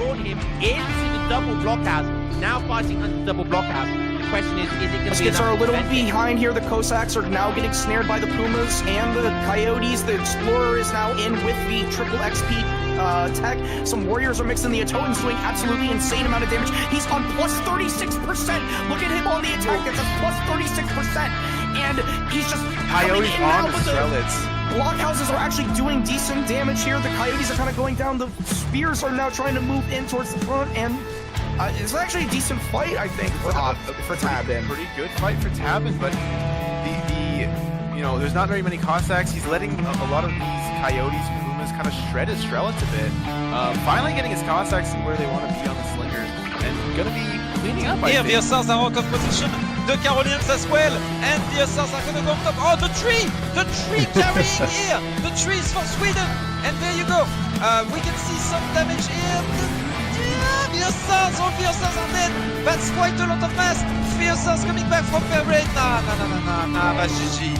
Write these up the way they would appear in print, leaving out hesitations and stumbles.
brought him into the double blockhouse, now fighting under the double blockhouse. The question is it going to be Muskets are a little enough to defend him? behind here. The Cossacks are now getting snared by the Pumas and the Coyotes. The Explorer is now in with the triple XP tech. Some warriors are mixing. The Ottoman's doing absolutely insane amount of damage. He's on plus 36%. Look at him on the attack. It's a plus 36%. And he's just Coyotes on the Strelitz. Blockhouses are actually doing decent damage here. The Coyotes are kind of going down. The Spears are now trying to move in towards the front, and it's actually a decent fight, I think, for Tabben. Pretty good fight for Tabben, but there's not very many Cossacks. He's letting a lot of these Coyotes and Pumas kind of shred his Strelitz a bit. Finally getting his Cossacks where they want to be on the slingers, and gonna be cleaning up. Here, the ESOCs are out of position. The Carolinians as well, and the ESOCs are gonna go up top. Oh, the tree carrying here. The tree is for Sweden, and there you go. We can see some damage here. The ESOCs, all the ESOCs are dead. That's quite a lot of mass. The ESOCs coming back from their raid. Nah, that's GG.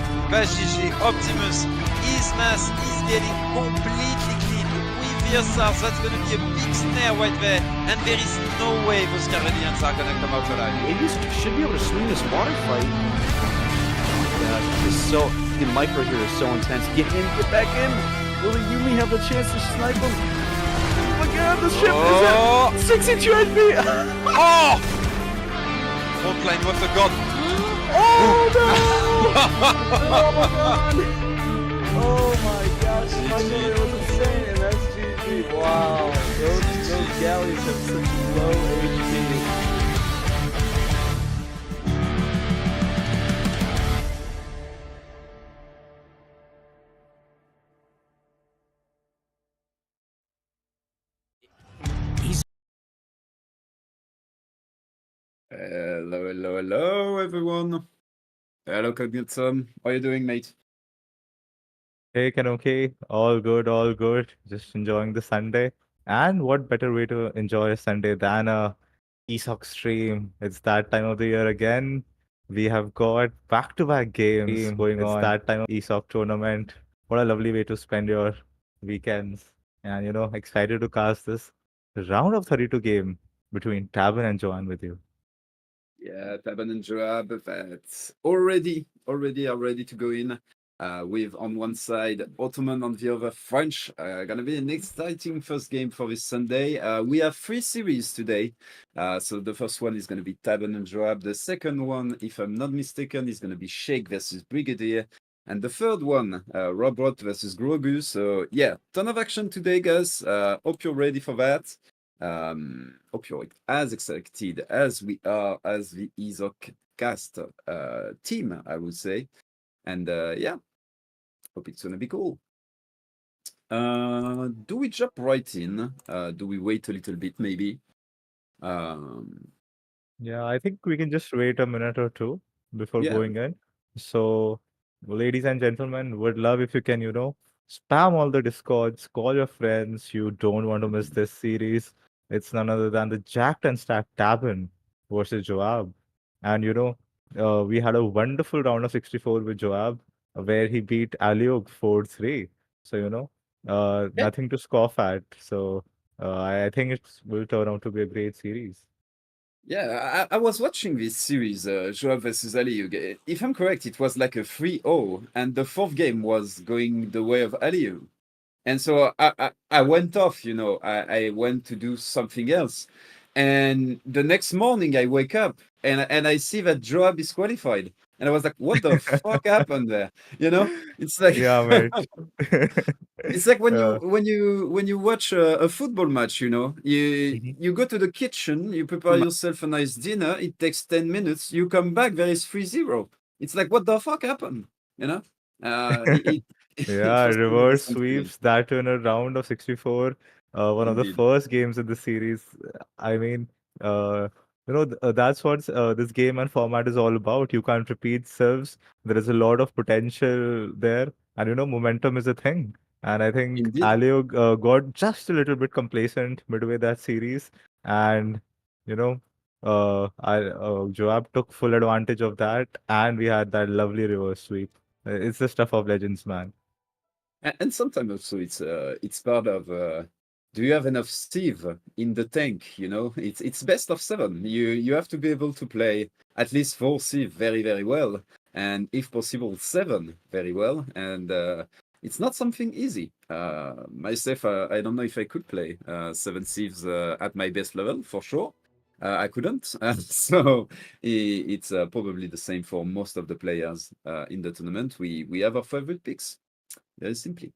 Optimus, his mass is getting completely clean. With the ESOCs, that's gonna be a big snare right there, and there is no way those Carolinians are gonna come out alive. Ladies should be able to swing this water fight. It's so the micro here is so intense. Get in, get back in. Will the Yumi have a chance to snipe him? Oh my god, the ship is at 62 HP! Oh! Frontline, what a god! Oh no! Oh my god! Oh my gosh, it was insane, and that's GG. Wow, those galleys have such low HP. Hello, everyone. Hello, Cognizant. How are you doing, mate? Hey, Kanoki. All good. Just enjoying the Sunday. And what better way to enjoy a Sunday than a ESOC stream? It's that time of the year again. We have got back-to-back games going on. It's that time of ESOC tournament. What a lovely way to spend your weekends. And, excited to cast this round of 32 game between Tabben and Joanne with you. Yeah, Tabben and Joabe, that's already are ready to go in. With on one side Ottoman, on the other French. Gonna be an exciting first game for this Sunday. We have 3 series today. So the first one is gonna be Tabben and Joabe. The second one, if I'm not mistaken, is gonna be Shake versus Brigadier. And the third one, Robot versus Grogu. So yeah, ton of action today, guys. Hope you're ready for that. Hope you're as excited as we are as the ESOC cast team, I would say. And yeah, hope it's gonna be cool. Do we jump right in? Do we wait a little bit, maybe? Yeah, I think we can just wait a minute or two before going in. So, ladies and gentlemen, would love if you can, spam all the Discords, call your friends. You don't want to miss this series. It's none other than the jacked and stacked Tabben versus Joabe. And we had a wonderful round of 64 with Joabe, where he beat Aliog 4-3. So, nothing to scoff at. So, I think it will turn out to be a great series. Yeah, I was watching this series, Joabe versus Aliog. If I'm correct, it was like a 3-0, and the 4th game was going the way of Aliog. And so I went off, I went to do something else. And the next morning I wake up and I see that Joabe is qualified. And I was like, what the fuck happened there? It's like, yeah, mate. It's like when you watch a football match, you go to the kitchen, you prepare yourself a nice dinner, it takes 10 minutes, you come back, there is 3-0. It's like, what the fuck happened? Yeah, reverse sweeps that in a round of 64. One of the first games in the series. I mean, that's what this game and format is all about. You can't repeat serves. There is a lot of potential there, and momentum is a thing. And I think Aliog got just a little bit complacent midway that series, and Joabe took full advantage of that, and we had that lovely reverse sweep. It's the stuff of legends, man. And sometimes also it's part of do you have enough sieve in the tank? You know, it's best of 7. You have to be able to play at least 4 sieve very well, and if possible 7 very well. And it's not something easy. Myself, I don't know if I could play 7 sieves at my best level for sure. I couldn't, so it's probably the same for most of the players in the tournament. We have our favorite picks, very simply.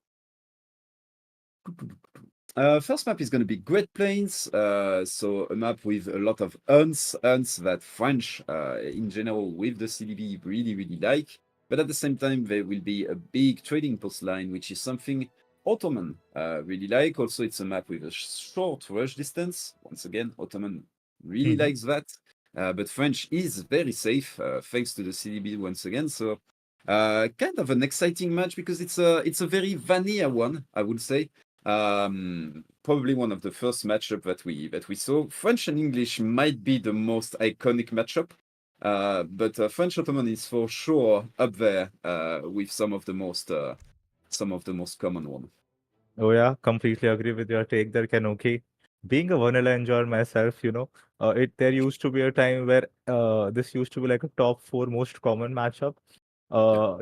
First map is going to be Great Plains, so a map with a lot of hunts that French, in general, with the CDB really like. But at the same time, there will be a big trading post line, which is something Ottoman really like. Also, it's a map with a short rush distance. Once again, Ottoman really likes that. But French is very safe, thanks to the CDB once again. So kind of an exciting match because it's a very vanilla one, I would say. Probably one of the first matchup that we saw. French and English might be the most iconic matchup, but French Ottoman is for sure up there with some of the most common one. Oh yeah, completely agree with your take there, Kenoki. Being a vanilla enjoyer myself, there used to be a time where this used to be like a top 4 most common matchup.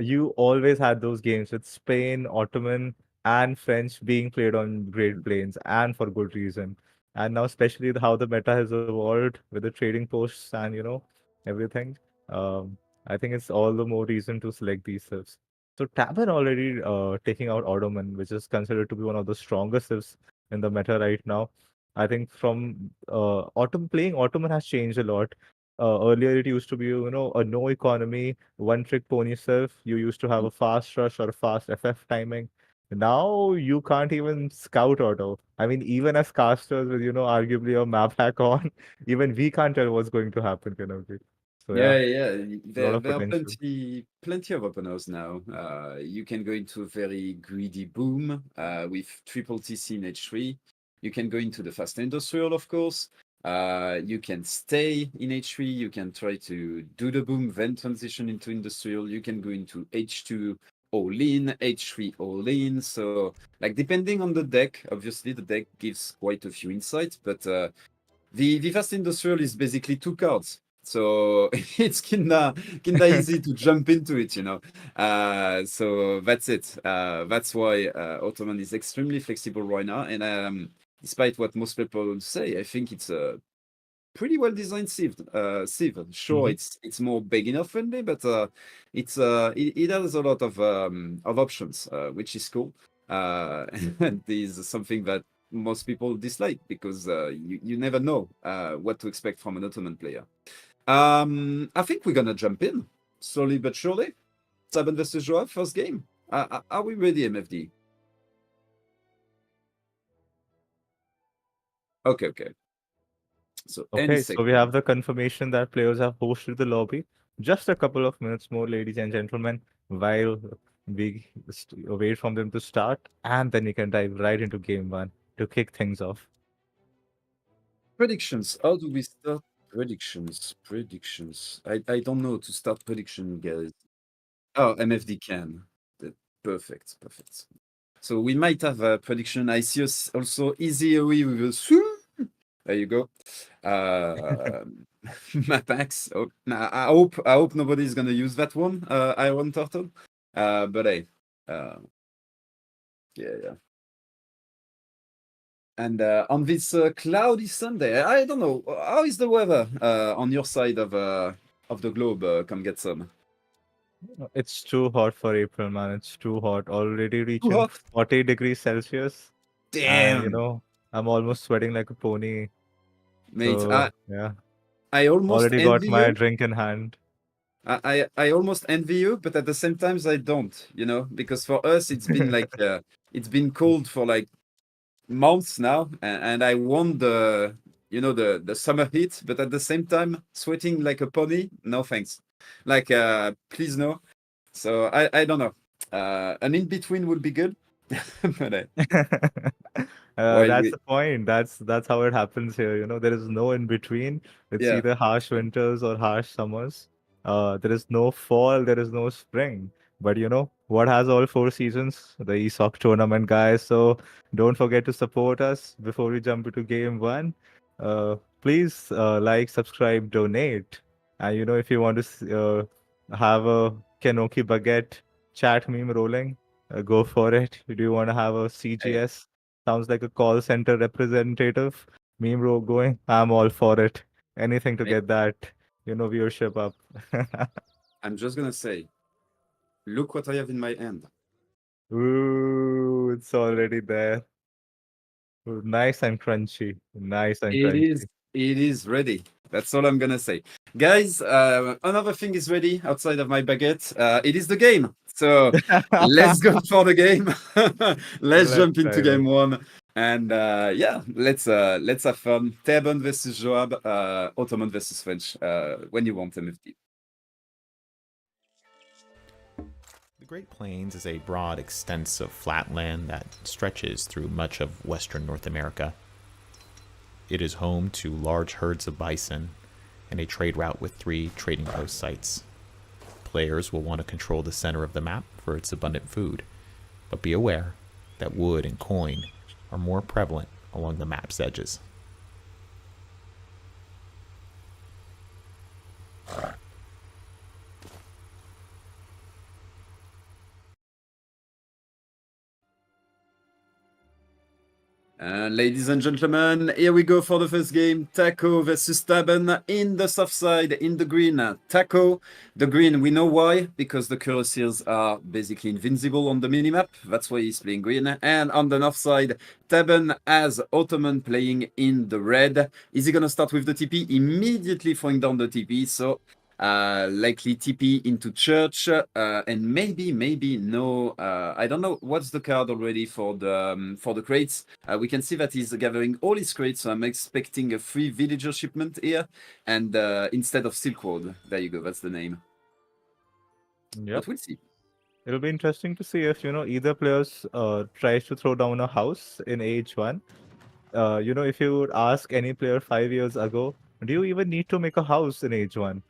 You always had those games with Spain, Ottoman, and French being played on Great Plains, and for good reason. And now, especially how the meta has evolved with the trading posts and everything, I think it's all the more reason to select these civs. So Tabben already taking out Ottoman, which is considered to be one of the strongest civs in the meta right now. I think from playing Ottoman has changed a lot. Earlier, it used to be, a no economy, one trick pony civ. You used to have a fast rush or a fast FF timing. Now you can't even scout auto. I mean, even as casters with, arguably a map hack on, even we can't tell what's going to happen, So Yeah, yeah, yeah. a lot of There are potential. plenty of openers now. You can go into a very greedy boom with triple TC in H3. You can go into the fast industrial, of course. You can stay in H3. You can try to do the boom, then transition into industrial. You can go into H2 all in, H3 all in. So, like, depending on the deck, obviously the deck gives quite a few insights, but the fast industrial is basically 2 cards. So it's kinda easy to jump into it, So that's it. That's why Ottoman is extremely flexible right now. And despite what most people say, I think it's a pretty well designed sieve. Sure, it's more beginner friendly, but it has a lot of options, which is cool. And this is something that most people dislike because you never know what to expect from an Ottoman player. I think we're gonna jump in slowly but surely. Tabben versus Joabe, first game. Are we ready, MFD? Okay. So any Okay, so we second. have the confirmation that players have hosted the lobby. Just a couple of minutes more, ladies and gentlemen, while we wait from them to start, and then we can dive right into game 1 to kick things off. Predictions. How do we start predictions? I don't know to start prediction, guys. Oh, MFD can. Perfect. So we might have a prediction. I see us also easy away with a there you go. Map X. Oh, I hope nobody's gonna use that one. Iron Turtle. But hey, yeah. And on this cloudy Sunday, I don't know, how is the weather on your side of the globe? Come get some. It's too hot for April, man. It's too hot. Already Too reaching hot. 40 degrees Celsius. And, Damn, I'm almost sweating like a pony. mate. So, yeah. I almost Already got envy my you. drink in hand. I almost envy you, but at the same time, I don't. Because for us, it's been like it's been cold for like months now, and I want the summer heat, but at the same time, sweating like a pony. No thanks. Like, please no. So I don't know. An in between would be good, but while That's we the point. That's how it happens here. There is no in between. It's yeah either harsh winters or harsh summers. There is no fall. There is no spring. But you know what has all 4 seasons? The ESOC tournament, guys. So don't forget to support us before we jump into game one. Please like, subscribe, donate. And you know, if you want to have a Kenoki baguette chat meme rolling, go for it. Do you want to have a Hey, CGS? Sounds like a call center representative meme row going. I'm all for it. Anything to hey, get that, you know, viewership up. I'm just gonna say, look what I have in my hand. Ooh, it's already there. Ooh, nice and crunchy. Nice and It is crunchy. it is ready. That's all I'm gonna say. Guys, another thing is ready outside of my baguette. It is the game. So let's go for the game. Let's Let's jump into dive game in. one. And yeah, let's have fun. Tabben versus Joab, Ottoman versus French. When you want MFT. The Great Plains is a broad extense of flat land that stretches through much of western North America. It is home to large herds of bison and a trade route with 3 trading post sites. Players will want to control the center of the map for its abundant food, but be aware that wood and coin are more prevalent along the map's edges. Ladies and gentlemen, here we go for the first game. Taco versus Tabben in the soft side, in the green. Taco, the green, we know why, because the cuirassiers are basically invincible on the minimap. That's why he's playing green. And on the north side, Tabben has Ottoman playing in the red. Is he going to start with the TP? Immediately throwing down the TP, so likely TP into church, and maybe no. I don't know what's the card already for the crates. We can see that he's gathering all his crates, so I'm expecting a free villager shipment here, and instead of Silk Road. There you go, that's the name. Yep. But we'll see. It'll be interesting to see if, you know, either players tries to throw down a house in age 1. You know, if you would ask any player 5 years ago, do you even need to make a house in age 1?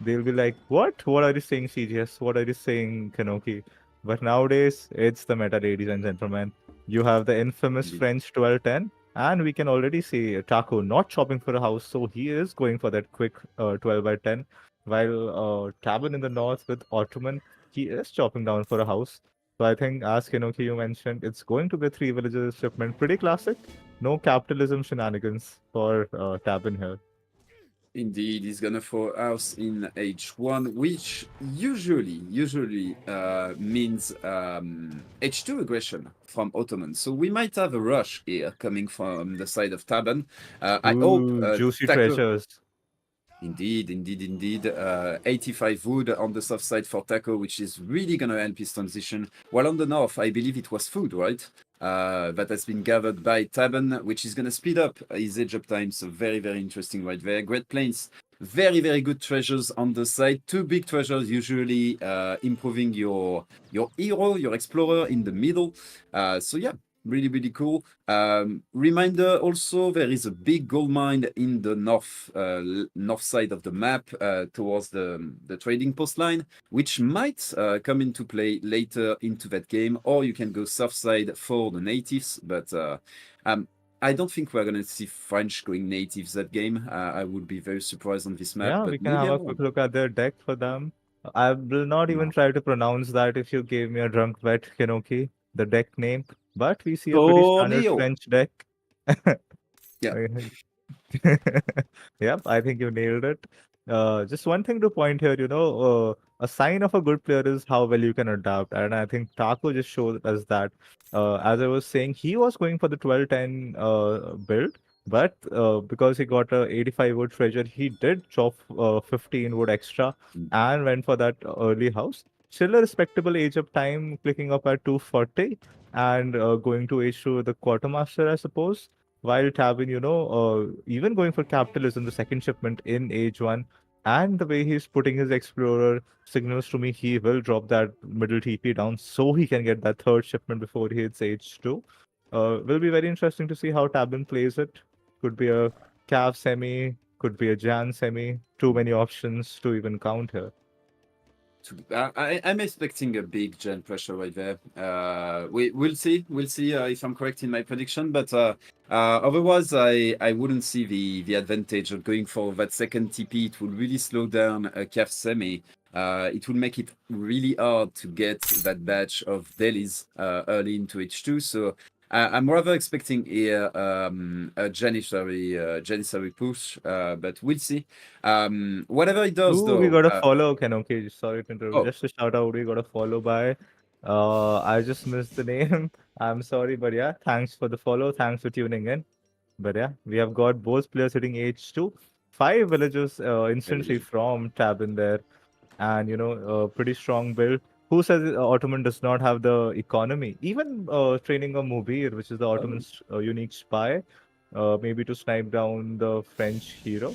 They'll be like, what? What are you saying, CGS? What are you saying, Kanoki? But nowadays, it's the meta, ladies and gentlemen. You have the infamous Indeed. French 12-10, and we can already see Taco not chopping for a house, so he is going for that quick 12 by 10. While Tabben in the north with Ottoman, he is chopping down for a house. So I think, as Kanoki you mentioned, it's going to be a 3 villages shipment. Pretty classic. No capitalism shenanigans for Tabben here. Indeed, he's gonna throw house in H1, which usually means H2 aggression from Ottoman. So we might have a rush here coming from the side of Tabben. I hope Ooh, juicy Taco. treasures. Indeed. 85 wood on the soft side for Taco, which is really gonna help his transition. While on the north, I believe it was food, right? That has been gathered by Tabben, which is gonna speed up his edge up time. So very interesting right there. Great Plains, very good treasures on the side. 2 big treasures, usually improving your hero, your explorer in the middle. So yeah. Really cool. Reminder also, there is a big gold mine in the north side of the map towards the trading post line, which might come into play later into that game, or you can go south side for the natives. But I don't think we're going to see French going natives that game. I would be very surprised on this map, Yeah, but we can maybe have I'm a wrong. quick look at their deck for them. I will not even No. try to pronounce that if you gave me a drunk vet, Kenoki, the deck name. But we see a pretty standard Torneo. French deck. Yeah. Yep, I think you nailed it. Just one thing to point here, you know, a sign of a good player is how well you can adapt. And I think Taco just showed us that. As I was saying, he was going for the 12-10 build, but because he got a 85 wood treasure, he did chop 15 wood extra Mm. and went for that early house. Still a respectable age of time, clicking up at 240 and going to H2 with the quartermaster, I suppose. While Tabin, you know, even going for capitalism, the second shipment in age 1, and the way he's putting his explorer signals to me he will drop that middle TP down so he can get that third shipment before he hits age 2. Will be very interesting to see how Tabin plays it. Could be a Cav semi, could be a Jan semi. Too many options to even count here. I'm expecting a big gen pressure right there. We'll see. We'll see if I'm correct in my prediction. But otherwise, I wouldn't see the advantage of going for that second TP. It will really slow down a calf semi. It will make it really hard to get that batch of delis early into H2. So I'm rather expecting here a Janissary push, but we'll see. Whatever it does, Ooh, we though. got a follow, Kenoki. Sorry to interrupt. Oh, Just a shout out, we got a follow by. I just missed the name. I'm sorry, but yeah, thanks for the follow. Thanks for tuning in. But yeah, we have got both players hitting H2. 5 villagers instantly really? from Tabben there. And, pretty strong build. Who says Ottoman does not have the economy? Even training a Mubir, which is the Ottoman's unique spy, maybe to snipe down the French hero.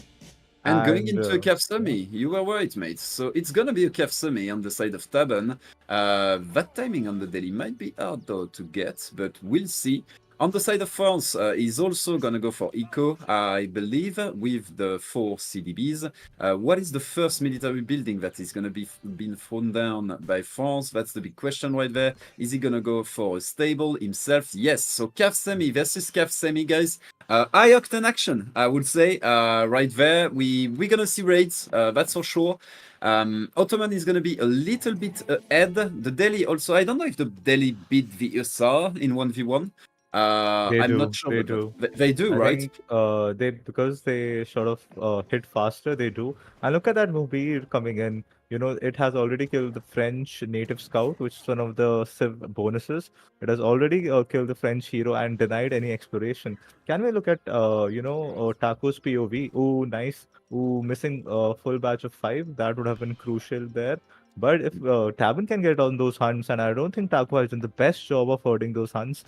And going And into a calf yeah. semi, you were right, mate. So it's gonna be a calf semi on the side of Tabben. That timing on the daily might be hard though to get, but we'll see. On the side of France, he's also gonna go for eco, I believe, with the 4 CDBs. What is the first military building that is gonna be been thrown down by France? That's the big question right there. Is he gonna go for a stable himself? Yes. So calf semi versus calf semi, guys. High octane action, I would say, right there. We're gonna see raids, that's for sure. Ottoman is gonna be a little bit ahead. The Delhi also, I don't know if the Delhi beat the ESOC in 1v1. They I'm do, not sure, they but do. they do, I right? think because they sort of hit faster, they do. And look at that movie coming in. It has already killed the French native scout, which is one of the civ bonuses. It has already killed the French hero and denied any exploration. Can we look at Taco's POV? Ooh, nice. Ooh, missing a full batch of 5. That would have been crucial there. But if Tabben can get on those hunts, and I don't think Taco has done the best job of herding those hunts,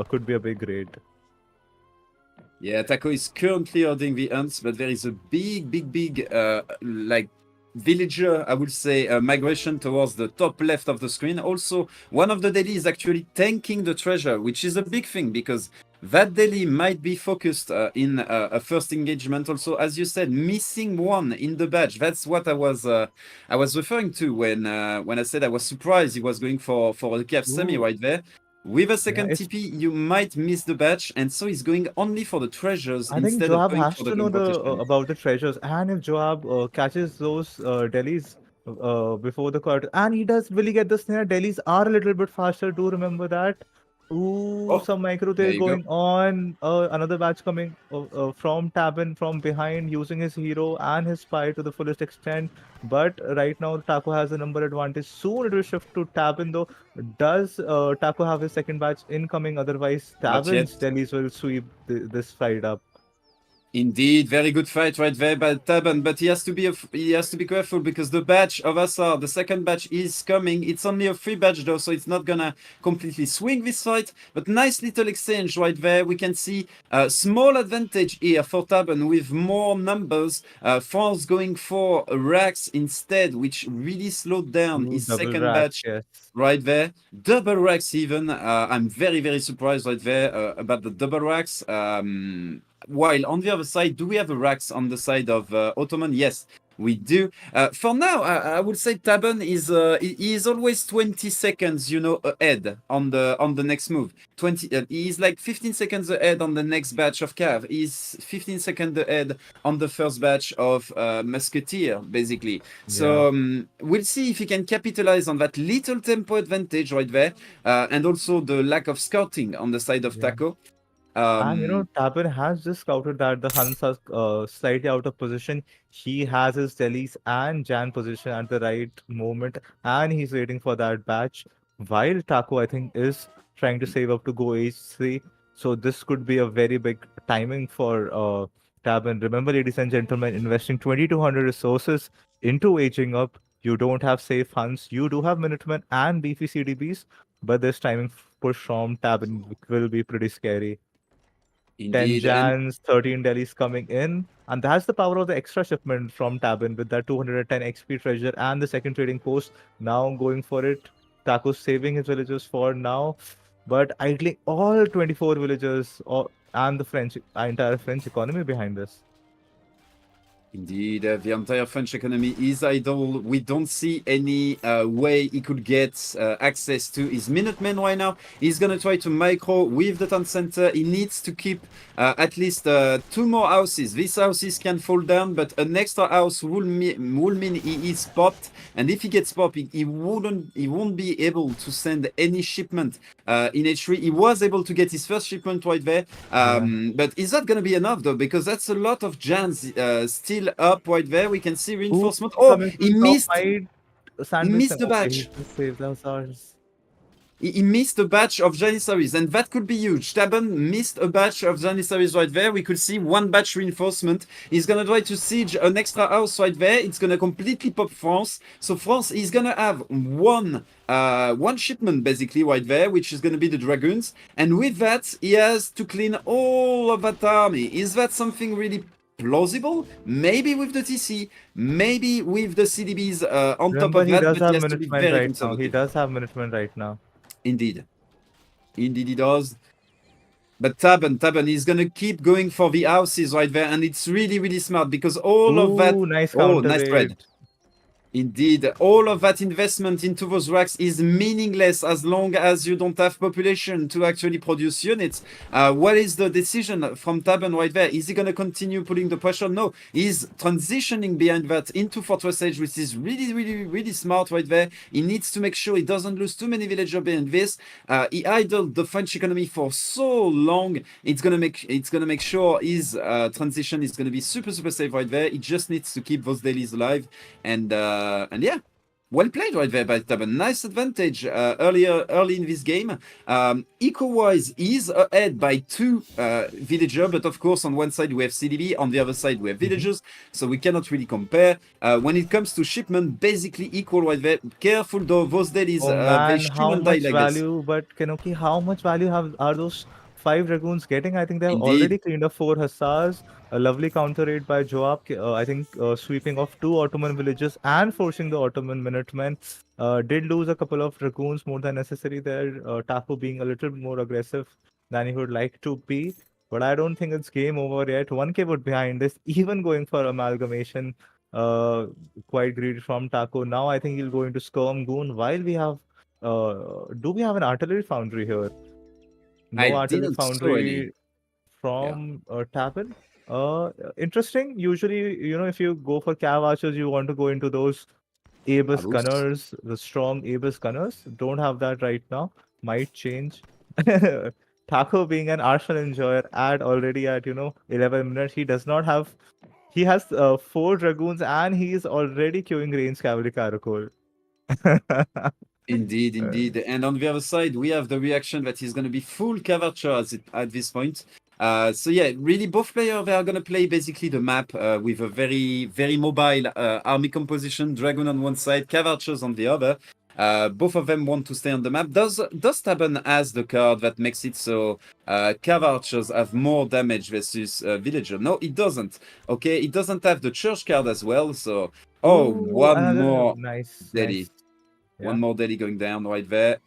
could be a big raid. Yeah, Taco is currently holding the hunts, but there is a big, like villager, I would say, migration towards the top left of the screen. Also, one of the daily is actually tanking the treasure, which is a big thing because that daily might be focused in a first engagement. Also, as you said, missing 1 in the badge. That's what I was referring to when I said I was surprised he was going for a cap semi Ooh. right there. With a Yeah, second it's TP, you might miss the batch, and so he's going only for the treasures I think instead of Joab going has for the to know competition. about the treasures, and if Joab catches those delis before the quarter, and he does, will he get the snare? Delis are a little bit faster. Do remember that? Ooh, Oh, some micro there tail you go. going on. Another batch coming from Tabben from behind, using his hero and his spy to the fullest extent. But right now, Taco has the number advantage. Soon it will shift to Tabben, though. Does Taco have his second batch incoming? Otherwise, Not yet. Tabben's delis will sweep this fight up. Indeed, very good fight right there by Tabben, but he has to be careful because the batch of Assar, the second batch, is coming. It's only a 3 batch though, so it's not gonna completely swing this fight. But nice little exchange right there. We can see a small advantage here for Tabben with more numbers. France going for racks instead, which really slowed down Ooh, his double second racks, batch. yes. Right there, double racks even. I'm very surprised right there about the double racks. While on the other side, do we have a racks on the side of Ottoman? Yes, we do. For now, I would say Tabben he is always 20 seconds, ahead on the next move. He is like 15 seconds ahead on the next batch of Cav. He's 15 seconds ahead on the first batch of Musketeer, basically. So we'll see if he can capitalize on that little tempo advantage right there, and also the lack of scouting on the side of Yeah. Taco. And Tabin has just scouted that the Huns are slightly out of position. He has his delis and Jan position at the right moment, and he's waiting for that batch. While Taco, I think, is trying to save up to go H3. So this could be a very big timing for Tabin. Remember, ladies and gentlemen, investing 2200 resources into aging up. You don't have safe Huns. You do have Minutemen and beefy CDBs, but this timing push from Tabin will be pretty scary. 10 Indeed, and Jans, 13 Delhis coming in. And that's the power of the extra shipment from Tabin with that 210 XP treasure and the second trading post. Now going for it. Taco's saving his villagers for now, but idling all 24 villagers and the entire French economy behind this. Indeed, the entire French economy is idle. We don't see any way he could get access to his Minutemen right now. He's gonna try to micro with the town center. He needs to keep at least 2 more houses. These houses can fall down, but an extra house will mean he is popped. And if he gets popped, he won't be able to send any shipment in H3. He was able to get his first shipment right there, but is that gonna be enough though? Because that's a lot of Jans still up right there. We can see reinforcement. Oh, he missed. He missed the batch. He missed a batch of Janissaries, and that could be huge. Tabben missed a batch of Janissaries right there. We could see 1 batch reinforcement. He's gonna try to siege an extra house right there. It's gonna completely pop France. So France is gonna have one shipment basically right there, which is gonna be the Dragoons. And with that, he has to clean all of that army. Is that something really plausible? Maybe with the TC, maybe with the CDBs on top of He that, does but he have has to be Minutemen very right now. conservative. He does have Minutemen right now. Indeed he does. But Tabben is gonna keep going for the houses right there, and it's really smart because all of that. Nice Oh, counter nice raid. trade. Indeed, all of that investment into those racks is meaningless as long as you don't have population to actually produce units. What is the decision from Tabben right there? Is he going to continue putting the pressure? No, he's transitioning behind that into Fortress Edge, which is really smart right there. He needs to make sure he doesn't lose too many villagers behind this. He idled the French economy for so long. It's gonna make sure his transition is gonna be super safe right there. He just needs to keep those dailies alive, and yeah, well played right there by Tabben. Nice advantage early in this game. Eco-wise, he's ahead by 2 villagers, but of course on one side we have CDB, on the other side we have villagers, so we cannot really compare. When it comes to shipment, basically equal right there. Careful though, those dailies, Oh they man, how shouldn't die much like this. value? But Kenoki, how much value are those 5 Dragoons getting? I think they have Indeed. already cleaned up 4 Hussars. A lovely counter raid by Joabe. I think sweeping off 2 Ottoman villages and forcing the Ottoman Minutemen. Did lose a couple of Dragoons more than necessary there. Taco being a little more aggressive than he would like to be. But I don't think it's game over yet. 1K would behind this, even going for amalgamation. Quite greedy from Taco. Now I think he'll go into Skirm Goon while we have. Do we have an artillery foundry here? No I artillery didn't saw any. foundry from Tabben. Interesting. Usually, if you go for Cav archers, you want to go into those Abyss Arus. gunners, the strong Abyss gunners. Don't have that right now. Might change. Taco being an arsenal enjoyer already at 11 minutes. He does not have. He has 4 dragoons and he is already queuing range cavalry caracol. Indeed. And on the other side, we have the reaction that he's going to be full Cavarcher at this point. So yeah, really both players, they are going to play basically the map with a very mobile army composition. Dragon on one side, Cavarchers on the other. Both of them want to stay on the map. Does Tabben has the card that makes it so Cavarchers have more damage versus Villager? No, it doesn't. Okay, it doesn't have the Church card as well. So, one more nice daily. nice. Yeah. One more daily going down right there.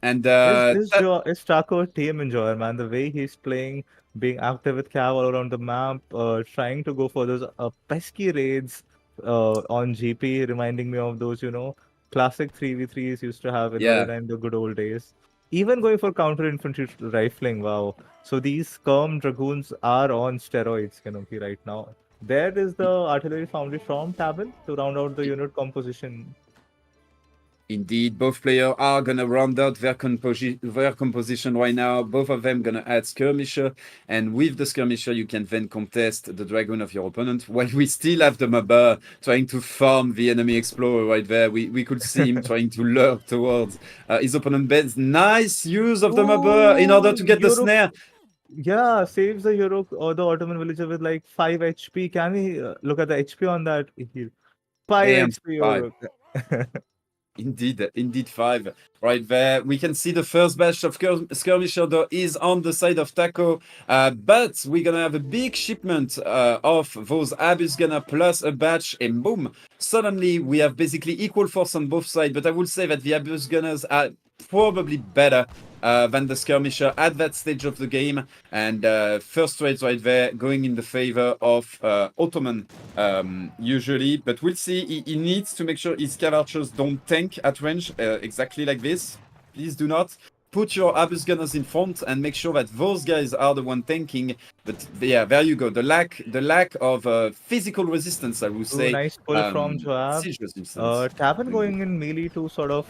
And Is Taco a team enjoyer, man? The way he's playing, being active with Cav all around the map, trying to go for those pesky raids on GP, reminding me of those, classic 3v3s used to have in the good old days. Even going for counter infantry rifling, wow. So these Skirm Dragoons are on steroids, Kenoki, right now. There is the artillery foundry from Tabben to round out the unit composition. Indeed, both players are going to round out their composition right now. Both of them going to add Skirmisher. And with the Skirmisher, you can then contest the Dragon of your opponent. While we still have the Maba trying to farm the enemy Explorer right there. We could see him trying to lurk towards his opponent beds. Nice use of the Maba in order to get the snare. Yeah, saves the Euro or the Ottoman villager with like 5 HP. Can we look at the HP on that? 5 Damn, HP Euro. Indeed 5 right there. We can see the first batch of Skirmisher though is on the side of Taco, but we're gonna have a big shipment of those Abyss Gunner plus a batch, and boom, suddenly we have basically equal force on both sides. But I would say that the Abyss Gunners are probably better than the skirmisher at that stage of the game. And first trades right there going in the favor of Ottoman usually. But we'll see. He needs to make sure his cav archers don't tank at range exactly like this. Please do not. Put your Abus gunners in front and make sure that those guys are the one tanking. But yeah, there you go. The lack of physical resistance, I would say. Nice pull from Joabe. Siege resistance. Tabben going in melee to sort of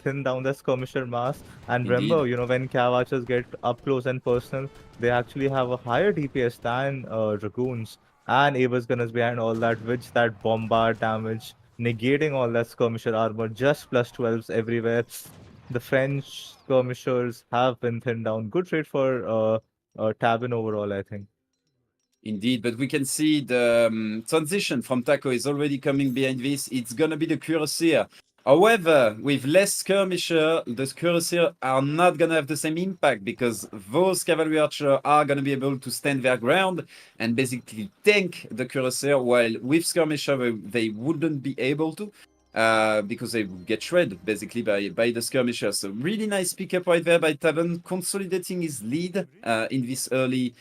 thin down the skirmisher mass. And remember, you know, when cav archers get up close and personal, they actually have a higher DPS than dragoons. And Aber's gunners behind all that, which that bombard damage, negating all that skirmisher armor, just plus 12s everywhere. The French skirmishers have been thinned down. Good trade for Tabben overall, I think. Indeed, but we can see the transition from Taco is already coming behind this. It's going to be the Cuirassier. However, with less skirmisher, the Cuirassier are not going to have the same impact because those cavalry archers are going to be able to stand their ground and basically tank the Cuirassier, while with skirmisher they wouldn't be able to. Because they would get shredded basically by the skirmisher. So really nice pickup right there by Tabben, consolidating his lead in this early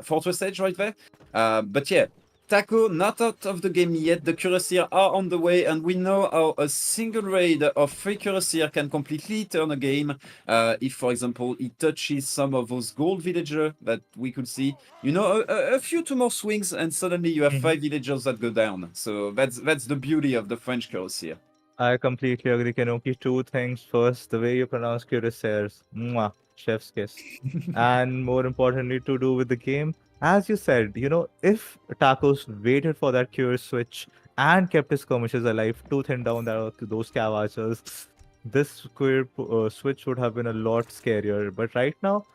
fortress edge right there. But yeah, Taco not out of the game yet. The Cuirassier are on the way, and we know how a single raid of 3 Cuirassier can completely turn a game. If, for example, he touches some of those gold villagers that we could see, you know, a few two more swings, and suddenly you have 5 villagers that go down. So that's the beauty of the French Cuirassier. I completely agree, Kenoki. 2 things. First, the way you pronounce cuirassiers. Mwah, chef's kiss. And more importantly, to do with the game. As you said, you know, if Tacos waited for that cure switch and kept his skirmishers alive to thin down those cav archers, this queer switch would have been a lot scarier. But right now,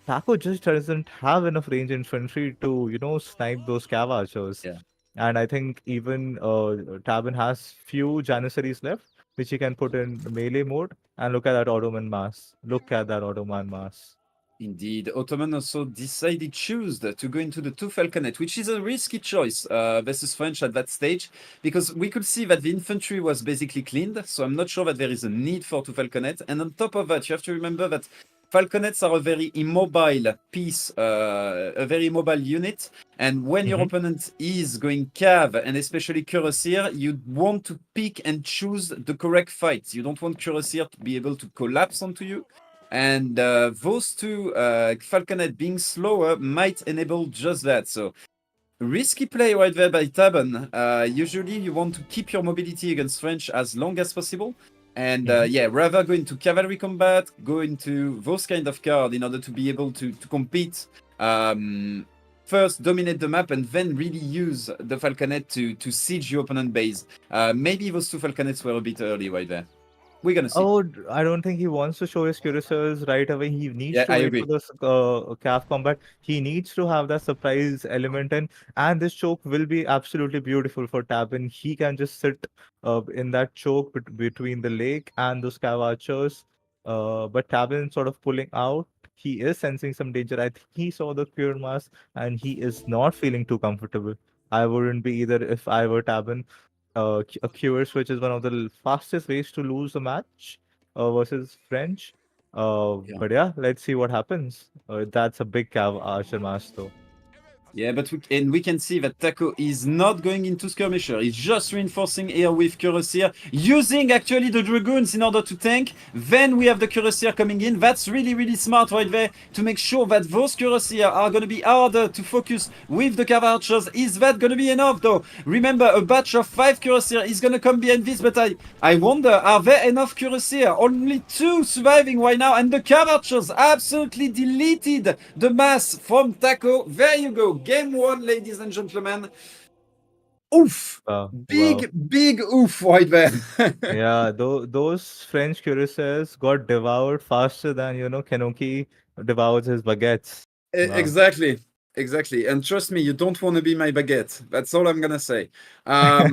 Taco just doesn't have enough range infantry to, you know, snipe those cav archers. Yeah. And I think even Tabben has few Janissaries left, which he can put in melee mode. And look at that Ottoman mass. Look at that Ottoman mass. Indeed, Ottoman also decided to go into the 2 Falconet, which is a risky choice versus French at that stage, because we could see that the infantry was basically cleaned, so I'm not sure that there is a need for 2 Falconet. And on top of that, you have to remember that Falconets are a very immobile piece, a very mobile unit, and when your opponent is going cav, and especially Cuirassier, you want to pick and choose the correct fights. You don't want Cuirassier to be able to collapse onto you. And those 2 Falconet being slower might enable just that. So risky play right there by Tabben. Usually you want to keep your mobility against French as long as possible. And yeah, rather go into cavalry combat, go into those kind of cards in order to be able to compete. First, dominate the map, and then really use the Falconet to siege your opponent base. Maybe those 2 Falconets were a bit early right there. We're gonna see. Oh, I don't think he wants to show his cuirassiers right away. He needs to wait for this calf combat. He needs to have that surprise element and this choke will be absolutely beautiful for Tabben. He can just sit in that choke between the lake and those cav archers. But Tabben sort of pulling out. He is sensing some danger. I think he saw the cure mass and he is not feeling too comfortable. I wouldn't be either if I were Tabben. A cure switch is one of the fastest ways to lose a match versus French. But yeah, let's see what happens. That's a big cav archer match though. Yeah, but we can see that Taco is not going into skirmisher. He's just reinforcing here with Cuirassier, using actually the Dragoons in order to tank. Then we have the Cuirassier coming in. That's really, really smart right there to make sure that those Cuirassier are going to be harder to focus with the Cav Archers. Is that going to be enough though? Remember, a batch of 5 Cuirassier is going to come behind this, but I wonder, are there enough Cuirassier? Only 2 surviving right now, and the Cav Archers absolutely deleted the mass from Taco. There you go. Game 1, ladies and gentlemen. Oof! Big oof right there. Yeah, those French cuirassiers got devoured faster than, you know, Kenoki devours his baguettes. Exactly. And trust me, you don't want to be my baguette. That's all I'm gonna say. Yeah,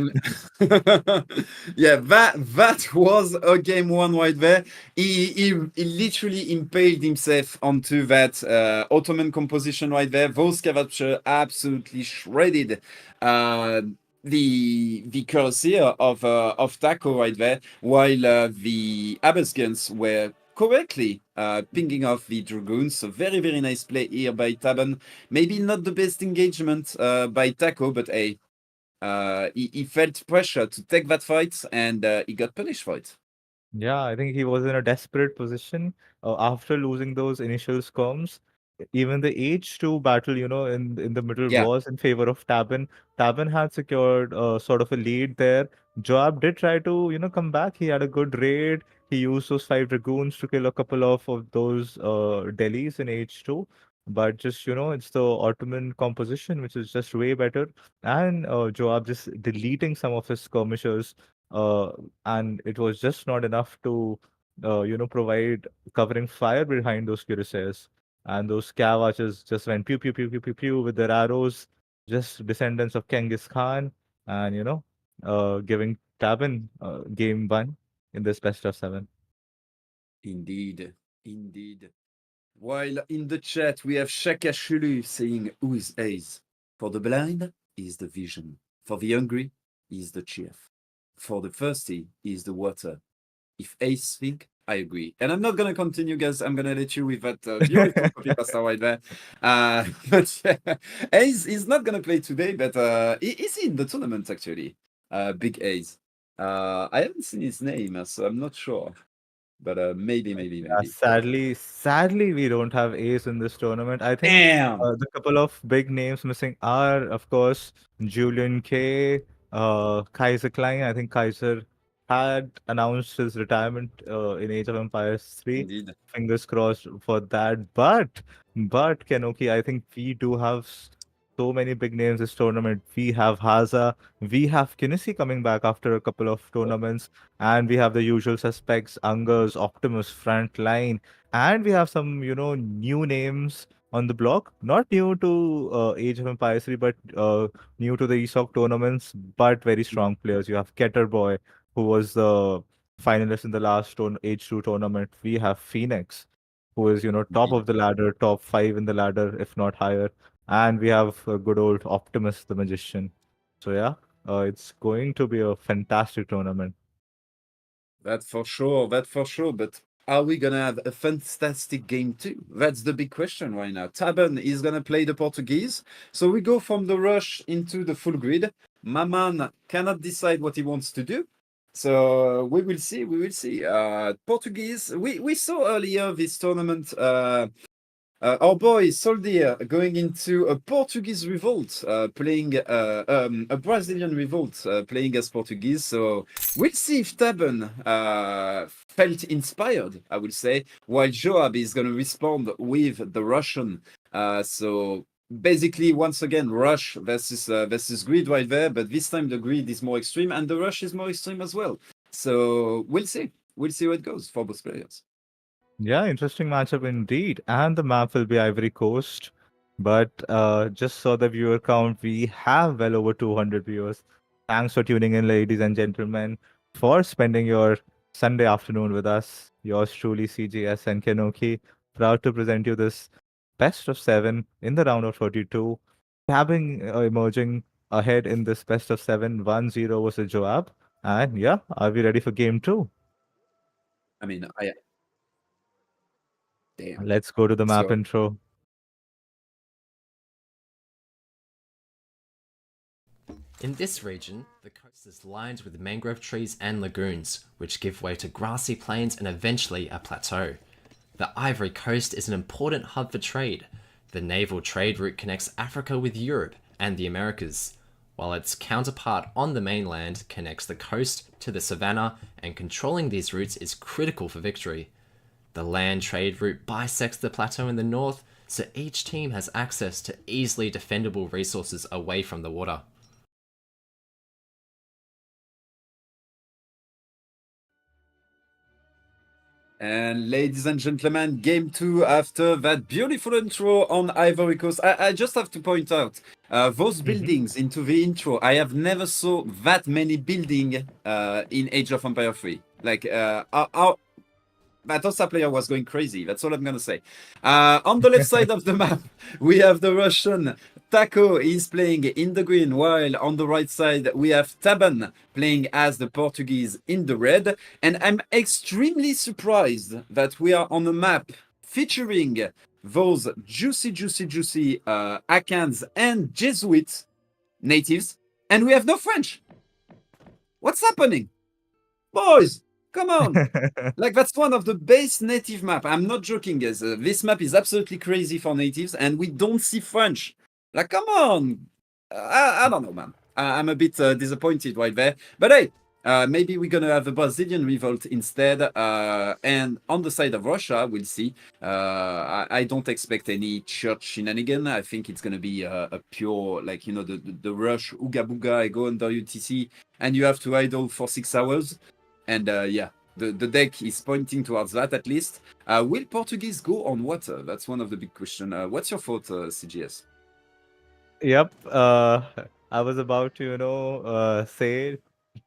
that was a game 1 right there. He literally impaled himself onto that Ottoman composition right there. Those Cav Archers absolutely shredded. the Corsair of Taco right there, while the Abasgans were correctly pinging off the Dragoons. So very, very nice play here by Tabben. Maybe not the best engagement by Taco, but hey, he felt pressure to take that fight, and he got punished for it. Yeah, I think he was in a desperate position after losing those initial scoms. Even the H2 battle, in the middle Yeah. was in favor of Tabben. Tabben had secured sort of a lead there. Joab did try to, come back. He had a good raid. He used those 5 dragoons to kill a couple of those Delhis in H2. But just, it's the Ottoman composition, which is just way better. And Joab just deleting some of his skirmishers. And it was just not enough to, provide covering fire behind those cuirassiers. And those cav archers just went pew pew pew pew pew pew with their arrows, just descendants of Genghis Khan, and giving Tabben game 1 in this best of 7. Indeed, indeed. While in the chat we have Shakashulu saying, "Who is Ace? For the blind is the vision. For the hungry is the chief. For the thirsty is the water. If Ace think, I agree." And I'm not gonna continue, guys. I'm gonna let you with that beautiful copy pasta right there. But yeah, Ace is not gonna play today, but is he in the tournament actually? Big Ace. I haven't seen his name, so I'm not sure. But maybe. Sadly, we don't have Ace in this tournament. I think Damn. the couple of big names missing are, of course, Julian K, Kaiser Klein. I think Kaiser had announced his retirement in Age of Empires 3. Indeed. Fingers crossed for that. But Kenoki, I think we do have so many big names this tournament. We have Haza, we have Kinnisi coming back after a couple of tournaments, and we have the usual suspects, Angers, Optimus, Frontline, and we have some, new names on the block. Not new to Age of Empires 3, but new to the ESOC tournaments, but very strong players. You have Keter Boy, who was the finalist in the last H2 tournament. We have Phoenix, who is, top of the ladder, top 5 in the ladder, if not higher. And we have good old Optimus the Magician. So yeah, it's going to be a fantastic tournament. That for sure. But are we gonna have a fantastic game too? That's the big question right now. Tabben is gonna play the Portuguese. So we go from the rush into the full grid. Maman cannot decide what he wants to do. So we will see. Portuguese. We saw earlier this tournament. Our boy Soldier going into a Portuguese revolt, playing a Brazilian revolt, playing as Portuguese. So we'll see if Tabben felt inspired, I would say, while Joabe is going to respond with the Russian. So basically, once again, rush versus grid right there, but this time the grid is more extreme and the rush is more extreme as well. So we'll see. We'll see how it goes for both players. Yeah, interesting matchup indeed. And the map will be Ivory Coast. But just saw the viewer count. We have well over 200 viewers. Thanks for tuning in, ladies and gentlemen, for spending your Sunday afternoon with us. Yours truly, CGS and Kenoki. Proud to present you this best of 7 in the round of 32. Tabbing emerging ahead in this best of 7, 1-0 versus Joab. And yeah, are we ready for game 2? I mean, damn. Let's go to the map So- intro. In this region, the coast is lined with mangrove trees and lagoons, which give way to grassy plains and eventually a plateau. The Ivory Coast is an important hub for trade. The naval trade route connects Africa with Europe and the Americas, while its counterpart on the mainland connects the coast to the savannah, and controlling these routes is critical for victory. The land trade route bisects the plateau in the north, so each team has access to easily defendable resources away from the water. And ladies and gentlemen, game 2 after that beautiful intro on Ivory Coast. I just have to point out, those buildings into the intro, I have never saw that many buildings in Age of Empire 3. Like, that Osa player was going crazy. That's all I'm gonna say. On the left side of the map, we have the Russian Taco is playing in the green, while on the right side we have Tabben playing as the Portuguese in the red. And I'm extremely surprised that we are on a map featuring those juicy Akans and Jesuit natives, and we have no French. What's happening? Boys, come on. Like, that's one of the best native map. I'm not joking, guys. This map is absolutely crazy for natives, and we don't see French. Like, come on. I don't know, man. I'm a bit disappointed right there. But hey, maybe we're gonna have a Brazilian revolt instead. And on the side of Russia, we'll see. I don't expect any church shenanigan. I think it's gonna be a pure, like, you know, the rush, ooga booga, I go under UTC, and you have to idle for 6 hours. And yeah, the deck is pointing towards that at least. Will Portuguese go on water? That's one of the big questions. What's your thought, CGS? Yep. I was about to, say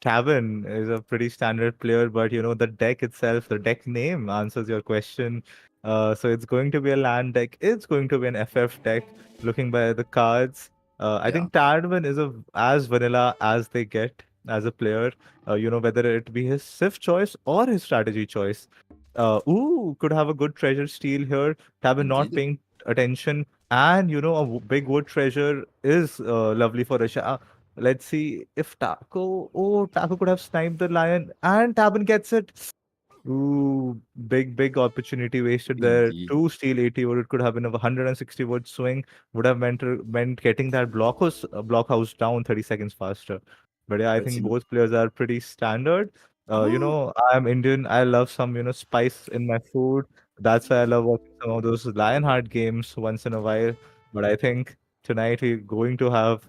Tabben is a pretty standard player, but the deck itself, the deck name answers your question. So it's going to be a land deck. It's going to be an FF deck. Looking by the cards, I think Tabben is as vanilla as they get as a player. Whether it be his Civ choice or his strategy choice. Could have a good treasure steal here. Tabben not Indeed. paying attention, and big wood treasure is lovely for Russia. Let's see if Taco could have sniped the lion, and Tabben gets it. Ooh, big opportunity wasted there. Indeed. 2 steal 80 wood. It could have been a 160 wood swing. Would have meant getting that blockhouse down 30 seconds faster. But yeah, I think both players are pretty standard. I'm Indian. I love some spice in my food. That's why I love watching some of those Lionheart games once in a while. But I think tonight we're going to have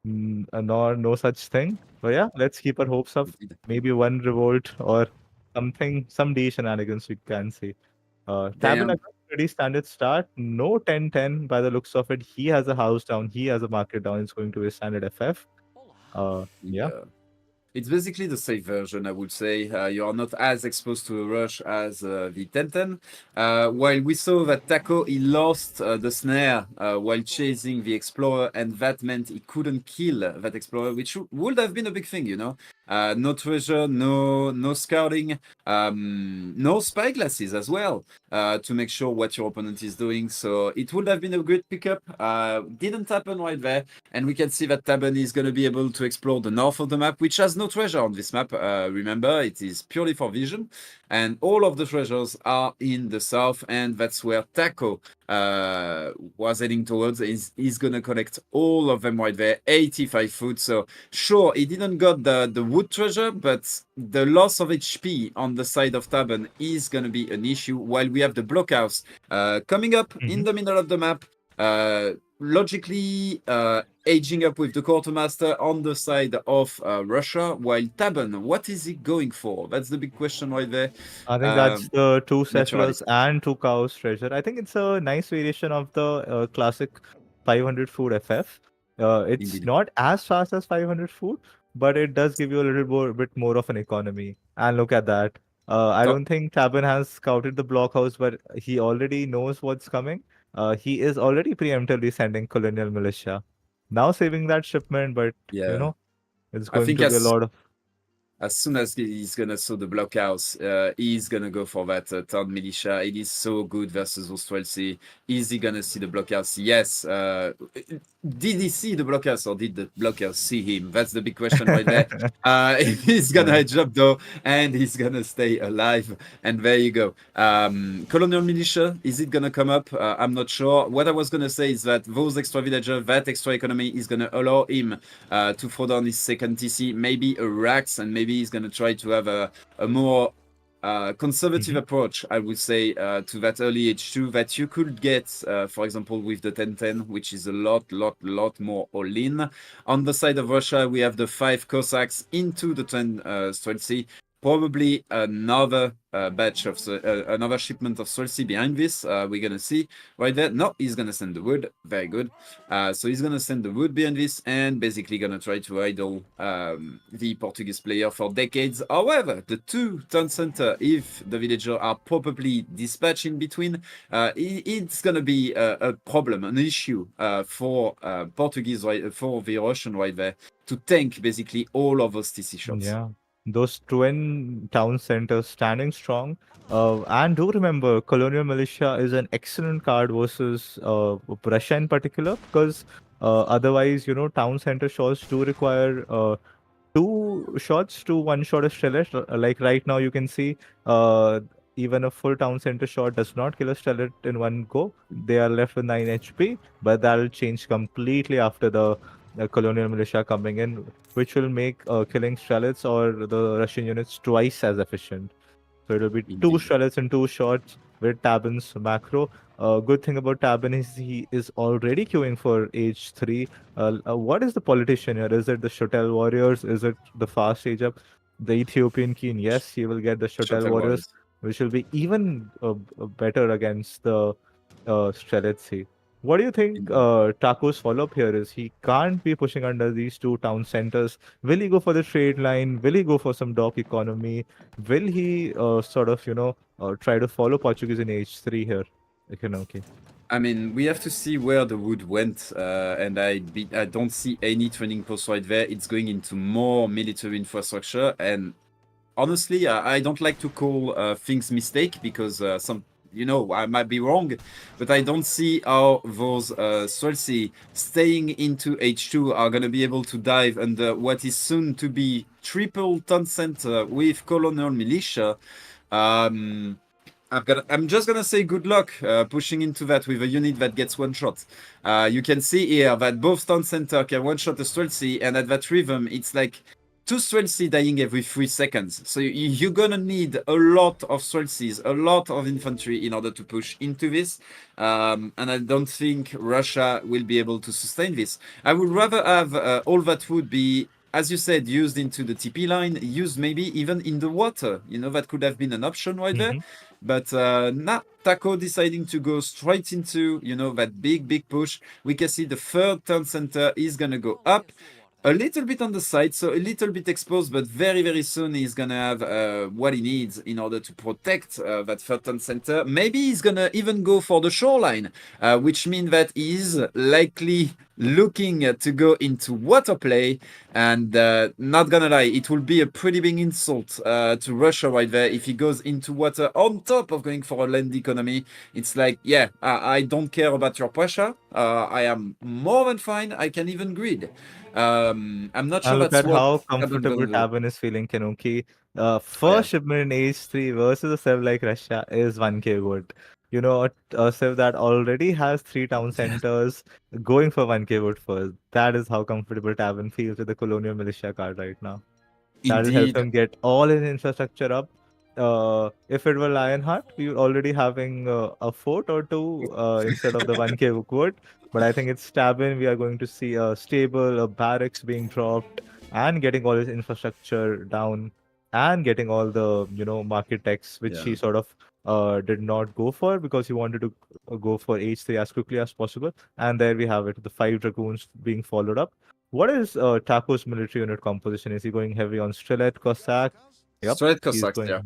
no such thing. But yeah, let's keep our hopes up. Maybe one revolt or something, some D shenanigans we can see. Tabben, a pretty standard start. No 10-10 by the looks of it. He has a house down. He has a market down. It's going to be a standard FF. Yeah. It's basically the safe version, I would say. You are not as exposed to a rush as the 10-10. While we saw that Taco, he lost the snare while chasing the Explorer, and that meant he couldn't kill that Explorer, which would have been a big thing, no treasure, no scouting, no spyglasses as well to make sure what your opponent is doing. So it would have been a great pickup. Didn't happen right there. And we can see that Tabben is going to be able to explore the north of the map, which has no treasure on this map. Remember, it is purely for vision. And all of the treasures are in the south, and that's where Taco was heading towards. He's going to collect all of them right there, 85 foot. So sure, he didn't got the wood treasure, but the loss of HP on the side of Tabben is going to be an issue, while we have the blockhouse coming up in the middle of the map. Logically aging up with the quartermaster on the side of Russia, while Tabben, what is he going for? That's the big question right there. I think that's the 2 settlers and 2 cows treasure. I think it's a nice variation of the classic 500 food FF. It's Indeed. not as fast as 500 food, but it does give you a little bit more of an economy. And look at that. I don't think Tabben has scouted the blockhouse, but he already knows what's coming. He is already preemptively sending colonial militia. Now saving that shipment, but it's going to be a lot of. As soon as he's gonna saw the blockhouse, he's gonna go for that town militia. It is so good versus those 12C. Is he gonna see the blockhouse? Yes. Did he see the blockhouse, or did the blockhouse see him? That's the big question right there. He's gonna edge up though, and he's gonna stay alive. And there you go. Colonial militia, is it gonna come up? I'm not sure. What I was gonna say is that those extra villagers, that extra economy is gonna allow him to throw down his second TC, maybe a Rax, and maybe he's going to try to have a more conservative approach, I would say, to that early H2 that you could get, for example, with the 10-10, which is a lot more all-in. On the side of Russia, we have the 5 Cossacks into the 10 Streltsy. probably another batch of another shipment of Solsi behind this. We're gonna see right there. No, he's gonna send the wood. Very good. So he's gonna send the wood behind this and basically gonna try to idle the Portuguese player for decades. However, the two town center, if the villagers are probably dispatched in between, it's gonna be a problem, an issue for Portuguese, for the Russian right there, to tank basically all of those TC shots. Yeah, those twin town centers standing strong. And do remember, Colonial Militia is an excellent card versus Russia in particular, because otherwise, you know, town center shots do require 2 shots to one-shot a Stellet. Like right now, you can see even a full town center shot does not kill a Stellet in one go. They are left with 9 HP, but that'll change completely after the Colonial Militia coming in, which will make killing Strelets or the Russian units twice as efficient. So it'll be 2 Indeed. Strelets and 2 shots with Tabben's macro. Good thing about Tabben is he is already queuing for age 3. What is the politician here? Is it the Shotel Warriors? Is it the fast age up? The Ethiopian Keen? Yes, he will get the Shotel Warriors, which will be even better against the Strelets. What do you think Taco's follow-up here is? He can't be pushing under these 2 town centers. Will he go for the trade line? Will he go for some dock economy? Will he sort of, you know, try to follow Portuguese in H3 here? Okay. I mean, we have to see where the wood went, and I don't see any training post right there. It's going into more military infrastructure, and honestly, I don't like to call things mistake, because I might be wrong, but I don't see how those Solsi staying into H2 are going to be able to dive under what is soon to be triple town center with Colonial Militia. I'm just gonna say good luck pushing into that with a unit that gets one shot. You can see here that both town center can one shot a Streltsy, and at that rhythm, it's like 2 Streltsy dying every 3 seconds. So you're gonna need a lot of Streltsys, a lot of infantry in order to push into this. And I don't think Russia will be able to sustain this. I would rather have all that would be, as you said, used into the TP line, used maybe even in the water. You know, that could have been an option right there. But Taco deciding to go straight into, that big push. We can see the 3rd town center is going to go up. A little bit on the side, so a little bit exposed, but very, very soon he's gonna have what he needs in order to protect that 3rd town center. Maybe he's gonna even go for the shoreline, which means that he's likely looking to go into water play. And not gonna lie, it will be a pretty big insult to Russia right there if he goes into water on top of going for a land economy. It's like, yeah, I don't care about your pressure. I am more than fine. I can even grid. I'm not sure Look that's at what how Tabben comfortable gonna do. Tabben is feeling, Kanuki. First shipment in H3 versus a Civ like Russia is 1k wood. You know, a Civ that already has 3 town centers going for 1k wood first. That is how comfortable Tabben feels with the Colonial Militia card right now. That'll help Indeed. him get all his infrastructure up. If it were Lionheart, we were already having a fort or 2 instead of the 1k wood. But I think it's Tabben. We are going to see a stable, a barracks being dropped, and getting all his infrastructure down, and getting all the market techs, which he sort of did not go for because he wanted to go for H3 as quickly as possible. And there we have it, the 5 dragoons being followed up. What is Taco's military unit composition? Is he going heavy on Strilet, Cossack? Yep, Straight he's Cossacks, going. yeah.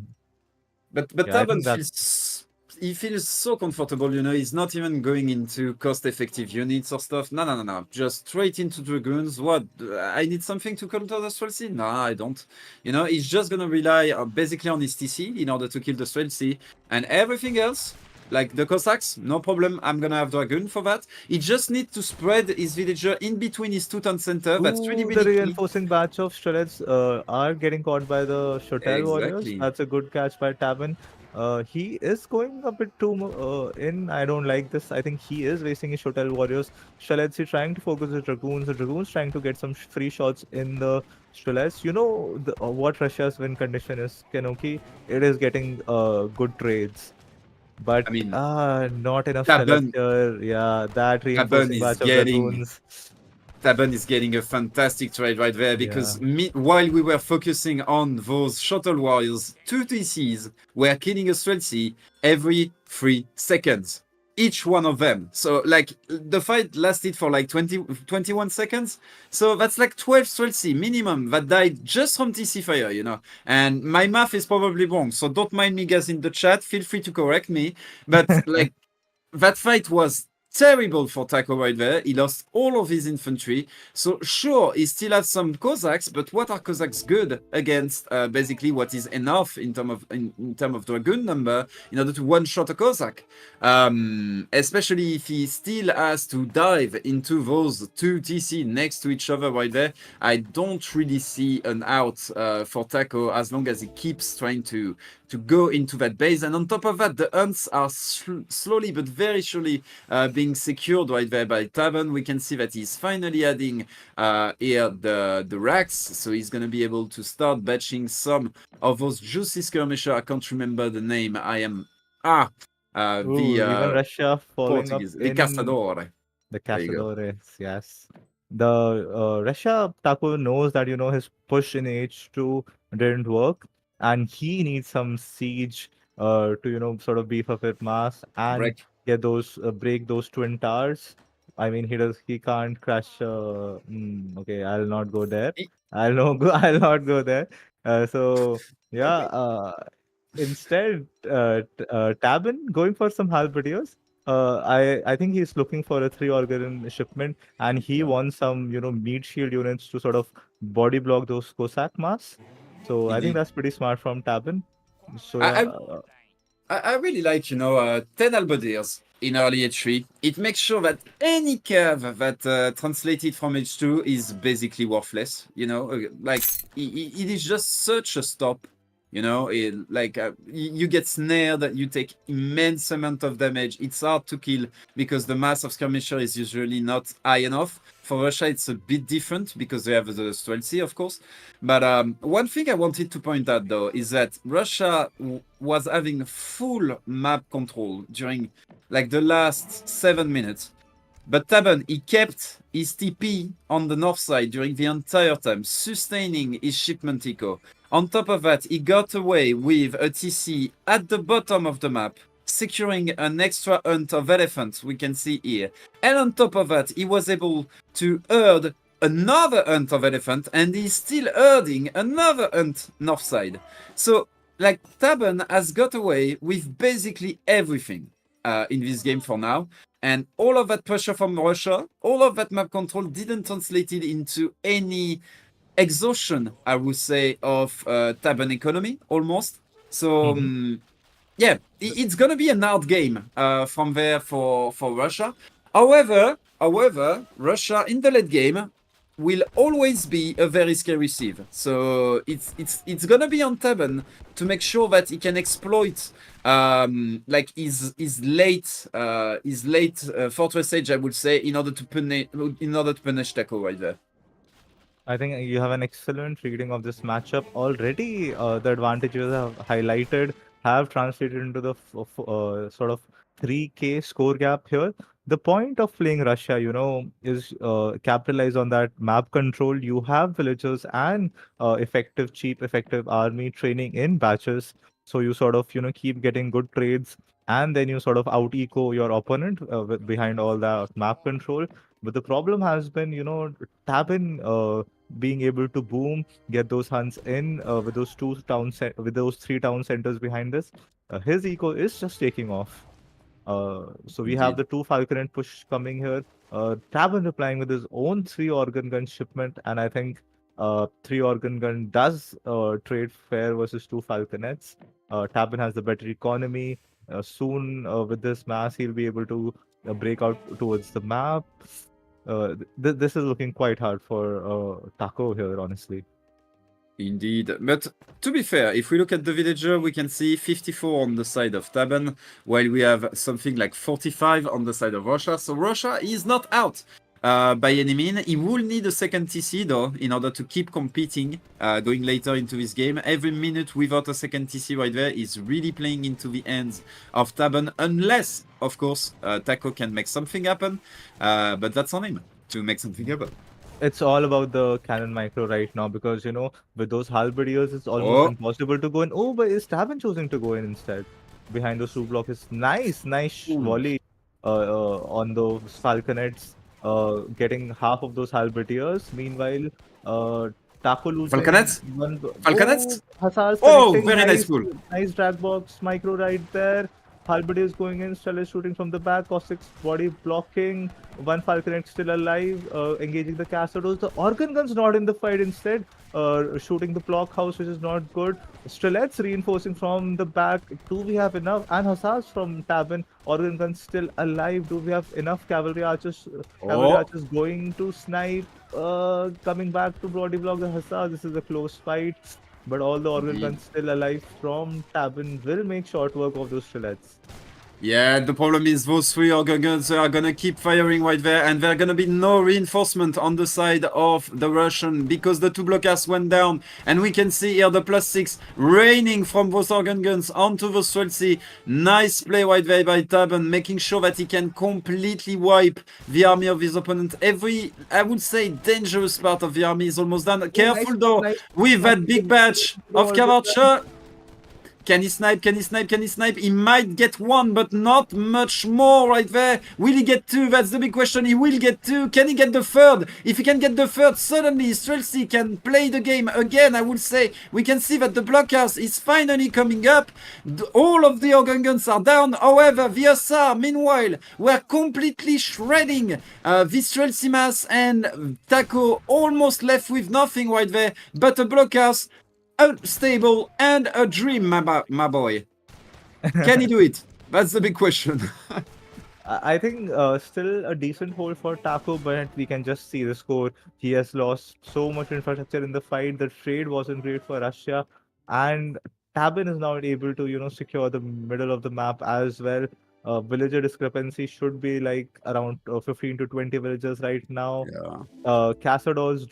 But Yeah, I Tabben think he feels so comfortable, he's not even going into cost-effective units or stuff. No. Just straight into Dragoons. What? I need something to counter the Streltsy? No, I don't. He's just gonna rely basically on his TC in order to kill the Streltsy. And everything else, like the Cossacks, no problem. I'm gonna have Dragoon for that. He just needs to spread his villager in between his 2 town center. That's really, really the key. reinforcing batch of Strelets are getting caught by the Shotel Warriors. Exactly. That's a good catch by Tabben. He is going a bit too in. I don't like this. I think he is wasting his Shotel Warriors. Strelets trying to focus the Dragoons. The Dragoons trying to get some free shots in the Strelets. You know what Russia's win condition is, Kenoki? It is getting good trades. But I mean, not enough Tabben- Celestial. Yeah, that reinforcing is batch of getting- Dragoons. Tabben is getting a fantastic trade right there because while we were focusing on those shuttle warriors, 2 TCs were killing a Streltsy every 3 seconds. Each one of them. So like the fight lasted for like 21 seconds. So that's like 12 Streltsy minimum that died just from TC fire, you know. And my math is probably wrong. So don't mind me guys in the chat. Feel free to correct me. But like that fight was terrible for Taco right there. He lost all of his infantry. So sure, he still has some Cossacks, but what are Cossacks good against basically what is enough in terms of Dragoon number in order to one-shot a Cossack? Especially if he still has to dive into those 2 TC next to each other right there. I don't really see an out for Taco as long as he keeps trying to go into that base. And on top of that, the hunts are slowly but very surely being secured right there by Tabben. We can see that he's finally adding here the racks, so he's going to be able to start batching some of those juicy skirmisher. I can't remember the name. Even Russia following Portuguese, up the in Castadore. the Castadores, yes. The Russia, Taco knows that, you know, his push in H2 didn't work, and he needs some siege to, you know, sort of beef up his mass and Break. get those break those twin towers. I mean, he can't crash. Okay, I'll not go there. I'll not go there. So yeah. Instead, Tabben going for some halberdiers. I think he's looking for a 3 organ shipment, and he wants some, you know, meat shield units to sort of body block those Cossack mass. So I think Indeed. that's pretty smart from Tabben. So I- yeah, I really like, you know, 10 halberdiers in early H3. It makes sure that any curve that translated from H2 is basically worthless, you know, like it is just such a stop, you know, you get snared, you take immense amount of damage. It's hard to kill because the mass of skirmisher is usually not high enough. For Russia, it's a bit different because they have the Streltsy, of course. But one thing I wanted to point out, though, is that Russia was having full map control during like the last 7 minutes. But Tabben, he kept his TP on the north side during the entire time, sustaining his shipment eco. On top of that, he got away with a TC at the bottom of the map, securing an extra hunt of elephants we can see here. And on top of that, he was able to herd another hunt of elephant, and he's still herding another hunt north side. So, like, Tabben has got away with basically everything in this game for now. And all of that pressure from Russia, all of that map control didn't translate it into any exhaustion, I would say, of Tabben economy, almost. So, yeah, it's going to be an hard game from there for Russia. However, Russia in the late game will always be a very scary sieve. So it's going to be on Tabben to make sure that he can exploit like his late Fortress Age, I would say, in order to punish Taco right there. I think you have an excellent reading of this matchup already. The advantages I've highlighted have translated into the sort of 3K score gap here. The point of playing Russia, you know, is capitalize on that map control. You have villagers and cheap, effective army training in batches. So you sort of, you know, keep getting good trades, and then you sort of out eco your opponent behind all that map control. But the problem has been, you know, Tabben being able to boom, get those hunts in with those 3 town centers behind this. His eco is just taking off. So we have the 2 Falconet push coming here. Tabben replying with his own 3 organ gun shipment, and I think 3 organ gun does trade fair versus 2 Falconets. Tabben has the better economy. Soon with this mass, he'll be able to break out towards the map. This is looking quite hard for Taco here, honestly. Indeed. But to be fair, if we look at the villager, we can see 54 on the side of Tabben, while we have something like 45 on the side of Russia. So Russia is not out by any means. He will need a second TC, though, in order to keep competing going later into this game. Every minute without a second TC right there is really playing into the hands of Tabben, unless, of course, Taco can make something happen. But that's on him to make something happen. It's all about the cannon micro right now because with those halberdiers it's almost Oh, impossible to go in. Oh, but is Tabben choosing to go in instead? Behind those two blocks is nice ooh. volley on those falconets, getting half of those halberdiers. Meanwhile, Taco losing Falconets? one. Falconets? Oh, Hussars Oh, connecting. very nice Nice, pull. nice drag box micro right there. Halberdiers going in. Stella shooting from the back. Caustic's body blocking. One Falconet still alive, engaging the Cassados. The organ gun's not in the fight instead, shooting the blockhouse, which is not good. Strelets reinforcing from the back. Do we have enough? And Hussars from Tabben. Organ gun still alive. Do we have enough cavalry archers? Cavalry Oh, archers going to snipe. Coming back to body block the Hussars. This is a close fight. But all the organ indeed. guns still alive from Tabben will make short work of those Strelets. Yeah, the problem is those three organ guns are gonna keep firing right there, and there are gonna be no reinforcement on the side of the Russian because the two blockers went down, and we can see here the +6 raining from those organ guns onto the Swelsi. Nice play right there by Tabben, making sure that he can completely wipe the army of his opponent. Every, I would say, dangerous part of the army is almost done. Careful though Nice, with nice. that big batch of Organ Cavarcha. Can he snipe? Can he snipe? Can he snipe? He might get one, but not much more right there. Will he get two? That's the big question. He will get two. Can he get the third? If he can get the third, suddenly Streltsy can play the game again. I would say we can see that the blockhouse is finally coming up. All of the organ guns are down. However, the SR, meanwhile, were completely shredding this Streltsy mass, and Taco almost left with nothing right there, but a blockhouse. Unstable and a dream, my boy. Can he do it? That's the big question. I think still a decent hold for Taco, but we can just see the score. He has lost so much infrastructure in the fight. The trade wasn't great for Russia, and Tabin is now able to secure the middle of the map as well. Villager discrepancy should be like around 15 to 20 villagers right now. Yeah. Cassadors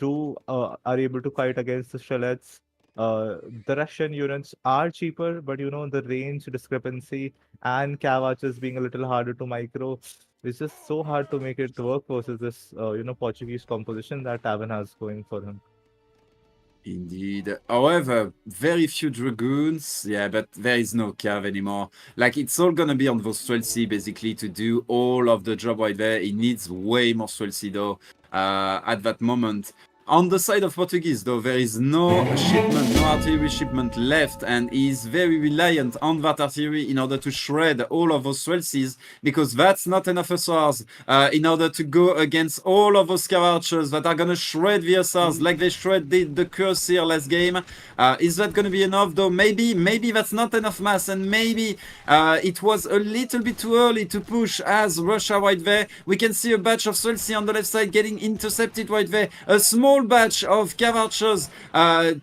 are able to fight against the Shalets. The Russian units are cheaper, but the range discrepancy and cav archers being a little harder to micro. It's just so hard to make it work versus this Portuguese composition that Tabben has going for him. Indeed. However, very few dragoons. Yeah, but there is no cav anymore. Like, it's all gonna be on those 12C basically to do all of the job right there. He needs way more 12C though at that moment. On the side of Portuguese, though, there is no shipment, no artillery shipment left, and he is very reliant on that artillery in order to shred all of those Swelsies, because that's not enough SRs in order to go against all of those Scar Archers that are gonna shred the SRs like they shredded the Curse here last game. Is that gonna be enough, though? Maybe that's not enough mass, and maybe it was a little bit too early to push as Russia right there. We can see a batch of Swelsi on the left side getting intercepted right there. A small batch of Cav Archers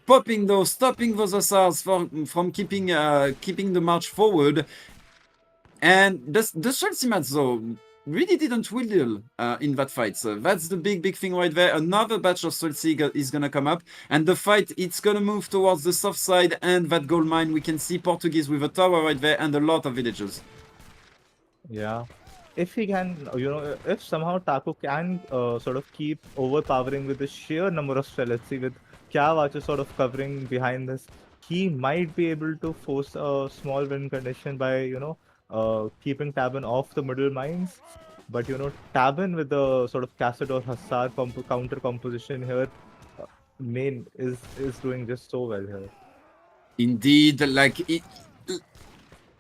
popping those, stopping those SRs from keeping the march forward. And the Swelsi mats though really didn't wheedle in that fight. So that's the big thing right there. Another batch of Swelsi is gonna come up, and the fight, it's gonna move towards the soft side and that gold mine. We can see Portuguese with a tower right there and a lot of villagers. Yeah. If he can, if somehow Taco can sort of keep overpowering with the sheer number of strelets, with Cav Archer sort of covering behind this, he might be able to force a small win condition by, keeping Tabben off the middle mines. But, Tabben with the sort of Cassador Hussar counter composition here, main is doing just so well here. Indeed, like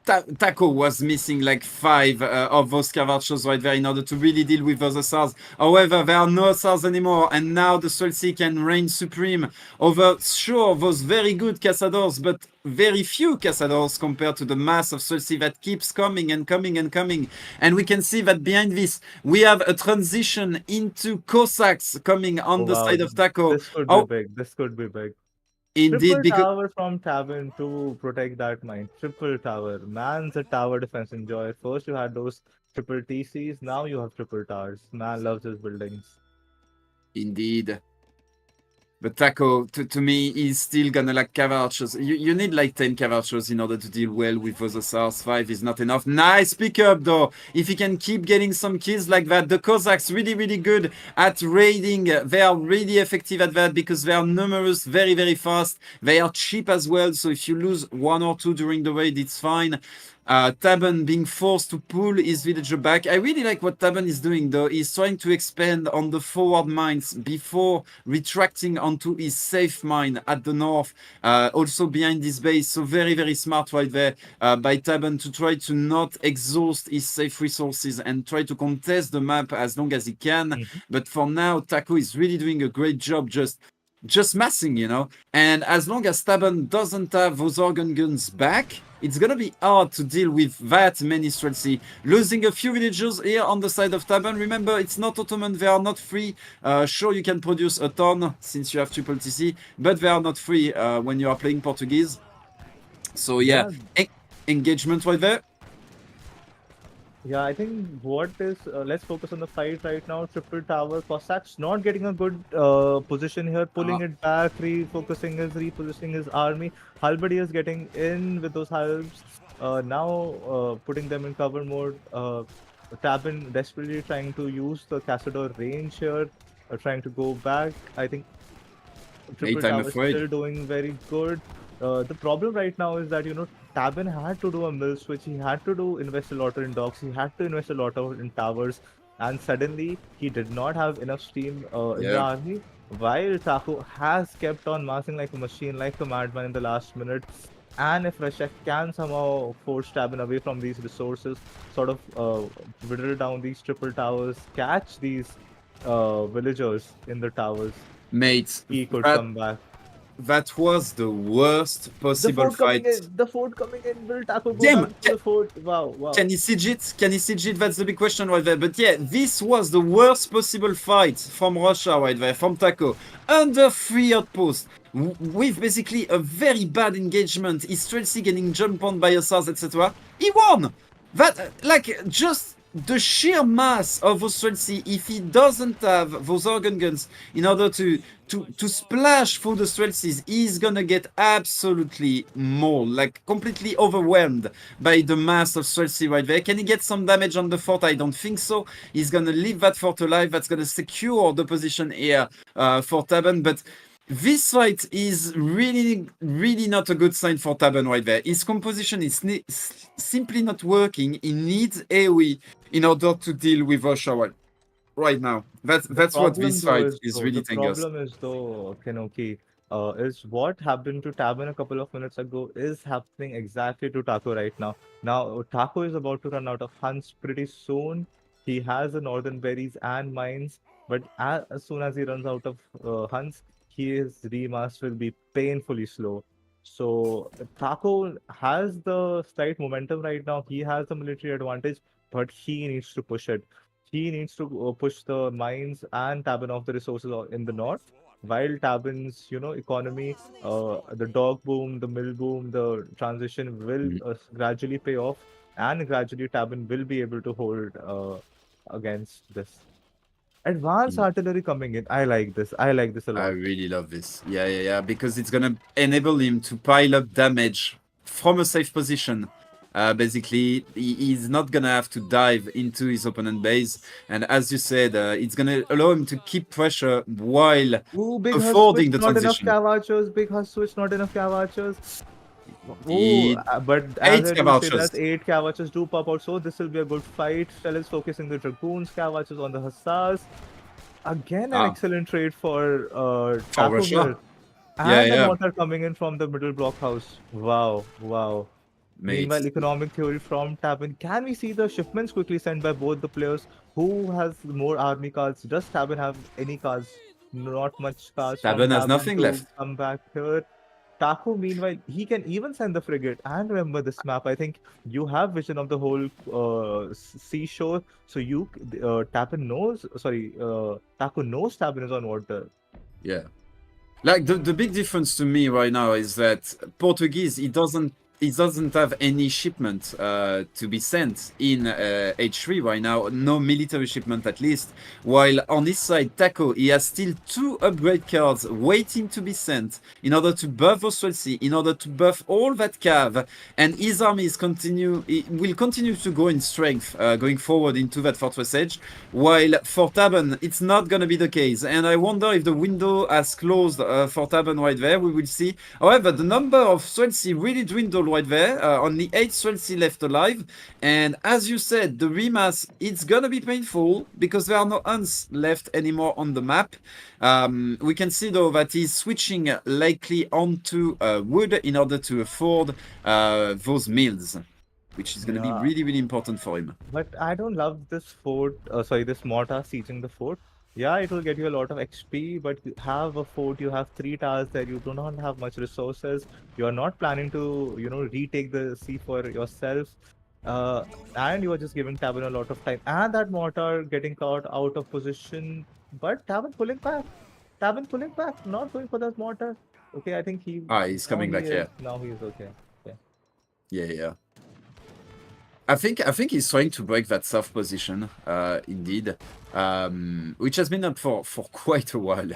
Taco was missing like 5 of those Cavarchos right there in order to really deal with those SRs. However, there are no SRs anymore, and now the Swelsi can reign supreme over, sure, those very good Cassadors, but very few Cassadors compared to the mass of Swelsi that keeps coming and coming and coming. And we can see that behind this, we have a transition into Cossacks coming on the side of Taco. This could be big. This could be big. Indeed, Triple because tower from Tabben to protect that mine. Triple tower. Man's a tower defense enjoyer. First you had those triple TCs, now you have triple towers. Man loves his buildings. Indeed. But Taco, to me, is still gonna lack cav archers. You need like 10 cav archers in order to deal well with other SARS. 5 is not enough. Nice pickup though. If he can keep getting some kills like that, the Cossacks really good at raiding. They are really effective at that because they are numerous, very fast. They are cheap as well. So if you lose 1 or 2 during the raid, it's fine. Tabben being forced to pull his villager back. I really like what Tabben is doing though. He's trying to expand on the forward mines before retracting onto his safe mine at the north, also behind this base. So very smart right there by Tabben to try to not exhaust his safe resources and try to contest the map as long as he can. But for now, Taco is really doing a great job just massing, you know. And as long as Tabben doesn't have those organ guns back, it's gonna be hard to deal with that many Streltsy. Losing a few villagers here on the side of Tabben. Remember, it's not Ottoman, they are not free. Sure, you can produce a ton since you have triple TC, but they are not free when you are playing Portuguese. So yeah, engagement right there. Yeah, I think what is let's focus on the fight right now. Triple tower, Cossacks not getting a good position here, pulling it back, repositioning his army. Halberdier is getting in with those halbs, now putting them in cover mode. Tabben desperately trying to use the Castador range here, trying to go back. I think Triple Tower is still doing very good. The problem right now is that, you know, Tabben had to do a mill switch, he had to invest a lot in docks, he had to invest a lot in towers, and suddenly he did not have enough steam in the army, while Taco has kept on massing like a machine, like a madman in the last minute. And if Russia can somehow force Tabben away from these resources, sort of whittle down these triple towers, catch these villagers in the towers, mates, he could come back. That was the worst possible fight. The fort coming in, will Taco go down to the fort? Wow. Can he siege it? Can he siege it? That's the big question right there. But yeah, this was the worst possible fight from Russia right there, from Taco. Under 3 outposts, with basically a very bad engagement, his Streltsy getting jumped on by SRs, etc. He won! That, like, just the sheer mass of those Streltsy, if he doesn't have those organ guns in order to splash through the Streltsys, he's gonna get absolutely mauled, like completely overwhelmed by the mass of Streltsy right there. Can he get some damage on the fort? I don't think so. He's gonna leave that fort alive. That's gonna secure the position here for Tabben, but this fight is really not a good sign for Tabben right there. His composition is simply not working. He needs AoE in order to deal with Russia right now. That's what this fight is really telling us. The problem is though, Kenoki, is what happened to Tabben a couple of minutes ago is happening exactly to Taco right now. Now, Taco is about to run out of hunts pretty soon. He has the northern berries and mines, but as soon as he runs out of hunts, his remass will be painfully slow. So Taco has the slight momentum right now. He has the military advantage, but he needs to push it. He needs to push the mines and Tabben off the resources in the north, while Tabben's, you know, economy, the dog boom, the mill boom, the transition will gradually pay off, and gradually Tabben will be able to hold against this. Advanced artillery coming in. I like this. I like this a lot. I really love this. Yeah. Because it's gonna enable him to pile up damage from a safe position. Basically, he's not gonna have to dive into his opponent base, and as you said, it's gonna allow him to keep pressure while affording the transition. Not enough cav archers. Big hush switch. Not enough cav archers. But 8 cav archers. 8 cav archers do pop out, so this will be a good fight. Shell is focusing the dragoons, cav archers on the hussars. Again, an excellent trade for Taco here. And the mortar coming in from the middle blockhouse. Wow. Meanwhile, economic theory from Tabben. Can we see the shipments quickly sent by both the players? Who has more army cards? Does Tabben have any cards? Not much cards. Tabben has nothing left. Come back here. Taco, meanwhile, he can even send the frigate. And remember this map, I think you have vision of the whole seashore. So Taco knows Tabben is on water. Yeah. Like the big difference to me right now is that Portuguese, he doesn't doesn't have any shipment to be sent in H3 right now, no military shipment at least. While on his side, Taco, he has still 2 upgrade cards waiting to be sent in order to buff Australia, in order to buff all that cav, and his army will continue to grow in strength going forward into that Fortress Edge. While for Tabben, it's not gonna be the case, and I wonder if the window has closed for Tabben right there. We will see. However, the number of Swelsi really dwindled right there. Only 8 Swelsi left alive. And as you said, the remass, it's gonna be painful because there are no Huns left anymore on the map. We can see though that he's switching likely onto wood in order to afford those meals, which is gonna be really, really important for him. But I don't love this fort, this mortar sieging the fort. Yeah, it will get you a lot of XP, but you have a fort, you have 3 towers there, you do not have much resources. You are not planning to, retake the sea for yourself. And you are just giving Tabben a lot of time. And that mortar getting caught out of position. But Tabben pulling back. Not going for that mortar. Okay, I think he's coming back here. Now he is okay. Yeah. I think he's trying to break that soft position, indeed, which has been up for quite a while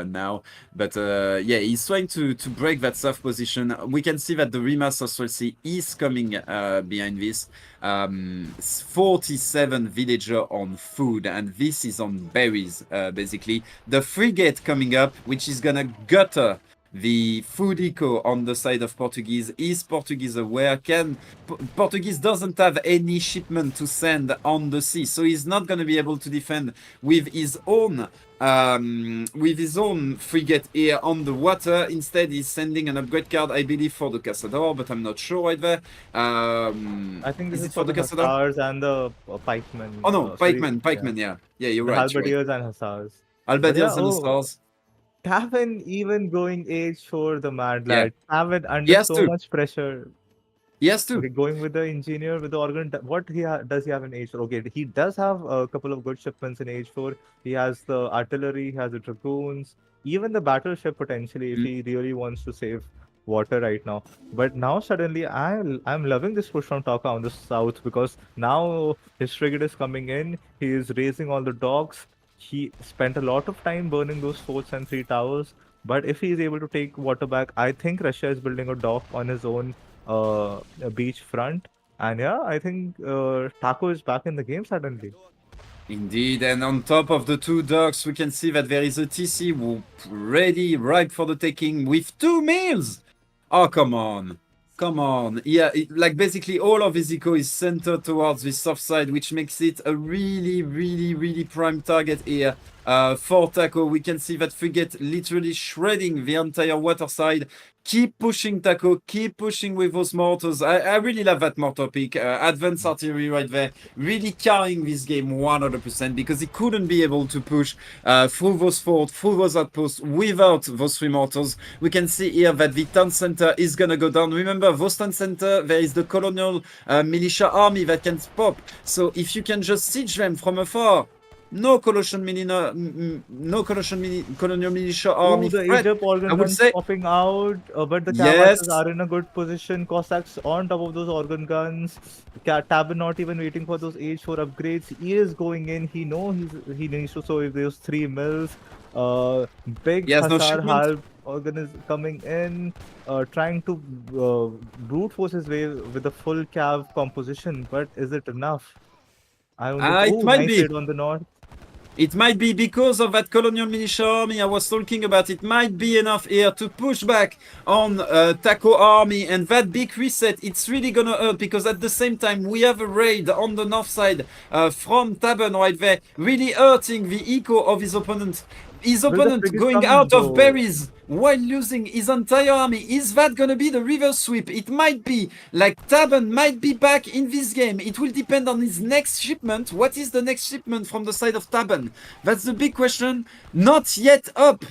now. But yeah, he's trying to break that soft position. We can see that the remass of Swelsi is coming behind this. 47 villager on food, and this is on berries, basically. The frigate coming up, which is gonna gutter the food eco on the side of Portuguese. Is Portuguese aware? Portuguese doesn't have any shipment to send on the sea, so he's not going to be able to defend with his own frigate here on the water. Instead, he's sending an upgrade card, I believe, for the Caçador, but I'm not sure right there. I think this is for the Hussars and the pikemen. Oh no, pikemen, yeah, you're right. Halberdiers and Hussars. Halberdiers and Hussars. Tabben even going H4 the mad lad. Tabben under so much pressure. He has to. Okay, going with the engineer, with the organ. What does he have in H4? Okay, he does have a couple of good shipments in H4. He has the artillery, he has the dragoons, even the battleship potentially if he really wants to save water right now. But now suddenly I'm loving this push from Taka on the south, because now his frigate is coming in. He is raising all the docks. He spent a lot of time burning those forts and 3 towers, but if he is able to take water back, I think Russia is building a dock on his own beach front. And yeah, I think Taco is back in the game suddenly. Indeed, and on top of the 2 docks, we can see that there is a TC ready, ripe for the taking with 2 meals. Oh, come on. Yeah, like basically all of his eco is centered towards this soft side, which makes it a really, really, really prime target here for Taco. We can see that frigate literally shredding the entire water side. Keep pushing, Taco. Keep pushing with those mortars. I really love that mortar pick. Advanced artillery right there. Really carrying this game 100% because he couldn't be able to push through those forts, through those outposts without those 3 mortars. We can see here that the town center is going to go down. Remember, those town center, there is the colonial militia army that can pop. So if you can just siege them from afar, no colonial militia army. The Egypt organ guns popping out, but the Cavaliers are in a good position. Cossacks on top of those organ guns. Tabben not even waiting for those H4 upgrades. He is going in. He knows he needs to save those 3 mills. Big Hussar halb organ is coming in, trying to brute force his way with a full cav composition. But is it enough? It might be on the north. It might be because of that colonial militia army I was talking about. It might be enough here to push back on Taco army, and that big reset, it's really gonna hurt because at the same time we have a raid on the north side from Tabben right there, really hurting the eco of his opponent. His opponent going out of berries while losing his entire army. Is that gonna be the reverse sweep? It might be. Like, Tabben might be back in this game. It will depend on his next shipment. What is the next shipment from the side of Tabben? That's the big question. Not yet up.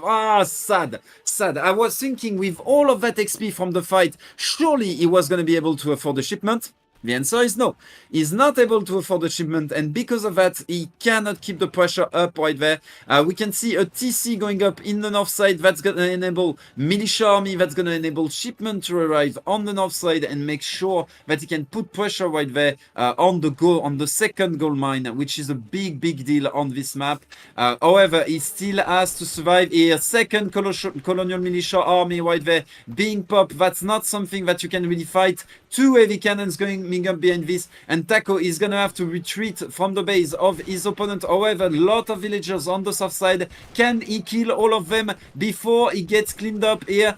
Ah, sad. I was thinking with all of that XP from the fight, surely he was gonna be able to afford the shipment. The answer is no. He's not able to afford the shipment, and because of that, he cannot keep the pressure up right there. We can see a TC going up in the north side. That's going to enable militia army. That's going to enable shipment to arrive on the north side and make sure that he can put pressure right there on the second gold mine, which is a big deal on this map. However, he still has to survive here. Second colonial militia army right there being popped. That's not something that you can really fight. 2 heavy cannons going up behind this, and Taco is gonna have to retreat from the base of his opponent. However, a lot of villagers on the south side. Can he kill all of them before he gets cleaned up here?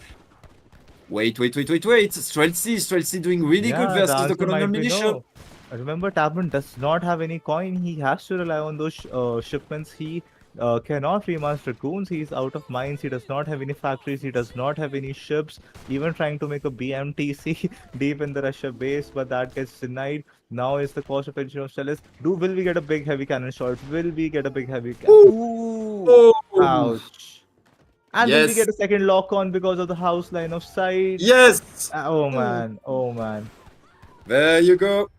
Wait. Streltsy doing really good versus the answer colonial might be militia. no. Remember, Tabben does not have any coin. He has to rely on those shipments. He cannot remaster goons. He's out of mines. He does not have any factories. He does not have any ships. Even trying to make a BMTC deep in the Russia base, but that gets denied. Now is the cost of engineer Stelis. Will we get a big heavy cannon shot? Will we get a big heavy cannon? Ooh! Ouch. And will we get a second lock on because of the house line of sight? Yes! Oh man. There you go.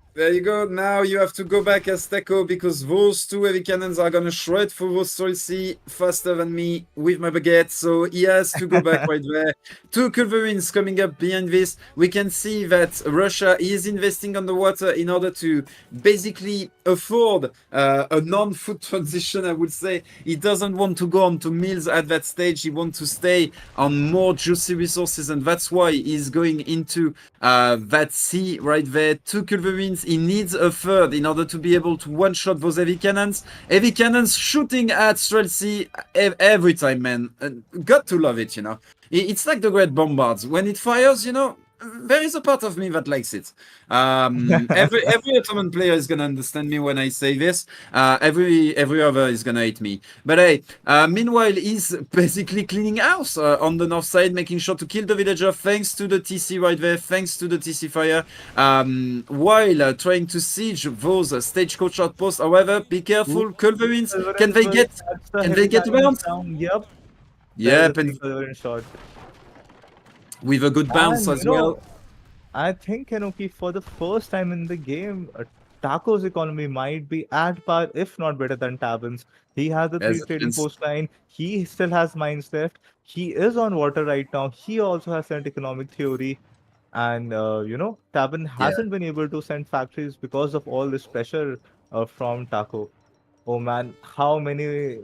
Now you have to go back as Taco because those 2 heavy cannons are gonna shred through those Streltsy faster than me with my baguette. So he has to go back right there. 2 culverins coming up behind this. We can see that Russia is investing on the water in order to basically afford a non-food transition, I would say. He doesn't want to go on to mills at that stage. He wants to stay on more juicy resources, and that's why he's going into that sea right there. 2 culverins. He needs a third in order to be able to one-shot those heavy cannons. Heavy cannons shooting at Streltsy every time, man. Got to love it, you know. It's like the great bombards. When it fires, you know, there is a part of me that likes it. Every Ottoman player is gonna understand me when I say this. Every other is gonna hate me. But hey, meanwhile, he's basically cleaning house on the north side, making sure to kill the villager thanks to the TC right there, thanks to the TC fire, while trying to siege those stagecoach outposts. However, be careful, culverins. Can they get around? Yep, and shot. with a good bounce as well. I think, Kenoki, for the first time in the game, Taco's economy might be at par, if not better than Tabben's. He has the 3 trading post line. He still has mines left. He is on water right now. He also has sent economic theory. And, Tabben hasn't been able to send factories because of all this pressure from Taco. Oh man, how many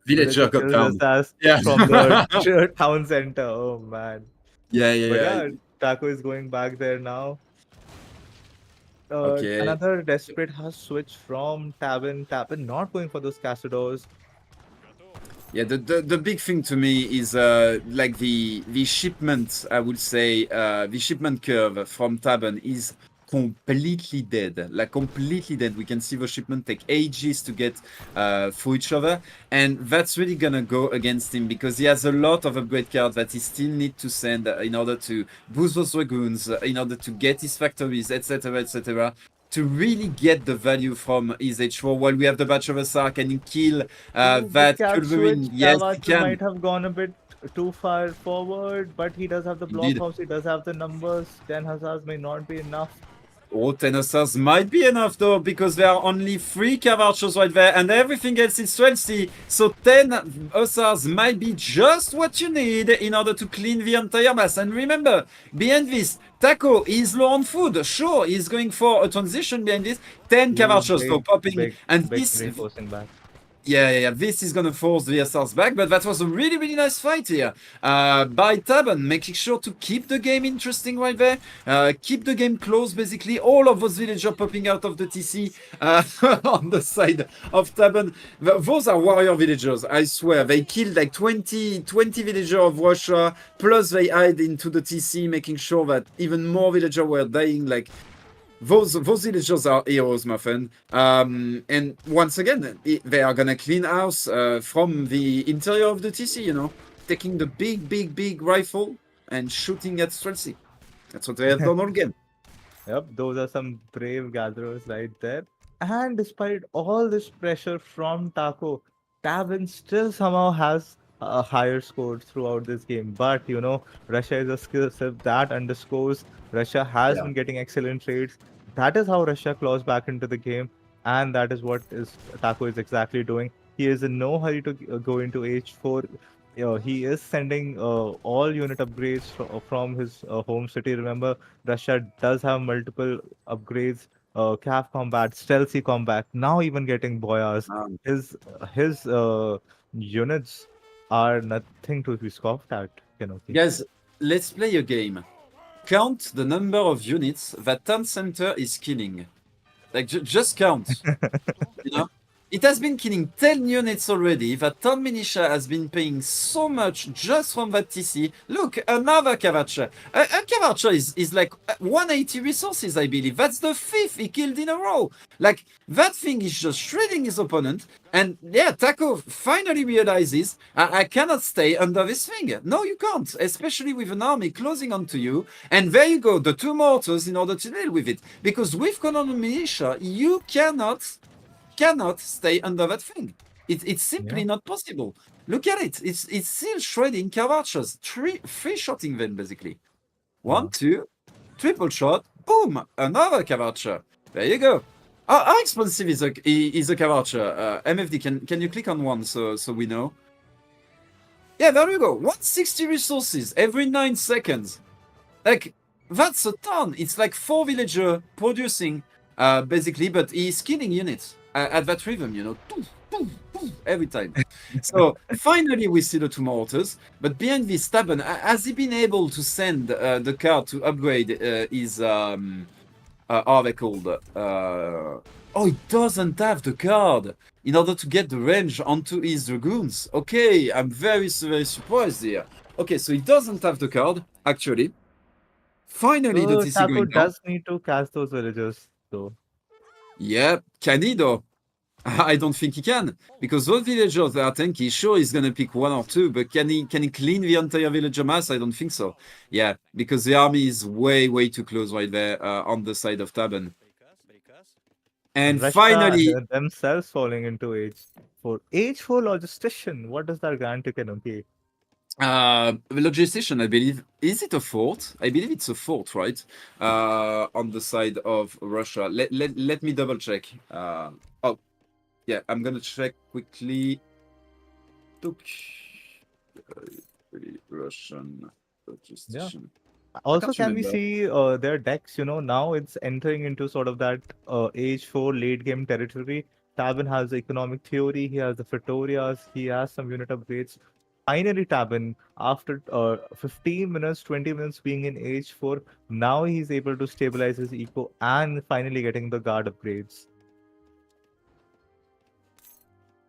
Villager got down. From the town center? Oh man. Yeah. Taco is going back there now. Okay. Another desperate has switched from Tabben. Tabben not going for those Castadors. Yeah, the big thing to me is like the shipment. I would say the shipment curve from Tabben is completely dead. Like completely dead. We can see the shipment take ages to get through each other, and that's really gonna go against him because he has a lot of upgrade cards that he still need to send in order to boost those dragoons, in order to get his factories, etc. To really get the value from his H4 while we have the Batch of Asar. Can he kill that Culverin? Yes, he can. Might have gone a bit too far forward, but he does have the blockhouse, he does have the numbers. 10 Hussars may not be enough. Oh, 10 Hussars might be enough though, because there are only 3 Cav Archers right there, and everything else is Streltsy. So 10 Hussars might be just what you need in order to clean the entire mass. And remember, behind this, Taco is low on food. Sure, he's going for a transition behind this. 10 Cav Archers though popping, and this. Back. Yeah. This is gonna force the SRs back, but that was a really nice fight here by Tabben, making sure to keep the game interesting right there, keep the game close. Basically, all of those villagers popping out of the TC on the side of Tabben. Those are warrior villagers. I swear, they killed like 20 villagers of Russia, plus they hide into the TC, making sure that even more villagers were dying. Like. Those villagers are heroes, my friend. And once again, they are gonna clean house from the interior of the TC, you know, taking the big rifle and shooting at Streltsy. That's what they have done all game. Yep, those are some brave gatherers right there. And despite all this pressure from Taco, Tabben still somehow has higher scores throughout this game. But Russia is a skill set that underscores. Russia has Yeah. been getting excellent trades. That is how Russia claws back into the game, and that is what is Taco is exactly doing. He is in no hurry to go into H4. He is sending all unit upgrades from his home city. Remember, Russia does have multiple upgrades: CAF combat, stealthy combat, now even getting Boyas. Um, His units are nothing to be scoffed at. Guys, let's play a game. Count the number of units that town center is killing. Like, just count. It has been killing 10 units already. That town militia has been paying so much just from that TC. Look, another Cavacha. A Cavacha is like 180 resources, I believe. That's the 5th he killed in a row. Like, that thing is just shredding his opponent. And yeah, Taco finally realizes, I cannot stay under this thing. No, you can't, especially with an army closing onto you. And there you go, the 2 mortars in order to deal with it. Because with Colonel Militia, you cannot stay under that thing. It's simply not possible. Look at it. It's still shredding Cavachas. Three shotting them basically. 1, 2, triple shot. Boom! Another Cavacha. There you go. How expensive is a Cavacha? MFD, can you click on one so we know? Yeah, there you go. 160 resources every 9 seconds. Like, that's a ton. It's like 4 villager producing basically, but he's killing units at that rhythm, boom, boom, boom, every time. So finally we see the 2 mortars, but behind this Tabben, has he been able to send the card to upgrade his how are they called? Oh, he doesn't have the card in order to get the range onto his dragoons. Okay, I'm very surprised here. Okay, so he doesn't have the card actually. Finally, the TC Taco going down. does need to catch those villagers, though. Yeah, can he though? I don't think he can, because those villagers that are tanky, sure he's gonna pick 1 or 2, but can he clean the entire villager mass? I don't think so. Yeah, because the army is way too close right there on the side of Tabben. And Russia finally, themselves falling into H4. H4 logistician. What does that grant to Kenobi? the logistician, I believe, is it a fort? I believe it's a fort, right? On the side of Russia. Let me double check. Oh, yeah, I'm gonna check quickly. Look, Russian logistician. Also, can't can we remember. see their decks? Now it's entering into sort of that H4 late game territory. Tabben has the economic theory, he has the Pretorias, he has some unit upgrades. Finally, Tabben, after 15 minutes, 20 minutes being in H4, now he's able to stabilize his eco and finally getting the guard upgrades.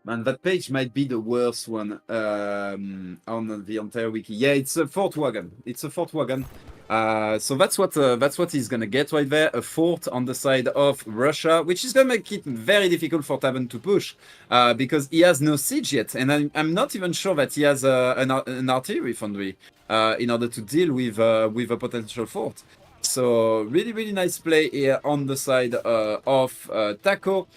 Man, that page might be the worst one on the entire wiki. Yeah, it's a fort wagon. It's a fort wagon. So that's what he's gonna get right there, a fort on the side of Russia, which is gonna make it very difficult for Tabben to push, because he has no siege yet, and I'm not even sure that he has an artillery foundry in order to deal with a potential fort. So really nice play here on the side of Taco.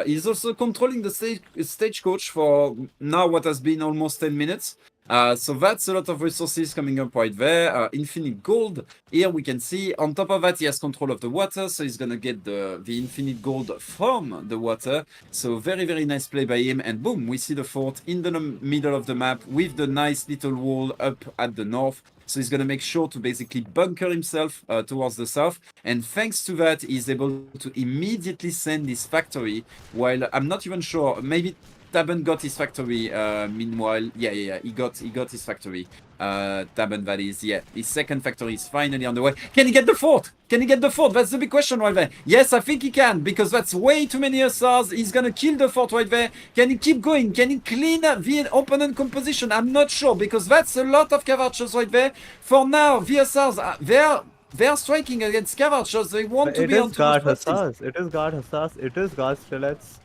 He's also controlling the stagecoach for now what has been almost 10 minutes. So that's a lot of resources coming up right there. Infinite gold. Here we can see on top of that he has control of the water, so he's gonna get the infinite gold from the water. So very nice play by him, and boom, we see the fort in the middle of the map with the nice little wall up at the north. So he's gonna make sure to basically bunker himself towards the south, and thanks to that he's able to immediately send his factory, while I'm not even sure, maybe Tabben got his factory. Meanwhile, yeah, he got his factory. Tabben, that is, yeah, his second factory is finally on the way. Can he get the fort? Can he get the fort? That's the big question right there. Yes, I think he can, because that's way too many SRs. He's gonna kill the fort right there. Can he keep going? Can he clean the opponent composition? I'm not sure, because that's a lot of Cavachers right there. For now, VSRs, they're striking against Cavachers. They want to be on guard Hussars. It is guard Hussars. It is guard Strelets.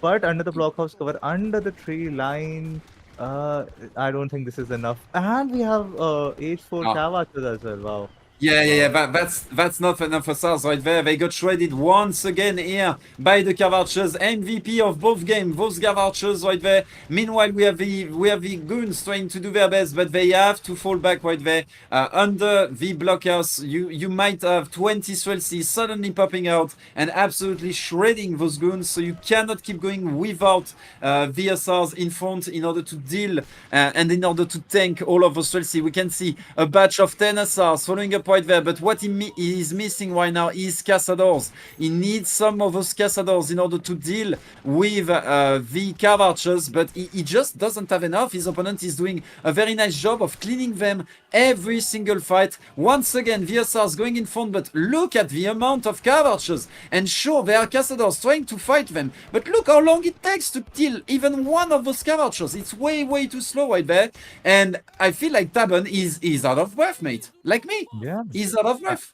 But under the blockhouse cover, under the tree line, I don't think this is enough. And we have H4 Cavachers as well. Wow. Yeah. That's not enough for SARS right there. They got shredded once again here by the Cav Archers. MVP of both games, those Cav Archers right there. Meanwhile, we have the goons trying to do their best, but they have to fall back right there. Under the blockhouse, you might have 20 Swelcy suddenly popping out and absolutely shredding those goons. So you cannot keep going without VSRs in front in order to deal and in order to tank all of those Swelcy. We can see a batch of 10 SRs following up right there, but what he is missing right now is Cazadors. He needs some of those Cazadors in order to deal with the Cav Archers, but he just doesn't have enough. His opponent is doing a very nice job of cleaning them every single fight. Once again, VSR is going in front, but look at the amount of Cav Archers. And sure, there are Cazadors trying to fight them, but look how long it takes to kill even one of those Cav Archers. It's way too slow right there, and I feel like Tabben is out of breath, mate. Like me. Yeah. He's out of breath.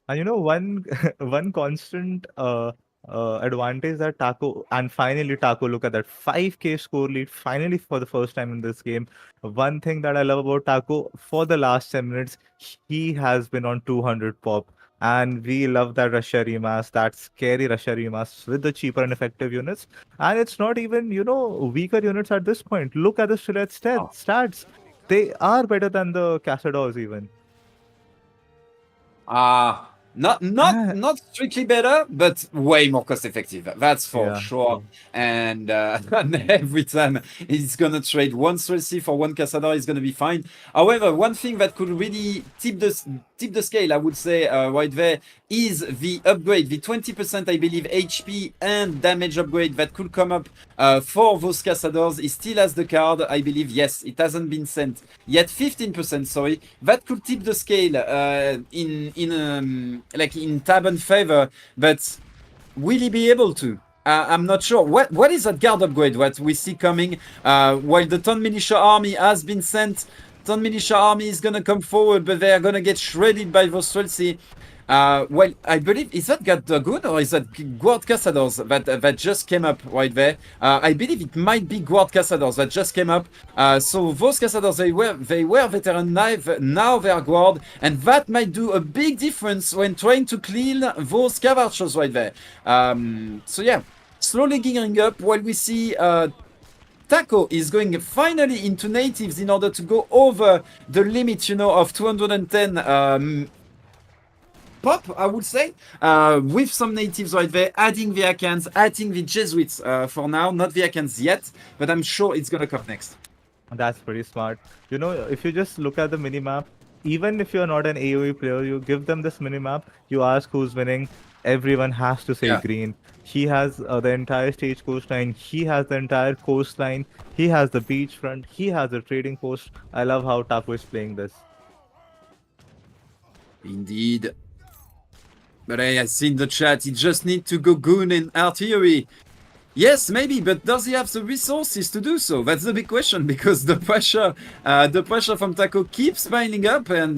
And you know, one one constant advantage that Taco, and finally Taco, look at that 5k score lead finally for the first time in this game. One thing that I love about Taco, for the last 10 minutes, he has been on 200 pop. And we love that Russia rematch, that scary Russia rematch with the cheaper and effective units. And it's not even, you know, weaker units at this point. Look at the stats. They are better than the Cazadors even. Not strictly better, but way more cost effective. That's for sure. And every time he's gonna trade one Swelcy for one Cazador, he's gonna be fine. However, one thing that could really tip the scale, I would say, right there, is the upgrade, the 20%, I believe, HP and damage upgrade that could come up for those Cazadors. He still has the card, I believe. Yes, it hasn't been sent yet. 15%, sorry. That could tip the scale in Tabben favor, but will he be able to? I'm not sure. What is that guard upgrade? What we see coming while the Ton Militia army has been sent. Ton Militia army is gonna come forward, but they are gonna get shredded by those Swelcy. Well, I believe, is that Dragoon or is that Guard Cazadors that just came up right there? I believe it might be Guard Cazadors that just came up. So those Cazadors, they were veteran knife, now they are Guard, and that might do a big difference when trying to clean those Cav Archers right there. So yeah, slowly gearing up while we see Taco is going finally into natives in order to go over the limit, you know, of 210 pop, I would say, with some natives right there, adding the Akans, adding the Jesuits for now, not the Akans yet, but I'm sure it's gonna come next. That's pretty smart. You know, if you just look at the minimap, even if you're not an AoE player, you give them this minimap, you ask who's winning, everyone has to say green. He has the entire stage coastline, he has the entire coastline, he has the beachfront, he has the trading post. I love how Taco is playing this. Indeed. But I see in the chat, he just need to go goon in artillery. Yes, maybe, but does he have the resources to do so? That's the big question, because the pressure from Taco keeps piling up, and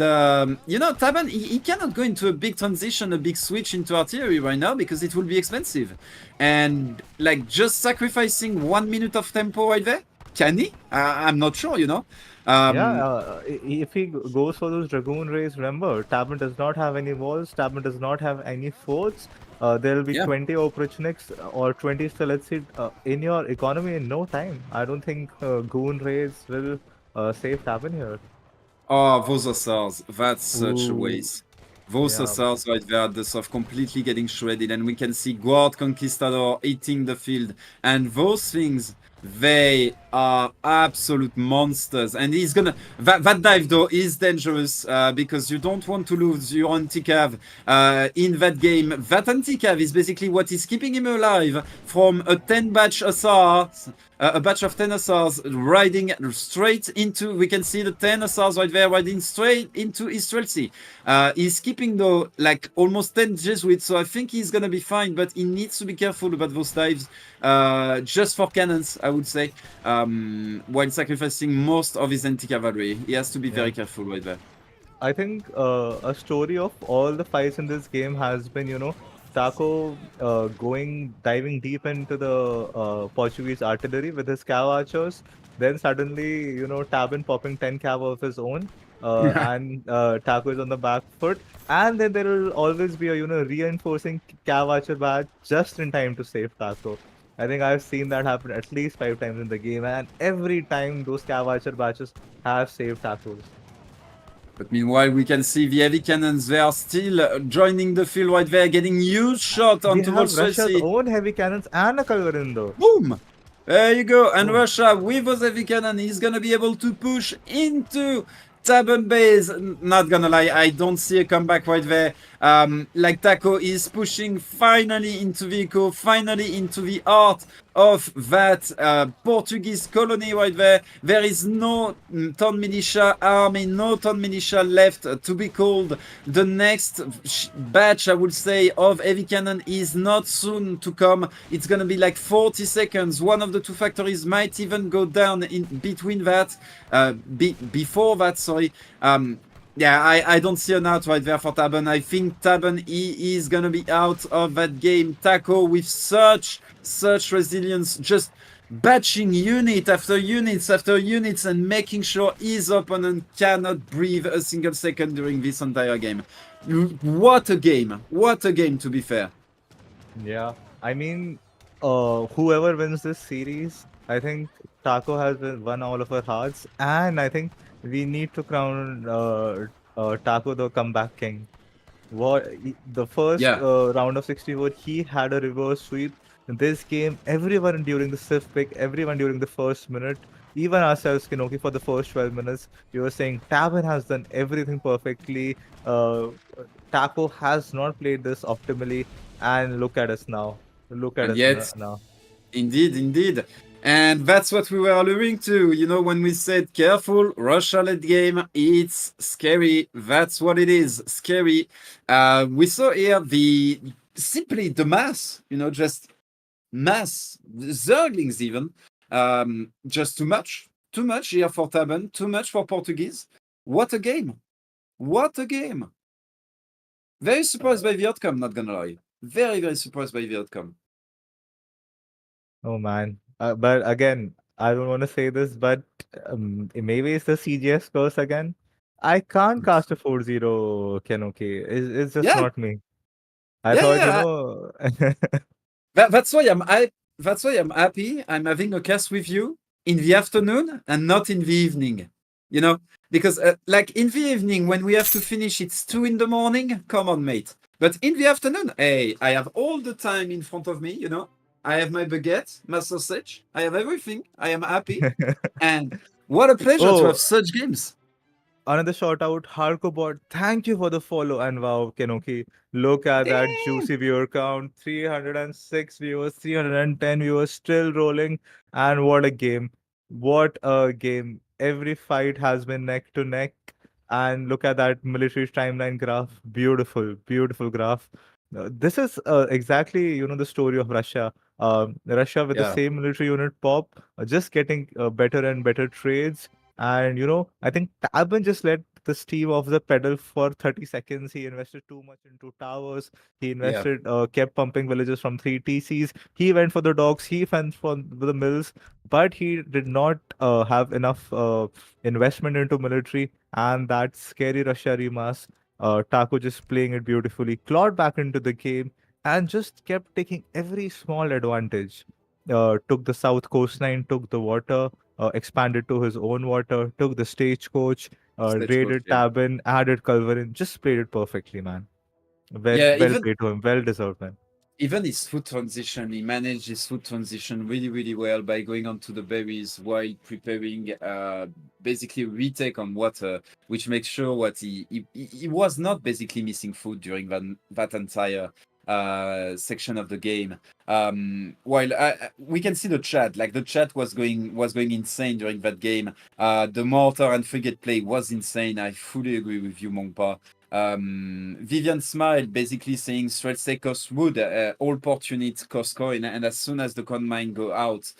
you know, Tabben, he cannot go into a big transition, a big switch into artillery right now, because it will be expensive. And like, just sacrificing 1 minute of tempo right there, can he? I'm not sure, you know. If he goes for those Dragoon Rays, remember, Tabben does not have any walls, Tabben does not have any forts. There will be 20 Oprichniks or 20 Steletsy in your economy in no time. I don't think Goon Rays will save Tabben here. Oh, those Asars, that's such a waste. Those Asars right there at the soft completely getting shredded, and we can see Guard Conquistador eating the field, and those things, they are absolute monsters. And he's gonna that dive though is dangerous because you don't want to lose your anti-cav in that game. That anti-cav is basically what is keeping him alive from a 10 batch SR, a batch of 10 SRs riding straight into, we can see the 10 SRs right there riding straight into Istrelsi. He's keeping though like almost 10 Jesuits, so I think he's gonna be fine, but he needs to be careful about those dives just for cannons, I would say, while sacrificing most of his anti-cavalry. He has to be very careful right there. I think a story of all the fights in this game has been, you know, Taco diving deep into the Portuguese artillery with his cav archers. Then suddenly, you know, Tabben popping 10 cav of his own. and Taco is on the back foot. And then there will always be a reinforcing Cav Archer badge just in time to save Taco. I think I've seen that happen at least 5 times in the game, and every time those Cav Archer badges have saved Tacos. But meanwhile, we can see the heavy cannons. They are still joining the field right there, getting huge shot We onto have Russia's Ro32. own heavy cannons and a Culverin though. Boom! There you go. And Russia, with those heavy cannon, is going to be able to push into Tabben base. Not gonna lie, I don't see a comeback right there. Like Taco is pushing finally into the eco, finally into the heart of that Portuguese colony right there. There is no town militia army, no town militia left to be called. The next batch, I would say, of heavy cannon is not soon to come. It's gonna be like 40 seconds. One of the two factories might even go down in between that, before that, sorry. Yeah, I don't see an out right there for Tabben. I think Tabben is gonna be out of that game. Taco with such resilience, just batching unit after units after units and making sure his opponent cannot breathe a single second during this entire game. What a game! What a game, to be fair. Yeah, I mean, whoever wins this series, I think Taco has won all of our hearts, and I think we need to crown Taco the comeback king. The first round of 64, he had a reverse sweep. In this game, everyone during the Sif pick, everyone during the first minute, even ourselves, Kinoki, for the first 12 minutes, we were saying Tabben has done everything perfectly. Taco has not played this optimally, and look at us now. Look at us now. Indeed. And that's what we were alluding to, you know, when we said careful, Russia late game, it's scary. That's what it is, scary. We saw here simply the mass, you know, just mass, Zerglings even, just too much here for Tabben, too much for Portuguese. What a game. Very surprised by the outcome, not gonna lie. Very surprised by the outcome. Oh man. But again, I don't want to say this, but maybe it's the CGS curse again. I can't cast a 4-0 Kenoki. It's just not me. I thought, That's why I'm happy I'm having a cast with you in the afternoon and not in the evening. You know, because like in the evening when we have to finish, it's 2 in the morning. Come on, mate. But in the afternoon, hey, I have all the time in front of me, you know. I have my baguette, my sausage. I have everything. I am happy. And what a pleasure to have such games. Another shout out, Harkobot. Thank you for the follow. And wow, Kenoki, look at that juicy viewer count. 306 viewers, 310 viewers, still rolling. And what a game. What a game. Every fight has been neck to neck. And look at that military timeline graph. Beautiful graph. This is exactly, the story of Russia. Russia with the same military unit pop, just getting better and better trades. And, I think Tabben just let this team off the pedal for 30 seconds. He invested too much into towers. He invested, kept pumping villages from 3 TCs. He went for the docks. He went for the mills. But he did not have enough investment into military. And that scary Russia remas. Taco just playing it beautifully, clawed back into the game, and just kept taking every small advantage. Took the south coastline, took the water, expanded to his own water, took the stagecoach, raided Tabben, added Culverin, just played it perfectly, man. Well played to him, well deserved, man. Even his food transition, he managed his food transition really well by going onto the berries while preparing basically a retake on water, which makes sure what he was not basically missing food during that entire section of the game. While we can see the chat, like the chat was going insane during that game. The mortar and frigate play was insane. I fully agree with you, Mongpa. Vivian smiled, basically saying straight say cost wood, all port units cost coin, and as soon as the coin mine go out,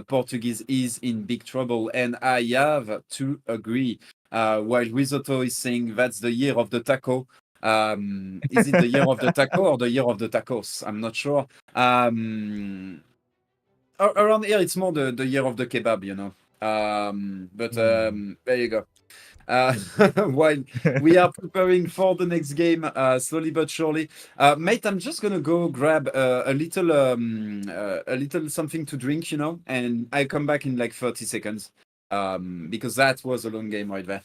Portuguese is in big trouble, and I have to agree. While Risotto is saying that's the year of the taco. Is it the year of the taco or the year of the tacos? I'm not sure. Around here, it's more the year of the kebab, you know. There you go. While we are preparing for the next game, slowly but surely, mate, I'm just gonna go grab a little something to drink, and I come back in like 30 seconds. Because that was a long game right there.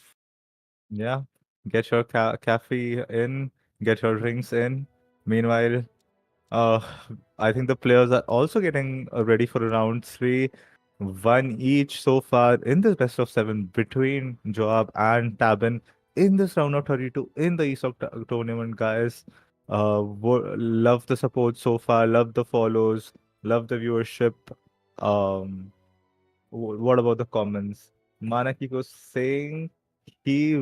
Yeah, get your cafe in, get your drinks in. Meanwhile, uh, I think the players are also getting ready for round three. One each so far in this best of seven between Joab and Tabben in this round of 32 in the ESOC tournament, guys. Love the support so far, love the follows, love the viewership. Um, what about the comments? Manaki was saying he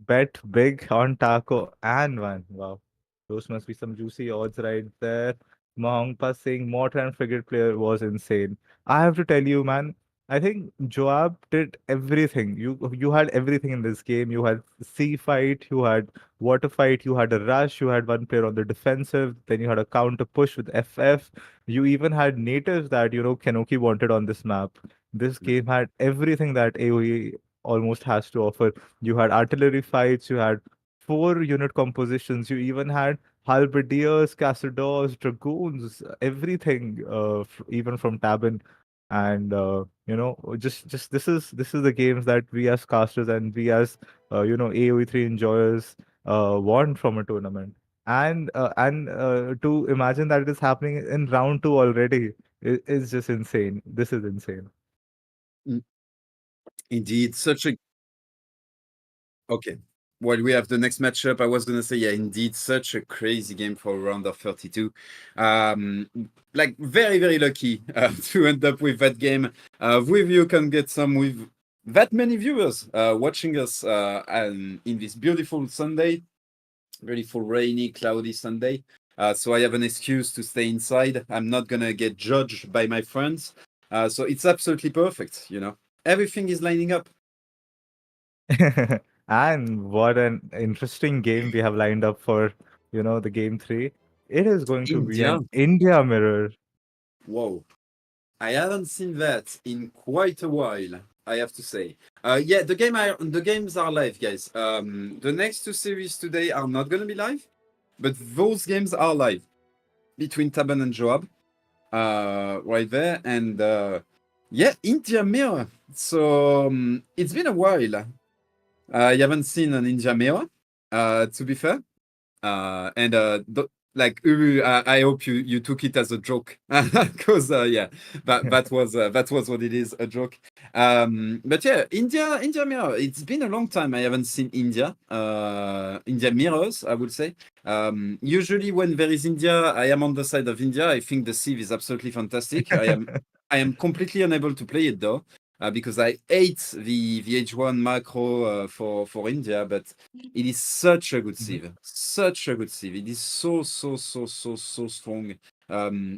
bet big on Taco and won. Wow. Those must be some juicy odds right there. Mahongpa saying Mortar and Frigate player was insane. I have to tell you, man, I think Joab did everything. You had everything in this game. You had sea fight, you had water fight, you had a rush, you had one player on the defensive, then you had a counter push with FF. You even had natives that, Kenoki wanted on this map. This game had everything that AoE almost has to offer. You had artillery fights, you had 4 unit compositions, you even had halberdiers, castadors, dragoons, everything, even from Tabin. And just this is the games that we as casters and we as AoE3 enjoyers want from a tournament. And to imagine that it is happening in round two already is just insane. This is insane. Indeed, okay. While we have the next matchup, I was gonna say, yeah, indeed, such a crazy game for a round of 32. Like very, very lucky to end up with that game. With you can get some with that many viewers watching us and in this beautiful Sunday, beautiful rainy, cloudy Sunday. So I have an excuse to stay inside. I'm not gonna get judged by my friends. So it's absolutely perfect. Everything is lining up. And what an interesting game we have lined up for, the game three. It is going to be India. an India mirror. Whoa. I haven't seen that in quite a while, I have to say. Yeah, the games are live, guys. The next 2 series today are not gonna be live, but those games are live between Tabben and Joab. Right there, and yeah, India mirror. So it's been a while. I haven't seen an India mirror, to be fair. And like Uru, I hope you took it as a joke, because yeah, that was what it is, a joke. But yeah, India mirror. It's been a long time I haven't seen India mirrors, I would say. Usually when there is India, I am on the side of India. I think the Civ is absolutely fantastic. I am completely unable to play it though. Because I hate the H1 macro for India, but it is such a good Civ. Such a good Civ. It is so strong.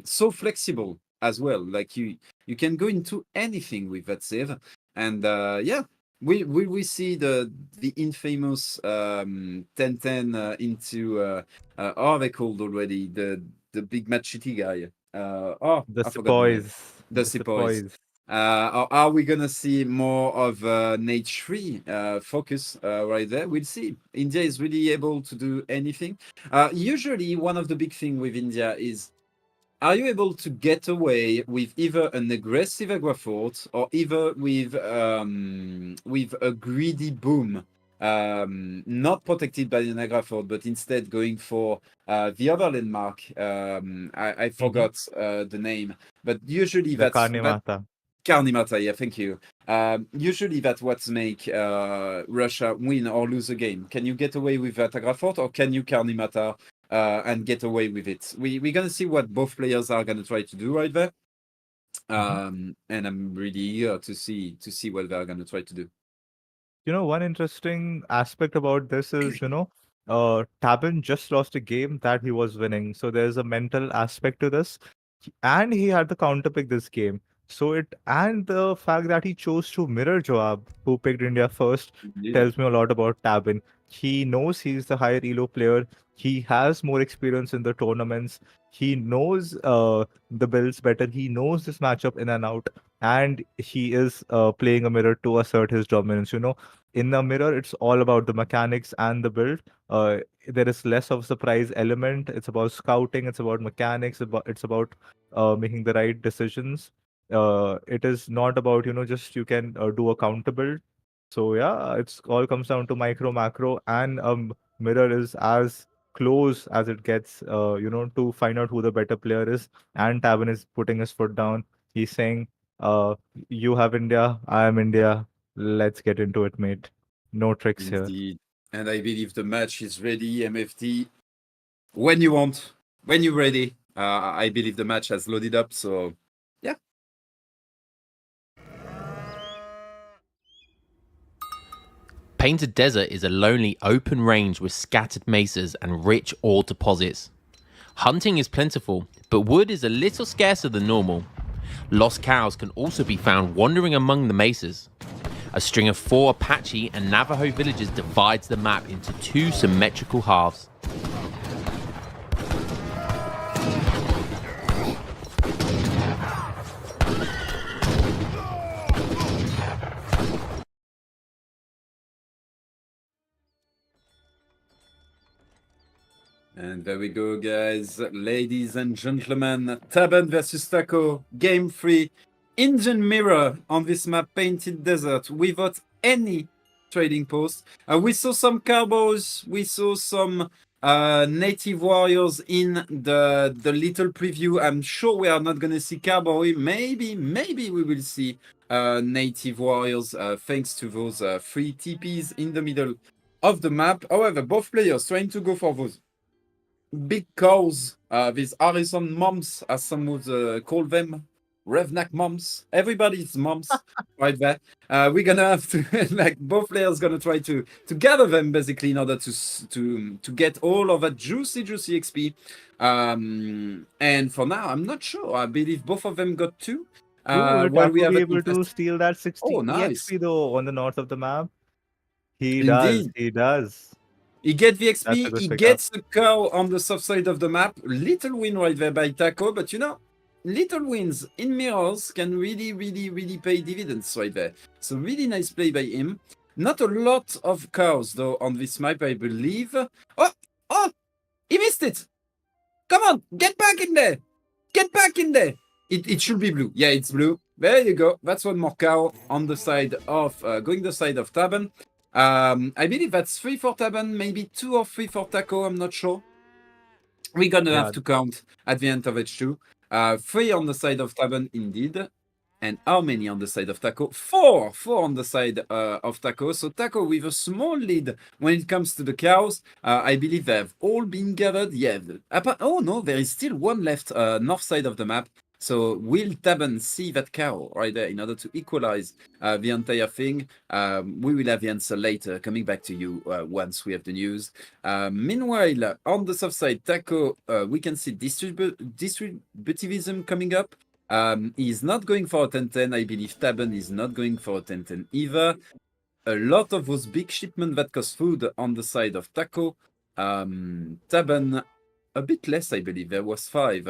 So flexible as well. Like you can go into anything with that Civ. And yeah, we see the infamous 1010 into how are they called already? The big machete guy. The I forgot the name. sepoys. The sepoys. Are we gonna see more of an H3 focus right there? We'll see. India is really able to do anything. Usually, one of the big things with India is, are you able to get away with either an aggressive aggro fort or either with a greedy boom, not protected by an aggro fort, but instead going for the other landmark. I forgot the name, but usually The that's Karnimata. Karnimata, yeah, thank you. Usually that's what make Russia win or lose a game. Can you get away with that aggro fort, or can you Karnimata and get away with it? We're gonna see what both players are gonna try to do right there. And I'm really eager to see what they're gonna try to do. One interesting aspect about this is, Tabin just lost a game that he was winning. So there's a mental aspect to this. And he had the counter pick this game. And the fact that he chose to mirror Joab, who picked India first, tells me a lot about Tabin. He knows he's the higher elo player. He has more experience in the tournaments. He knows the builds better. He knows this matchup in and out. and he is playing a mirror to assert his dominance. In the mirror, it's all about the mechanics and the build. There is less of a surprise element. It's about scouting. It's about mechanics. It's about making the right decisions. It is not about just you can do a counter build. So yeah, it's all comes down to micro, macro, and mirror is as close as it gets. To find out who the better player is. And Tabben is putting his foot down. He's saying, "You have India, I am India. Let's get into it, mate. No tricks here." Indeed. And I believe the match is ready, MFT. When you want, when you're ready. I believe the match has loaded up, so yeah. Painted Desert is a lonely open range with scattered mesas and rich ore deposits. Hunting is plentiful, but wood is a little scarcer than normal. Lost cows can also be found wandering among the mesas. A string of 4 Apache and Navajo villages divides the map into 2 symmetrical halves. And there we go, guys. Ladies and gentlemen, Tabben versus Taco, game 3. Indian Mirror on this map, Painted Desert, without any trading post. We saw some cowboys, we saw some native warriors in the little preview. I'm sure we are not going to see cowboy. Maybe we will see native warriors thanks to those 3 TPs in the middle of the map. However, both players trying to go for those big cows, these Harrison moms, as some would call them. Revnak moms, everybody's moms, right there. We're gonna have to, like, both players gonna try to gather them basically in order to get all of that juicy XP. And for now, I'm not sure. I believe both of them got 2. Will While we Taco have be a able to steal that 60 Oh, nice. EXP though on the north of the map? He Indeed. does. He gets the That's a XP, good he pickup. gets the cow on the soft side of the map. Little win right there by Taco, but little wins in mirrors can really pay dividends right there. So really nice play by him. Not a lot of cows though on this map, I believe. Oh! He missed it! Come on, get back in there! Get back in there! It should be blue. Yeah, it's blue. There you go. That's one more cow on the side of going the side of Tabben. I believe that's 3 for Tabben, maybe 2 or 3 for Taco, I'm not sure. We're gonna have to count at the end of H2. 3 on the side of Tabben, indeed. And how many on the side of Taco? 4! 4 on the side of Taco. So Taco with a small lead when it comes to the cows. I believe they have all been gathered. Yeah. Oh no, there is still one left north side of the map. So will Tabben see that cow right there in order to equalize the entire thing? We will have the answer later, coming back to you once we have the news. Meanwhile, on the soft side, Taco, we can see distributivism coming up. He's not going for a 10-10. I believe Tabben is not going for a 10-10 either. A lot of those big shipments that cost food on the side of Taco. Tabben, a bit less, I believe. There was 5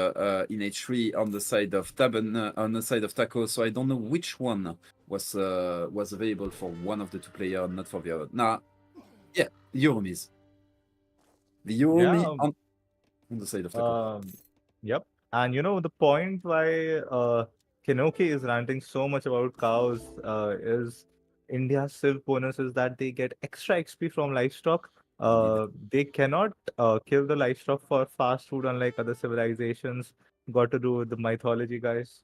in H3 on the side of Tabben, on the side of Taco. So I don't know which one was available for one of the 2 players, not for the other. Nah, yeah, Euromis. The Euromi on the side of Taco. Yep. And the point why Kenoki is ranting so much about cows is India's silk bonus is that they get extra XP from livestock. They cannot kill the livestock for fast food, unlike other civilizations. Got to do with the mythology, guys.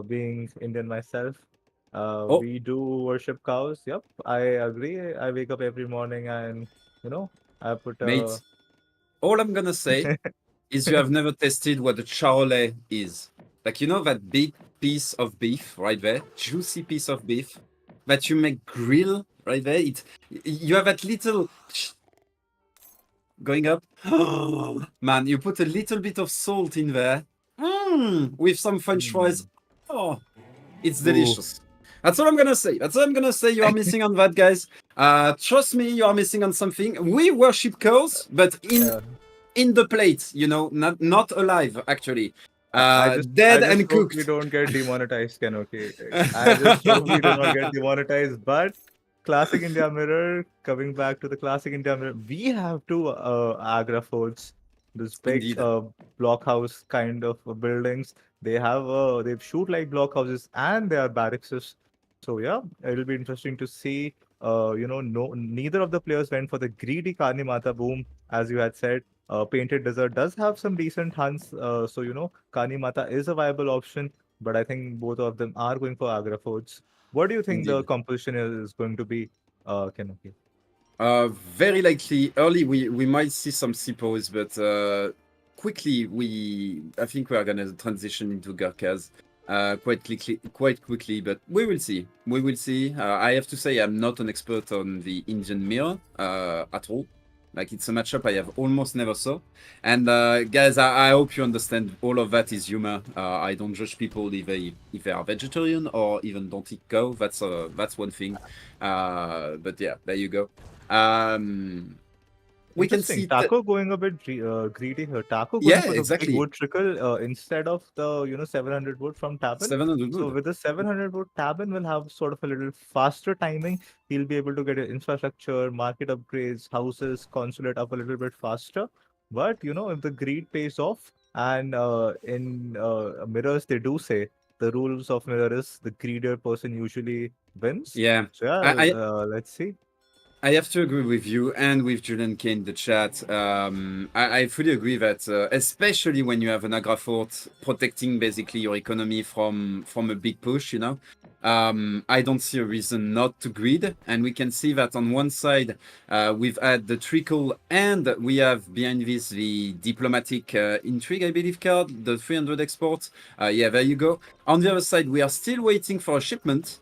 Being Indian myself, we do worship cows. Yep, I agree. I wake up every morning and I put. Mate, all I'm gonna say is you have never tested what a charolais is. Like, that big piece of beef right there, juicy piece of beef that you make grill right there. You have that little going up. Man, you put a little bit of salt in there with some French fries. Oh, it's delicious. That's all I'm gonna say. You are missing on that, guys. Trust me, you are missing on something. We worship cows, but in the plate, not alive, actually. Dead I just and hope cooked. we don't get demonetized, Ken. Okay, I just hope we do not get demonetized. But Classic India Mirror, coming back to the Classic India Mirror, we have two Agra forts, this big Indeed. blockhouse kind of buildings. They shoot like blockhouses and they are barracks. So yeah, it'll be interesting to see. No, neither of the players went for the greedy Karnimata boom, as you had said. Painted Desert does have some decent hunts, so Kanimata is a viable option, but I think both of them are going for Agra forts. What do you think the Indeed. composition is going to be, Kenoki? Very likely early we might see some CPOs, but quickly I think we are gonna transition into Gurkhas quite quickly, but we will see. We will see. I have to say I'm not an expert on the Indian mirror at all. Like, it's a matchup I have almost never saw. And guys, I hope you understand all of that is humor. I don't judge people if they are vegetarian or even don't eat cow. That's one thing. But yeah, there you go. We can see Taco going a bit greedy here. Taco going Yeah, for the exactly. big wood trickle instead of the 700 wood from Tabben. 700 So wood. with the 700 wood, Tabben will have sort of a little faster timing. He'll be able to get infrastructure, market upgrades, houses, consulate up a little bit faster. But if the greed pays off, and in mirrors they do say the rules of mirror is the greedier person usually wins. Yeah. So yeah, let's see. I have to agree with you and with Julian K in the chat. I fully agree that, especially when you have an Agra fort protecting basically your economy from a big push, I don't see a reason not to greed. And we can see that on one side, we've had the trickle, and we have behind this the diplomatic intrigue, I believe, card, the 300 export. Yeah, there you go. On the other side, we are still waiting for a shipment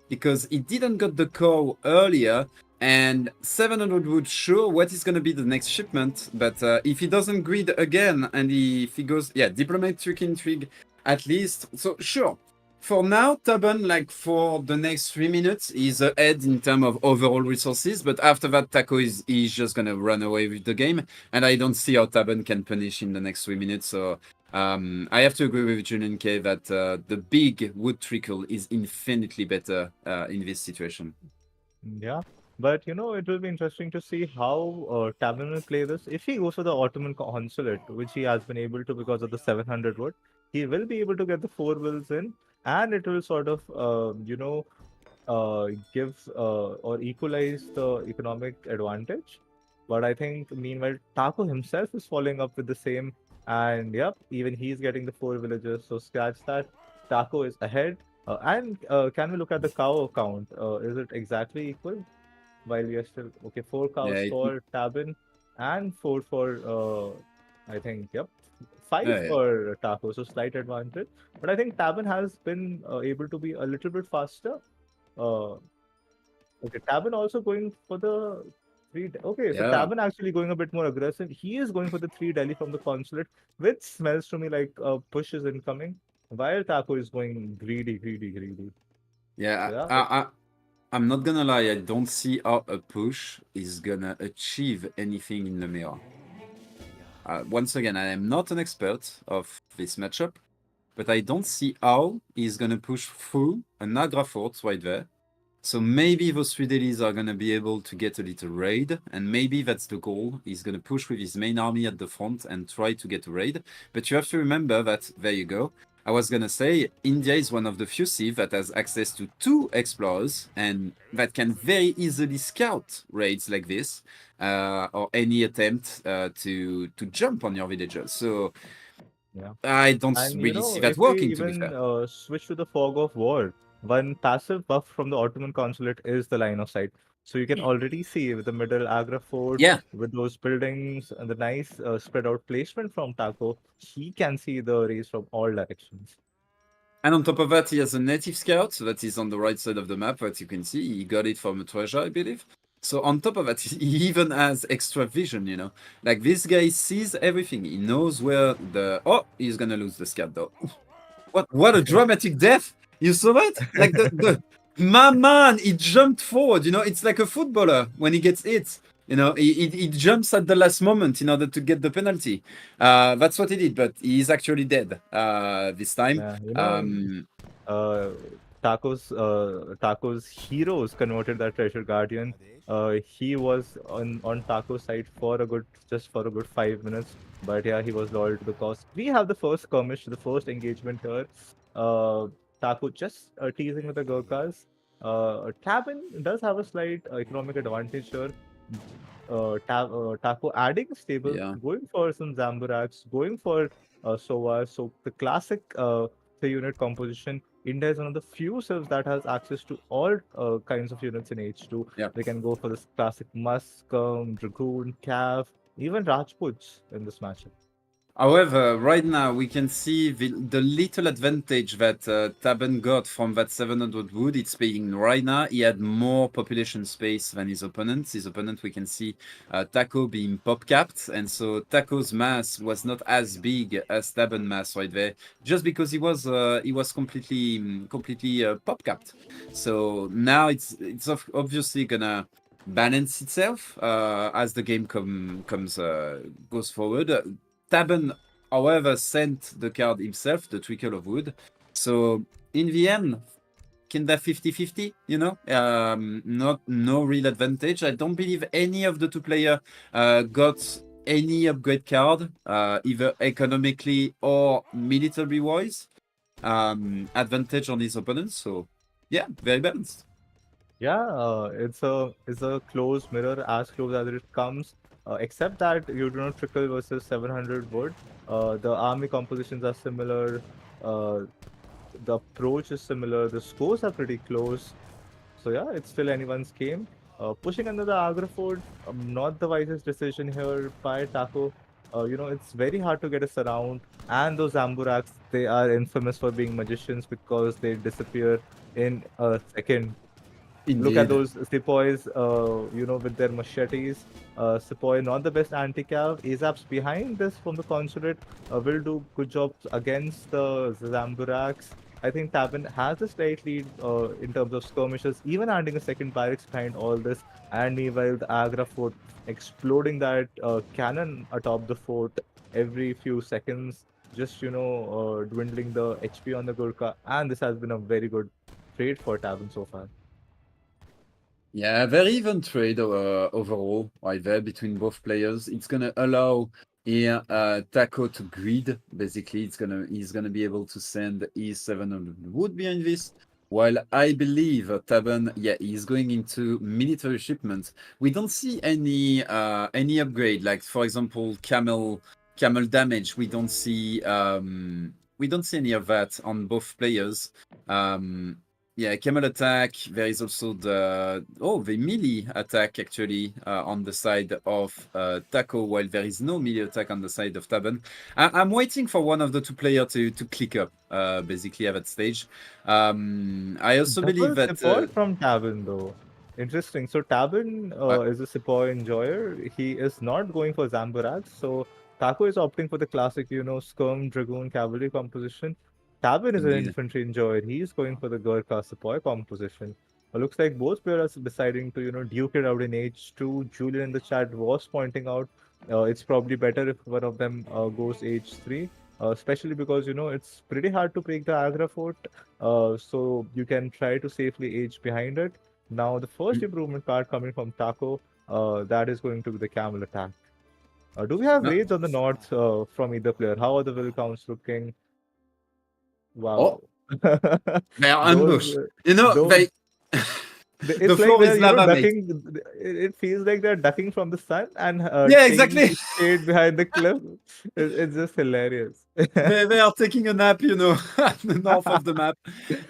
because it didn't get the core earlier. And 700 would show what is going to be the next shipment, but if he doesn't greed again, and if he goes, yeah, diplomatic intrigue at least. So sure, for now, Tabben, like for the next 3 minutes, is ahead in terms of overall resources, but after that, Taco is just going to run away with the game, and I don't see how Tabben can punish in the next 3 minutes. So I have to agree with Julian K that the big wood trickle is infinitely better in this situation. Yeah. But it will be interesting to see how Tabben will play this. If he goes for the Ottoman consulate, which he has been able to because of the 700 wood, he will be able to get the 4 wills in, and it will sort of, give or equalize the economic advantage. But I think meanwhile, Taco himself is following up with the same, and yep, even he's getting the 4 villagers. So scratch that. Taco is ahead. And can we look at the cow count? Is it exactly equal? While we are still okay, 4 cows for Tabben and 4 for I think 5 for Taco, so slight advantage. But I think Tabben has been able to be a little bit faster. Okay, Tabben also going for the 3. Okay, so Tabben actually going a bit more aggressive. He is going for the 3 Delhi from the consulate, which smells to me like push is incoming. While Taco is going greedy. Yeah, I'm not gonna lie, I don't see how a push is gonna achieve anything in the mirror. Once again, I am not an expert of this matchup, but I don't see how he's gonna push through an Agra fort right there. So maybe those 3 dailies are gonna be able to get a little raid, and maybe that's the goal. He's gonna push with his main army at the front and try to get a raid. But you have to remember that, there you go, I was gonna say, India is one of the few civs that has access to 2 explorers and that can very easily scout raids like this, or any attempt to jump on your villagers. So I don't really see that working. To be fair, switch to the fog of war. One passive buff from the Ottoman consulate is the line of sight. So you can already see with the middle Agra fort, with those buildings and the nice spread out placement from Taco, he can see the race from all directions. And on top of that, he has a native scout that is on the right side of the map, that you can see. He got it from a treasure, I believe. So on top of that, he even has extra vision, Like, this guy sees everything. He knows where the... Oh, he's gonna lose the scout, though. What a dramatic death! You saw that? Like, my man, he jumped forward, It's like a footballer when he gets hit. You know, he jumps at the last moment in order to get the penalty. That's what he did, but he's actually dead this time. Yeah, you know, Taco's heroes converted that treasure guardian. He was on Taco's side for a good 5 minutes, but yeah, he was loyal to the cause. We have the first skirmish, the first engagement here. Taco just teasing with the Gurkhas. Tabben does have a slight economic advantage here. Taco adding stable, Yeah. going for some Zamburaks, going for Sova. So the classic 3-unit composition. India is one of the few civs that has access to all kinds of units in H2. Yeah. They can go for this classic Musk, Dragoon, Cav, even Rajputs in this matchup. However, right now we can see the little advantage that Tabben got from that 700 wood. It's paying right now. He had more population space than his opponent. His opponent, we can see Taco being pop capped, and so Taco's mass was not as big as Tabben mass right there, just because he was completely pop capped. So now it's obviously gonna balance itself as the game goes forward. Tabben, however, sent the card himself, the Trickle of Wood. So in the end, kinda 50-50, you know, no real advantage. I don't believe any of the two players got any upgrade card, either economically or military-wise. Advantage on his opponents. So yeah, very balanced. Yeah, it's a close mirror, as close as it comes. Except that you do not trickle versus 700 wood. The army compositions are similar. The approach is similar. The scores are pretty close. So yeah, it's still anyone's game. Pushing under the Agra fort, not the wisest decision here by Taco. It's very hard to get a surround. And those Amburaks, they are infamous for being magicians because they disappear in a second. Look at Indeed. those sepoys, with their machetes. Sepoy, not the best anti-cav. ASAP's behind this from the consulate. Will do good job against the Zamburaks. I think Tabben has a slight lead in terms of skirmishes, even adding a second barracks behind all this. And meanwhile, the Agra fort exploding that cannon atop the fort every few seconds, just, dwindling the HP on the Gurkha. And this has been a very good trade for Tabben so far. Yeah, very even trade overall, right there between both players. It's gonna allow here Taco to grid. Basically, he's gonna be able to send his 700 wood behind this. While I believe Tabben, he's going into military shipment. We don't see any upgrade, like for example, camel damage. We don't see any of that on both players. Camel attack. There is also the melee attack actually on the side of Taco, while there is no melee attack on the side of Tabben. I'm waiting for one of the two players to click up basically at that stage. I also believe that Sepoy from Tabben though. Interesting. So Tabben is a Sepoy enjoyer. He is not going for Zamburaks. So Taco is opting for the classic, Skirm, Dragoon, Cavalry composition. Tabben is an Indeed. infantry enjoyer. He's going for the Gurkha Sepoy composition. Looks like both players are deciding to, duke it out in H2. Julian in the chat was pointing out it's probably better if one of them goes H3, especially because, it's pretty hard to break the Agra fort. So you can try to safely age behind it. Now, the first improvement card coming from Taco, that is going to be the camel attack. Do we have raids on the north from either player? How are the will counts looking? Wow. They are ambushed. It's The like floor is lava, mate. ducking. It feels like they're ducking from the sun and exactly. taking shade behind the cliff. It's just hilarious. they are taking a nap, at the north of the map.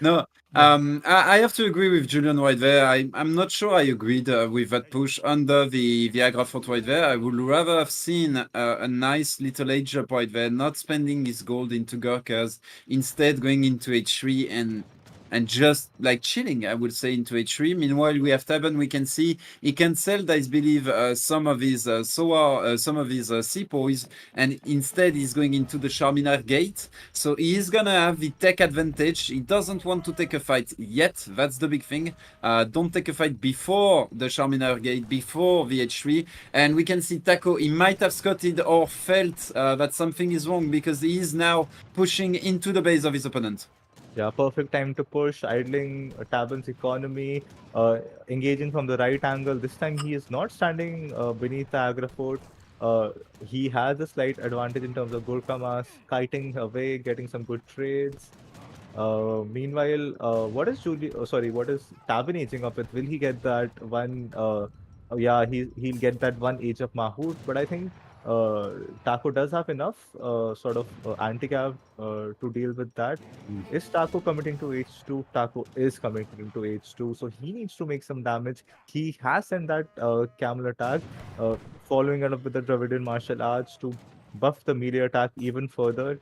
No, I have to agree with Julian right there. I'm not sure I agreed with that push under the Agra fort right there. I would rather have seen a nice little age up right there, not spending his gold into Gurkhas, instead going into H3 and and just like chilling, I would say, into H3. Meanwhile, we have Tabben. We can see he can sell, I believe, some of his sepoys, and instead he's going into the Charminar gate. So he is gonna have the tech advantage. He doesn't want to take a fight yet. That's the big thing. Don't take a fight before the Charminar gate, before the H3. And we can see Taco. He might have scotted or felt that something is wrong, because he is now pushing into the base of his opponent. Yeah, perfect time to push, idling Tabben's economy, engaging from the right angle. This time he is not standing beneath the Agra fort. He has a slight advantage in terms of Gurkha mass, kiting away, getting some good trades. Meanwhile, what is what is Tabben aging up with? Will he get that one? Yeah, he'll get that one age of Mahout, but I think Taco does have enough anti-cav to deal with that. Is Taco committing to H2? Taco is committing to H2, so he needs to make some damage. He has sent that camel attack, following it up with the Dravidian martial arts to buff the melee attack even further.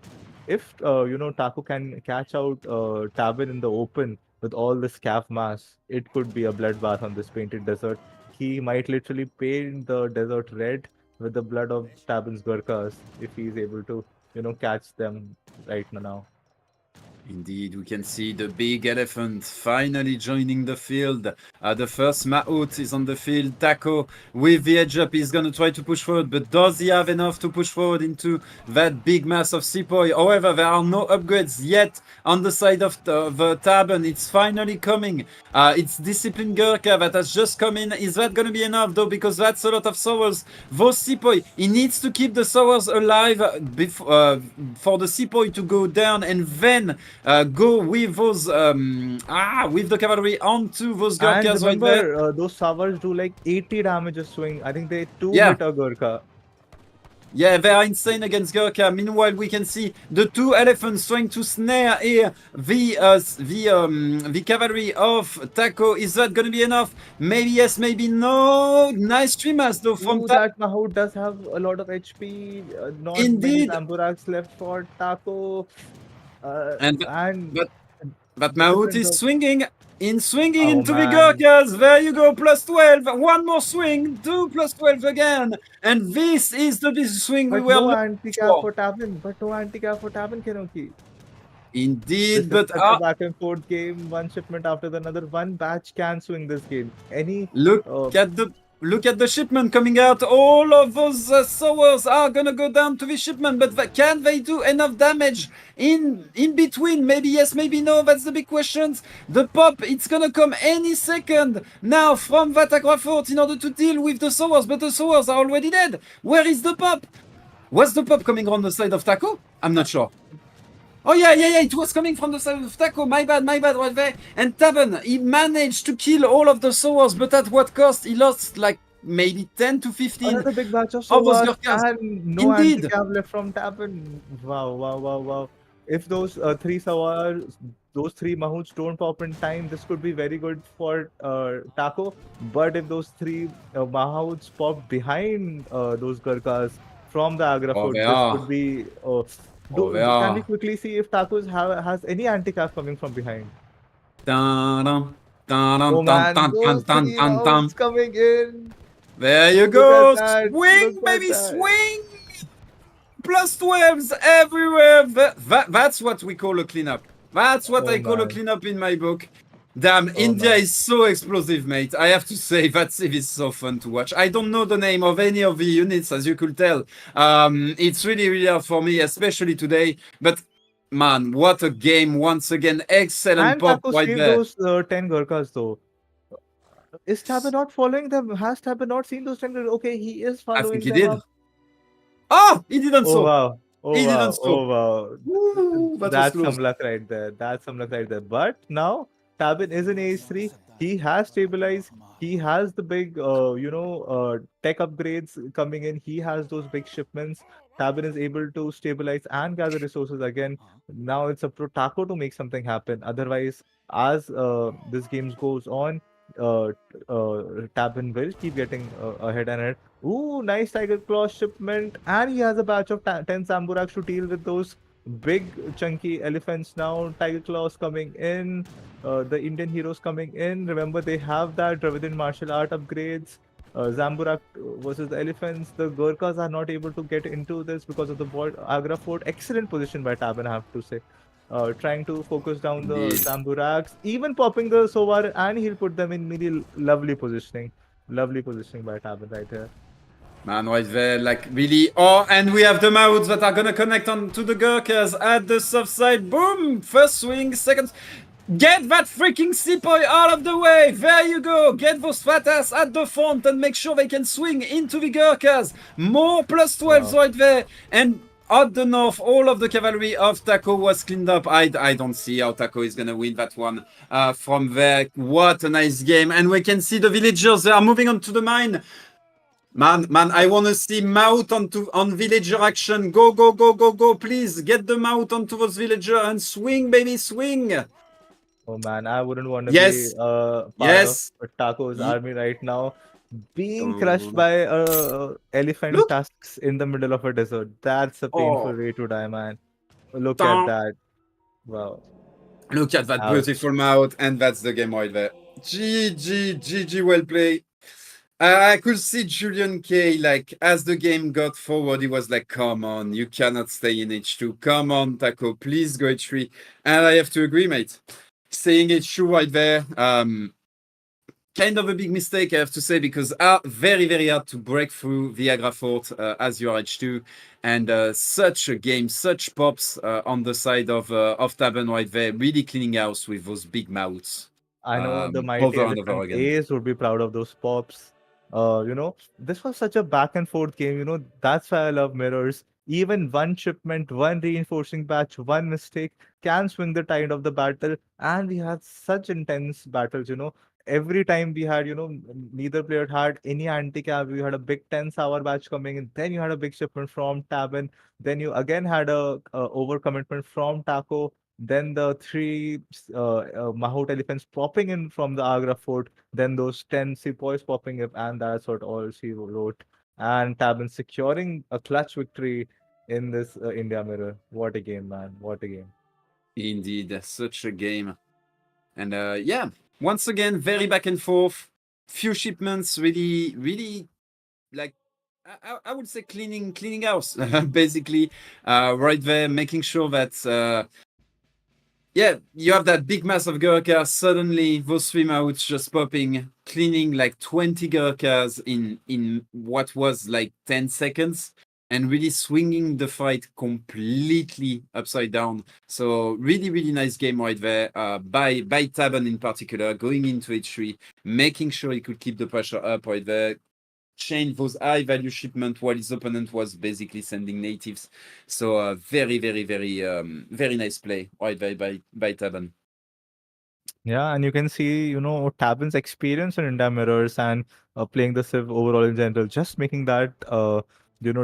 If Taco can catch out Tabben in the open with all this calf mass, it could be a bloodbath on this painted desert. He might literally paint the desert red with the blood of Tabben's Gurkhas if he's able to, catch them right now. Indeed, we can see the big elephant finally joining the field. The first Mahout is on the field. Taco with the edge up, he's going to try to push forward, but does he have enough to push forward into that big mass of Sepoy? However, there are no upgrades yet on the side of the Tabben. It's finally coming. It's Discipline Gurkha that has just come in. Is that going to be enough, though? Because that's a lot of Sowers. Those Sepoy, he needs to keep the Sowers alive for the Sepoy to go down, and then go with those with the cavalry onto those Gurkhas right there. Those Savars do like 80 damage a swing. I think they hit a Gurkha. Yeah, they are insane against Gurkha. Meanwhile, we can see the two elephants trying to snare here the cavalry of Taco. Is that going to be enough? Maybe yes, maybe no. Nice Trimas though from Taco. That Mahout does have a lot of HP. Not many Zamburaks left for Taco. But Mahout is swinging into the Gurkhas. There you go, plus 12. One more swing, 2 plus 12 again. And this is the big swing we were looking for. But no anti-cap for Tabben, Kenoki. Indeed, but a back and forth game, one shipment after another. One batch can swing this game. Look at the shipment coming out. All of those Sowers are gonna go down to the shipment, but can they do enough damage in between? Maybe yes, maybe no. That's the big questions. The pop, it's gonna come any second now from that Agra fort in order to deal with the Sowers, but the Sowers are already dead. Where is the pop? Was the pop coming on the side of Taco? I'm not sure. Oh yeah, it was coming from the side of Taco, my bad, right there. And Tabben, he managed to kill all of the Sowers, but at what cost? He lost like maybe 10 to 15. Another big batch of Sowers and no anti-cav left from Tabben. Wow. If those three Sowars, those three Mahouts don't pop in time, this could be very good for Taco. But if those three Mahouts pop behind those Gurkhas from the Agra fort, this could be... Can we quickly see if Tacos has any anti-cav coming from behind? It's coming in. There you go. Swing, baby, swing. Plus 12s everywhere. That's what we call a cleanup. That's what I call a cleanup in my book. Damn, India is so explosive, mate. I have to say, that Civ is so fun to watch. I don't know the name of any of the units, as you could tell. It's really hard for me, especially today. But, man, what a game. Once again, excellent pop right there. Those 10 Gurkhas, though. Is Tabben not following them? Has Tabben not seen those 10 Gurkhas? Okay, he is following them. I think he did. Oh, he didn't so. Wow. Ooh, that's some luck right there. But now... Tabben is in H3. He has stabilized. He has the big, tech upgrades coming in. He has those big shipments. Tabben is able to stabilize and gather resources again. Now it's up to Taco to make something happen. Otherwise, as this game goes on, Tabben will keep getting ahead and ahead. Ooh, nice Tiger Claw shipment. And he has a batch of 10 Samburaks to deal with those big chunky elephants now, tiger claws coming in, the Indian heroes coming in. Remember, they have that Dravidian martial art upgrades. Zamburak versus the elephants. The Gurkhas are not able to get into this because of the Agra fort. Excellent position by Tabben, I have to say. Trying to focus down the Indeed. Zamburaks, even popping the Sovar, and he'll put them in really lovely positioning. Lovely positioning by Tabben right here. Man, right there, like really. Oh, and we have the mouths that are gonna connect on to the Gurkhas at the soft side. Boom! First swing, second. Get that freaking sepoy out of the way! There you go! Get those fat ass at the front and make sure they can swing into the Gurkhas! More plus 12s right there! And at the north, all of the cavalry of Taco was cleaned up. I don't see how Taco is gonna win that one from there. What a nice game. And we can see the villagers, they are moving on to the mine. Man, I want to see mount on villager action. Go, go, go, go, go. Please get the mount onto those villager and swing, baby, swing. Oh man, I wouldn't want to Yes. be part Yes. of Taco's Ye- army right now. Being Oh. crushed by elephant Look. tusks in the middle of a desert. That's a painful Oh. way to die, man. Look at that. Wow. Look at that Ouch. beautiful mouth, and that's the game right there. GG, well played. I could see Julian K, like, as the game got forward, he was like, come on, you cannot stay in H2. Come on, Taco, please go H3. And I have to agree, mate. Staying H2 right there, kind of a big mistake, I have to say, because very, very hard to break through the Agra Fort as you are H2. And such a game, such pops on the side of Tabben right there, really cleaning house with those big mouths. I know the mighty over and over elephant again. Ace would be proud of those pops. This was such a back and forth game. That's why I love mirrors. Even one shipment, one reinforcing batch, one mistake can swing the tide of the battle. And we had such intense battles. Every time we had, neither player had any anti-cab. We had a big 10-hour batch coming in. Then you had a big shipment from Tabben. Then you again had a overcommitment from Taco. Then the three Mahout elephants popping in from the Agra fort. Then those 10 sepoys popping up, and that's what all she wrote. And Tabin securing a clutch victory in this India mirror. What a game, man. What a game. Indeed, such a game. And yeah, once again, very back and forth. Few shipments, really, really, like, I would say cleaning house, basically. Right there, making sure that yeah, you have that big mass of Gurkhas. Suddenly, those three mouths just popping, cleaning like 20 Gurkhas in what was like 10 seconds, and really swinging the fight completely upside down. So really, really nice game right there by Tabben in particular, going into H3, making sure he could keep the pressure up right there, change those high value shipment while his opponent was basically sending natives. So very, very, very, very nice play right by Tabben. Yeah, and you can see, Tabin's experience in India mirrors and playing the Civ overall in general, just making that,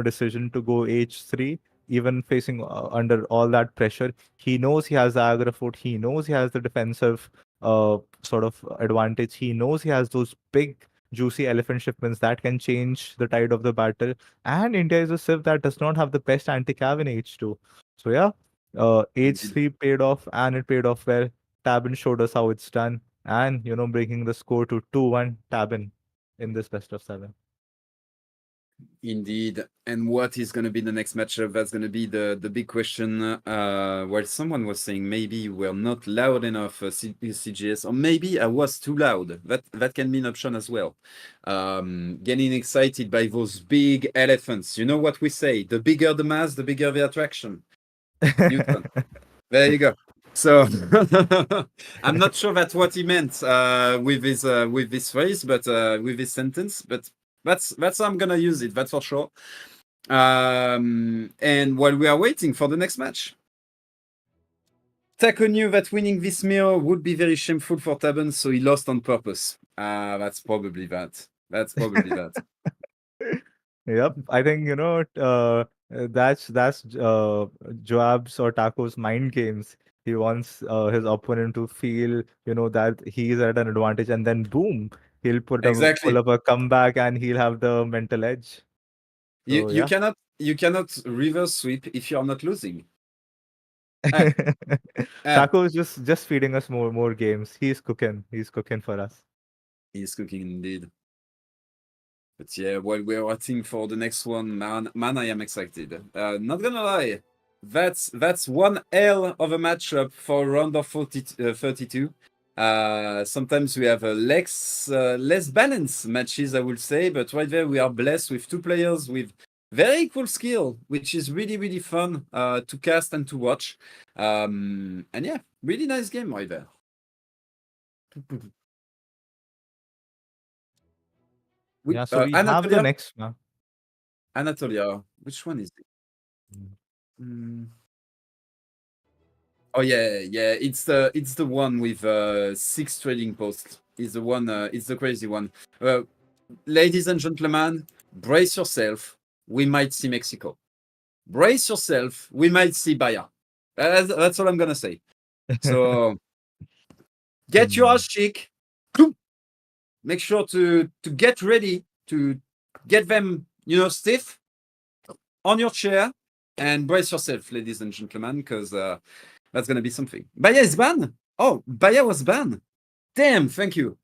decision to go H3, even facing under all that pressure. He knows he has the Agra fort. He knows he has the defensive sort of advantage. He knows he has those big, juicy elephant shipments that can change the tide of the battle. And India is a Civ that does not have the best anti-cav in H2. So yeah, H3 paid off, and it paid off well. Tabin showed us how it's done, and bringing the score to 2-1 Tabin in this best of 7. Indeed. And what is going to be the next matchup? That's going to be the big question. Well, someone was saying maybe we're not loud enough, CGS, or maybe I was too loud. That can be an option as well. Getting excited by those big elephants. You know what we say? The bigger the mass, the bigger the attraction. Newton. There you go. So I'm not sure that's what he meant with this phrase, but with this sentence. But that's how I'm gonna use it. That's for sure. And while we are waiting for the next match, Taco knew that winning this mirror would be very shameful for Tabben, so he lost on purpose. That's probably that. That's probably that. Yep, I think that's Joab's or Taco's mind games. He wants his opponent to feel that he's at an advantage, and then boom, he'll Exactly. pull up a comeback, and he'll have the mental edge. So You yeah. cannot reverse sweep if you're not losing. Uh, Taco is just feeding us more games. He's cooking. He's cooking for us. He's cooking indeed. But yeah, while we're waiting for the next one, man, I am excited. Not gonna lie, that's one hell of a matchup for round of 32. Sometimes we have a less balanced matches, I would say, but right there we are blessed with two players with very equal skill, which is really fun to cast and to watch. And yeah, really nice game right there. Yeah, so we have the Anatolia. next map. Anatolia, which one is it? Mm. Oh yeah, it's the one with 6 trading posts. It's the one. It's the crazy one. Ladies and gentlemen, brace yourself. We might see Mexico. Brace yourself. We might see Bahia. That's all I'm gonna say. So get your ass cheek. Make sure to get ready to get them, stiff on your chair and brace yourself, ladies and gentlemen, because that's gonna be something. Bahia is banned. Oh, Bahia was banned. Damn, thank you.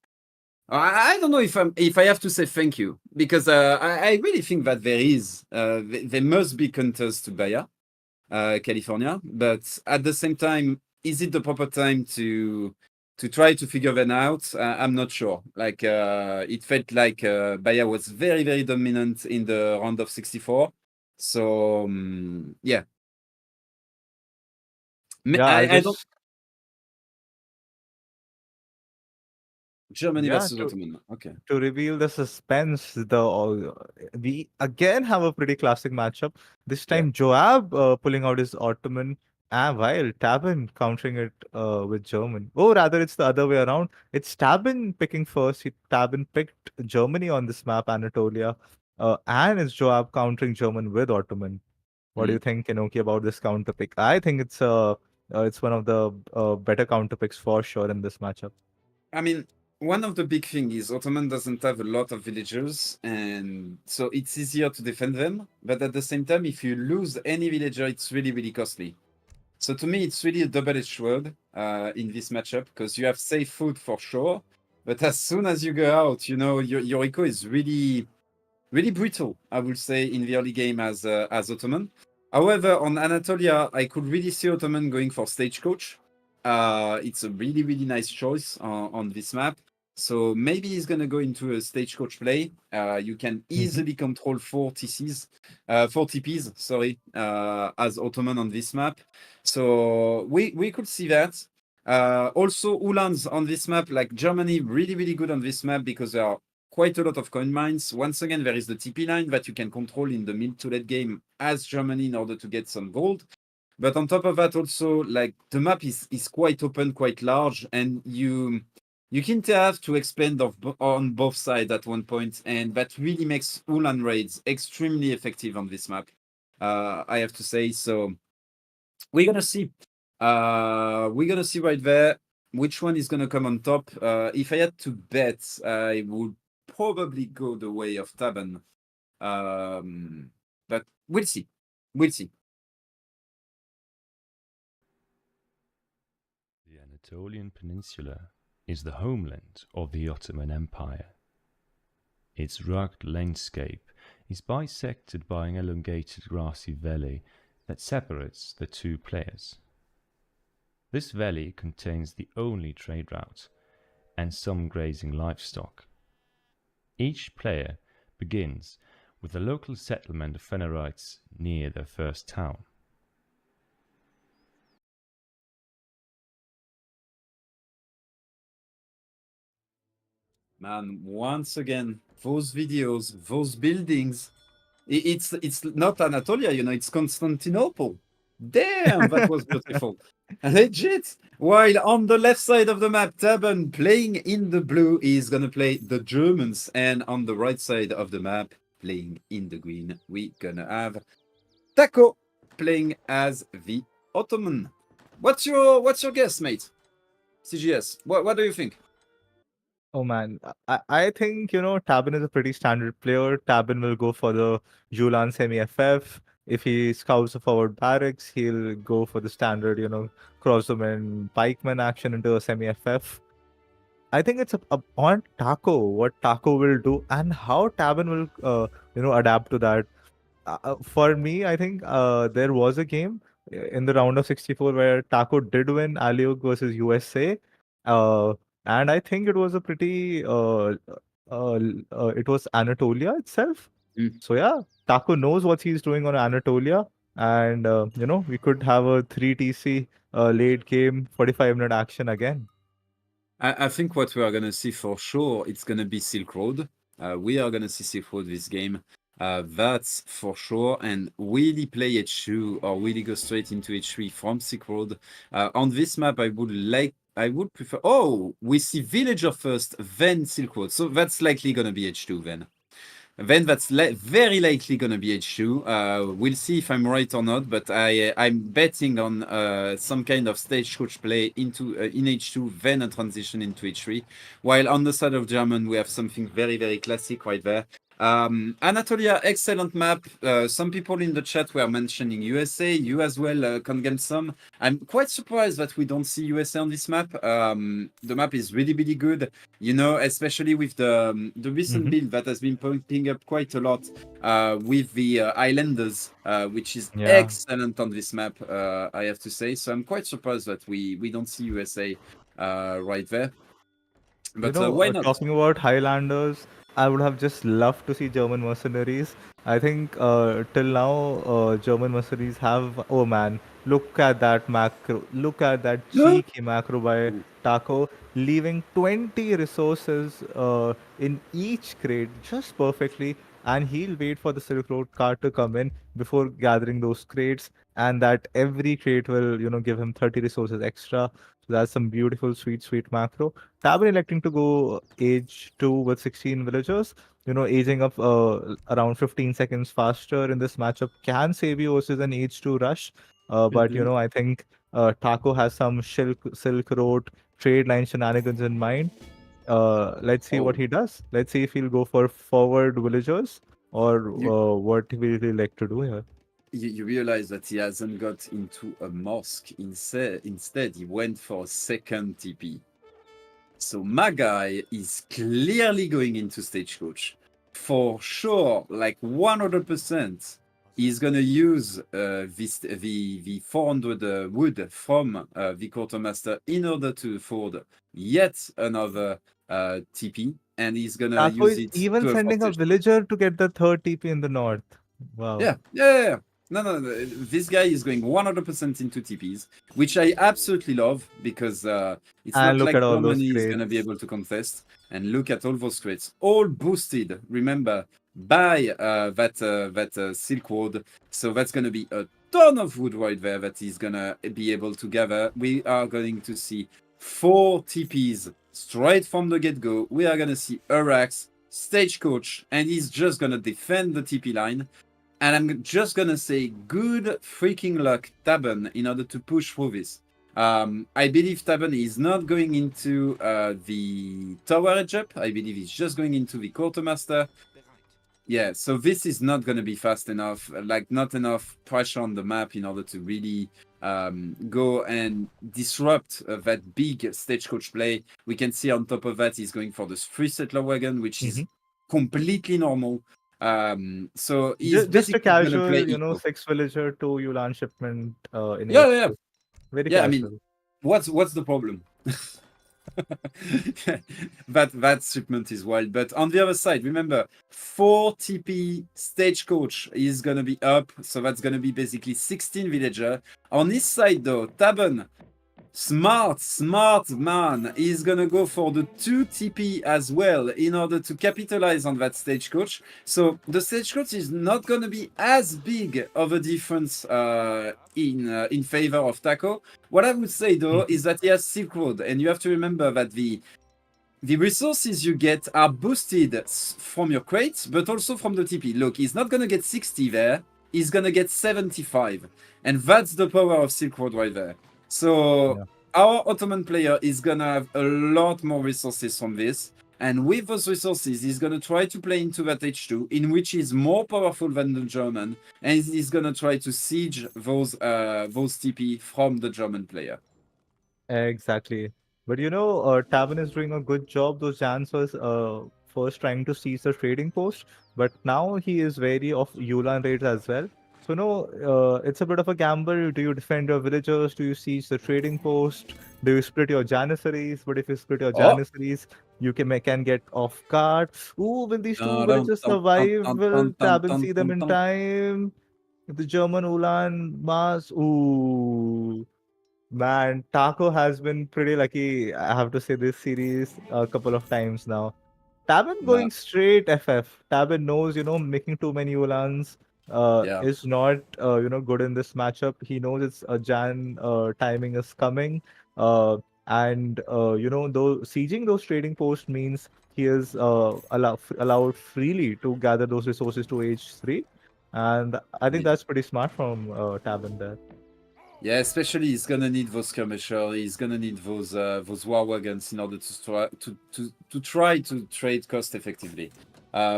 I don't know if I have to say thank you because I really think that there must be counters to Bahia, California, but at the same time, is it the proper time to try to figure them out? I'm not sure. Like it felt like Bahia was very dominant in the round of 64. So yeah. Yeah, I don't. Germany Yeah, versus Ottoman. Okay. to reveal the suspense, we again have a pretty classic matchup. This time, Joab pulling out his Ottoman, while Tabben countering it with German. Oh, rather, it's the other way around. It's Tabben picking first. Tabben picked Germany on this map, Anatolia, and it's Joab countering German with Ottoman. What do you think, Inoki, about this counter pick? I think it's one of the better counter picks for sure in this matchup. I mean, one of the big things is Ottoman doesn't have a lot of villagers, and so it's easier to defend them. But at the same time, if you lose any villager, it's really costly. So to me, it's really a double-edged sword in this matchup because you have safe food for sure, but as soon as you go out, your eco is really brutal, I would say, in the early game as Ottoman. However, on Anatolia, I could really see Ottoman going for Stagecoach. It's a really nice choice on this map. So maybe he's going to go into a Stagecoach play. You can easily control 4 TPs, sorry, as Ottoman on this map. So we could see that. Also, Ulans on this map, like Germany, really good on this map because there are quite a lot of coin mines. Once again, there is the TP line that you can control in the mid to late game as Germany in order to get some gold. But on top of that, also, like the map is quite open, quite large, and you can have to expand on both sides at one point, and that really makes Ulan raids extremely effective on this map. I have to say. So we're gonna see. We're gonna see right there which one is gonna come on top. If I had to bet, I would probably go the way of Tabben. But we'll see. We'll see. The Anatolian Peninsula is the homeland of the Ottoman Empire. Its rugged landscape is bisected by an elongated grassy valley that separates the two players. This valley contains the only trade route and some grazing livestock. Each player begins with a local settlement of Fenerites near their first town. Man, once again, those videos, those buildings, it's not Anatolia, it's Constantinople. Damn, that was beautiful. Legit. While on the left side of the map, Tabben playing in the blue is gonna play the Germans, and on the right side of the map, playing in the green, we gonna have Taco playing as the Ottoman. What's your guess, mate? CGS. What do you think? Oh man, I think Tabben is a pretty standard player. Tabben will go for the Julan semi FF. If he scouts the forward barracks, he'll go for the standard, crossman, pikeman action into a semi-FF. I think it's on Taco, what Taco will do and how Tabben will, adapt to that. For me, I think there was a game in the round of 64 where Taco did win Aliok versus USA. Uh, and I think it was a pretty, it was Anatolia itself. Mm. So yeah, Taco knows what he's doing on Anatolia. And, we could have a 3TC late game, 45-minute action again. I think what we are going to see for sure, it's going to be Silk Road. We are going to see Silk Road this game. That's for sure. And really play H2 or really go straight into H3 from Silk Road. On this map, I would prefer... Oh, we see Villager first, then Silk Road. So that's likely going to be H2 then. Then that's very likely going to be H2. We'll see if I'm right or not, but I'm betting on some kind of stagecoach play into in H2, then a transition into H3. While on the side of German, we have something very, very classic right there. Anatolia, excellent map. Some people in the chat were mentioning USA. You as well, Kongam some. I'm quite surprised that we don't see USA on this map. The map is really, really good. Especially with the recent build that has been popping up quite a lot with the Islanders, which is excellent on this map, I have to say. So I'm quite surprised that we don't see USA right there. But why not? Talking about Highlanders, I would have just loved to see German mercenaries. I think till now, German mercenaries have... Oh man, look at that macro. Look at that cheeky macro by Taco, leaving 20 resources in each crate just perfectly. And he'll wait for the Silk Road car to come in before gathering those crates. And that every crate will, give him 30 resources extra. So that's some beautiful, sweet macro. Tabben electing to go age 2 with 16 villagers. Aging up around 15 seconds faster in this matchup can save you versus an age 2 rush. But, I think Taco has some Silk Road trade line shenanigans in mind. Let's see what he does. Let's see if he'll go for forward villagers or what will he like to do here. You realize that he hasn't got into a mosque. Instead, he went for a second TP. So my guy is clearly going into stagecoach. For sure, like 100%, he's going to use the 400 wood from the quartermaster in order to afford yet another TP. And he's going to use it. Even sending a villager to get the third TP in the north. Wow. Yeah. No. This guy is going 100% into TPs, which I absolutely love because it's not like Germany is going to be able to contest. And look at all those crates, all boosted. Remember by that Silk Road. So that's going to be a ton of wood right there that he's going to be able to gather. We are going to see 4 TPs straight from the get-go. We are going to see Arax, stagecoach, and he's just going to defend the TP line. And I'm just going to say good freaking luck, Tabben, in order to push through this. I believe Tabben is not going into the tower edge up. I believe he's just going into the quartermaster. Yeah, so this is not going to be fast enough, like not enough pressure on the map in order to really go and disrupt that big stagecoach play. We can see on top of that, he's going for the 3 settler wagon, which is completely normal. So he's just a casual, 6 villager, 2 Yulan shipment in yeah. Very casual. I mean, what's the problem? that shipment is wild. But on the other side, remember 4 TP stagecoach is gonna be up, so that's gonna be basically 16 villager. On this side though, Tabben, smart man, is gonna go for the 2 TP as well in order to capitalize on that stagecoach. So the stagecoach is not gonna be as big of a difference in favor of Taco. What I would say though is that he has Silk Road, and you have to remember that the resources you get are boosted from your crates, but also from the TP. Look, he's not gonna get 60 there, he's gonna get 75, and that's the power of Silk Road right there. So our Ottoman player is gonna have a lot more resources from this. And with those resources, he's going to try to play into that H2, in which he's more powerful than the German, and he's going to try to siege those TP from the German player. Exactly. But Tabben is doing a good job. Those Jans was first trying to seize the trading post, but now he is wary of Yulan raids as well. So no, it's a bit of a gamble. Do you defend your villagers? Do you seize the trading post? Do you split your janissaries? But if you split your janissaries, you can get off guard. Ooh, will these two villages survive? Will Tabben see them in time? The German Ulan Mars. Ooh. Man, Taco has been pretty lucky, I have to say, this series a couple of times now. Tabben going straight FF. Tabben knows, making too many Ulans is not, good in this matchup. He knows it's a Jan timing is coming. And, though sieging those trading posts means he is allowed freely to gather those resources to H3. And I think that's pretty smart from Tabben there. Yeah, especially he's gonna need those skirmishers. He's gonna need those war wagons in order to try to trade cost effectively.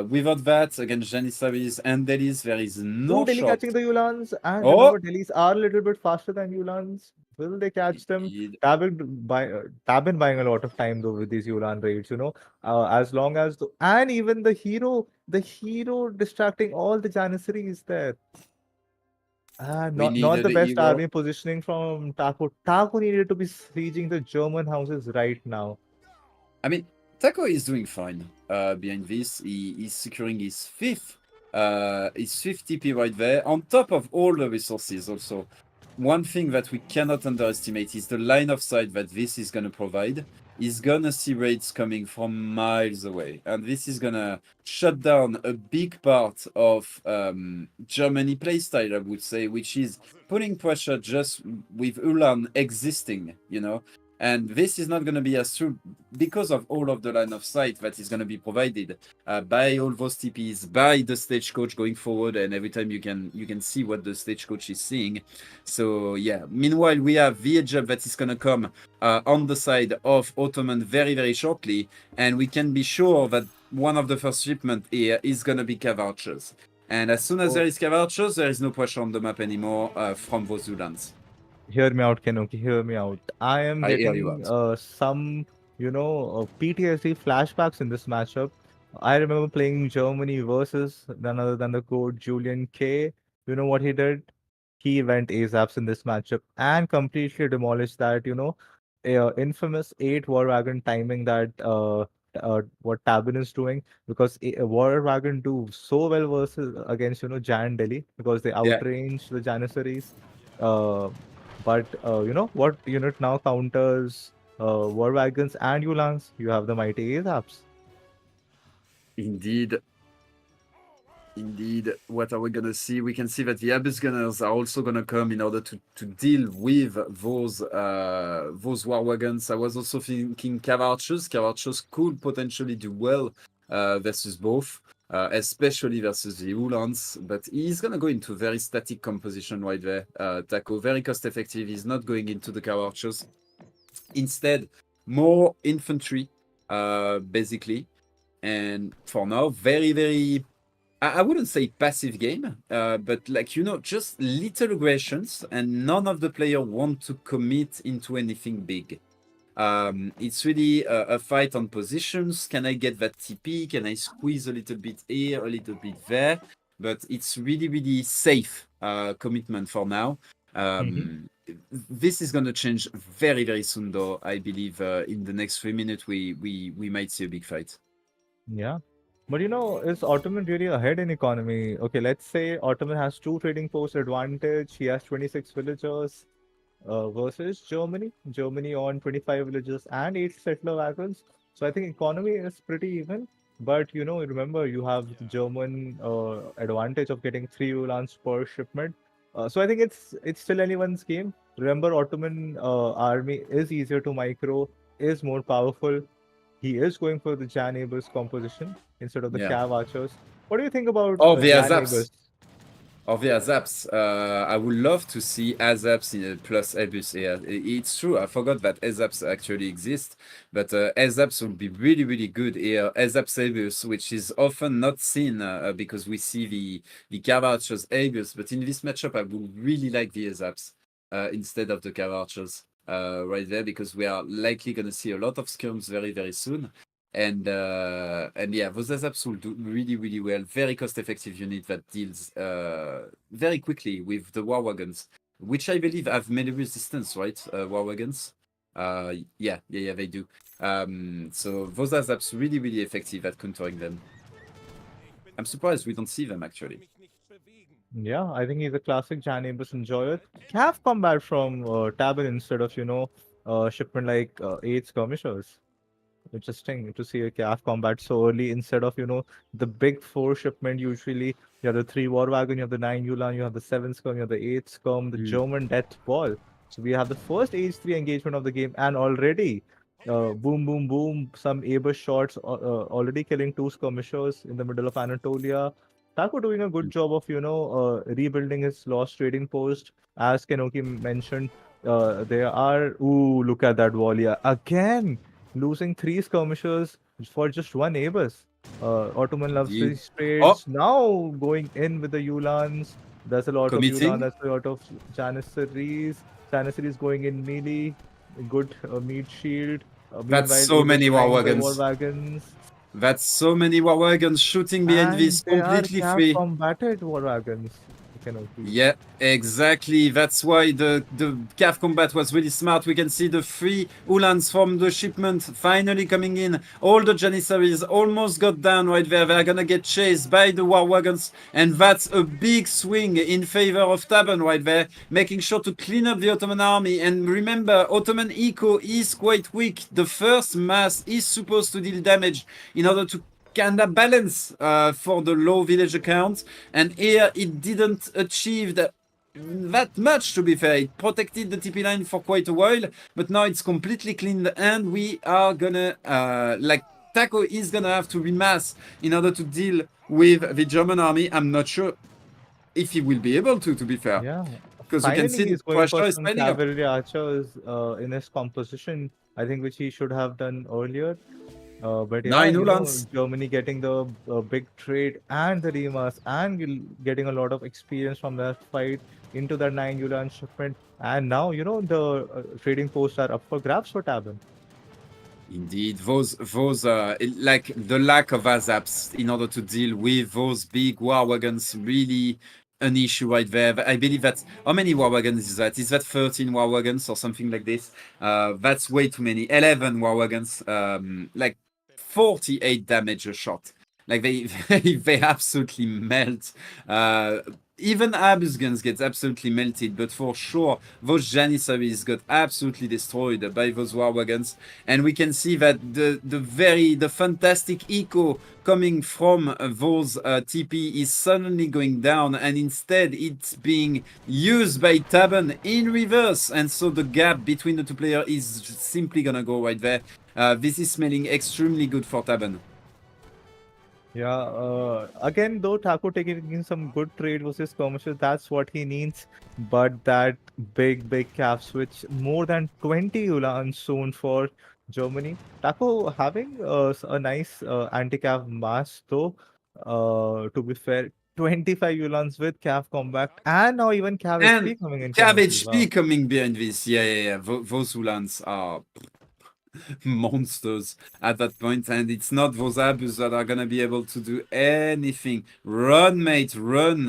Without that, against Janissaries and Delis, there is no Delhi shot. catching the Ulans, and remember, Delis are a little bit faster than Ulans. Will they catch them? Tabben buying a lot of time though with these Ulan raids. As long as and even the hero distracting all the Janissaries there. Not the best army positioning from Taco. Taco needed to be sieging the German houses right now. I mean, Taco is doing fine behind this. He's securing his fifth TP right there, on top of all the resources also. One thing that we cannot underestimate is the line of sight that this is going to provide. He's going to see raids coming from miles away. And this is going to shut down a big part of Germany playstyle, I would say, which is putting pressure just with Ulan existing, And this is not going to be as true because of all of the line of sight that is going to be provided by all those TPs, by the stagecoach going forward, and every time you can see what the stagecoach is seeing. So yeah, meanwhile we have the edge up that is going to come on the side of Ottoman very, very shortly, and we can be sure that one of the first shipment here is going to be Cav Archers. And as soon as there is Cav Archers, there is no pressure on the map anymore from those Ulans. Hear me out, Kenoki. Hear me out. I am getting some, PTSD flashbacks in this matchup. I remember playing Germany versus none other than the code Julian K. You know what he did? He went ASAPs in this matchup and completely demolished that, infamous 8 War Wagon timing that what Tabben is doing, because a War Wagon do so well versus against, Jan Delhi, because they outrange the Janissaries. But what unit now counters War Wagons and Ulans? You have the mighty ASAPs. Indeed. What are we gonna see? We can see that the Abyss Gunners are also gonna come in order to deal with those War Wagons. I was also thinking Cav Archers. Cav Archers could potentially do well versus both. Especially versus the Ulans, but he's gonna go into very static composition right there. Taco, very cost effective. He's not going into the Cav Archers. Instead, more infantry, basically. And for now, very, very, I wouldn't say passive game, but just little aggressions, and none of the players want to commit into anything big. It's really a fight on positions. Can I get that TP? Can I squeeze a little bit here, a little bit there? But it's really, really safe commitment for now. This is going to change very, very soon, though. I believe in the next 3 minutes, we might see a big fight. Yeah. But is Ottoman really ahead in economy? Okay, let's say Ottoman has 2 trading post advantage. He has 26 villagers. Versus Germany. Germany on 25 villages and 8 settler wagons. So I think economy is pretty even. But remember, you have the German advantage of getting 3 Ulans per shipment. So I think it's still anyone's game. Remember, Ottoman army is easier to micro, is more powerful. He is going for the Jan Abers composition instead of the Cav Archers. What do you think about the ASAPs? Of the Azaps, I would love to see Azaps plus Ebus here. It's true, I forgot that Azaps actually exist, but Azaps would be really, really good here. Azaps Ebus, which is often not seen because we see the Cavarchers Ebus, but in this matchup, I would really like the Azaps instead of the Cavarchers right there, because we are likely going to see a lot of skirms very, very soon. And yeah, those Azaps will do really, really well. Very cost-effective unit that deals very quickly with the War Wagons, which I believe have melee resistance, right? War Wagons. Yeah, they do. So those Azaps really, really effective at countering them. I'm surprised we don't see them actually. Yeah, I think he's a classic Janibus enjoyer. Cav combat from Tabben instead of shipment like 8 skirmishers. Interesting to see a calf combat so early instead of the big 4 shipment. Usually you have the 3 war wagon, you have the 9 Yulan, you have the 7 scum, you have the 8 scum, the German death ball. So we have the first age 3 engagement of the game, and already boom boom boom, some Abus shots already killing 2 skirmishers in the middle of Anatolia. Taco doing a good job of rebuilding his lost trading post. As Kenoki mentioned, there are, ooh, look at that volley again, losing 3 skirmishers for just 1 Abus. Ottoman loves Indeed. these trades. Now going in with the Yulans. There's a lot Committing. of Yulan, there's a lot of Janissaries. Janissaries going in melee. Good meat shield. That's so many War Wagons. War wagons. That's so many War Wagons shooting behind And this, they completely are free. combated War Wagons. Yeah, exactly. That's why the calf combat was really smart. We can see the 3 Ulans from the shipment finally coming in. All the Janissaries almost got down right there. They're gonna get chased by the War Wagons, and that's a big swing in favor of Tabben right there, making sure to clean up the Ottoman army. And remember, Ottoman eco is quite weak. The first mass is supposed to deal damage in order to kind of balance for the low village account, and here it didn't achieve that much, to be fair. It protected the TP line for quite a while, but now it's completely cleaned, and we are gonna like Taco is gonna have to remass in order to deal with the German army. I'm not sure if he will be able to be fair. Yeah, because you finally can see the he's going pressure for is some piling up. cavalry archers in his composition, I think, which he should have done earlier. But yeah, 9 Ulans. Germany getting the big trade and the remas, and getting a lot of experience from that fight into that 9 Ulan shipment. And now, the trading posts are up for grabs for Tabben. Indeed, those like the lack of Azaps in order to deal with those big war wagons, really an issue right there. I believe that, how many war wagons is that? Is that 13 war wagons or something like this? That's way too many. 11 war wagons, like 48 damage a shot. Like they absolutely melt. Even Abus guns get absolutely melted, but for sure, those Janissaries got absolutely destroyed by those war wagons. And we can see that the fantastic eco coming from those TP is suddenly going down, and instead it's being used by Tabben in reverse. And so the gap between the two players is simply gonna go right there. This is smelling extremely good for Tabben. Yeah, again, though, Taco taking in some good trade versus skirmishes, that's what he needs. But that big calf switch, more than 20 Ulans soon for Germany. Taco having a nice anti-calf mass, though, to be fair. 25 Ulans with calf combat, and now even Cav HP coming in. Cav HP coming behind this. Yeah. Those Ulans are monsters at that point, and it's not those Abus that are gonna be able to do anything. Run, mate, run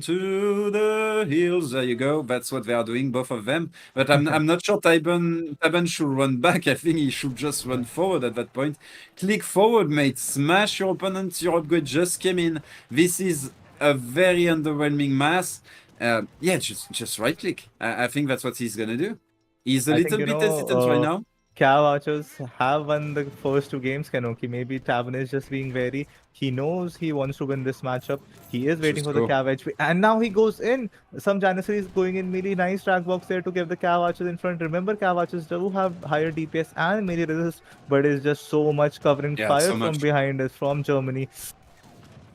to the hills. There you go. That's what they are doing, both of them. But I'm not sure Tabben should run back. I think he should just run forward at that point. Click forward, mate. Smash your opponent. Your upgrade just came in. This is a very underwhelming mass. Yeah, just right click. I think that's what he's gonna do. He's a little bit hesitant right now. Cav Archers have won the first 2 games, Kenoki. Maybe Tabben is just being wary. He knows he wants to win this matchup. He is waiting for the Cav HP. And now he goes in. Some Janissaries going in melee. Nice drag box there to give the Cav Archers in front. Remember, Cav Archers do have higher DPS and melee resist, but it's just so much covering fire from behind us, from Germany.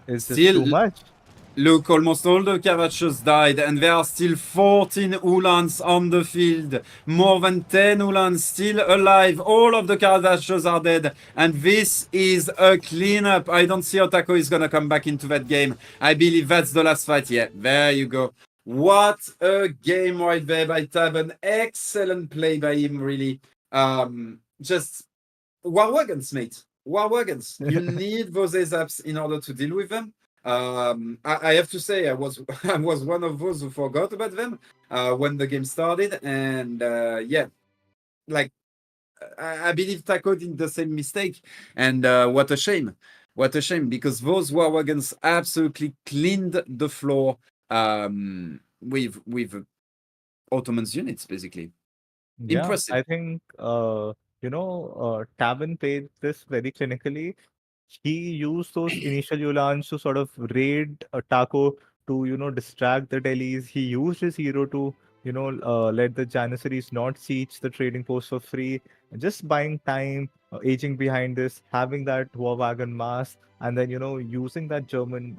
It's just too much. Look, almost all the Carvachos died, and there are still 14 Ulans on the field. More than 10 Ulans still alive. All of the Carvachos are dead, and this is a cleanup. I don't see how Taco is gonna come back into that game. I believe that's the last fight. Yeah, there you go. What a game right there by Tabben. Excellent play by him, really. Just war wagons, mate. War wagons. You need those ASAPs in order to deal with them. I have to say I was I was one of those who forgot about them when the game started, and yeah, like I believe Taco did the same mistake, and what a shame, because those war wagons absolutely cleaned the floor with Ottoman's units, basically. Yeah, Impressive. I think Tabben played this very clinically. He used those initial Yulans to sort of raid Taco to, distract the Delhis. He used his hero to, let the Janissaries not siege the trading post for free. Just buying time, aging behind this, having that war wagon mass, and then, using that German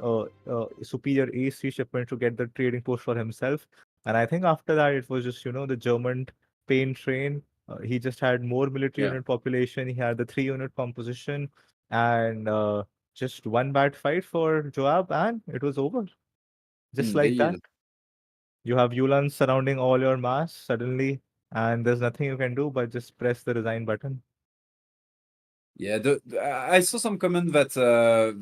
superior AC shipment to get the trading post for himself. And I think after that, it was just, the German pain train. He just had more military Yeah, unit population. He had the 3 unit composition, and just one bad fight for Joab, and it was over. Just like that. indeed. You have Yulan surrounding all your mass suddenly, and there's nothing you can do but just press the resign button. Yeah, I saw some comment that the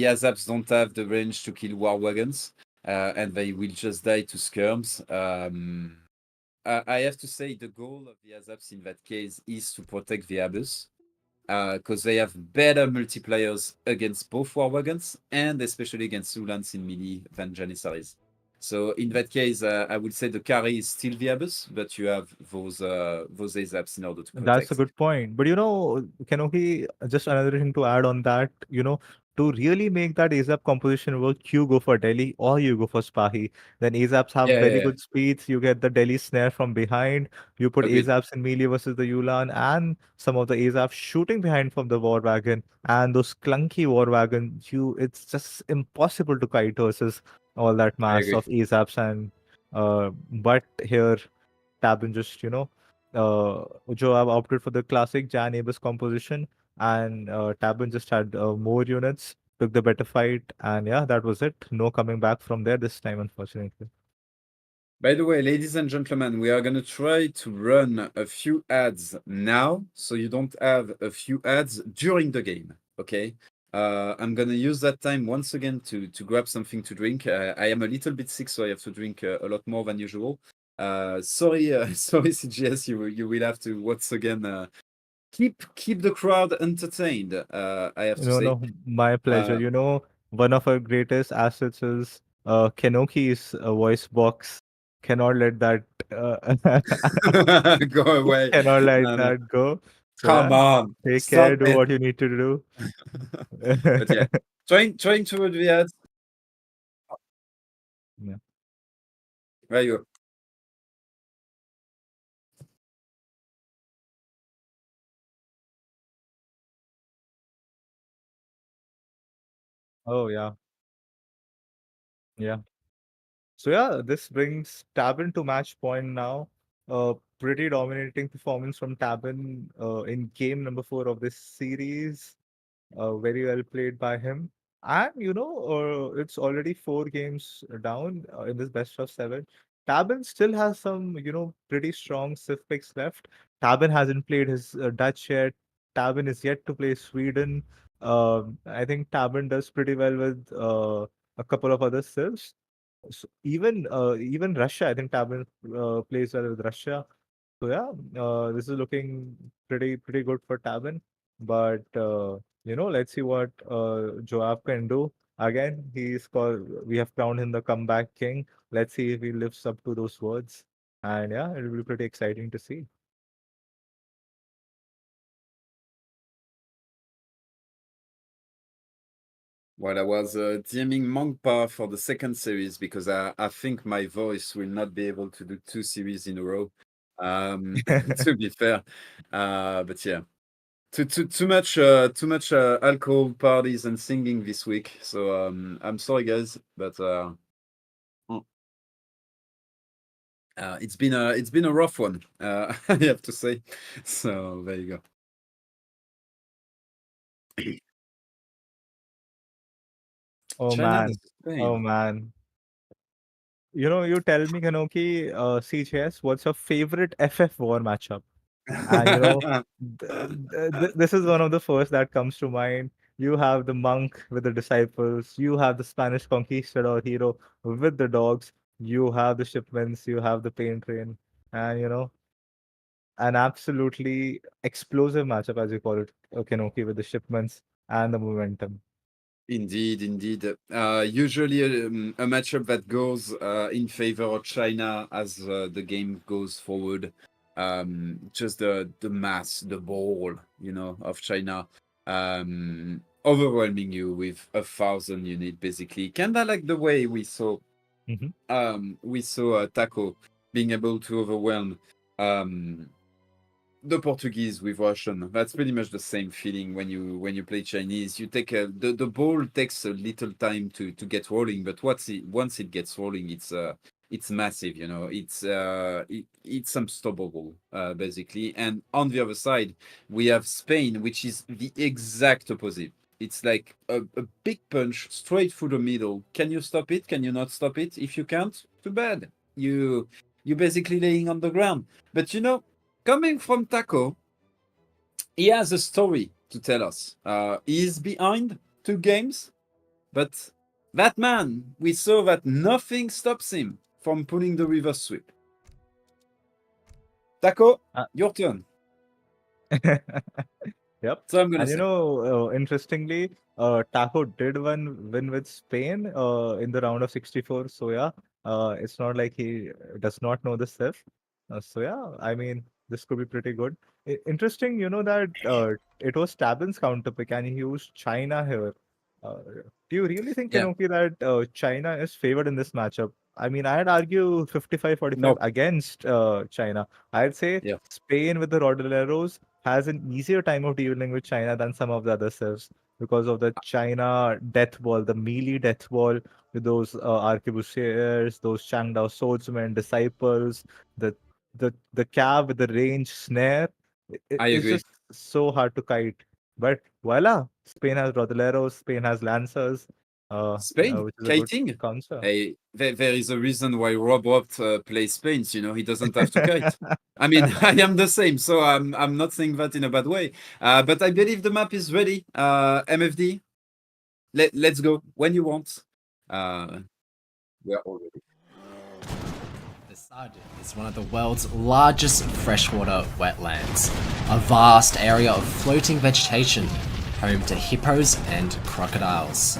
Azaps don't have the range to kill war wagons, and they will just die to skirms. I have to say the goal of the Azaps in that case is to protect the Abus, because they have better multipliers against both war wagons and especially against Ulans in melee than Janissaries. So in that case, I would say the carry is still the Abus, but you have those ASAPs in order to That's a protect. good point. But Kenoki, just another thing to add on that, to really make that ASAP composition work, you go for Delhi or you go for Spahi. Then ASAPs have Yeah, very yeah, yeah. good speeds. You get the Delhi snare from behind. You put Agreed. ASAPs in melee versus the Yulan, and some of the ASAPs shooting behind from the war wagon. And those clunky war wagons, it's just impossible to kite versus all that I mass agree. of ASAPs. And but here Tabin just, Joab opted for the classic Jan Abus composition, and Tabin just had more units, took the better fight, and yeah, that was it. No coming back from there this time, unfortunately. By the way, ladies and gentlemen, we are going to try to run a few ads now, so you don't have a few ads during the game, okay? I'm going to use that time once again to grab something to drink. I am a little bit sick, so I have to drink a lot more than usual. Sorry, sorry, CGS, you will have to once again keep the crowd entertained. I have to No, say. no, my pleasure. Uh, One of our greatest assets is Kenoki's voice box. Cannot let that go away. cannot let No, no. that go. So Come yeah, on, take care, stop do it. what you need to do. But yeah, trying to read the ads. Yeah. There you go. Oh yeah. Yeah. So yeah, this brings Tabin to match point now. Pretty dominating performance from Tabin in game number 4 of this series. Very well played by him. And it's already 4 games down in this best of 7. Tabin still has some, pretty strong Civ picks left. Tabin hasn't played his Dutch yet. Tabin is yet to play Sweden. I think Tabin does pretty well with a couple of other Civs. So even Russia, I think Tabin plays well with Russia. So yeah, this is looking pretty good for Tabin. But let's see what Joab can do. Again, he's called. We have crowned him the comeback king. Let's see if he lives up to those words. And yeah, it'll be pretty exciting to see. Well, I was DMing Mongpa for the second series because I think my voice will not be able to do 2 series in a row. To be fair, but yeah, Too much alcohol parties and singing this week. So I'm sorry, guys, but it's been a rough one. I have to say. So there you go. Oh China man. and Spain. Oh man. You tell me, Kanoki, CJS, what's your favorite FF war matchup? And this is one of the first that comes to mind. You have the monk with the disciples, you have the Spanish conquistador hero with the dogs, you have the shipments, you have the pain train, and an absolutely explosive matchup, as you call it, Kenoki, with the shipments and the momentum. Indeed. Usually a matchup that goes in favor of China as the game goes forward. Just the mass, the ball, of China, overwhelming you with 1,000 units, basically. Kinda like the way we saw, Taco being able to overwhelm the Portuguese with Russian. That's pretty much the same feeling when you play Chinese. You take the ball takes a little time to get rolling, but once it gets rolling, it's massive. It's unstoppable, basically. And on the other side, we have Spain, which is the exact opposite. It's like a big punch straight through the middle. Can you stop it? Can you not stop it? If you can't, too bad. You're basically laying on the ground. But coming from Taco, he has a story to tell us. He's behind 2 games, but that man, we saw that nothing stops him from pulling the reverse sweep. Taco, your turn. Yep. So I'm gonna And say. interestingly, Taco did win with Spain in the round of 64. So yeah, it's not like he does not know the stuff. So yeah, I mean, this could be pretty good. Interesting, that it was Tabben's counter pick and he used China here. Do you really think, Yeah. Kanoki, that China is favored in this matchup? I mean, I'd argue 55-45 No. against China. I'd say Yeah. Spain with the Rodoleros has an easier time of dealing with China than some of the other civs because of the China death ball, the melee death ball with those arquebusiers, those Changdao swordsmen, disciples, the cab with the range snare. I It's agree. just so hard to kite. But voila, Spain has Rodoleros, Spain has Lancers, Spain, which is a good kiting. counter. Hey, there is a reason why Robert plays Spain. He doesn't have to kite. I mean, I am the same, so I'm not saying that in a bad way. But I believe the map is ready. MFD, let's go when you want. We are all ready. The Sud is one of the world's largest freshwater wetlands, a vast area of floating vegetation, home to hippos and crocodiles.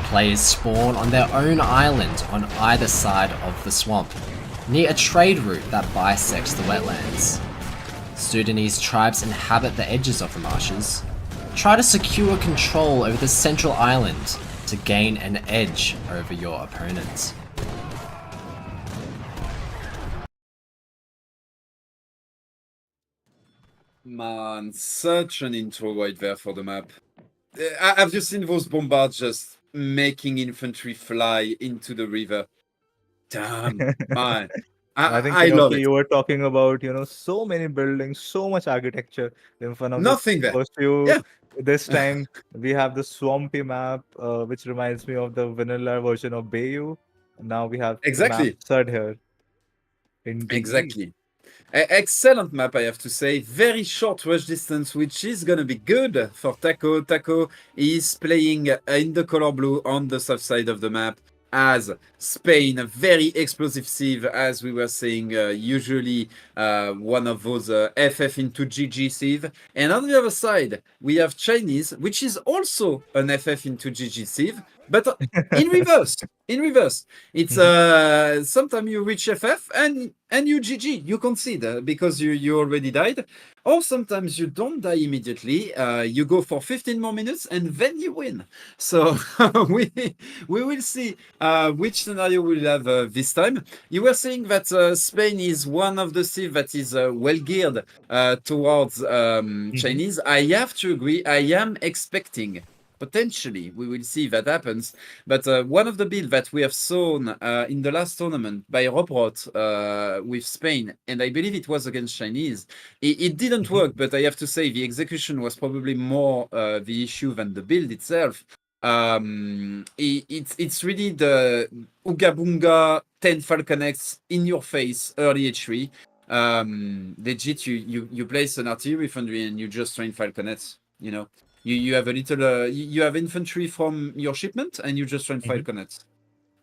Players spawn on their own island on either side of the swamp, near a trade route that bisects the wetlands. Sudanese tribes inhabit the edges of the marshes. Try to secure control over the central island to gain an edge over your opponent. Man, such an intro right there for the map. Have you seen those bombards just making infantry fly into the river? Damn, man. I think I love Kinoki, it. you were talking about so many buildings, so much architecture in front of Nothing the there. first few. Yeah. This time we have the swampy map, which reminds me of the vanilla version of Bayou. Now we have the map Exactly. Sud here. Indeed. Exactly. Excellent map, I have to say. Very short rush distance, which is going to be good for Taco. Taco is playing in the color blue on the south side of the map. As Spain, a very explosive sieve, as we were saying, usually one of those FF into GG sieve. And on the other side, we have Chinese, which is also an FF into GG sieve, but in reverse. In reverse, it's sometimes you reach FF and you GG, you concede because you already died, or sometimes you don't die immediately. You go for 15 more minutes and then you win. So we will see which scenario we'll have this time. You were saying that Spain is one of the cities that is well geared towards Chinese. I have to agree. I am expecting. Potentially, we will see if that happens. But one of the builds that we have shown in the last tournament by Robrot with Spain, and I believe it was against Chinese, it didn't work, but I have to say the execution was probably more the issue than the build itself. It's really the Ooga Boonga 10 Falconets in your face early H3. Legit, you place an artillery foundry and you just train Falconets, you know. You have a little, you have infantry from your shipment, and you just run falconets,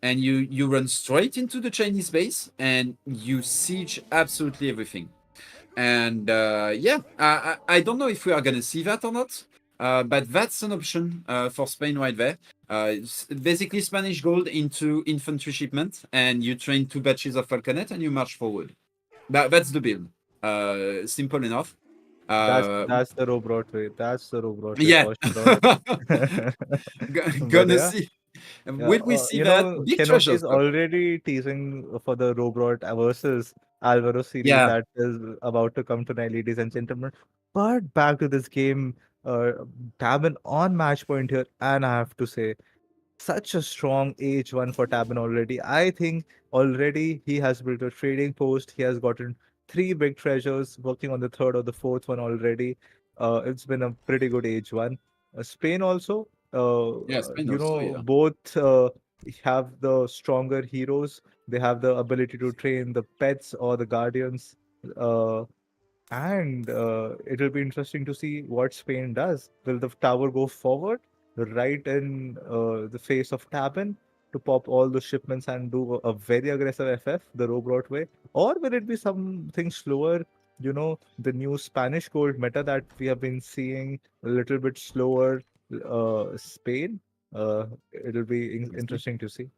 and you run straight into the Chinese base, and you siege absolutely everything. And yeah, I don't know if we are gonna see that or not, but that's an option for Spain right there. Basically, Spanish gold into infantry shipment, and you train 2 batches of falconet, and you march forward. That's the build. Simple enough. That's the Robrot way. That's the Robrot way Yeah. for sure. Gonna yeah. see. Yeah, Will we see you that? know, Big Kenobi treasures, is though. already teasing for the Robrot versus Alvaro series Yeah. that is about to come tonight, ladies and gentlemen. But back to this game, Tabben on match point here, and I have to say, such a strong H1 for Tabben already. I think already he has built a trading post. He has gotten 3 big treasures, working on the 3rd or the 4th one already. It's been a pretty good H1. Spain also, Yeah, Spain also, yeah. both have the stronger heroes. They have the ability to train the pets or the guardians. And it'll be interesting to see what Spain does. Will the tower go forward, right in the face of Tabben, to pop all the shipments and do a very aggressive FF, the Robrot way? Or will it be something slower? You know, the new Spanish gold meta that we have been seeing, a little bit slower Spain. It'll be interesting to see.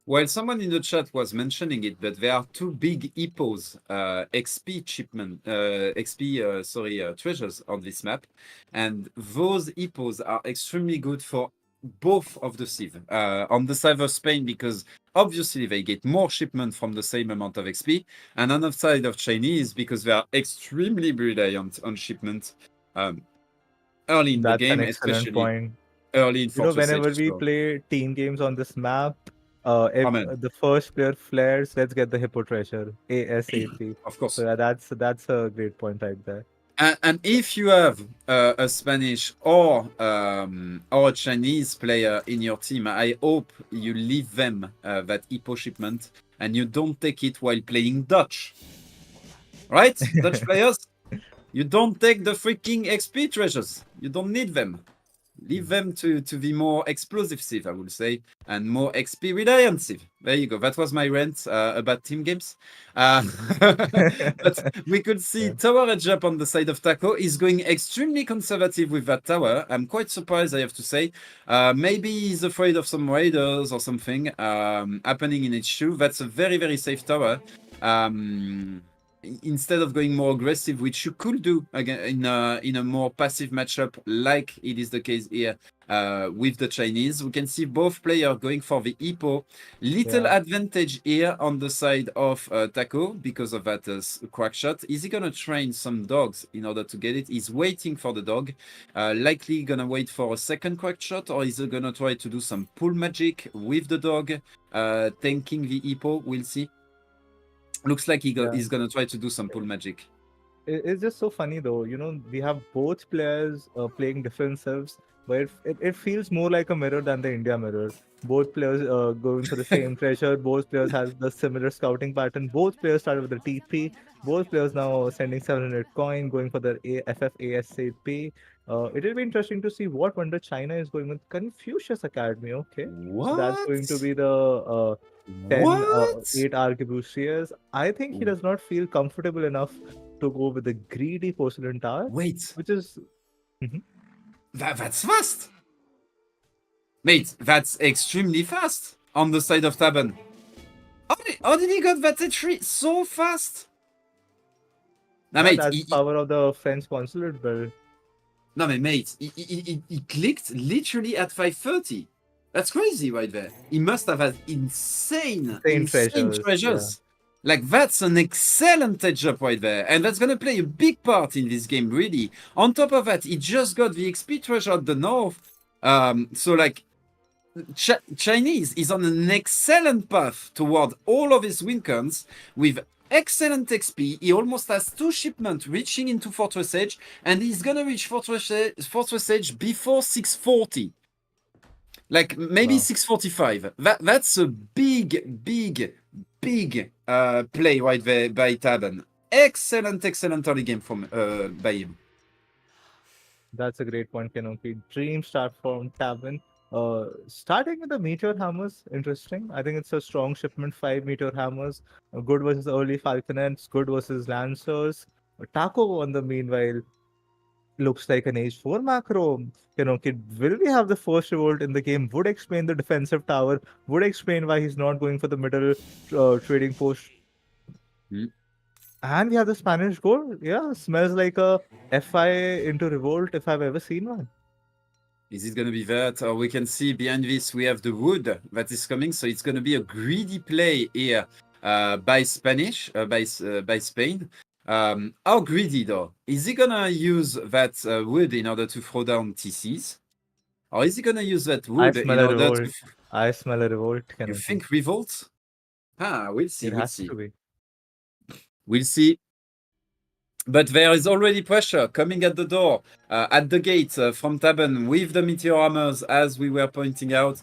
Well, someone in the chat was mentioning it, but there are 2 big EPOs, XP shipment, treasures on this map, and those EPOs are extremely good for both of the civ. On the side of Spain, because obviously they get more shipment from the same amount of XP, and on the side of Chinese, because they are extremely reliant on shipment early in the game, That's an excellent especially point. early in Fortress Whenever Edge. we play team games on this map, Amen. the first player flares, let's get the hippo treasure ASAP. Of course. So yeah, that's a great point right there. And if you have a Spanish or a Chinese player in your team, I hope you leave them that EPO shipment and you don't take it while playing Dutch. Right? Dutch players, you don't take the freaking XP treasures. You don't need them. Leave them to the more explosive civ, I would say, and more XP reliant civ. There you go. That was my rant about team games. But we could see tower edge up on the side of Taco is going extremely conservative with that tower. I'm quite surprised, I have to say. Maybe he's afraid of some raiders or something happening in H2. That's a very, very safe tower. Instead of going more aggressive, which you could do again in a more passive matchup, like it is the case here with the Chinese, we can see both players going for the EPO. Little advantage here on the side of Taco because of that crack shot. Is he gonna train some dogs in order to get it? He's waiting for the dog. Likely gonna wait for a second crack shot, or is he gonna try to do some pull magic with the dog, tanking the EPO? We'll see. Looks like he's gonna try to do some pull magic. It's just so funny though. We have both players playing different civs, but it feels more like a mirror than the India mirror. Both players going for the same treasure. Both players have the similar scouting pattern. Both players started with the TP. Both players now sending 700 coin, going for the FF ASAP. It will be interesting to see what wonder China is going with Confucius Academy. Okay, what? So that's going to be the 10, 8 arquebusiers. I think he does not feel comfortable enough to go with the greedy porcelain tower. Wait, which is that's fast. Mate, that's extremely fast on the side of Tabben. How did he got that tree so fast? Now, Yeah, mate, that's power of the French consulate build. no, mate, he clicked literally at 5:30. That's crazy right there. He must have had insane treasures. treasures. Like, that's an excellent edge up right there. And that's going to play a big part in this game, really. On top of that, he just got the XP treasure at the north. So, like, Chinese is on an excellent path toward all of his win cons with excellent XP. He almost has 2 shipments reaching into Fortress Edge, and he's gonna reach Fortress Edge before 640. Like maybe Wow. 645. That's a big play right there by Tabben. Excellent early game from by him. That's a great point, Kenoki. Dream start from Tabben. Starting with the meteor hammers, interesting. I think it's a strong shipment. 5 meteor hammers, good versus early falconets, good versus lancers. Taco on the meanwhile looks like an age 4 macro. Kenoki, will we have the first revolt in the game? Would explain the defensive tower. Would explain why he's not going for the middle trading post. And we have the Spanish gold. Yeah, smells like a FI into revolt if I've ever seen one. Is it going to be that? Or we can see behind this, we have the wood that is coming. So it's going to be a greedy play here by Spain. How greedy though? Is he going to use that wood in order to throw down TCs? Or is he going to use that wood in order to... I smell a revolt. You think revolt? We'll see. It has to be. We'll see. But there is already pressure coming at the door, at the gate from Tabben with the meteor hammers, as we were pointing out,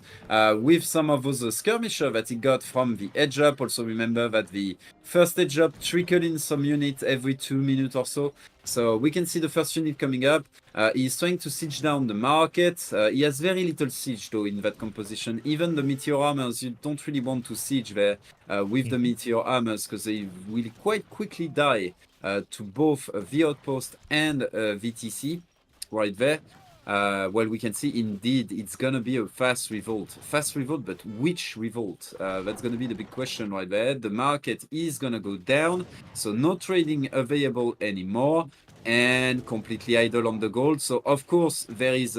with some of those skirmisher that he got from the edge up. Also remember that the first edge up trickled in some unit every 2 minutes or so. So we can see the first unit coming up. He's trying to siege down the market. He has very little siege though in that composition. Even the meteor hammers, you don't really want to siege there with the meteor hammers because they will quite quickly die. To both the outpost and VTC right there. Well, we can see indeed it's gonna be a fast revolt, but which revolt? That's gonna be the big question right there. The market is gonna go down, so no trading available anymore, and completely idle on the gold. So of course there is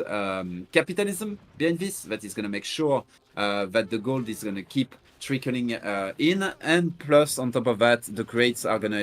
capitalism behind this that is gonna make sure that the gold is gonna keep trickling in, and plus on top of that the crates are gonna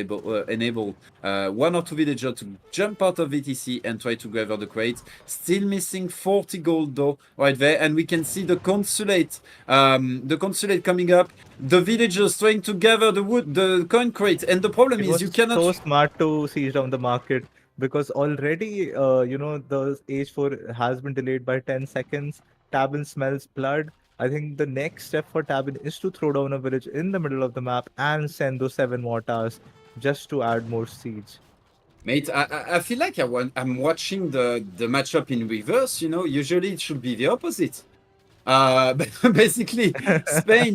enable 1 or 2 villagers to jump out of VTC and try to gather the crates. Still missing 40 gold though right there, and we can see the consulate coming up, the villagers trying to gather the wood, the coin crate, and the problem is you cannot... so smart to siege down the market because already the age 4 has been delayed by 10 seconds. Tabben smells blood. I think the next step for Tabben is to throw down a village in the middle of the map and send those 7 mortars just to add more siege. Mate, I feel like I'm watching the matchup in reverse, usually it should be the opposite. Basically,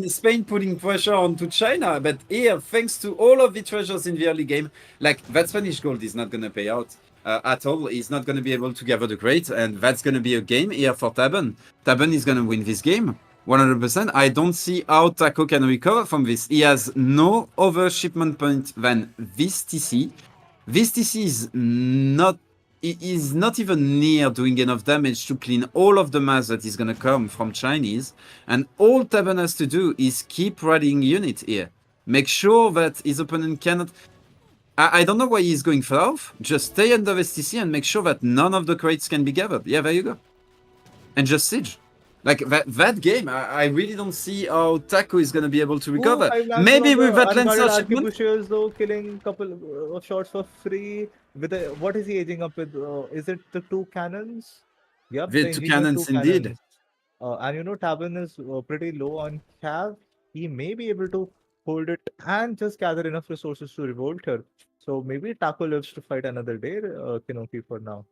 Spain putting pressure onto China, but here, thanks to all of the treasures in the early game, like that Spanish gold is not going to pay out at all. He's not going to be able to gather the crate, and that's going to be a game here for Tabben. Tabben is going to win this game. 100%. I don't see how Taco can recover from this. He has no other shipment point than this TC. This TC is not even near doing enough damage to clean all of the mass that is going to come from Chinese. And all Tabben has to do is keep rallying unit here. Make sure that his opponent cannot... I don't know why he's going south. Just stay under this TC and make sure that none of the crates can be gathered. Yeah, there you go. And just siege. Like that game, I really don't see how Taco is going to be able to recover. Maybe with that Lancer shipment. Though, killing a couple of shots for free. What is he aging up with? Is it the 2 cannons? Yep, the 2 cannons indeed. And Tabben is pretty low on cav. He may be able to hold it and just gather enough resources to revolt her. So maybe Taco lives to fight another day, Kenoki, for now.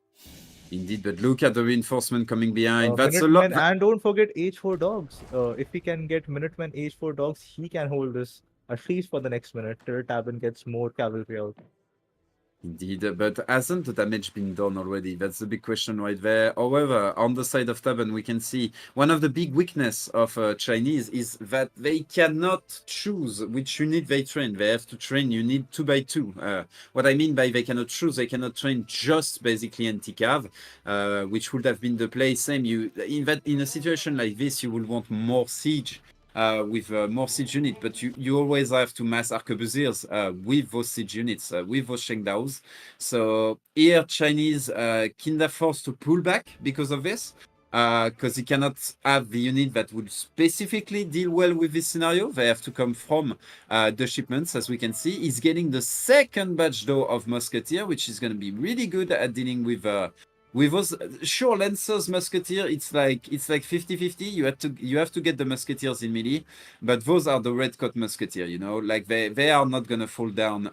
Indeed, but look at the reinforcement coming behind. That's a lot. And don't forget H4 dogs. If he can get Minutemen H4 dogs, he can hold this at least for the next minute till Tabben gets more cavalry out. Indeed, but hasn't the damage been done already? That's the big question right there. However, on the side of Tabben, we can see one of the big weakness of Chinese is that they cannot choose which unit they train. They have to train unit 2 by 2. What I mean by they cannot choose, they cannot train just basically anti-cav, which would have been the play. Same, in a situation like this, you will want more siege. With more siege unit, but you always have to mass arquebusiers with those siege units, with those Shengdaos. So here Chinese kinda forced to pull back because of this, because he cannot have the unit that would specifically deal well with this scenario. They have to come from the shipments, as we can see. He's getting the second batch though of Musketeer, which is going to be really good at dealing with those. Sure, Lancers, Musketeer, it's like 50-50. You have to get the Musketeers in melee, but those are the red coat Musketeer, you know, like they are not gonna fall down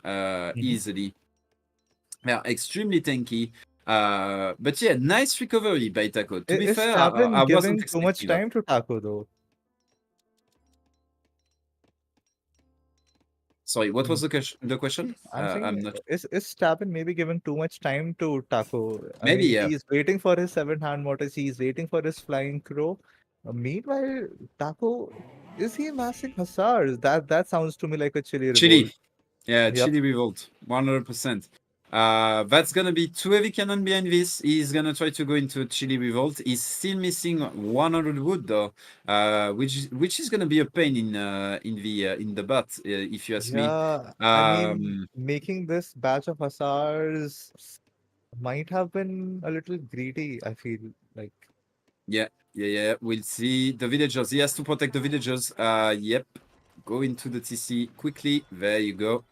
easily. They are extremely tanky. But yeah, nice recovery by Taco. To be fair, I giving wasn't too much expecting time to Taco though. Sorry, what was the question? I'm I'm saying, not. is Tabben maybe giving too much time to Taco? Maybe, yeah. He's waiting for his 7-hand mortars. He's waiting for his flying crow. Meanwhile, Taco, is he massing hussars? That sounds to me like a Chile revolt. Chile. Yeah, Yep. Chile revolt, 100%. That's gonna be 2 heavy cannon behind this. He's gonna try to go into Chile revolt. He's still missing 100 wood though, which is gonna be a pain in the butt, if you ask me. I mean, making this batch of hussars might have been a little greedy, I feel like. Yeah. We'll see the villagers. He has to protect the villagers. Yep. Go into the TC quickly. There you go.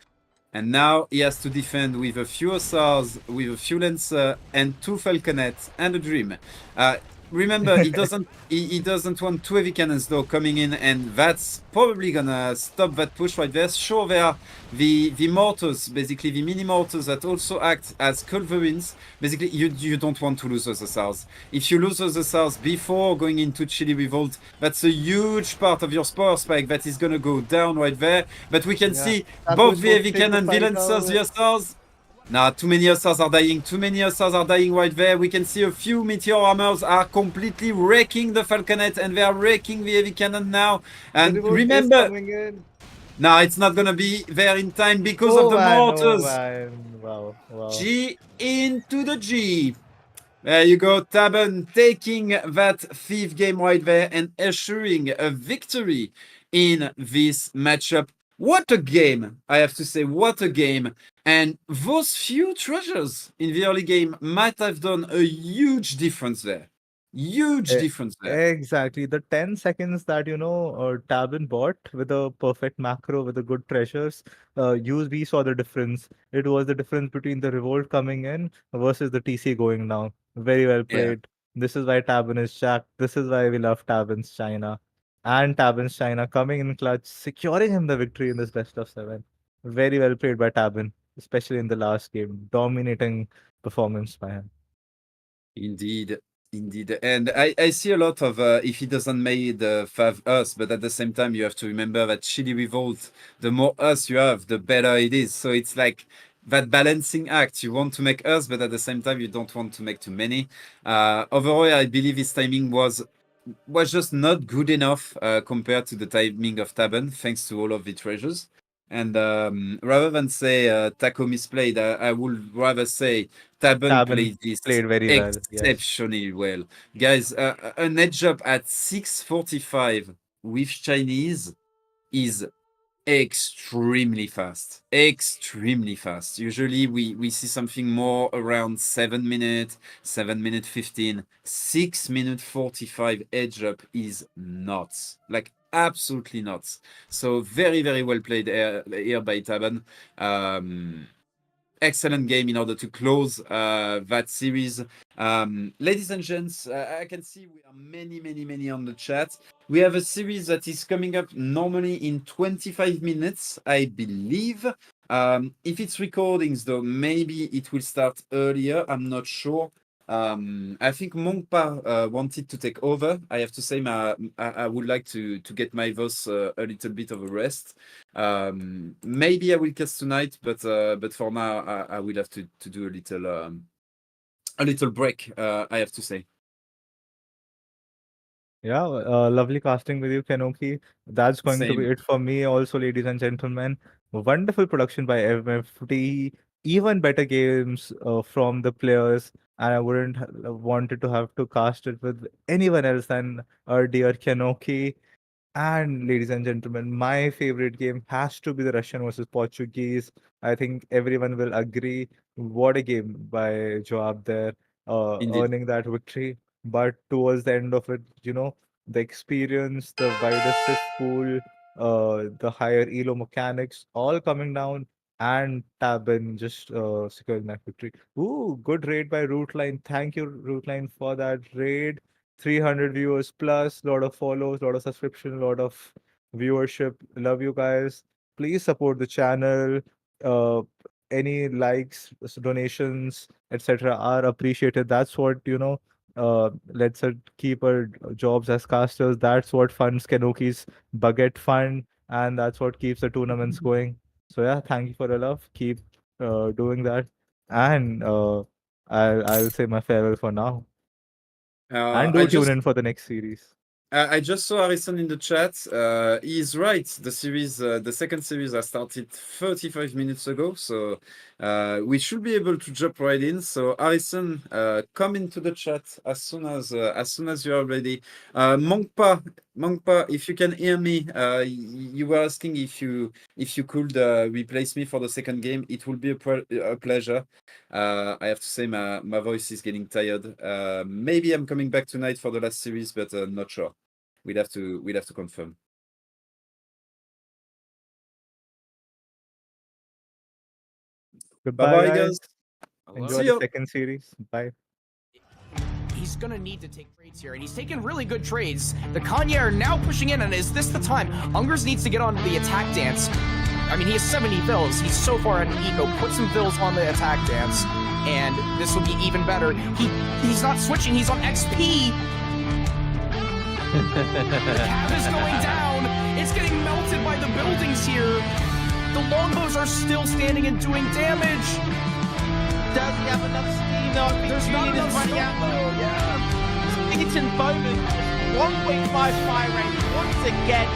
And now he has to defend with a few hussars, with a few lancer, and 2 falconets and a dream. Remember, he doesn't want 2 heavy cannons though coming in, and that's probably gonna stop that push right there. Sure, there are the mortars, basically the mini mortars that also act as culverins. Basically, you don't want to lose those hussars. If you lose those hussars before going into Chile revolt, that's a huge part of your spore spike that is gonna go down right there. But we can see both the heavy cannon, the lancers, the hussars. Nah, too many hussars are dying. Too many hussars are dying right there. We can see a few meteor armors are completely wrecking the falconet, and they are wrecking the heavy cannon now. And remember, no, it's not gonna be there in time because of the mortars. Wow. G into the G. There you go, Tabben taking that 5th game right there and assuring a victory in this matchup. What a game, I have to say, what a game. And those few treasures in the early game might have done a huge difference there. Difference there. Exactly. The 10 seconds that, Tabben bought with a perfect macro, with the good treasures, we saw the difference. It was the difference between the revolt coming in versus the TC going down. Very well played. Yeah. This is why Tabben is jacked. This is why we love Tabben's China. And Tabben's China coming in clutch, securing him the victory in this best of 7. Very well played by Tabben, especially in the last game. Dominating performance by him. Indeed. And I see a lot of if he doesn't make the 5 us, but at the same time you have to remember that Chile revolt, the more us you have, the better it is. So it's like that balancing act. You want to make us, but at the same time you don't want to make too many. Overall, I believe his timing was just not good enough compared to the timing of Tabben, thanks to all of the treasures. And rather than say Taco misplayed, I would rather say Tabben played very exceptionally well. Guys, an edge up at 6:45 with Chinese is extremely fast. Usually we see something more around 7 minutes, 7 minute 15. 6 minute 45 edge up is nuts, like absolutely nuts. So very well played here by Tabben. Excellent game in order to close that series. Ladies and gents, I can see we are many on the chat. We have a series that is coming up normally in 25 minutes, I believe. If it's recordings though, maybe it will start earlier, I'm not sure. I think Mongpa wanted to take over. I have to say, I would like to get my voice a little bit of a rest. Maybe I will cast tonight, but for now, I will have to do a little break. I have to say. Yeah, lovely casting with you, Kenoki. That's going to be Same. it for me, also, ladies and gentlemen. Wonderful production by MFT, even better games from the players, and I wouldn't wanted to have to cast it with anyone else than our dear Kenoki. And ladies and gentlemen, my favorite game has to be the Russian versus Portuguese. I think everyone will agree. What a game by Joabe there, Indeed. earning that victory. But towards the end of it, the experience, the wider Sith pool, the higher elo mechanics, all coming down, and Tabben just securing that victory. Ooh, good raid by Rootline. Thank you, Rootline, for that raid. 300 viewers plus, lot of follows, lot of subscription, lot of viewership. Love you guys. Please support the channel. Uh, any likes, donations, etc. are appreciated. That's what let's keep our jobs as casters. That's what funds Kenoki's Baguette Fund, and that's what keeps the tournaments going. So yeah, thank you for the love. Keep doing that, and I'll say my farewell for now. And do tune in for the next series. I just saw Harrison in the chat. He's right. The series, the second series, I started 35 minutes ago, so we should be able to jump right in. So Harrison, come into the chat as soon as you are ready. Mongpa, if you can hear me, you were asking if you could replace me for the second game. It will be a pleasure. I have to say my voice is getting tired. Maybe I'm coming back tonight for the last series, but not sure. We'd have to confirm. Goodbye, Bye, guys. guys. Enjoy See the you. second series. Bye. He's gonna need to take trades here, and he's taking really good trades. The Kanye are now pushing in, and is this the time? Ungers needs to get on the attack dance. I mean, he has 70 vills. He's so far ahead in eco. Put some vills on the attack dance, and this will be even better. He's not switching. He's on XP. The cab is going down. It's getting melted by the buildings here. The longbows are still standing and doing damage. Does he have enough speed? No, There's not enough running stone, out. though. Yeah. Eaton Bowman, 1.5 fire rate once again,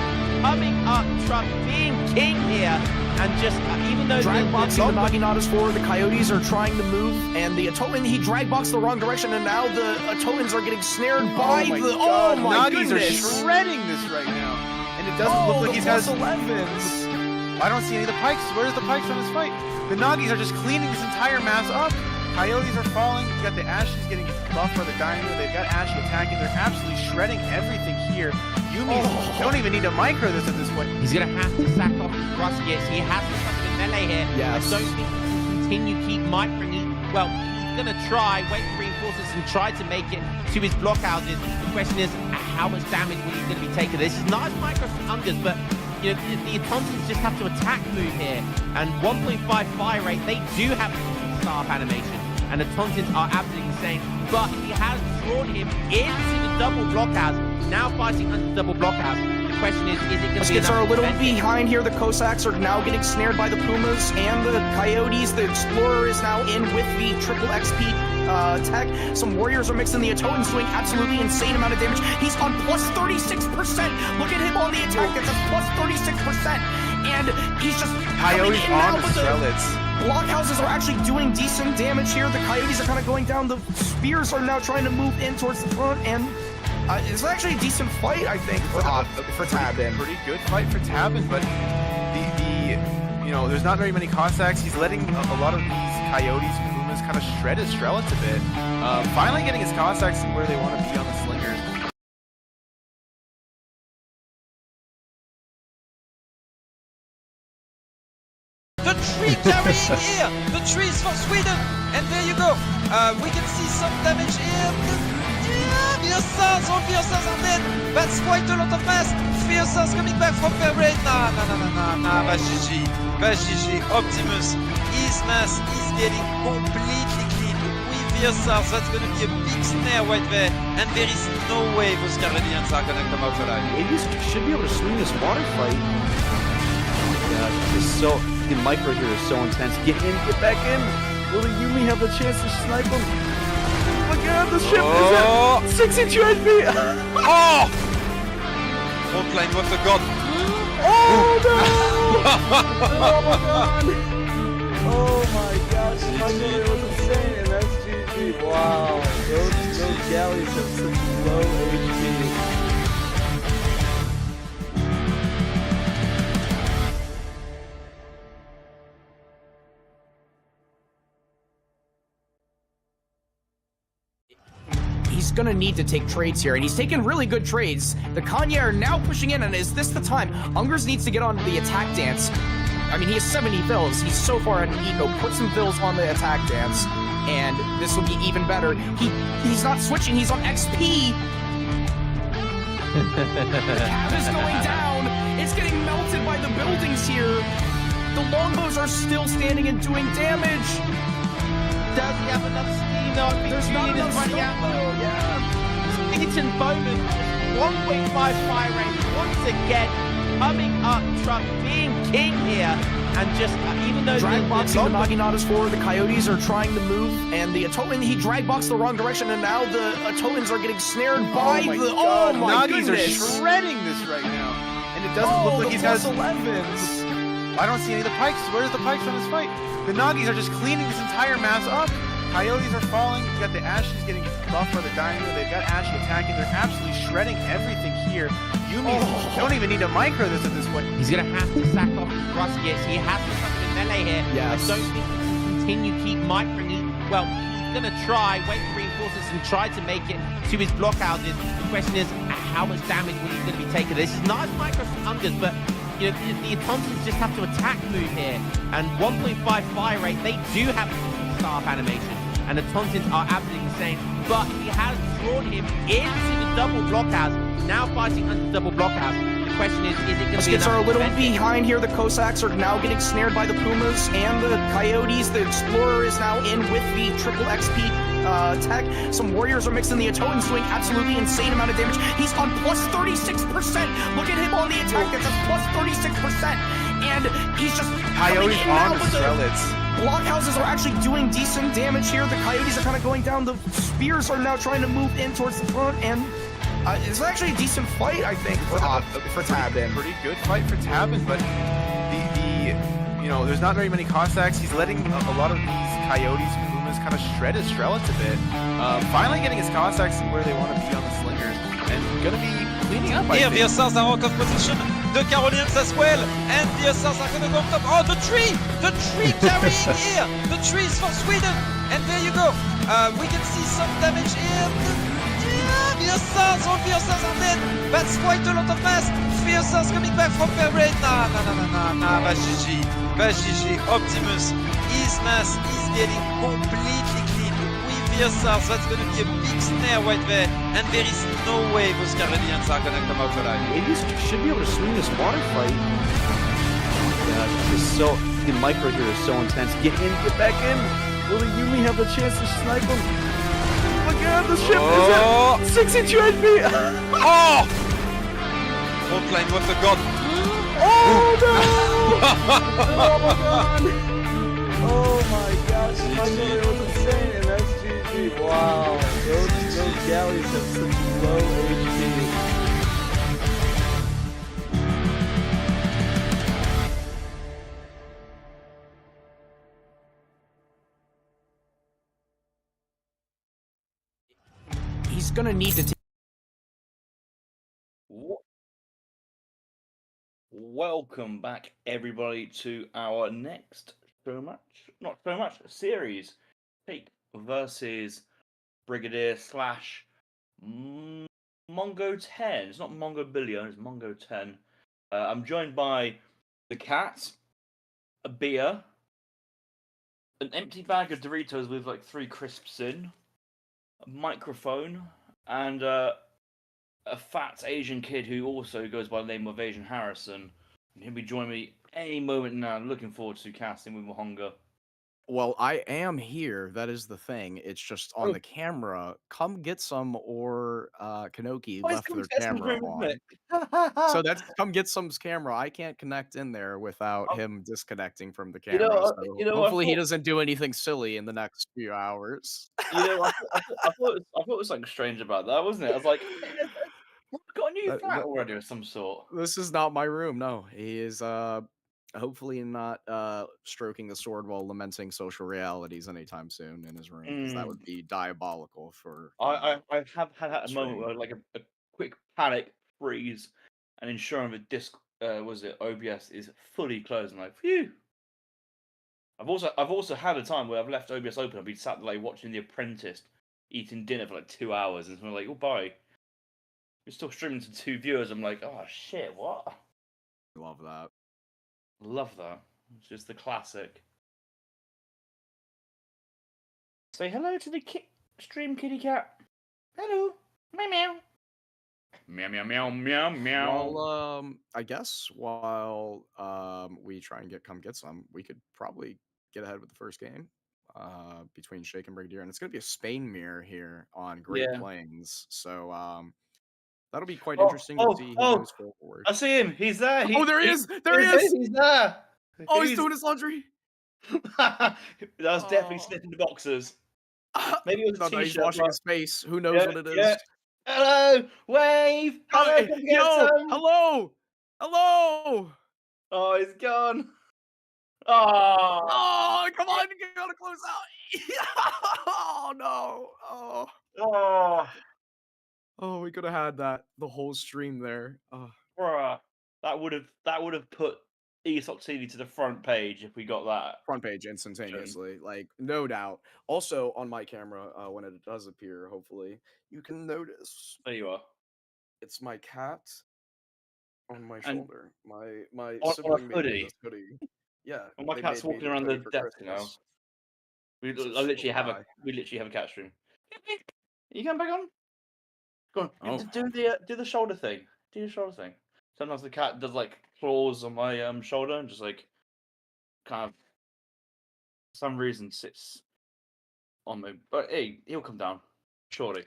coming up, Trump being king here, and just even though Drag boxing the Naginatas forward, the Coyotes are trying to move, and the Ottoman, he drag boxed the wrong direction, and now the Ottomans are getting snared by God. oh my Nagis goodness. are shredding this right now, and it doesn't look like he's got. 11s. I don't see any of the pikes. Where's the pikes on this fight? The Nagis are just cleaning this entire mass up. Coyotes are falling. You've got the Ashes getting buffed by the Dynamo. They've got Ashes attacking. They're absolutely shredding everything here. Yumi don't even need to micro this at this point. He's going to have to sack off his Ruskies. He has to stop the melee here. Yes. I don't think he can continue keep microing. Well, he's going to try, wait for reinforcements and try to make it to his blockhouses. The question is, how much damage will he going to be taking? This is nice micro from Ungers, but the Autontans just have to attack move here. And 1.5 fire rate, they do have a staff animation. And the Tontins are absolutely insane. But he has drawn him into the double blockhouse. Now fighting under the double blockhouse. The question is it going to be Skits are a little enough? behind here. The Cossacks are now getting snared by the Pumas and the Coyotes. The Explorer is now in with the triple XP tech. Some warriors are mixing. The Ottoman's doing absolutely insane amount of damage. He's on plus 36%. Look at him on the attack. That's a plus 36%. And he's just Coyotes on the Strelitz. Blockhouses are actually doing decent damage here. The Coyotes are kind of going down. The Spears are now trying to move in towards the front, and it's actually a decent fight, I think, for Tabben. Pretty good fight for Tabben, but there's not very many Cossacks. He's letting a lot of these Coyotes and Pumas kind of shred his Strelitz a bit. Finally getting his Cossacks where they want to be on the Slingers. The tree carrying here! The trees for Sweden! And there you go! We can see some damage here. All Fiercers are dead! That's quite a lot of mass! Fiercers coming back from their raid! Nah, but GG. Optimus, his mass is getting completely clean with the VSR, so that's going to be a big snare right there, and there is no way those Carolinians are going to come out alive. Maybe should be able to swing this water fight. Yeah, this is so the micro here is so intense. Get in, get back in. Will the Yumi have the chance to snipe him? Oh my god, the ship is at 62 HP! Oh! Frontline with the gun. Oh no! Oh my god! Oh my gosh, it was insane, and that's GG. Wow, those galleys have such low HP. He's gonna need to take trades here, and he's taking really good trades. The Kanye are now pushing in, and is this the time? Ungers needs to get on the attack dance. I mean, he has 70 vills. He's so far ahead in eco. Put some vills on the attack dance, and this will be even better. He's not switching. He's on XP. The cab is going down. It's getting melted by the buildings here. The longbows are still standing and doing damage. Does he have enough steam though? I think There's not Julian enough is running out though. Yeah. Eaton Bowman, 1.5 fire rate once again, coming up, truck being king here, and just even though Drag boxing the Naginatas forward, the Coyotes are trying to move, and the Ottoman, he drag boxed the wrong direction, and now the Ottomans are getting snared by Oh my goodness. are shredding this right now. And it doesn't look like he's got his... 11s. I don't see any of the pikes. Where's the pikes on this fight? The Nagis are just cleaning this entire mass up. Coyotes are falling. You got the Ashes getting buffed by the Dynamo. They've got Ashley attacking. They're absolutely shredding everything here. Yumi don't even need to micro this at this point. He's going to have to sack off his Ruskets. He has to come in melee here. Yes. I don't think he can continue keep microing. Well, he's going to try, wait for reinforcements and try to make it to his blockhouses. The question is, how much damage will he going to be taking? This is nice micro from Ungers, but you know, the Automatons just have to attack move here. And 1.5 fire rate, they do have staff animation. And the Tontins are absolutely insane, but he has drawn him into the double blockhouse. Now fighting under the double blockhouse. The question is it going to be enough? Muskets are a little behind here. The Cossacks are now getting snared by the Pumas and the Coyotes. The Explorer is now in with the triple XP tech. Some warriors are mixing. The Ottomans doing absolutely insane amount of damage. He's on plus 36%. Look at him on the attack. That's a plus 36%. And he's just Coyotes on the Strelets. Blockhouses are actually doing decent damage here. The Coyotes are kind of going down. The Spears are now trying to move in towards the front, and it's actually a decent fight, I think, for Tabben. Pretty good fight for Tabben, but you know, there's not very many Cossacks. He's letting a lot of these Coyotes and Pumas kind of shred his Strelets a bit. Finally getting his Cossacks to where they want to be on the slingers, and gonna be cleaning up. Here, VSRs are out of position. The Carolinians as well, and VSRs are going to go up top. Oh, the tree carrying here. The trees for Sweden, and there you go. We can see some damage here. Yeah, VSRs are dead. That's quite a lot of mass. VSRs coming back from their raid. Nah, GG. Optimus, his mass is getting completely clean with VSRs. That's going to be a big snare right there, and there is no way those Carolinians are going to come out alive. Maybe should be able to swing this water fight. Yeah, this is so the micro here is so intense. Get in, get back in. Will the Yumi have the chance to snipe him? Oh my god, the ship is at 62 HP. Oh! Frontline with the gun. Oh no! Oh my god! Oh my gosh, it was insane, and that's GG. Wow, those galleys have such low HP. He's gonna need to take. Welcome back, everybody, to our next series. Take versus Brigadier slash Mongo 10. It's not Mongo Billion, it's Mongo 10. I'm joined by the cat, a beer, an empty bag of Doritos with like 3 crisps in, a microphone, and a fat Asian kid who also goes by the name of Asian Harrison. And he'll be joining me any moment now. Looking forward to casting with Mahonga. Well, I am here. That is the thing. It's just on Oh, the camera. Come get some or Kanoki oh, it's left come their to some camera room, isn't on. So that's come get some's camera. I can't connect in there without Oh, him disconnecting from the you know, camera. you So know, hopefully he doesn't do anything silly in the next few hours. I thought it was something strange about that, wasn't it? I was like, "We've got a new That- flat that- already of some sort." this is not my room. No, he is hopefully not stroking the sword while lamenting social realities anytime soon in his room, because that Mm. would be diabolical for I have had a moment stream. where like a quick panic freeze and ensuring the disc was it OBS is fully closed and like phew. I've also had a time where I've left OBS open. I've been sat like watching The Apprentice, eating dinner for like 2 hours, and someone like, "Oh, bye." You're still streaming to 2 viewers. I'm like, "Oh shit, what?" Love that. Love that. It's just the classic. Say hello to the stream kitty cat. Hello, meow meow. Meow meow meow meow meow. Well, I guess while we try and come get some, we could probably get ahead with the first game between Shake and Brigadier, and it's gonna be a Spain mirror here on Great Yeah. Plains. So that'll be quite Oh, interesting to oh, see who oh! goes forward. I see him. He's there. Oh, there he is! There he is! He's there. Oh, he's doing his laundry. That was definitely Oh. sniffing the boxers. Maybe it was a No, he's t-shirt. washing but- his face. Who knows Yeah, what it is? yeah. Hello, wave. Hello, Hey, come get yo, some. hello, hello. Oh, he's gone. Oh, Oh, come on, you gotta close out. Oh no. Oh. oh, Oh, we could have had that the whole stream there. bruh. That would have put ESOC TV to the front page if we got that. Front page instantaneously, like no doubt. Also on my camera, when it does appear, hopefully you can notice There you are. it's my cat on my And shoulder. My on a sibling made me hoodie. this hoodie. Yeah, And my they cat's made me walking this around the hoodie for desk now. Christmas. We So literally have sly. we literally have a cat stream. You come back on? Go on. Oh. Do the shoulder thing. Do your shoulder thing. Sometimes the cat does like claws on my shoulder and just like kind of for some reason sits on me. But hey, he'll come down. Surely.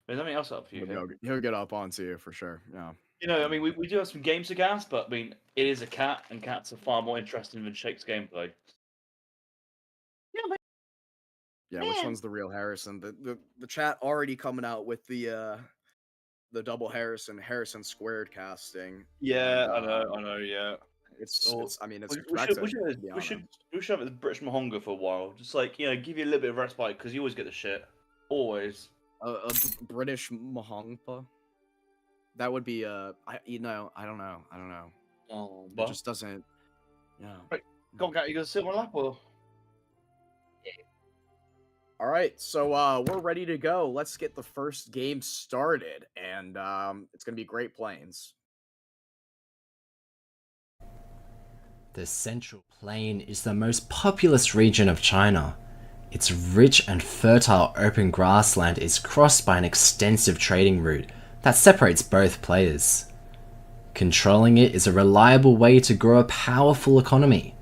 There's nothing else up for you here. He'll get up onto you for sure. Yeah. You know, I mean, we do have some games to gas, but I mean, it is a cat, and cats are far more interesting than Shake's gameplay. Yeah, which one's the real Harrison? The chat already coming out with the double Harrison squared casting. Yeah, and, I know, yeah. It's I mean it's We expected. should To be we should honest. we should have it the British Mahonga for a while. Just like, you know, give you a little bit of respite because you always get the shit. Always. A British Mahongpa. That would be I don't know. Oh, It but just doesn't. Yeah. right. Go on, cat, you gonna sit on my lap or? All right, so we're ready to go. Let's get the first game started, and it's gonna be Great Plains. The Central Plain is the most populous region of China. Its rich and fertile open grassland is crossed by an extensive trading route that separates both players. Controlling it is a reliable way to grow a powerful economy.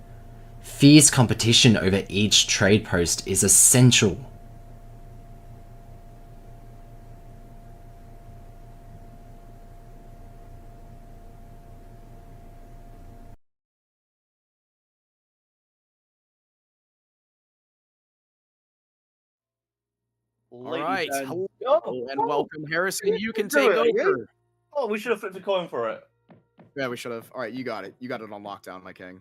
Fierce competition over each trade post is essential. All right, hello Oh, and welcome, Harrison. You can do take it, yeah? over. Oh, we should have flipped a coin for it. Yeah, we should have. All right, you got it. You got it on lockdown, my king.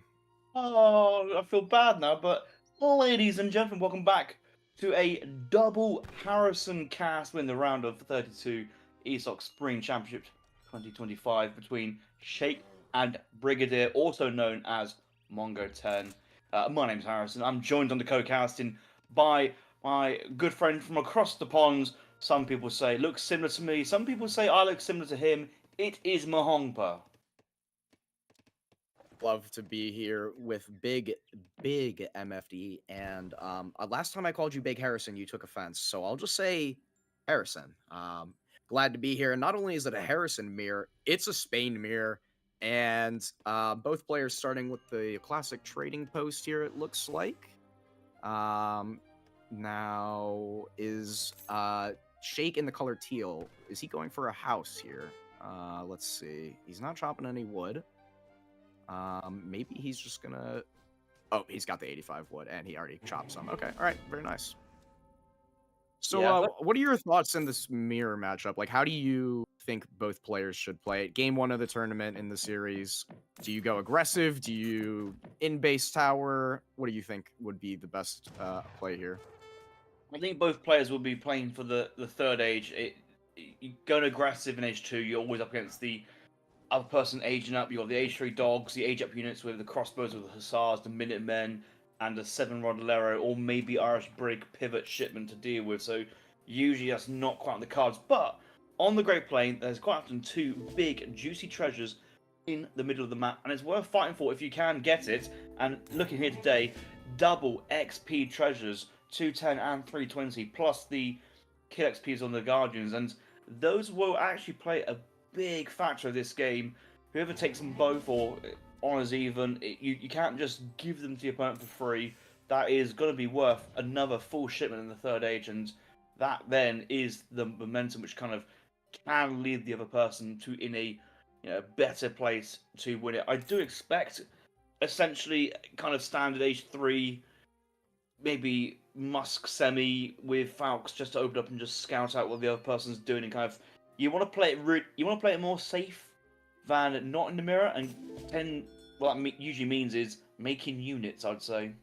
Oh, I feel bad now, but ladies and gentlemen, welcome back to a double Harrison cast win the round of 32 ESOC Spring Championship 2025 between Shake and Brigadier, also known as Mongo 10. My name's Harrison. I'm joined on the co-casting by my good friend from across the pond. Some people say looks similar to me. Some people say I look similar to him. It is Mahongpa. Love to be here with big MFD. And last time I called you Big Harrison, you took offense. So I'll just say Harrison. Glad to be here. And not only is it a Harrison mirror, it's a Spain mirror. And both players starting with the classic trading post here, it looks like. Now is Shake in the color teal. Is he going for a house here? Let's see. He's not chopping any wood. Maybe he's just gonna. Oh, he's got the 85 wood, and he already chopped some. Okay, all right, very nice. So, Yeah, what are your thoughts in this mirror matchup? Like, how do you think both players should play it? Game 1 of the tournament in the series. Do you go aggressive? Do you in-base tower? What do you think would be the best play here? I think both players will be playing for the third age. You going aggressive in age 2, you're always up against the other person aging up. You've got the age 3 dogs, the age up units with the crossbows with the hussars, the Minutemen, and the 7 Rodolero, or maybe Irish Brig pivot shipment to deal with. So usually that's not quite on the cards. But on the Great Plain, there's quite often 2 big, juicy treasures in the middle of the map, and it's worth fighting for if you can get it. And looking here today, double XP treasures, 210 and 320, plus the kill XPs on the Guardians, and those will actually play a big factor of this game. Whoever takes them both or honors even, you can't just give them to the opponent for free. That is going to be worth another full shipment in the third age, and that then is the momentum which kind of can lead the other person to in a better place to win it. I do expect essentially kind of standard age 3, maybe Musk semi with Falx just to open up and just scout out what the other person's doing, and kind of you want to play it more safe than not in the mirror, and what that usually means is making units, I'd say.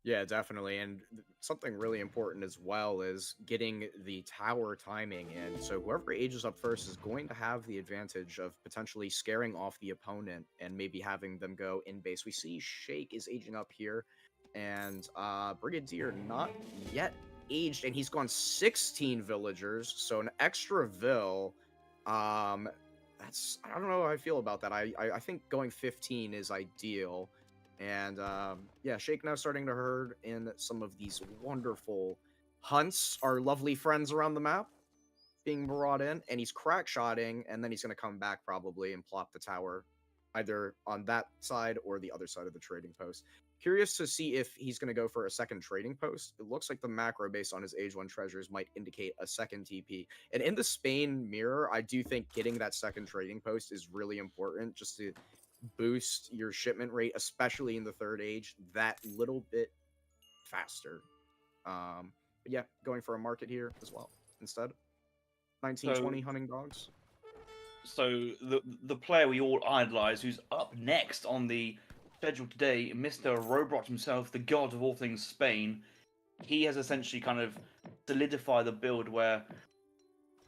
Yeah, definitely. And something really important as well is getting the tower timing in. So whoever ages up first is going to have the advantage of potentially scaring off the opponent and maybe having them go in base. We see Shake is aging up here, and Brigadier not yet aged, and he's gone 16 villagers, so an extra vill. That's, I don't know how I feel about that. I think going 15 is ideal. And yeah, Shake now starting to herd in some of these wonderful hunts, our lovely friends around the map being brought in, and he's crack shotting, and then he's going to come back probably and plop the tower either on that side or the other side of the trading post. Curious to see if he's going to go for a second trading post. It looks like the macro based on his age 1 treasures might indicate a second TP. And in the Spain mirror, I do think getting that second trading post is really important just to boost your shipment rate, especially in the third age, that little bit faster. But yeah, going for a market here as well instead. 1920 hunting dogs. So the player we all idolize, who's up next on the schedule today, Mr. Robot himself, the god of all things Spain, he has essentially kind of solidified the build where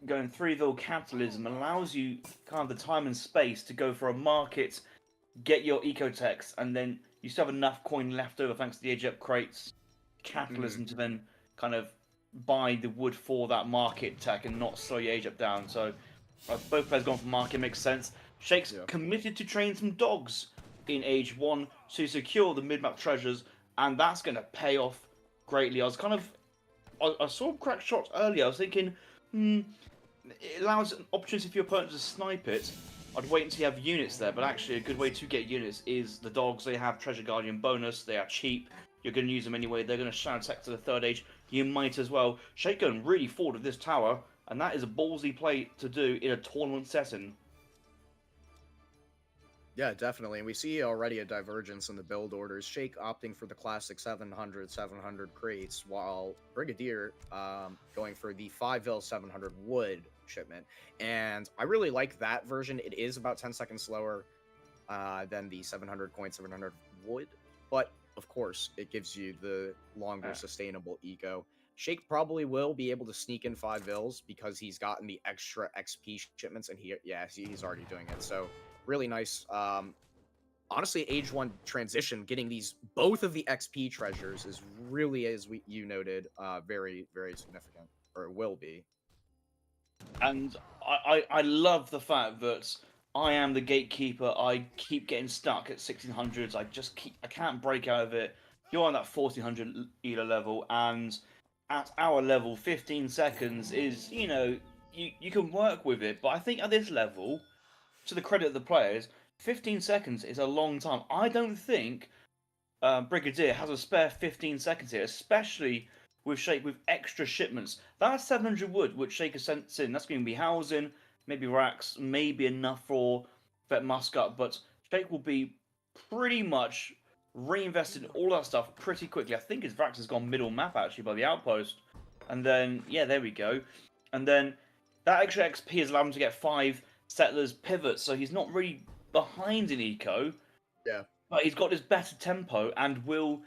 going 3-ville capitalism allows you kind of the time and space to go for a market, get your ecotechs, and then you still have enough coin left over thanks to the age up crates, capitalism to then kind of buy the wood for that market tech and not slow your age up down. So both players gone for market makes sense. Shake's committed to train some dogs in age 1 to secure the mid-map treasures, and that's going to pay off greatly. I saw crack shots earlier. I was thinking, it allows an opportunity for your opponent to snipe it. I'd wait until you have units there, but actually a good way to get units is the dogs. They have Treasure Guardian bonus, they are cheap, you're going to use them anyway, they're going to shadow attack to the third age, you might as well. Shake going really forward with this tower, and that is a ballsy play to do in a tournament setting. Yeah, definitely. And we see already a divergence in the build orders. Shake opting for the classic 700 crates, while Brigadier going for the 5-ville 700 wood shipment. And I really like that version. It is about 10 seconds slower than the 700 coin 700 wood, but of course it gives you the longer sustainable eco. Shake probably will be able to sneak in 5 vills because he's gotten the extra XP shipments, and he's already doing it. So really nice. Honestly, age 1 transition, getting both of the XP treasures is really, as you noted, very, very significant, or it will be. And I love the fact that I am the gatekeeper. I keep getting stuck at 1600s. I can't break out of it. You're on that 1400 ELA level, and at our level, 15 seconds is, you can work with it. But I think at this level, to the credit of the players, 15 seconds is a long time. I don't think Brigadier has a spare 15 seconds here, especially with Shake with extra shipments. That's 700 wood, which Shake has sent in. That's going to be housing, maybe racks, maybe enough for Vet Muscat, but Shake will be pretty much reinvested in all that stuff pretty quickly. I think his Vrax has gone middle map actually by the outpost. And then, yeah, there we go. And then that extra XP has allowed him to get 5 settlers pivots, so he's not really behind in eco. Yeah. But he's got this better tempo and will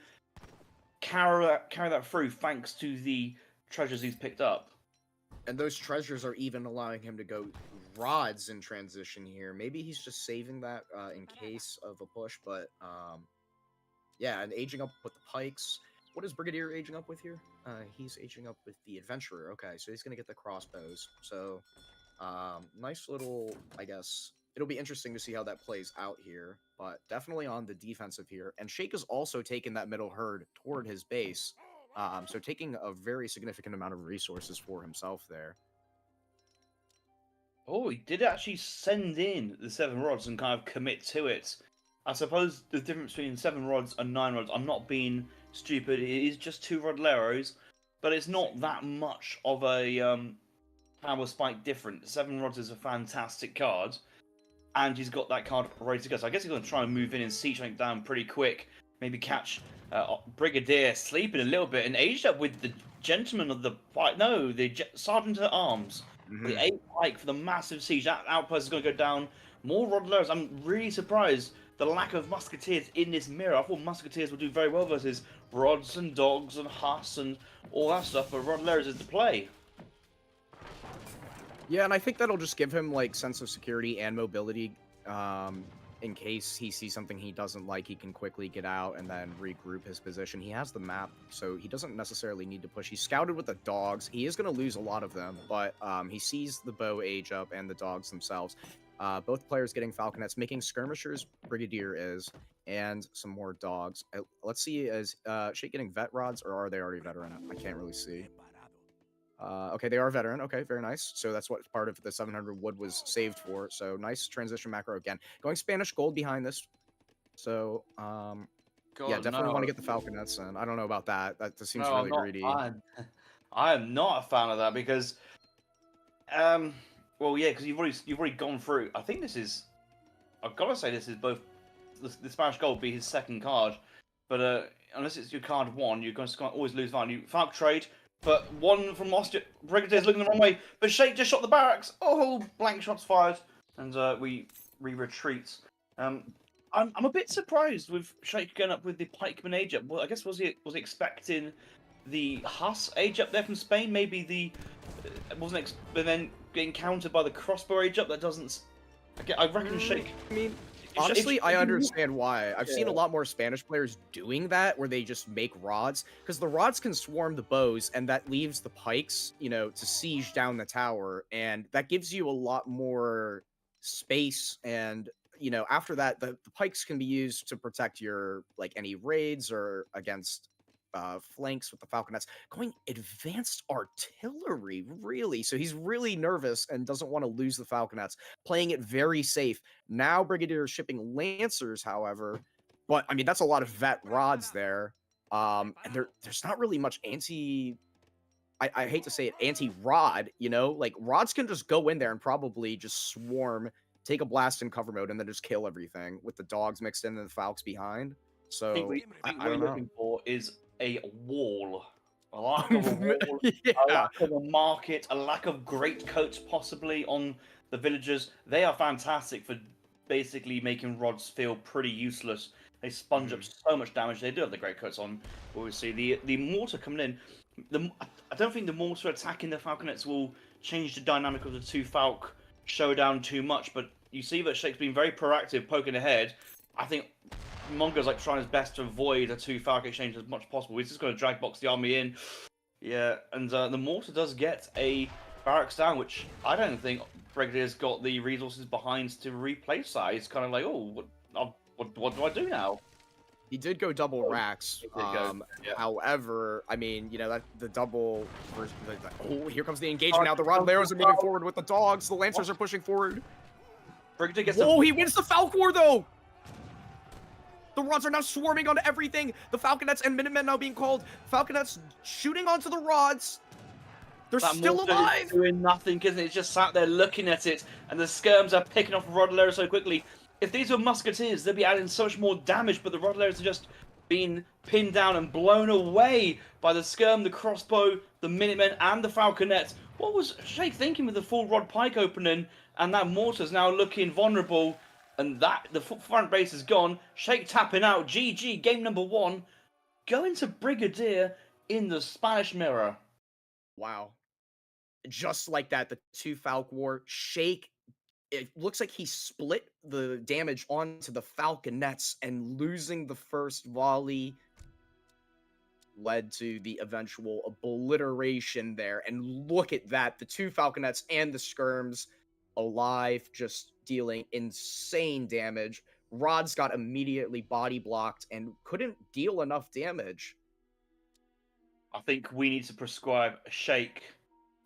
carry that through thanks to the treasures he's picked up. And those treasures are even allowing him to go rods in transition here. Maybe he's just saving that in case of a push, but yeah, and aging up with the pikes. What is Brigadier aging up with here? He's aging up with the Adventurer. Okay, so he's going to get the crossbows. So, nice little, I guess. It'll be interesting to see how that plays out here, but definitely on the defensive here. And Shake has also taken that middle herd toward his base, so taking a very significant amount of resources for himself there. Oh, he did actually send in the 7 rods and kind of commit to it. I suppose the difference between 7 rods and 9 rods, I'm not being stupid, it is just 2 rodleros, but it's not that much of a power spike difference. 7 rods is a fantastic card, and he's got that card ready to go. So I guess he's going to try and move in and siege something down pretty quick. Maybe catch Brigadier sleeping a little bit and aged up with the gentleman of the fight. No, the sergeant at arms. The 8 pike for the massive siege. That outpost is going to go down. More rodleros. I'm really surprised the lack of musketeers in this mirror. I thought musketeers would do very well versus rods and dogs and huss and all that stuff, but rodleros is the play. Yeah, and I think that'll just give him, like, sense of security and mobility. In case he sees something he doesn't like, he can quickly get out and then regroup his position. He has the map, so he doesn't necessarily need to push. He's scouted with the dogs. He is going to lose a lot of them, but he sees the bow age up and the dogs themselves. Both players getting falconets, making skirmishers, Brigadier is, and some more dogs. Let's see, is Shake getting vet rods, or are they already veteran? I can't really see. Okay, they are veteran. Okay, very nice. So that's what part of the 700 wood was saved for. So nice transition macro again. Going Spanish gold behind this. So, yeah, definitely want to get the falconets, and I don't know about that. That seems really greedy. I am not a fan of that because, well, yeah, because you've already gone through. I think this is, I've got to say, this is both the Spanish gold be his second card, but unless it's your card 1, you're going to always lose value. Falc trade. But one from Austria, Brigadier's looking the wrong way, but Shake just shot the barracks. Oh, blank shots fired, and we retreat. I'm a bit surprised with Shake going up with the pikeman age up. Well, I guess was he expecting the Huss age up there from Spain? Maybe the but then getting countered by the crossbow age up. That doesn't. I reckon Shake. I mean, honestly, I understand why. I've seen a lot more Spanish players doing that, where they just make rods, because the rods can swarm the bows, and that leaves the pikes, you know, to siege down the tower, and that gives you a lot more space. And you know, after that, the pikes can be used to protect your, like, any raids or against flanks with the falconets. Going advanced artillery, really? So he's really nervous and doesn't want to lose the falconets, playing it very safe. Now Brigadier is shipping lancers, however, but I mean, that's a lot of vet rods there. And there's not really much I hate to say it, anti-rod, you know? Like, rods can just go in there and probably just swarm, take a blast in cover mode, and then just kill everything with the dogs mixed in and the falcons behind. So I think what we're looking for is a wall. A lack of a wall, yeah. a lack of a market, a lack of great coats possibly on the villagers. They are fantastic for basically making rods feel pretty useless. They sponge up so much damage. They do have the great coats on, obviously. The mortar coming in, I don't think the mortar attacking the falconets will change the dynamic of the 2 falc showdown too much, but you see that Shake's been very proactive, poking ahead. I think Mongo's like trying his best to avoid a 2 falc exchange as much as possible. He's just going to drag box the army in. Yeah, and the mortar does get a barracks down, which I don't think Brigadier's got the resources behind to replace that. He's kind of like, oh, what do I do now? He did go double racks. However, I mean, you know, that the double. Oh, here comes the engagement now. The Rodleros are moving forward with the dogs. The Lancers are pushing forward. Brigadier gets. Oh, he wins the Falk War though. The rods are now swarming onto everything. The Falconets and Minutemen now being called. Falconets shooting onto the rods. They're That still mortar alive. is doing nothing, isn't it? It's just sat there looking at it, and the skirms are picking off Rodolero so quickly. If these were musketeers, they'd be adding so much more damage, but the Rodoleros are just being pinned down and blown away by the skirm, the crossbow, the Minutemen, and the Falconets. What was Sheikh thinking with the full rod pike opening, and that mortar's now looking vulnerable, and that the front base is gone. Sheikh tapping out. GG, game number 1. Going to Brigadier in the Spanish mirror. Wow. Just like that, the 2 Falc War, Sheikh, it looks like he split the damage onto the Falconets, and losing the first volley led to the eventual obliteration there. And look at that, the 2 Falconets and the skirms alive, just dealing insane damage. Rods got immediately body blocked and couldn't deal enough damage. I think we need to prescribe Sheikh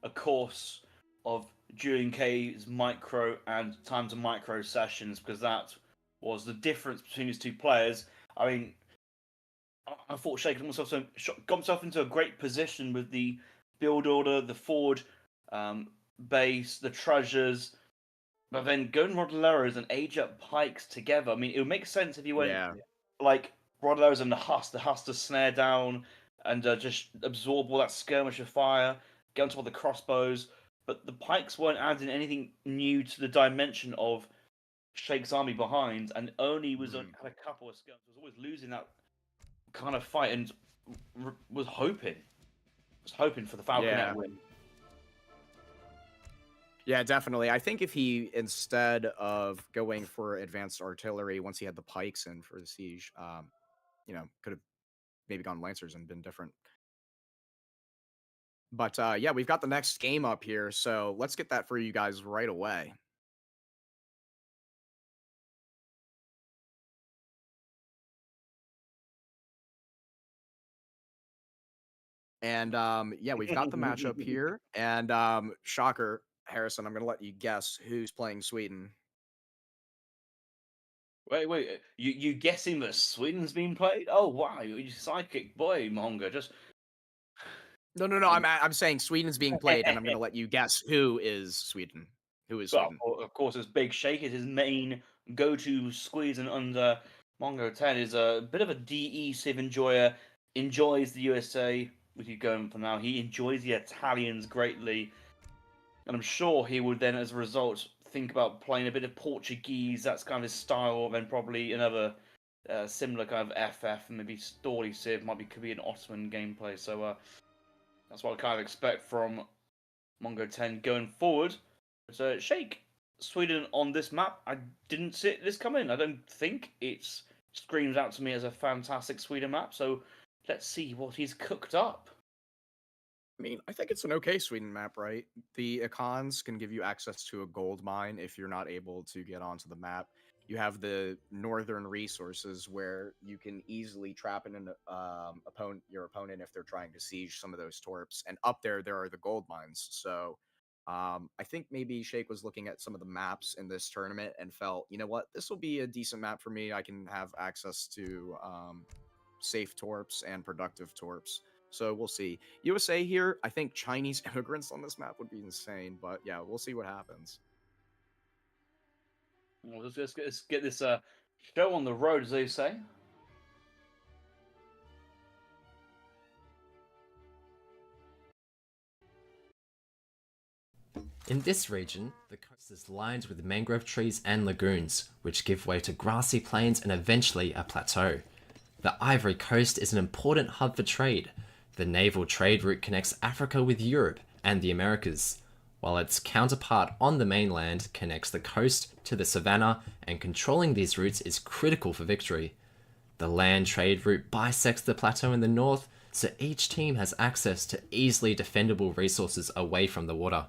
a course of during K's micro and time to micro sessions, because that was the difference between these 2 players. I mean, I thought Sheikh got himself into a great position with the build order, the forward base, the treasures, but then going Rodoleros and age up pikes together. I mean, it would make sense if you went like Rodoleros and the Husk to snare down and just absorb all that skirmish of fire, get on top of the crossbows. But the pikes weren't adding anything new to the dimension of Sheikh's army behind, and only had a couple of skirms. Was always losing that kind of fight, and was hoping for the Falconet win. Yeah, definitely. I think if he, instead of going for advanced artillery, once he had the pikes in for the siege, could have maybe gone Lancers and been different. But yeah, we've got the next game up here, so let's get that for you guys right away. And yeah, we've got the matchup here. And shocker, Harrison, I'm going to let you guess who's playing Sweden. Wait, you guessing that Sweden's being played? Oh wow, you psychic boy, Monga. Just No, I'm saying Sweden's being played, and I'm going to let you guess who is Sweden. Who is Sweden? Well, of course, it's Big Sheikh. Is his main go-to squeeze, and under Mongo 10 is a bit of a DE Civ enjoyer. Enjoys the USA. We keep going for now. He enjoys the Italians greatly, and I'm sure he would then, as a result, think about playing a bit of Portuguese. That's kind of his style. Then probably another similar kind of FF, and maybe Story Civ could be an Ottoman gameplay. So that's what I kind of expect from Mongo 10 going forward. So Sheikh, Sweden on this map, I didn't see this coming. I don't think it screams out to me as a fantastic Sweden map. So let's see what he's cooked up. I mean, I think it's an okay Sweden map, right? The icons can give you access to a gold mine if you're not able to get onto the map. You have the northern resources where you can easily trap in your opponent if they're trying to siege some of those torps. And up there are the gold mines. So I think maybe Sheikh was looking at some of the maps in this tournament and felt, you know what, this will be a decent map for me. I can have access to safe torps and productive torps. So we'll see. USA here, I think Chinese immigrants on this map would be insane, but yeah, we'll see what happens. Well, let's get this show on the road, as they say. In this region, the coast is lined with mangrove trees and lagoons, which give way to grassy plains and eventually a plateau. The Ivory Coast is an important hub for trade. The naval trade route connects Africa with Europe and the Americas, while its counterpart on the mainland connects the coast to the savannah, and controlling these routes is critical for victory. The land trade route bisects the plateau in the north, so each team has access to easily defendable resources away from the water.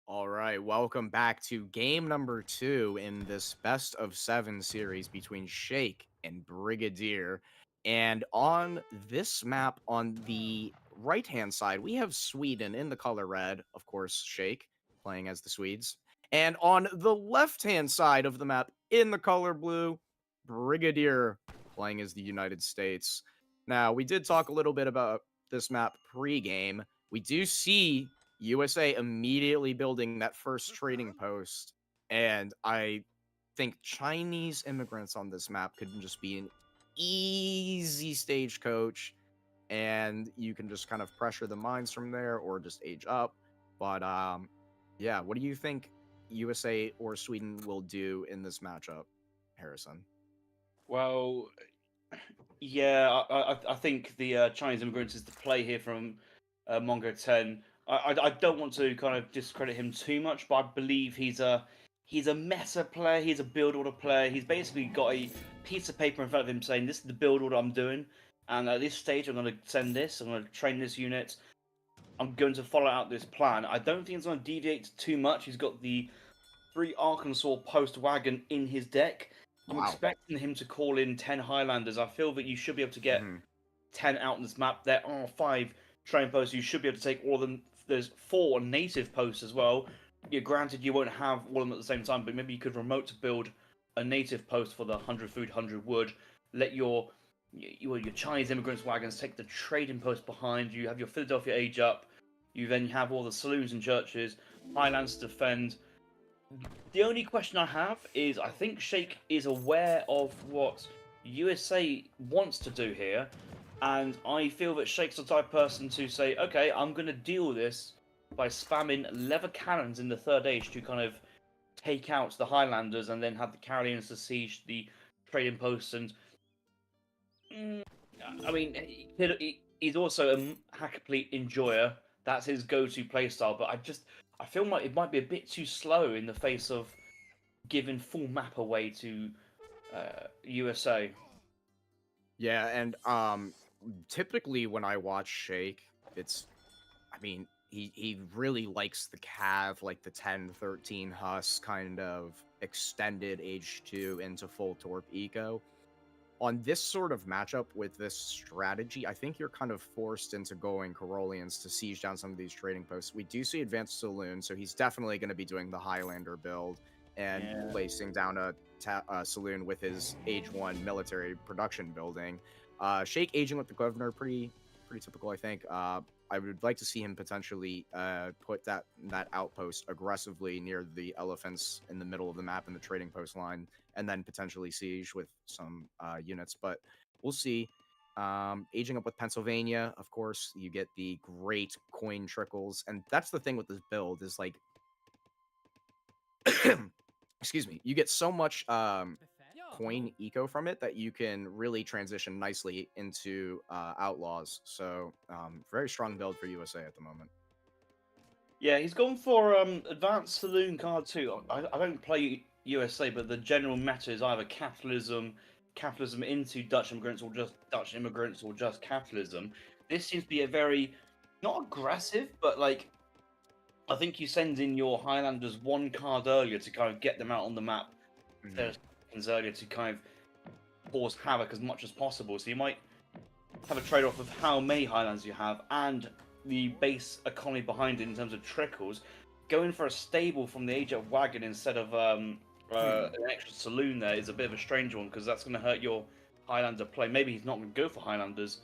All right, welcome back to game number 2 in this best of 7 series between Sheikh and Brigadier. And on this map, on the right-hand side, we have Sweden in the color red, of course, Sheikh playing as the Swedes. And on the left-hand side of the map, in the color blue, Brigadier playing as the United States. Now, we did talk a little bit about this map pre-game. We do see USA immediately building that first trading post, and I think Chinese immigrants on this map could just be an easy stagecoach, and you can just kind of pressure the mines from there or just age up. But yeah, what do you think USA or Sweden will do in this matchup, Harrison? Well, yeah, I think the Chinese immigrants is the play here from Mongo 10. I don't want to kind of discredit him too much, but I believe he's a meta player. He's a build order player. He's basically got a piece of paper in front of him saying, "This is the build order I'm doing, and at this stage I'm going to send this. I'm going to train this unit. I'm going to follow out this plan." I don't think it's going to deviate too much. He's got the 3 Arkansas post wagon in his deck. I'm expecting him to call in 10 Highlanders. I feel that you should be able to get 10 out on this map. There are 5 train posts. You should be able to take all of them. There's 4 native posts as well. Yeah, granted, you won't have all of them at the same time, but maybe you could remote to build a native post for the 100 food, 100 wood. Let your Chinese immigrants wagons take the trading post behind you. Have your Philadelphia age up. You then have all the saloons and churches. Highlands to defend. The only question I have is, I think Sheikh is aware of what USA wants to do here, and I feel that Sheikh's the type of person to say, okay, I'm going to deal with this by spamming leather cannons in the third age to kind of take out the Highlanders and then have the Carolinians to siege the trading posts. And I mean, he's also a hack complete enjoyer. That's his go-to playstyle, but I feel like it might be a bit too slow in the face of giving full map away to USA. Yeah, and typically when I watch Sheikh, he really likes the Cav, like the 10-13 Hus kind of extended H2 into full Torp eco. On this sort of matchup with this strategy, I think you're kind of forced into going Carolians to siege down some of these trading posts. We do see Advanced Saloon, so he's definitely going to be doing the Highlander build and placing down a saloon with his Age 1 military production building. Sheikh aging with the Governor, pretty typical, I think. I would like to see him potentially put that outpost aggressively near the elephants in the middle of the map in the trading post line, and then potentially siege with some units. But we'll see. Aging up with Pennsylvania, of course, you get the great coin trickles, and that's the thing with this build is like, excuse me, you get so much coin eco from it that you can really transition nicely into outlaws. So very strong build for USA at the moment. Yeah, he's gone for advanced saloon card too. I don't play USA, but the general meta is either capitalism into Dutch immigrants, or just Dutch immigrants, or just capitalism. This seems to be a very, not aggressive, but like, I think you send in your Highlanders 1 card earlier to kind of get them out on the map. There's seconds earlier to kind of cause havoc as much as possible. So you might have a trade-off of how many Highlanders you have and the base economy behind it in terms of trickles. Going for a stable from the age of wagon instead of an extra saloon there is a bit of a strange one, because that's going to hurt your Highlander play. Maybe he's not going to go for Highlanders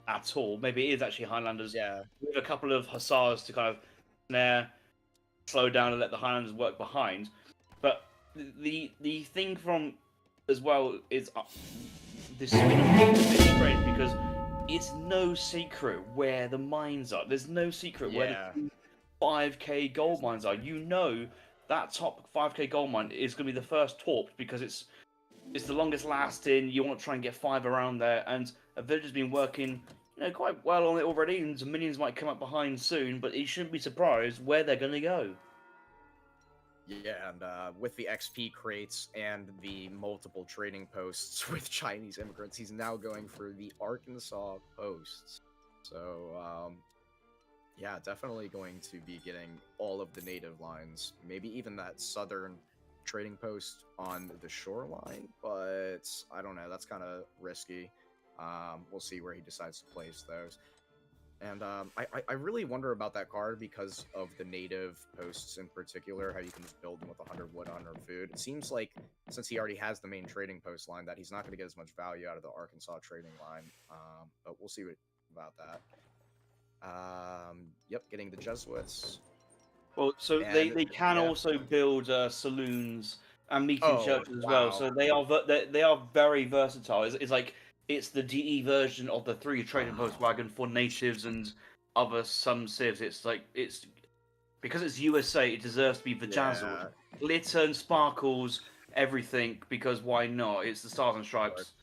at all. Maybe it is actually Highlanders with a couple of Hussars to kind of snare, slow down, and let the Highlanders work behind. But the thing from as well is this is a bit strange, because it's no secret where the mines are. There's no secret where the 5k gold mines are. You know that top 5k gold mine is going to be the first torped, because it's the longest lasting. You want to try and get 5 around there, and a villager's been working quite well on it already, and some minions might come up behind soon, but you shouldn't be surprised where they're going to go. Yeah, and with the XP crates and the multiple trading posts with Chinese immigrants, he's now going for the Arkansas posts. So, yeah, definitely going to be getting all of the native lines, maybe even that southern trading post on the shoreline, but I don't know, that's kind of risky. We'll see where he decides to place those. And I really wonder about that card because of the native posts in particular, how you can just build them with 100 wood, 100 food. It seems like since he already has the main trading post line, that he's not going to get as much value out of the Arkansas trading line. But we'll see about that. Yep, getting the Jesuits. Well, so And, they can yeah. also build saloons and meeting Oh, churches as wow. well. So they are very versatile. It's like it's the DE version of the 3 trading post wagon for natives and other some civs. It's because it's USA, it deserves to be bedazzled, Yeah. glitter and sparkles, everything. Because why not? It's the stars and stripes.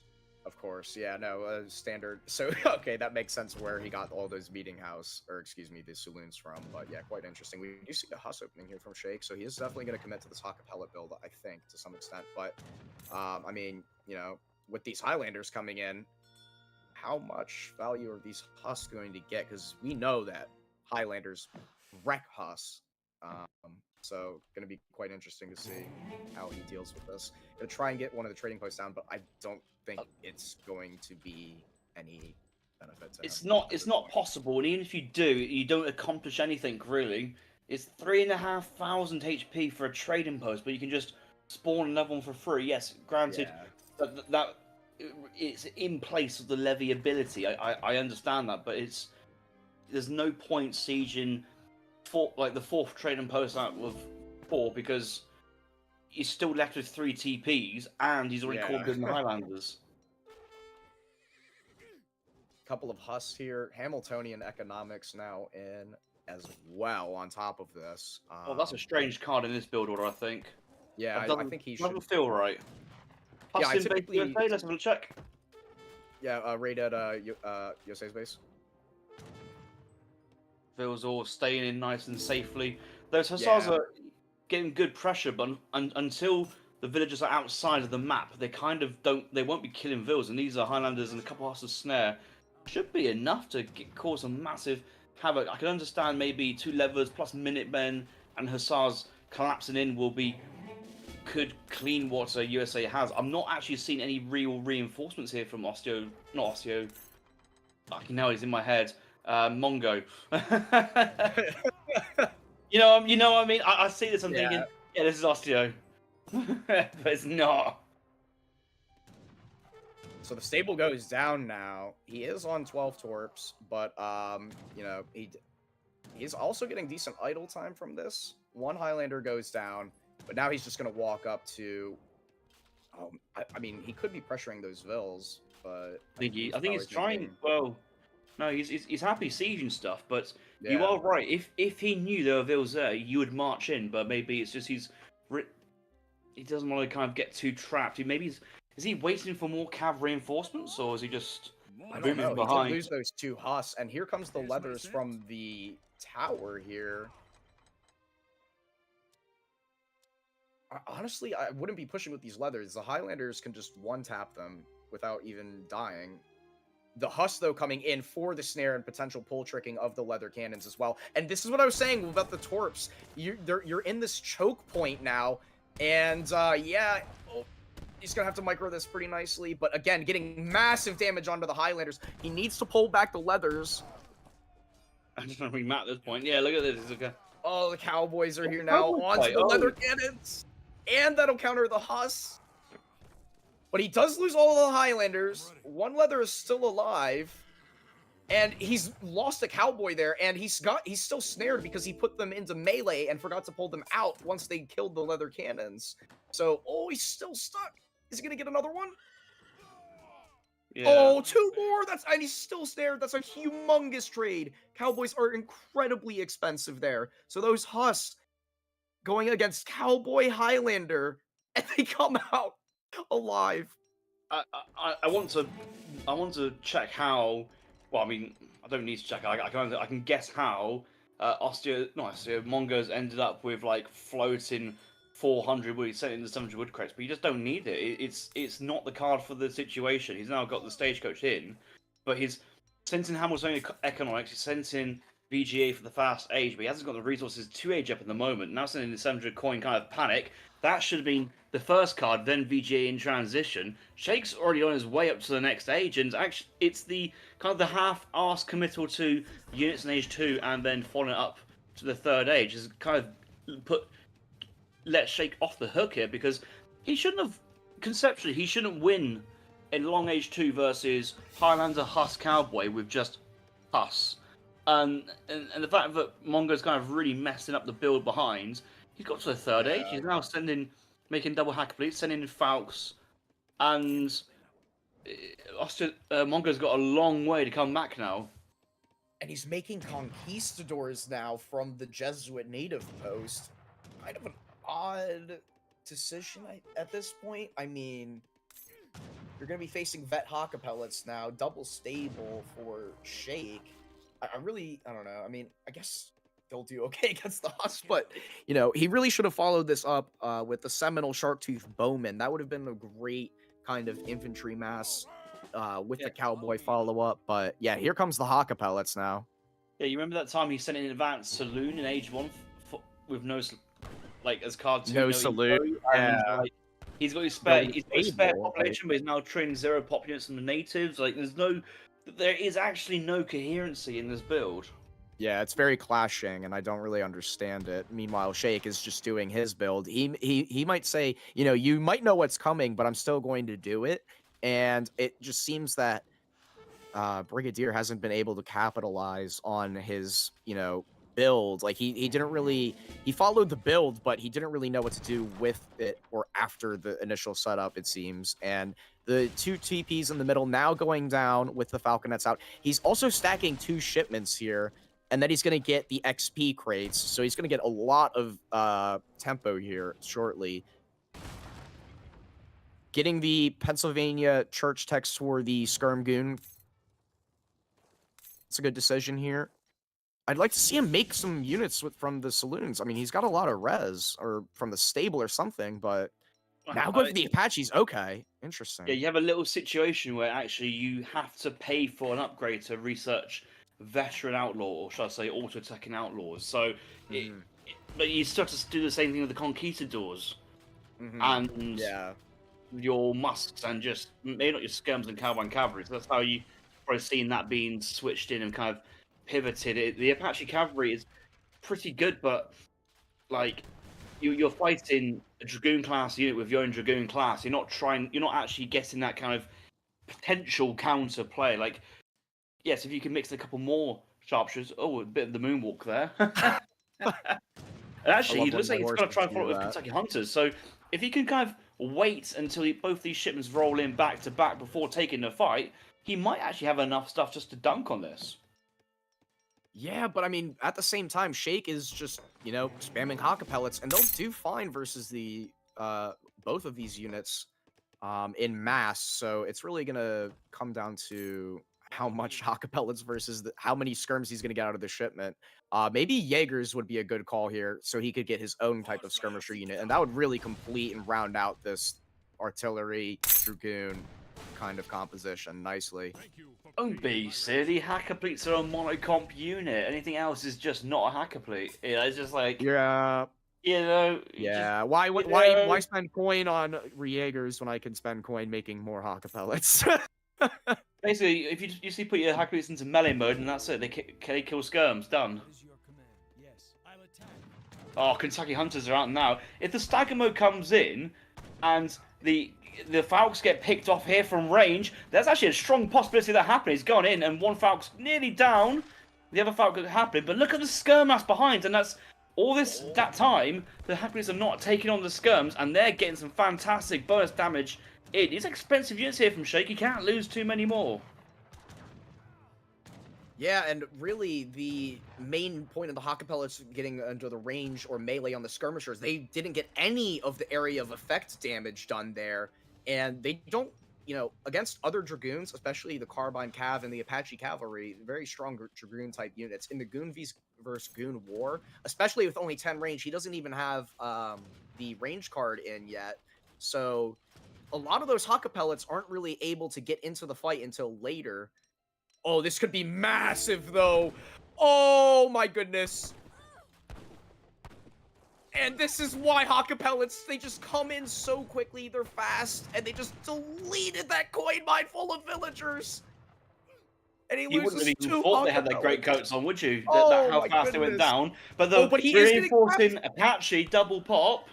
Of course, yeah, no, standard. So, okay, that makes sense where he got all those meeting house, or excuse me, the saloons from. But yeah, quite interesting. We do see a Huss opening here from Shake, so he is definitely going to commit to this Acapella build, I think, to some extent. But, I mean, you know, with these Highlanders coming in, how much value are these Huss going to get? Because we know that Highlanders wreck Huss. So going to be quite interesting to see how he deals with this. Gonna try and get one of the trading posts down, but I don't think it's going to be any benefit to him. It's not possible, and even if you do, you don't accomplish anything really. It's 3,500 HP for a trading post, but you can just spawn another one for free. Yes, granted, that it's in place of the levy ability. I understand that, but there's no point sieging the 4th trading post out of 4 because he's still left with 3 TPs and he's already called good in the Highlanders. Couple of Huss here. Hamiltonian economics now in as well on top of this. Well, that's a strange card in this build order, I think. Yeah, I think he should. Doesn't feel right. Yeah, I typically... Let's have a check. Yeah, raid at Yose's base. Feels all staying in nice and safely. Those Hussars are getting good pressure, but until the villagers are outside of the map, they kind of they won't be killing vills, and these are Highlanders and a couple of Hussars snare. Should be enough to cause a massive havoc. I can understand maybe 2 levers plus Minutemen and Hussars collapsing in could clean what USA has. I'm not actually seeing any real reinforcements here from Osteo. Not Osteo. Fucking hell, he's in my head. Mongo. you know what I mean? I see this, I'm thinking, yeah, this is Osteo. But it's not. So the stable goes down now. He is on 12 torps, but you know, he's also getting decent idle time from this. 1 Highlander goes down, but now he's just gonna walk up to I mean, he could be pressuring those vills, but I think he's trying. Well, no, he's happy sieging stuff, but you are right. If he knew there were vills there, you would march in. But maybe it's just he doesn't want to kind of get too trapped. Is he waiting for more cav reinforcements, or is he just moving behind? He did lose those 2 Huss, and here comes the leathers from the tower here. Honestly, I wouldn't be pushing with these leathers. The Highlanders can just one-tap them without even dying. The Huss, though, coming in for the snare and potential pull tricking of the leather cannons as well. And this is what I was saying about the torps. You're in this choke point now, and yeah, he's gonna have to micro this pretty nicely. But again, getting massive damage onto the Highlanders. He needs to pull back the leathers. I just want to be mad at this point. Yeah, look at this. Okay. Oh, the Cowboys are here now onto the leather cannons, and that'll counter the Huss. But he does lose all of the Highlanders. 1 leather is still alive. And he's lost a Cowboy there, and he's still snared because he put them into melee and forgot to pull them out once they killed the leather cannons. So, he's still stuck. Is he gonna get another one? Yeah. Oh, 2 more! And he's still snared. That's a humongous trade. Cowboys are incredibly expensive there. So those Huss going against Cowboy Highlander, and they come out alive. I want to check how. Well, I mean, I don't need to check. I can guess how Mongo's ended up with like floating 400 wood. He's sent in the 700 wood crates, but you just don't need it. It's not the card for the situation. He's now got the stagecoach in, but he's sent in Hamiltonian economics. He's sent in VGA for the fast age, but he hasn't got the resources to age up at the moment. Now sending the 700 coin kind of panic. That should have been the first card, then VGA in transition. Shake's already on his way up to the next age, and actually, it's the kind of the half-arse committal to units in age 2 and then following up to the third age is kind of let Shake off the hook here, because he shouldn't have, conceptually, he shouldn't win in long age 2 versus Highlander Huss Cowboy with just Huss. And the fact that Mongo's kind of really messing up the build behind, he's got to the third age. He's now making double hack bleeds, sending in Falcons, and Mongo's got a long way to come back now. And he's making conquistadors now from the Jesuit native post. Kind of an odd decision at this point. I mean, you're going to be facing Vet Hockapellets now, double stable for Shake. I don't know. I mean, I guess they'll do okay against the Huss, but, you know, he really should have followed this up with the Seminole Sharktooth Bowman. That would have been a great kind of infantry mass with the Cowboy follow-up. But, yeah, here comes the Hockapellets now. Yeah, you remember that time he sent in advanced Saloon in age 1 with no, like, as card 2? No Saloon, yeah. Like, he's got his spare, population, but he's now training 0 populations from the natives. Like, there is actually no coherency in this build. Yeah, it's very clashing, and I don't really understand it. Meanwhile, Shake is just doing his build. He might say, you know, you might know what's coming, but I'm still going to do it. And it just seems that Brigadier hasn't been able to capitalize on his, you know, build. Like, he didn't really... He followed the build, but he didn't really know what to do with it or after the initial setup, it seems. And the 2 TPs in the middle now going down with the Falconets out. He's also stacking 2 shipments here, and then he's going to get the XP crates. So he's going to get a lot of tempo here shortly. Getting the Pennsylvania Church text for the Skirmgoon. It's a good decision here. I'd like to see him make some units from the saloons. I mean, he's got a lot of res, or from the stable or something, but now go for the Apaches. Okay, interesting. Yeah, you have a little situation where actually you have to pay for an upgrade to research veteran outlaw, or should I say auto-attacking outlaws. So, but you still have to do the same thing with the conquistadors. And your musks, and just, maybe not your skirms and cowboy and cavalry. So that's how you probably seen that being switched in and kind of pivoted. The Apache cavalry is pretty good, but like you're fighting a dragoon class unit with your own dragoon class. You're not actually getting that kind of potential counter play. Like, yes, if you can mix a couple more sharpshooters, a bit of the moonwalk there. And actually, he looks like he's going to try and follow it with Kentucky Hunters. So if he can kind of wait until both these shipments roll in back to back before taking the fight, he might actually have enough stuff just to dunk on this. Yeah, but I mean, at the same time, Shake is just, you know, spamming Hockapellets, and they'll do fine versus the both of these units in mass. So it's really gonna come down to how much Hockapellets versus how many skirms he's gonna get out of the shipment. Maybe Jaegers would be a good call here, so he could get his own type of skirmisher unit, and that would really complete and round out this artillery dragoon kind of composition nicely. Don't be silly. Hackapleats are a monocomp unit. Anything else is just not a hackaplete. Yeah, it's just like, yeah, you know. Yeah. Why spend coin on Jaegers when I can spend coin making more Hockapellets? Basically, if you just put your Hackapleats into melee mode and that's it, they kill skirms. Done. Oh, Kentucky Hunters are out now. If the stagger mode comes in and the Falcons get picked off here from range, there's actually a strong possibility that happening. He's gone in and one Falcon's nearly down. The other Falcon happening, but look at the skirm mass behind, and that's all that time the Hackapleats are not taking on the skirms, and they're getting some fantastic bonus damage. It is expensive units here from Shake. You can't lose too many more. Yeah, and really the main point of the Hockapellets getting under the range or melee on the skirmishers, they didn't get any of the area of effect damage done there. And they don't, you know, against other Dragoons, especially the Carbine Cav and the Apache Cavalry, very strong Dragoon type units. In the Goon versus Goon war, especially with only 10 range, he doesn't even have the range card in yet. So a lot of those Hockapellets aren't really able to get into the fight until later. Oh, this could be massive, though. Oh, my goodness. And this is why Hawkapellets, they just come in so quickly, they're fast, and they just deleted that coin mine full of villagers. And he You wouldn't loses have even 2 thought they had their great Hawkapellets. coats on, would you? Oh How my fast they went goodness. down. But Oh, the but he is getting reinforcing Apache double pop,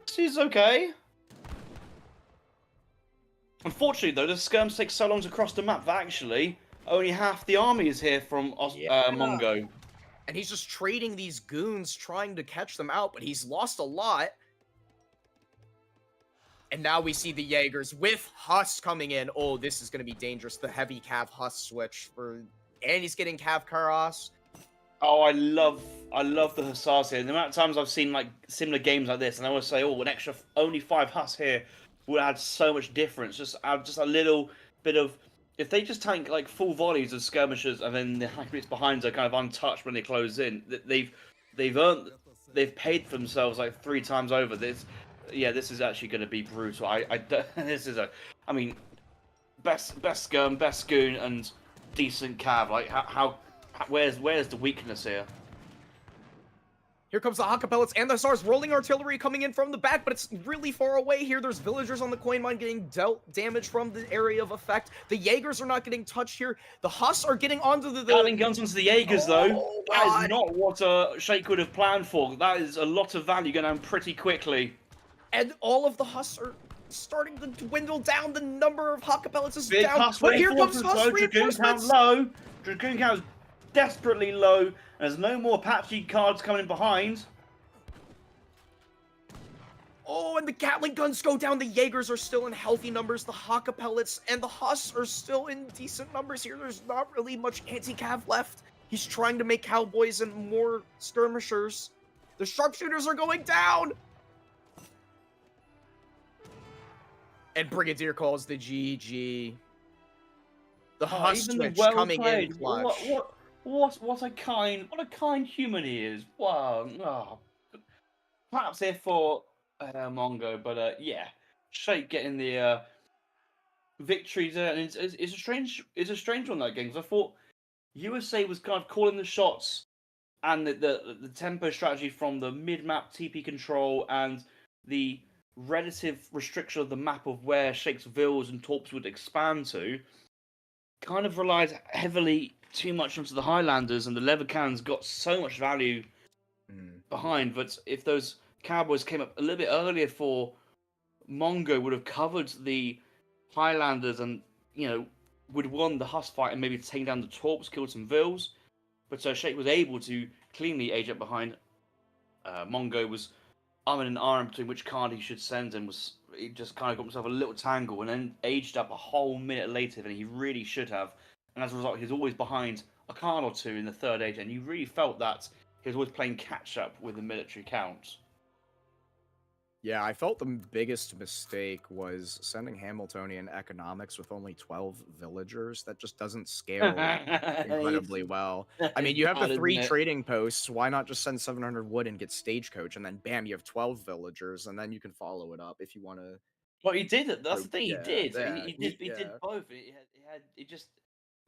she's okay. Unfortunately, though, the skirms take so long to cross the map that actually only half the army is here from Mongo. And he's just trading these goons, trying to catch them out, but he's lost a lot. And now we see the Jaegers with Huss coming in. Oh, this is going to be dangerous. The heavy Cav Huss switch for, and he's getting Cav Karas. Oh, I love the Hussars here. The amount of times I've seen like similar games like this, and I always say, oh, an extra only 5 Huss here would add so much difference. Just add just a little bit of, if they just tank like full volleys of skirmishers and then the Hackbits behind are kind of untouched when they close in, they've paid for themselves like 3 times over. This is actually going to be brutal. This is I mean, best skirm, best goon, and decent cav. Like where's the weakness here? Here comes the Hawkapellets and the Hussars, rolling artillery coming in from the back, but it's really far away here. There's villagers on the coin mine getting dealt damage from the area of effect. The Jaegers are not getting touched here. The Huss are getting onto the... Gatling guns onto the Jaegers, though. Oh, that is not what Sheikh would have planned for. That is a lot of value going down pretty quickly. And all of the Huss are starting to dwindle down. The number of Hawkapellets is Big down. Huss But here comes reinforcements, Huss though. Dragoon count reinforcements. low. Dragoon count desperately low. And there's no more Apache cards coming in behind. Oh, and the Gatling guns go down. The Jaegers are still in healthy numbers. The Hawkapellets and the Huss are still in decent numbers here. There's not really much anti-cav left. He's trying to make cowboys and more skirmishers. The sharpshooters are going down. And Brigadier calls the GG. The Huss switch coming in clutch. What a kind human he is. Wow. Oh. Perhaps here for Mongo, but yeah, Sheikh getting the victory there, and it's a strange one, that game, because I thought USA was kind of calling the shots, and the tempo strategy from the mid-map TP control and the relative restriction of the map of where Sheikh's villas and torps would expand to kind of relied heavily too much onto the Highlanders, and the lever cannons got so much value behind. But if those Cowboys came up a little bit earlier, for Mongo would have covered the Highlanders and, would have won the Huss fight and maybe taken down the torps, killed some vills. But Sheikh was able to cleanly age up behind. Mongo was arm and arm between which card he should send, and he just kind of got himself a little tangle, and then aged up a whole minute later than he really should have. And as a result, he's always behind a card or two in the third age, and you really felt that he was always playing catch up with the military count. Yeah, I felt the biggest mistake was sending Hamiltonian economics with only 12 villagers. That just doesn't scale incredibly well. I mean, you have the 3 trading posts. Why not just send 700 wood and get stagecoach, and then bam, you have 12 villagers, and then you can follow it up if you want to. Well, he did it. That's the thing. He did. Yeah, He did both. He just.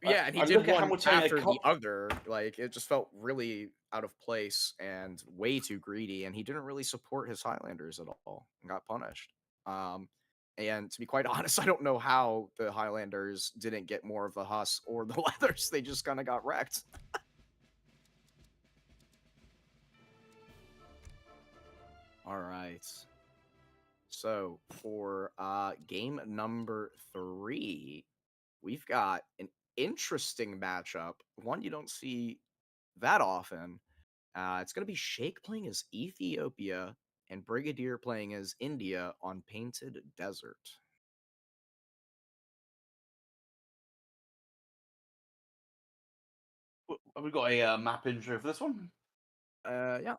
Yeah, and he did one after the other. Like, it just felt really out of place and way too greedy, and he didn't really support his Highlanders at all and got punished. And to be quite honest, I don't know how the Highlanders didn't get more of the Huss or the Leathers. They just kind of got wrecked. All right. So for game number 3, we've got an interesting matchup, one you don't see that often. It's going to be Sheikh playing as Ethiopia and Brigadier playing as India on Painted Desert. Have we got a map intro for this one? Yeah.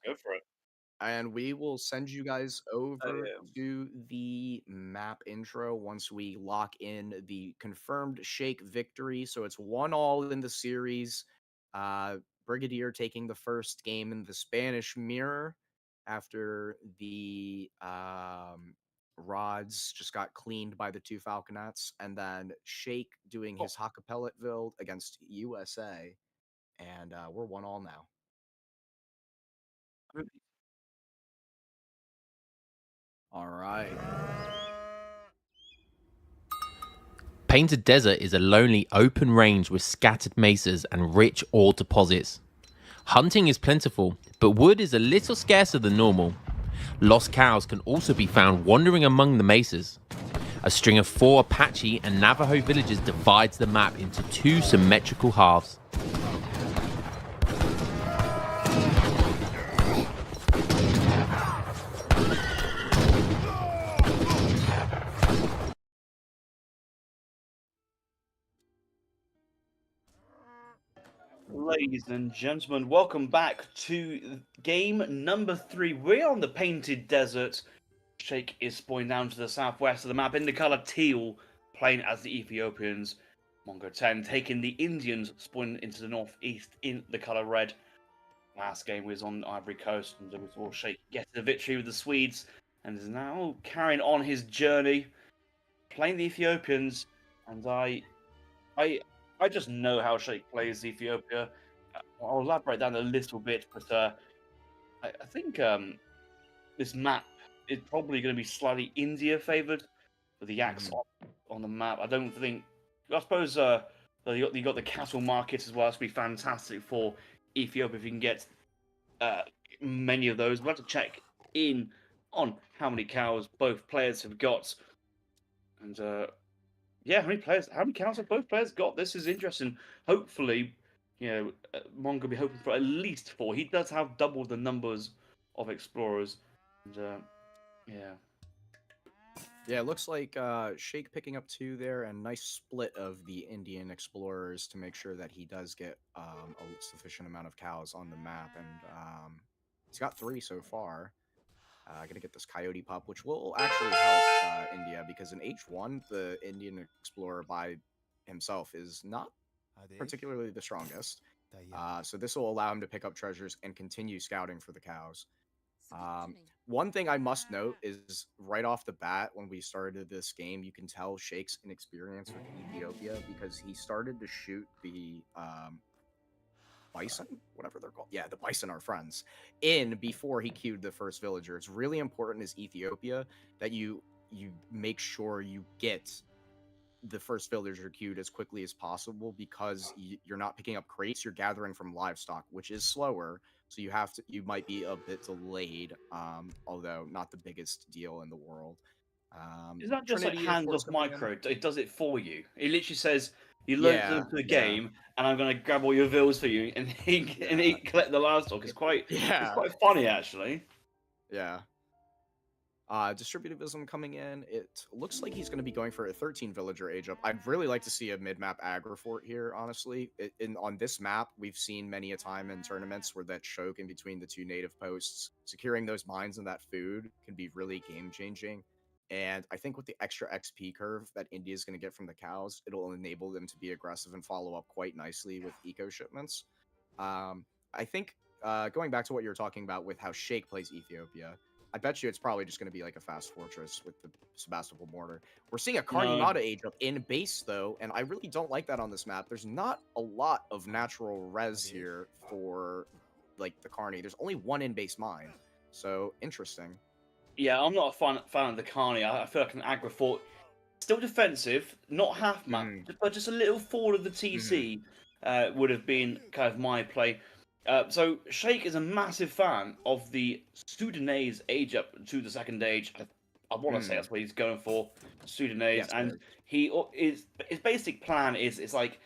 Go for it. And we will send you guys over to the map intro once we lock in the confirmed Sheikh victory. So it's 1-1 in the series. Brigadier taking the first game in the Spanish Mirror after the rods just got cleaned by the 2 Falconets, and then Sheikh doing his Hawkapellet build against USA, and we're 1-1 now. All right. Painted Desert is a lonely open range with scattered mesas and rich ore deposits. Hunting is plentiful, but wood is a little scarcer than normal. Lost cows can also be found wandering among the mesas. A string of 4 Apache and Navajo villages divides the map into 2 symmetrical halves. Ladies and gentlemen, welcome back to game number 3. We're on the Painted Desert. Sheikh is spawning down to the southwest of the map in the colour teal, playing as the Ethiopians. Mongo 10 taking the Indians, spawning into the northeast in the colour red. Last game was on Ivory Coast, and we saw Sheikh get the victory with the Swedes, and is now carrying on his journey, playing the Ethiopians. And I just know how Sheikh plays Ethiopia. I'll elaborate down a little bit, but I think this map is probably going to be slightly India favoured with the axe on the map. I don't think. I suppose you got the cattle market as well. It's going to be fantastic for Ethiopia if you can get many of those. We'll have to check in on how many cows both players have got, and yeah, how many cows have both players got? This is interesting. Hopefully, you know, Mongo will be hoping for at least 4. He does have double the numbers of explorers, and yeah. Yeah, it looks like Sheikh picking up 2 there, and nice split of the Indian explorers to make sure that he does get a sufficient amount of cows on the map, and he's got 3 so far. Gonna get this coyote pup, which will actually help India, because in H1, the Indian explorer by himself is not particularly the strongest. So this will allow him to pick up treasures and continue scouting for the cows. One thing I must note is right off the bat, when we started this game, you can tell Sheikh's inexperience with Ethiopia, because he started to shoot the bison, whatever they're called. Yeah, the bison are friends. In before he queued the first villager. It's really important as Ethiopia that you make sure you get the first villager queued as quickly as possible, because you're not picking up crates, you're gathering from livestock, which is slower. So you might be a bit delayed, although not the biggest deal in the world. It's not just Trinity, like of hands course, off coming in. micro. It does it for you. It literally says you learn to Yeah, the yeah. game, and I'm going to grab all your vills for you, and he collect the livestock. It's quite funny actually. Yeah. Distributivism coming in. It looks like he's going to be going for a 13 villager age up. I'd really like to see a mid-map aggro fort here, honestly. On this map, we've seen many a time in tournaments where that choke in between the 2 native posts, securing those mines and that food can be really game-changing. And I think with the extra XP curve that India is going to get from the cows, it'll enable them to be aggressive and follow up quite nicely with eco shipments. I think going back to what you were talking about with how Sheikh plays Ethiopia, I bet you it's probably just going to be like a fast fortress with the Sebastopol mortar. We're seeing a Carnimata age up in base, though, and I really don't like that on this map. There's not a lot of natural res here for, like, the Carney. There's only 1 in-base mine, so interesting. Yeah, I'm not a fan of the Carney. I feel like an aggro fort, still defensive, not half map, but just a little forward of the TC would have been kind of my play. So Sheikh is a massive fan of the Sudanese age up to the 2nd age. I want to say that's what he's going for, Sudanese, Yes, and his basic plan is it's like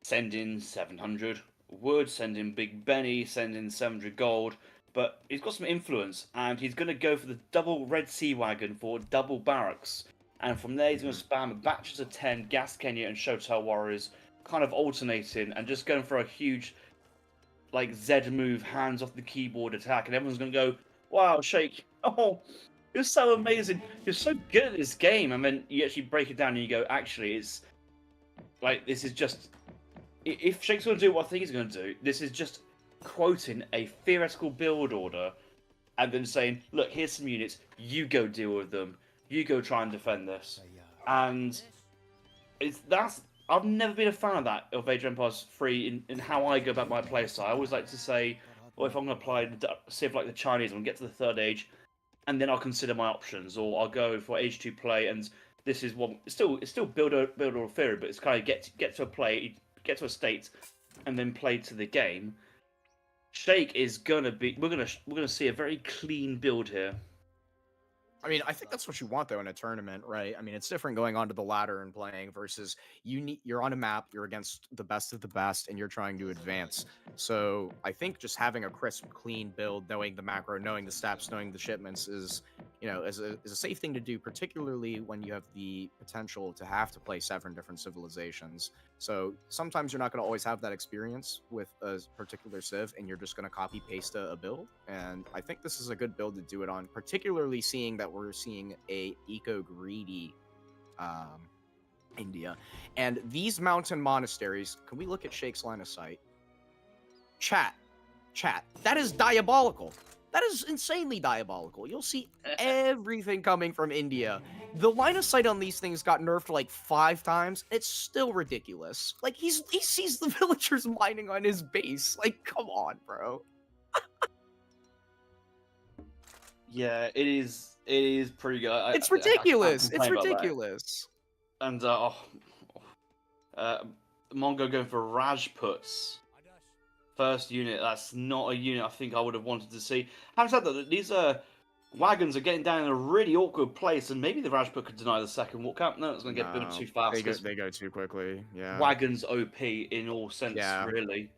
send in 700 wood, send in Big Benny, send in 700 gold. But he's got some influence, and he's going to go for the double Red Sea Wagon for double barracks. And from there, he's going to spam batches of 10 Gas Kenya and Shotel Warriors, kind of alternating, and just going for a huge, like, Z move, hands off the keyboard attack. And everyone's going to go, wow, Sheikh, oh, you're so amazing. You're so good at this game. And then you actually break it down and you go, actually, it's, like, this is just, if Sheikh's going to do what I think he's going to do, this is just quoting a theoretical build order and then saying, look, here's some units, you go deal with them, you go try and defend this. And I've never been a fan of that, of Age of Empires 3 in how I go about my playstyle. I always like to say, well, if I'm going to apply Civ like the Chinese and get to the 3rd age, and then I'll consider my options, or I'll go for H2 play, and this is what it's still build or theory, but it's kind of get to a play, get to a state, and then play to the game. Shake is gonna be we're gonna see a very clean build here. I mean, I think that's what you want though in a tournament, right? I mean, it's different going onto the ladder and playing versus you're on a map, you're against the best of the best, and you're trying to advance. So I think just having a crisp, clean build, knowing the macro, knowing the steps, knowing the shipments is, is a safe thing to do, particularly when you have the potential to have to play 7 different civilizations. So sometimes you're not going to always have that experience with a particular civ, and you're just going to copy paste a build. And I think this is a good build to do it on, particularly seeing that we're seeing a eco-greedy India. And these mountain monasteries, can we look at Shake's line of sight? Chat, that is diabolical. That is insanely diabolical. You'll see everything coming from India. The line of sight on these things got nerfed like 5 times. It's still ridiculous. Like, he sees the villagers mining on his base. Like, come on, bro. Yeah, it is pretty good. It's ridiculous. It's ridiculous. And Mongo going for Rajputs. First unit, that's not a unit I think I would have wanted to see. Having said that, these wagons are getting down in a really awkward place, and maybe the Rajput could deny the second walkout. No, it's going to get built too fast. They go too quickly, yeah. Wagons OP in all sense, really.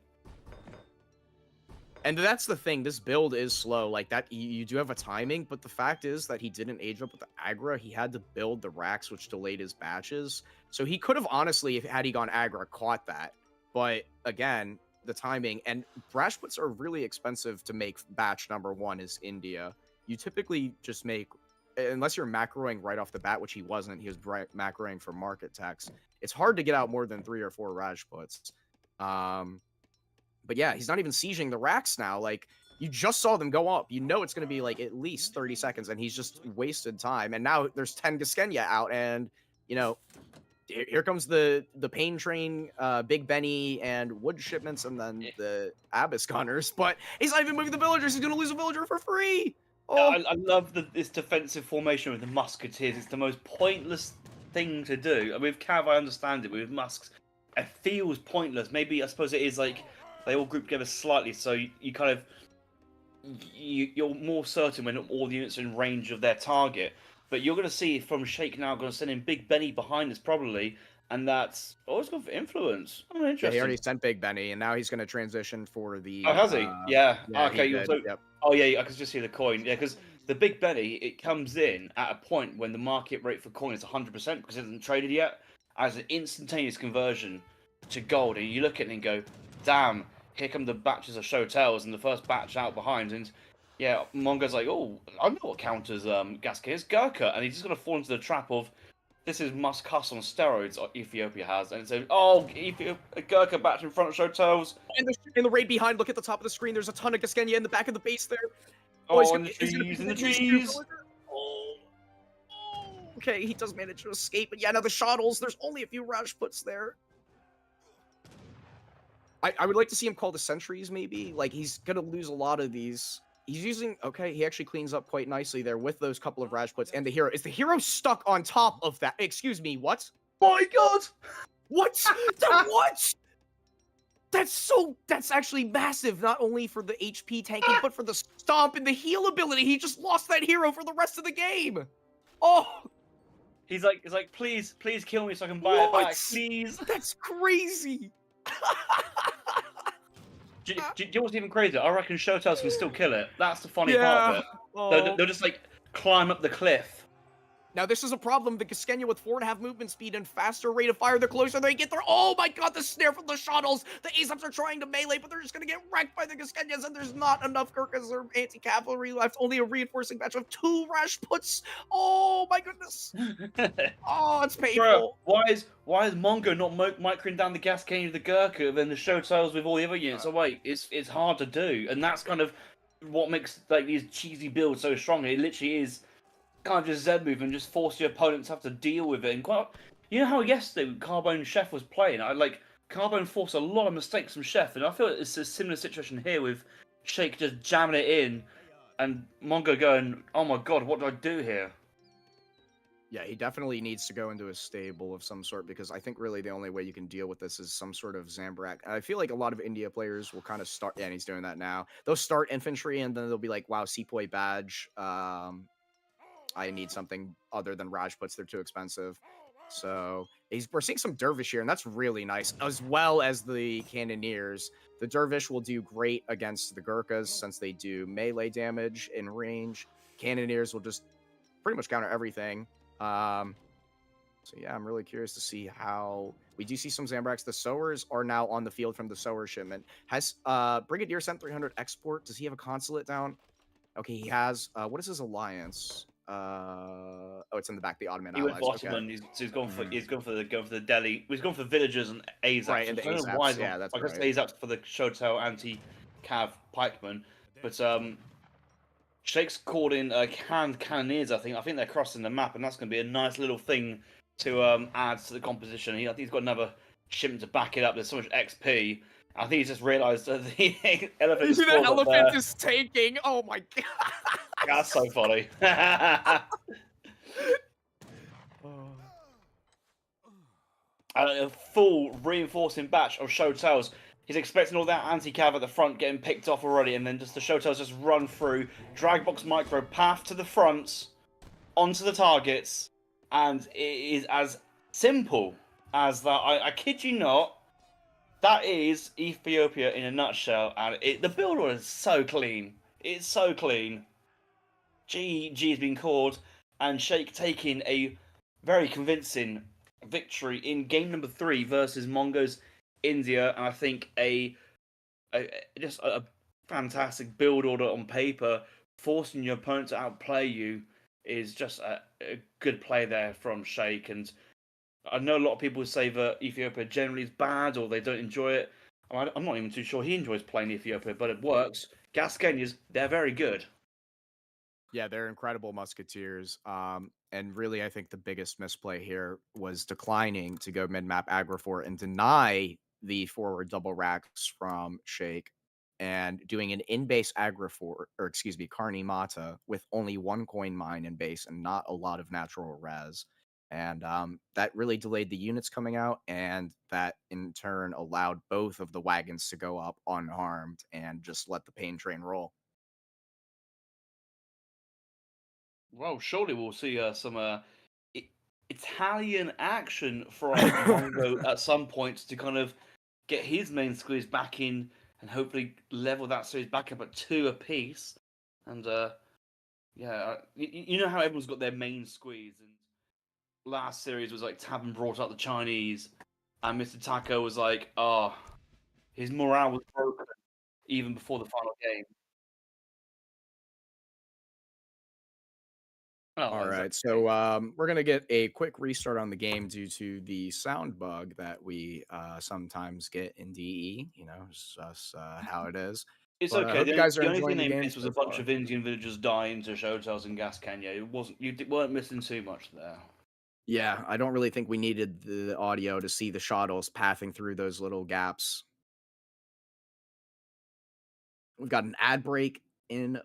And that's the thing, this build is slow. Like, that, you do have a timing, but the fact is that he didn't age up with the Agra. He had to build the racks, which delayed his batches. So he could have, honestly, had he gone Agra, caught that. But, again, the timing, and Rajputs are really expensive to make. Batch number 1 is India. You typically just make, unless you're macroing right off the bat, which he wasn't, he was macroing for market tax. It's hard to get out more than 3 or 4 Rajputs. But yeah, he's not even sieging the racks now. Like, you just saw them go up. You know it's going to be like at least 30 seconds, and he's just wasted time. And now there's 10 Gaskenya out, and here comes the pain train, Big Benny, and wood shipments, and then the Abyss gunners. But he's not even moving the villagers. He's going to lose a villager for free. Oh, I love this defensive formation with the musketeers. It's the most pointless thing to do. With Cav, I understand it. With Musks, it feels pointless. Maybe I suppose it is like they all group together slightly, so you kind of you're more certain when all the units are in range of their target. But you're going to see from Shake now going to send in Big Benny behind us probably, and that's always good for influence. Oh, interesting. Yeah, he already sent Big Benny, and now he's going to transition for the. Oh, has he? Yeah. Okay. Yep. Oh, yeah. I can just see the coin. Yeah, because the Big Benny, it comes in at a point when the market rate for coin is 100% because it hasn't traded yet, as an instantaneous conversion to gold. And you look at it and go, damn, here come the batches of show tails, and the first batch out behind, and yeah, Mongo's like, oh, I know what counters Gaske is, Gurkha, and he's just going to fall into the trap of, this is Musk Hus on steroids Ethiopia has, and so, Gurkha batch in front of show tails. In the raid behind, look at the top of the screen, there's a ton of Gaskenya in the back of the base there. In the trees. Okay, he does manage to escape, but yeah, now the shuttles, there's only a few Rajputs there. I would like to see him call the sentries, maybe. Like, he's going to lose a lot of these. He's using... Okay, he actually cleans up quite nicely there with those couple of Rajputs and the hero. Is the hero stuck on top of that? Excuse me, what? My God! What? What? That's actually massive, not only for the HP tanking, but for the stomp and the heal ability. He just lost that hero for the rest of the game. Oh! He's like, please kill me so I can buy it back, please. That's crazy. Do you know what's even crazier? I reckon Showtails can still kill it. That's the funny part of it. Oh. They'll just like climb up the cliff. Now this is a problem. The Gaskenya with 4.5 movement speed and faster rate of fire, the closer they get there. Oh my God, the snare from the shuttles. The ESOCs are trying to melee, but they're just going to get wrecked by the Gaskenyas, and there's not enough Gurkhas or anti-cavalry left. Only a reinforcing batch of 2 Rajputs. Oh my goodness. Oh, it's painful. Bro, why is Mongo not microing down the Gaskenya with the Gurkha and then the Showtails with all the other units? Oh wait, it's hard to do, and that's kind of what makes like these cheesy builds so strong. It literally is kind of just Z move and just force your opponents to have to deal with it. And you know how yesterday Carbone Chef was playing? Carbone forced a lot of mistakes from Chef, and I feel it's a similar situation here with Shake just jamming it in and Mongo going, "Oh my god, what do I do here?" Yeah, he definitely needs to go into a stable of some sort because I think really the only way you can deal with this is some sort of Zambrak. I feel like a lot of India players will kind of start. Yeah, and he's doing that now. They'll start infantry and then they'll be like, "Wow, Sepoy badge. I need something other than Rajputs. They're too expensive." So we're seeing some Dervish here, and that's really nice, as well as the Cannoneers. The Dervish will do great against the Gurkhas since they do melee damage in range. Cannoneers will just pretty much counter everything. So yeah, I'm really curious to see how we do see some Zambraks. The sowers are now on the field from the sower shipment. Has Brigadier sent 300 export? Does he have a consulate down? Okay, he has. What is his alliance? Oh, it's in the back. The Ottoman He went allies. for Ottoman. Okay. He's gone for the Delhi. He's gone for villagers and ASAPs. Right, and the I don't know why. ASAPs, yeah, that's I guess right. ASAPs for the Shotel anti-cav pikemen, but Shake's called in cannoneers. I think they're crossing the map, and that's going to be a nice little thing to add to the composition. I think he's got another shipment to back it up. There's so much XP. I think he's just realised that the elephant is The elephant is taking. Oh my god. That's so funny. A full reinforcing batch of Shotels. He's expecting all that anti-cav at the front getting picked off already, and then just the Shotels just run through, drag box micro, path to the fronts, onto the targets, and it is as simple as that. I kid you not, that is Ethiopia in a nutshell, and the build order is so clean. It's so clean. GG has been called, and Sheikh taking a very convincing victory in game number 3 versus Mongo's India, and I think just a fantastic build order on paper. Forcing your opponent to outplay you is just a good play there from Sheikh. And I know a lot of people say that Ethiopia generally is bad or they don't enjoy it. I'm not even too sure he enjoys playing Ethiopia, but it works. Gasconians, they're very good. Yeah, they're incredible musketeers. And really, I think the biggest misplay here was declining to go mid-map Agrafort and deny the forward double racks from Sheikh and doing an in-base Agrafort, or excuse me, Karni Mata with only 1 coin mine in base and not a lot of natural res. And that really delayed the units coming out, and that in turn allowed both of the wagons to go up unharmed and just let the pain train roll. Well, surely we'll see some Italian action from Mongo at some point to kind of get his main squeeze back in and hopefully level that series back up at 2 apiece. And yeah, you know how everyone's got their main squeeze, and last series was like Tabben brought out the Chinese, and Mr. Taco was like, oh, his morale was broken even before the final game. Oh, All right, so we're gonna get a quick restart on the game due to the sound bug that we sometimes get in DE. You know, it's just how it is. It's But I okay. hope you guys are The only enjoying thing the they game missed was so a bunch far. of Indian villagers dying to Shotels and Gas Kenya. It wasn't you weren't missing too much there. Yeah, I don't really think we needed the audio to see the shuttles pathing through those little gaps. We've got an ad break in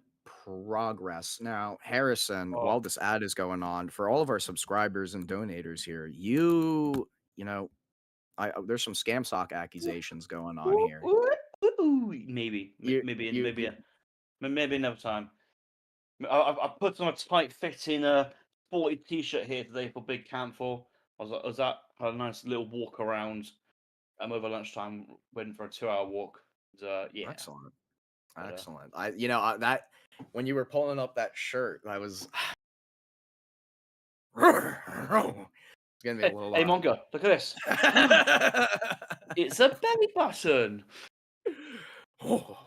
progress. Now, Harrison, while this ad is going on, for all of our subscribers and donators here, you know, there's some scam sock accusations going on here. Maybe You- maybe another time. I put on a tight fitting 40 t-shirt here today for Big Camp for. I was at had a nice little walk around. Over lunchtime, went for a 2-hour walk. Yeah. Excellent. Excellent. That when you were pulling up that shirt, I was it's gonna be a little Hey Mongo, look at this. It's a belly button. Oh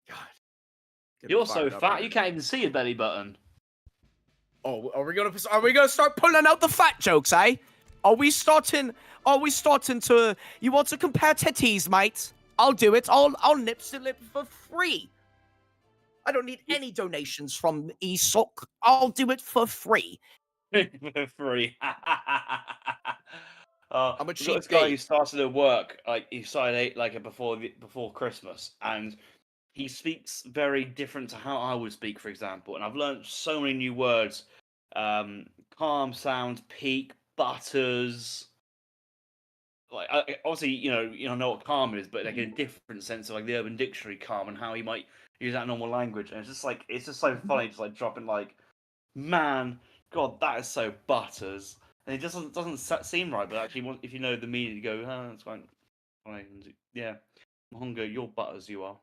God. You're so fat you can't even see a belly button. Oh, are we gonna start pulling out the fat jokes, eh? Are we starting to you want to compare titties, mate? I'll do it. I'll nip to lip for free. I don't need any donations from ESOC. I'll do it for free. For free. I'm a cheap this guy date. who started at work, like he started before Christmas, and he speaks very different to how I would speak, for example. And I've learned so many new words. Calm sounds, peak, butters. Like obviously, you know what calm is, but like in a different sense of like the Urban Dictionary calm and how he might use that normal language. And it's just so funny, just like dropping like, man, God, that is so butters. And it just doesn't seem right, but actually, if you know the meaning, you go, oh, that's fine. Yeah, Mongo, you're butters, you are.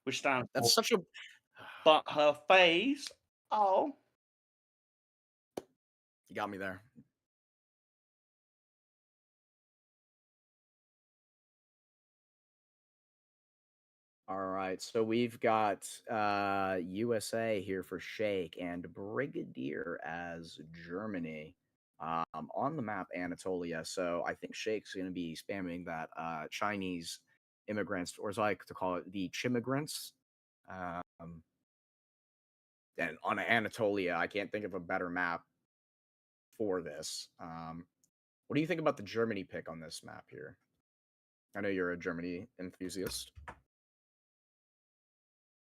Which stands for That's such a but her face. Oh. You got me there. All right, so we've got USA here for Shake and Brigadier as Germany. On the map, Anatolia. So I think Shake's going to be spamming that Chinese immigrants, or as I like to call it, the chimmigrants. And on Anatolia, I can't think of a better map for this. What do you think about the Germany pick on this map here? I know you're a Germany enthusiast.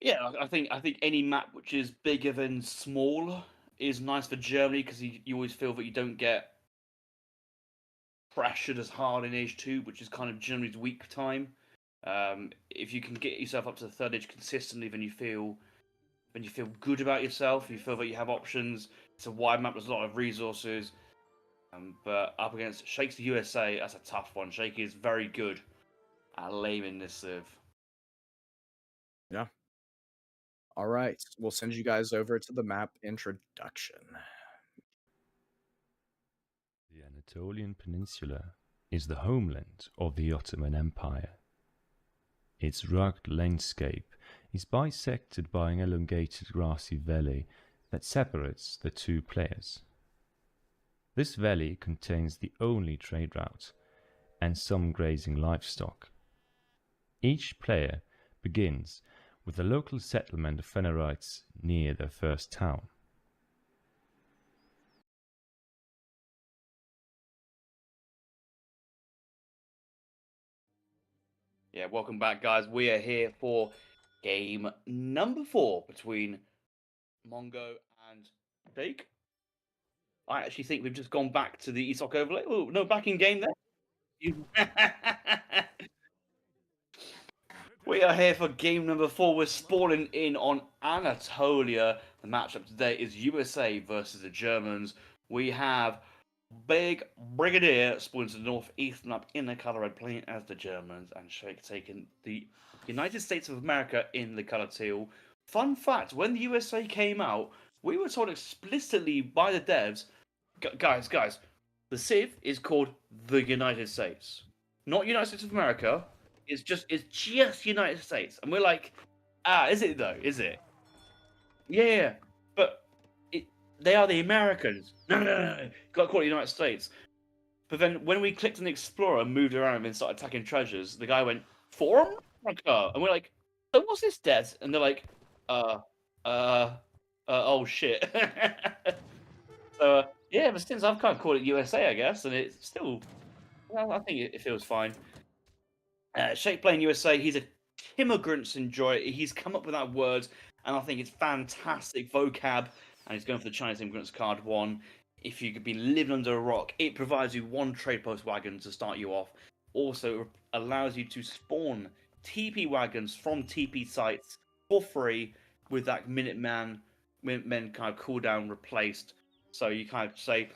Yeah, I think any map which is bigger than small is nice for Germany because you always feel that you don't get pressured as hard in Age 2, which is kind of Germany's weak time. If you can get yourself up to the third age consistently, then you feel good about yourself. You feel that you have options. It's a wide map. There's a lot of resources. But up against Shake's the USA, that's a tough one. Shake is very good at laming this serve. Yeah. All right, we'll send you guys over to the map introduction. The Anatolian Peninsula is the homeland of the Ottoman Empire. Its rugged landscape is bisected by an elongated grassy valley that separates the two players. This valley contains the only trade route and some grazing livestock. Each player begins with a local settlement of Fenerites near their first town. Yeah, welcome back, guys. We are here for game number 4 between Mongo and Shake. I actually think we've just gone back to the ESOC overlay. Oh, no, back in game there. We are here for game number 4. We're spawning in on Anatolia. The matchup today is USA versus the Germans. We have Big Brigadier spawning to the northeast map in the color red, playing as the Germans, and Shake taking the United States of America in the color teal. Fun fact, when the USA came out, we were told explicitly by the devs, guys, the Civ is called the United States, not United States of America. It's just United States, and we're like, is it though? Is it? Yeah, but they are the Americans. No, got to call it United States. But then when we clicked on the Explorer and moved around and started attacking treasures, the guy went, for America, and we're like, so what's this, Des? And they're like, oh shit. So yeah, ever since I've kind of called it USA, I guess, and it's still, well, I think it feels fine. Shake playing USA, he's a immigrants enjoy. He's come up with that word, and I think it's fantastic vocab. And he's going for the Chinese immigrants card 1. If you could be living under a rock, it provides you 1 trade post wagon to start you off. Also, it allows you to spawn TP wagons from TP sites for free with that Minutemen kind of cooldown replaced. So you kind of say,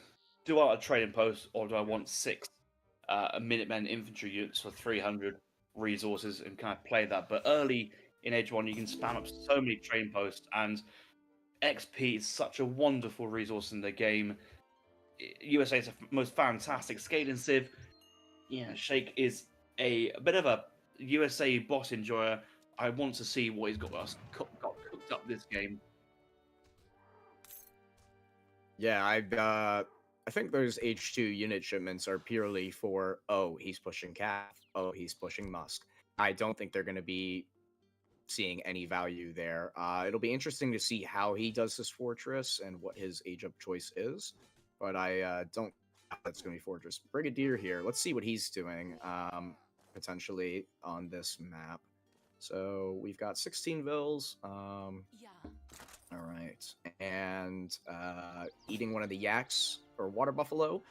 do I want a trading post, or do I want 6 Minutemen infantry units for 300 resources, and kind of play that? But early in Age 1, you can spam up so many trading posts, and XP is such a wonderful resource in the game. USA is the most fantastic scaling civ. Yeah, Shake is a bit of a USA boss enjoyer. I want to see what he's got cooked up this game. Yeah, I think those H2 unit shipments are purely for, oh, he's pushing Cav, oh, he's pushing Musk. I don't think they're going to be seeing any value there. It'll be interesting to see how he does this fortress and what his age up choice is, but I don't think that's going to be fortress. Brigadier here, let's see what he's doing potentially on this map. So we've got 16 vills. All right, and eating one of the yaks or water buffalo.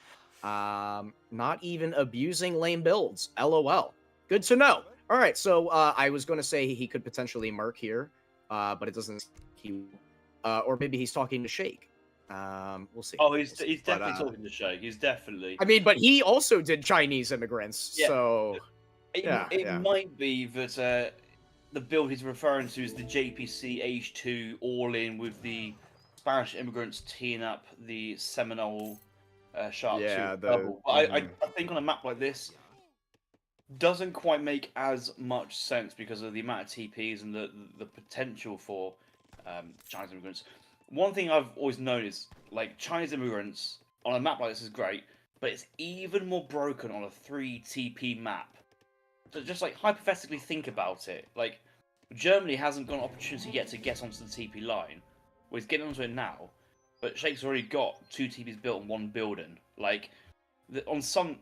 Not even abusing lame builds. LOL. Good to know. All right, so I was going to say he could potentially murk here, but it doesn't. Or maybe he's talking to Shake. We'll see. Oh, he's We'll see. definitely talking to Shake. He's definitely. I mean, but he also did Chinese immigrants, Yeah. so It might be that the build he's referring to is the JPC H2 all in with the Spanish immigrants teeing up the Seminole Shark 2 double. But I think on a map like this, doesn't quite make as much sense because of the amount of TPs and the potential for Chinese immigrants. One thing I've always known is, like, Chinese immigrants on a map like this is great, but it's even more broken on a 3 TP map. So just, like, hypothetically think about it. Like, Germany hasn't got an opportunity yet to get onto the TP line. Well, he's getting onto it now, but Shake's already got 2 TPs built in one building. Like, on some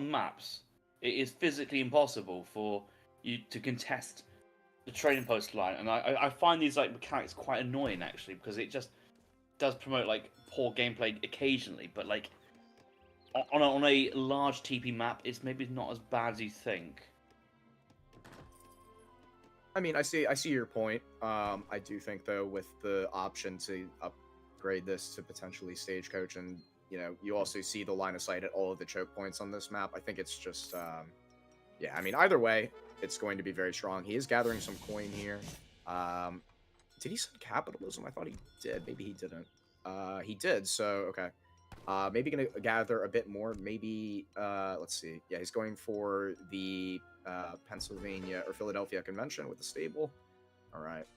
maps, it is physically impossible for you to contest the trading post line, and I find these like mechanics quite annoying actually, because it just does promote like poor gameplay occasionally, but like on a large TP map, it's maybe not as bad as you think. I mean, I see your point. I do think though, with the option to upgrade this to potentially Stagecoach, and you know, you also see the line of sight at all of the choke points on this map. I think it's just, yeah. I mean, either way, it's going to be very strong. He is gathering some coin here. Did he send capitalism? I thought he did. Maybe he didn't. He did. So okay. Maybe gonna gather a bit more. Maybe let's see. Yeah, he's going for the Pennsylvania or Philadelphia convention with the stable. All right.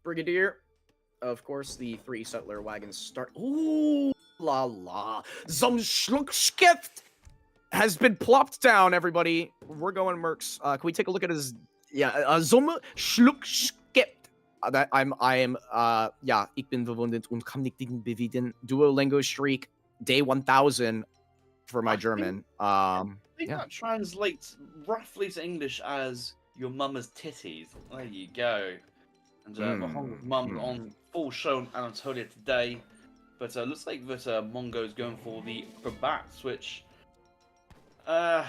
Brigadier. Of course, the 3 settler wagons start. Ooh la la. Zum Schluckskift has been plopped down, everybody. We're going Mercs. Can we take a look at his... Yeah, Zum Schluckskift. That I am, ja, ich bin verwundet und kann nicht bewegen. Duolingo streak, day 1000 for my German. I think that translates roughly to English as your mama's titties. There you go. And Mahong's mum on full show in Anatolia today. But looks like that Mongo's going for the acrobats, which there's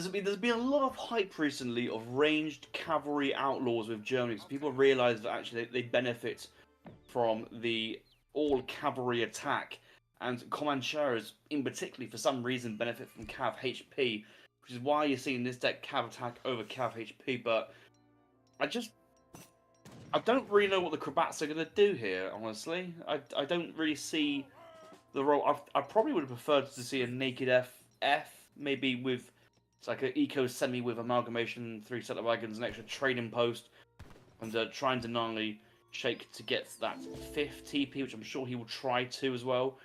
been a lot of hype recently of ranged cavalry outlaws with Germany, because people realise that actually they benefit from the all cavalry attack, and Comancheros in particular for some reason benefit from cav HP, which is why you're seeing this deck cav attack over cav HP. But I don't really know what the acrobats are going to do here, honestly. I don't really see the role. I probably would have preferred to see a naked FF, maybe with it's like an eco semi with amalgamation, 3 settler wagons, an extra trading post, and trying to not only Shake to get that 5th TP, which I'm sure he will try to as well.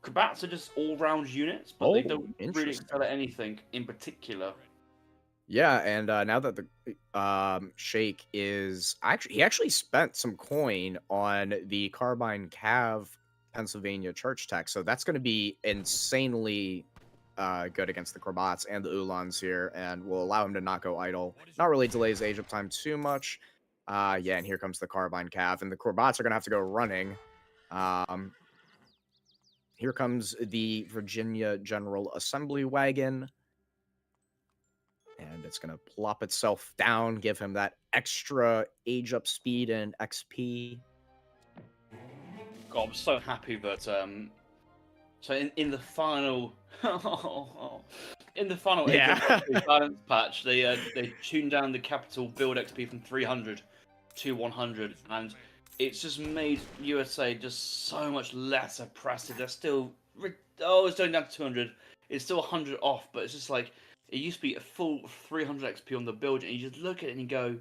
Acrobats are just all-round units, but they don't really excel at anything in particular. Yeah, and now that the Shake is he actually spent some coin on the Carbine Cav Pennsylvania Church tech, so that's going to be insanely good against the Corbats and the Ulans here, and will allow him to not go idle. Not really delays age up time too much. Yeah, and here comes the Carbine Cav, and the Corbats are going to have to go running. Here comes the Virginia General Assembly wagon. And it's going to plop itself down, give him that extra age up speed and XP. God, I'm so happy that so in the final balance patch, they tuned down the capital build XP from 300 to 100, and it's just made USA just so much less oppressive. They're still it's going down to 200. It's still 100 off, but it's just like it used to be a full 300 XP on the build, and you just look at it and you go,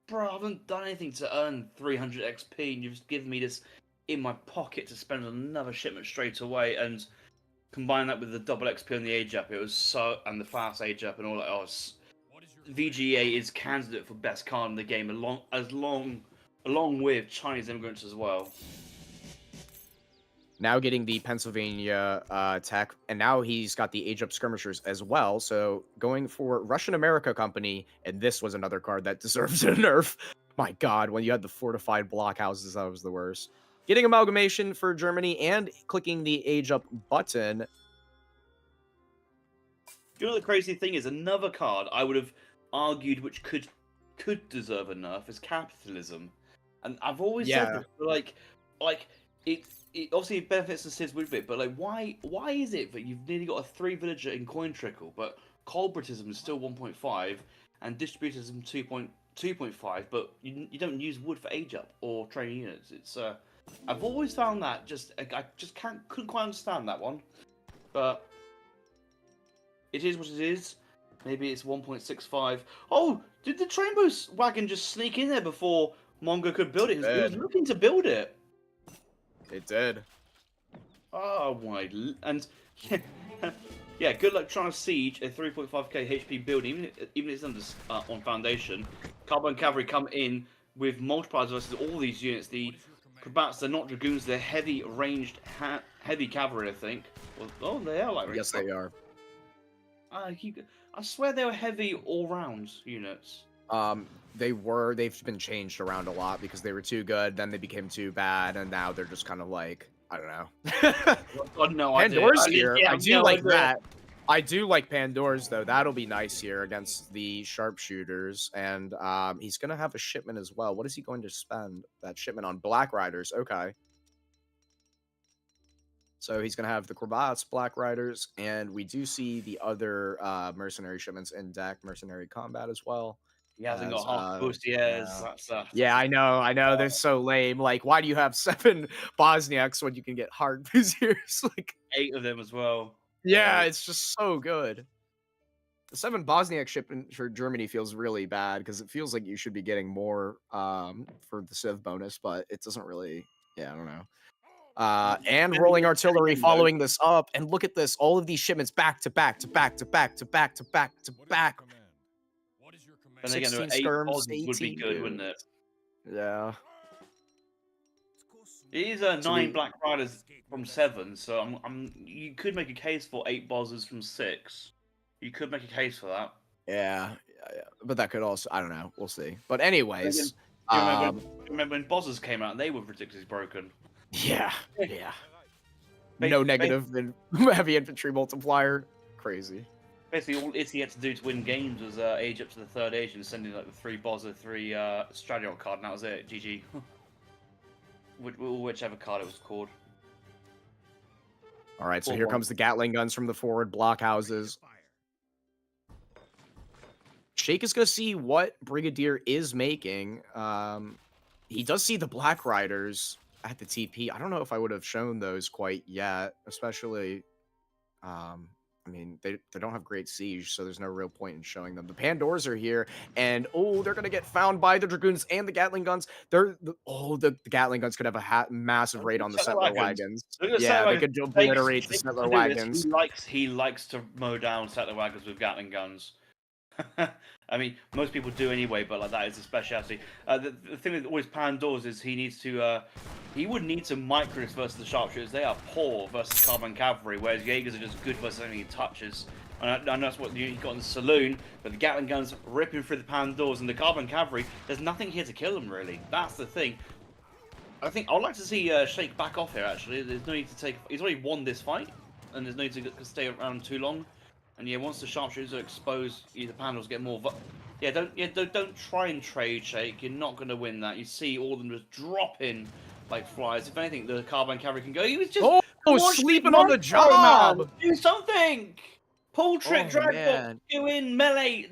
bro, I haven't done anything to earn 300 XP, and you've just given me this in my pocket to spend on another shipment straight away. And combine that with the double XP on the age up, and the fast age up and all that. Oh, VGA is candidate for best card in the game, along with Chinese immigrants as well. Now getting the Pennsylvania tech, and now he's got the Age Up Skirmishers as well. So going for Russian America Company, and this was another card that deserves a nerf. My God, when you had the fortified blockhouses, that was the worst. Getting Amalgamation for Germany and clicking the Age Up button. You know the crazy thing is, another card I would have argued which could deserve a nerf is Capitalism, and I've always said this, but like it obviously benefits the Civs with it, but like why is it that you've nearly got a 3 villager in Coin Trickle, but Colbritism is still 1.5 and Distributism 2.5, but you don't use wood for age up or training units. It's I've always found that I just couldn't quite understand that one, but it is what it is. Maybe it's 1.65. Oh, did the train boost wagon just sneak in there before Mongo could build it? It was looking to build it. It did. Oh my! And yeah, good luck trying to siege a 3.5k HP building, even if it's under on foundation. Carbon Cavalry come in with multipliers versus all these units. The Krabats, they're not dragoons; they're heavy ranged, heavy cavalry, I think. Well, oh, they are like. Yes, they are. I swear they were heavy all-round units. They've been changed around a lot because they were too good, then they became too bad, and now they're just kind of like, I don't know. God, no, Pandora's here. I do like that. I do like Pandora's, though. That'll be nice here against the sharpshooters, and he's going to have a shipment as well. What is he going to spend that shipment on? Black Riders. Okay. So he's going to have the Krabats, Black Riders, and we do see the other mercenary shipments in deck, mercenary combat as well. He hasn't got half bustiers. Yeah, I know. They're so lame. Like, why do you have 7 Bosniaks when you can get hard bustiers? Like 8 of them as well. Yeah, it's just so good. The 7 Bosniak shipment for Germany feels really bad because it feels like you should be getting more for the Civ bonus, but it doesn't really. Yeah, I don't know. And rolling artillery following this up, and look at this, all of these shipments back to back to back to back to back to back to back. And again, 16 8 skirms, would be good, wouldn't it? Yeah. It is 9 Black Riders from 7, so you could make a case for 8 Bozzers from 6. You could make a case for that. Yeah, but that could also, I don't know, we'll see. But anyways, remember when Bozzers came out, they were ridiculously broken. Yeah. No negative in heavy infantry multiplier. Crazy. Basically, all Italy had to do to win games was age up to the 3rd age and send in like the 3 Bozzer, 3 Stradiol card, and that was it. GG. Whichever card it was called. All right, so here comes the Gatling guns from the forward blockhouses. Shake is going to see what Brigadier is making. He does see the Black Riders at the TP. I don't know if I would have shown those quite yet, especially, I mean, they don't have great siege, so there's no real point in showing them. The Pandoras are here, and they're going to get found by the Dragoons and the Gatling guns. The Gatling guns could have a massive raid on the settler wagons. Yeah, they could obliterate the settler wagons. He likes to mow down settler wagons with Gatling guns. I mean, most people do anyway, but like that is a speciality. The thing with always Pandoras is he would need to micro versus the sharpshooters. They are poor versus carbon cavalry, whereas Jaegers are just good versus anything he touches. And I know that's what he got in the saloon, but the Gatling guns ripping through the Pandoras and the carbon cavalry. There's nothing here to kill them really. That's the thing. I think I'd like to see Shake back off here. Actually, there's no need to take. He's already won this fight, and there's no need to stay around too long. And yeah, once the sharpshooters are exposed, the panels get more. Don't try and trade, Shake. You're not going to win that. You see all of them just drop in like flies. If anything, the carbine cavalry can go. He was just sleeping on the job. Do something. Pull trick, drag, go in melee,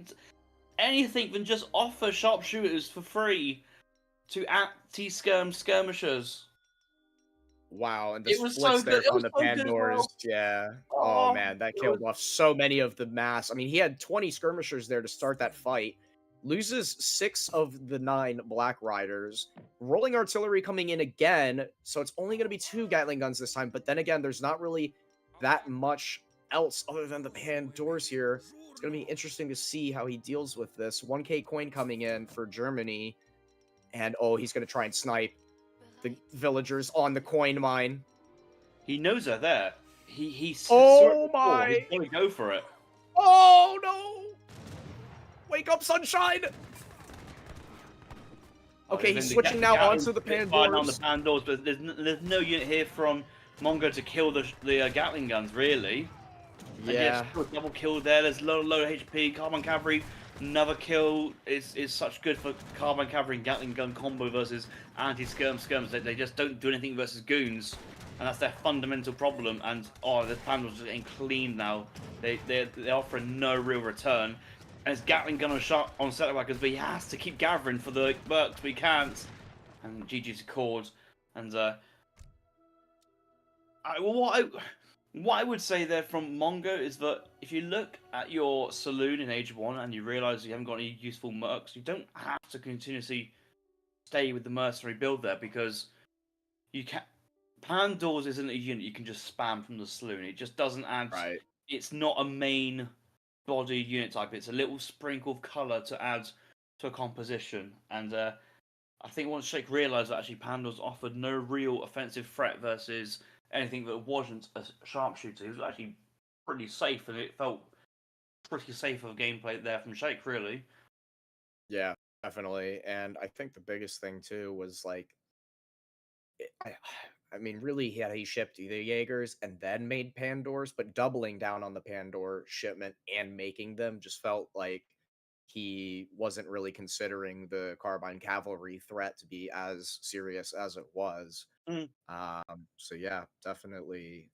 anything than just offer sharpshooters for free to skirmishers. Wow, and the splits there on the Pandoras, yeah. Oh man, that killed off so many of the mass. I mean, he had 20 skirmishers there to start that fight. Loses 6 of the 9 Black Riders. Rolling artillery coming in again, so it's only going to be 2 Gatling guns this time. But then again, there's not really that much else other than the Pandoras here. It's going to be interesting to see how he deals with this. 1k coin coming in for Germany. And he's going to try and snipe the villagers on the coin mine. He knows they're there. He's Oh my! He's gonna go for it. Oh no! Wake up, sunshine! Okay, he's switching now onto the Firing on the Pandors. Pandors, but there's no unit here from Mongo to kill the Gatling guns, really. And Yeah. still a double kill there. There's low HP. Carbine Cavalry, another kill is such good for Carbine Cavalry and Gatling gun combo versus anti-skirms. They just don't do anything versus goons, and that's their fundamental problem. And the Pandors are getting cleaned now. They're offering no real return. And it's Gatling gun on set wagons, but he has to keep gathering for the Mercs, but he can't. And GG's Accord. And what I would say there from Mongo is that if you look at your saloon in Age 1 and you realise you haven't got any useful Mercs, you don't have to continuously stay with the mercenary build there, because you can. Pandors isn't a unit you can just spam from the saloon. It just doesn't add. Right. It's not a main body unit type. It's a little sprinkle of colour to add to a composition. And I think once Shake realised that actually Pandors offered no real offensive threat versus anything that wasn't a sharpshooter, he was actually pretty safe, and it felt pretty safe of gameplay there from Shake, really. Yeah, definitely. And I think the biggest thing too was like, I mean, really, he shipped the Jaegers and then made Pandors, but doubling down on the Pandor shipment and making them just felt like he wasn't really considering the Carbine Cavalry threat to be as serious as it was. So yeah, definitely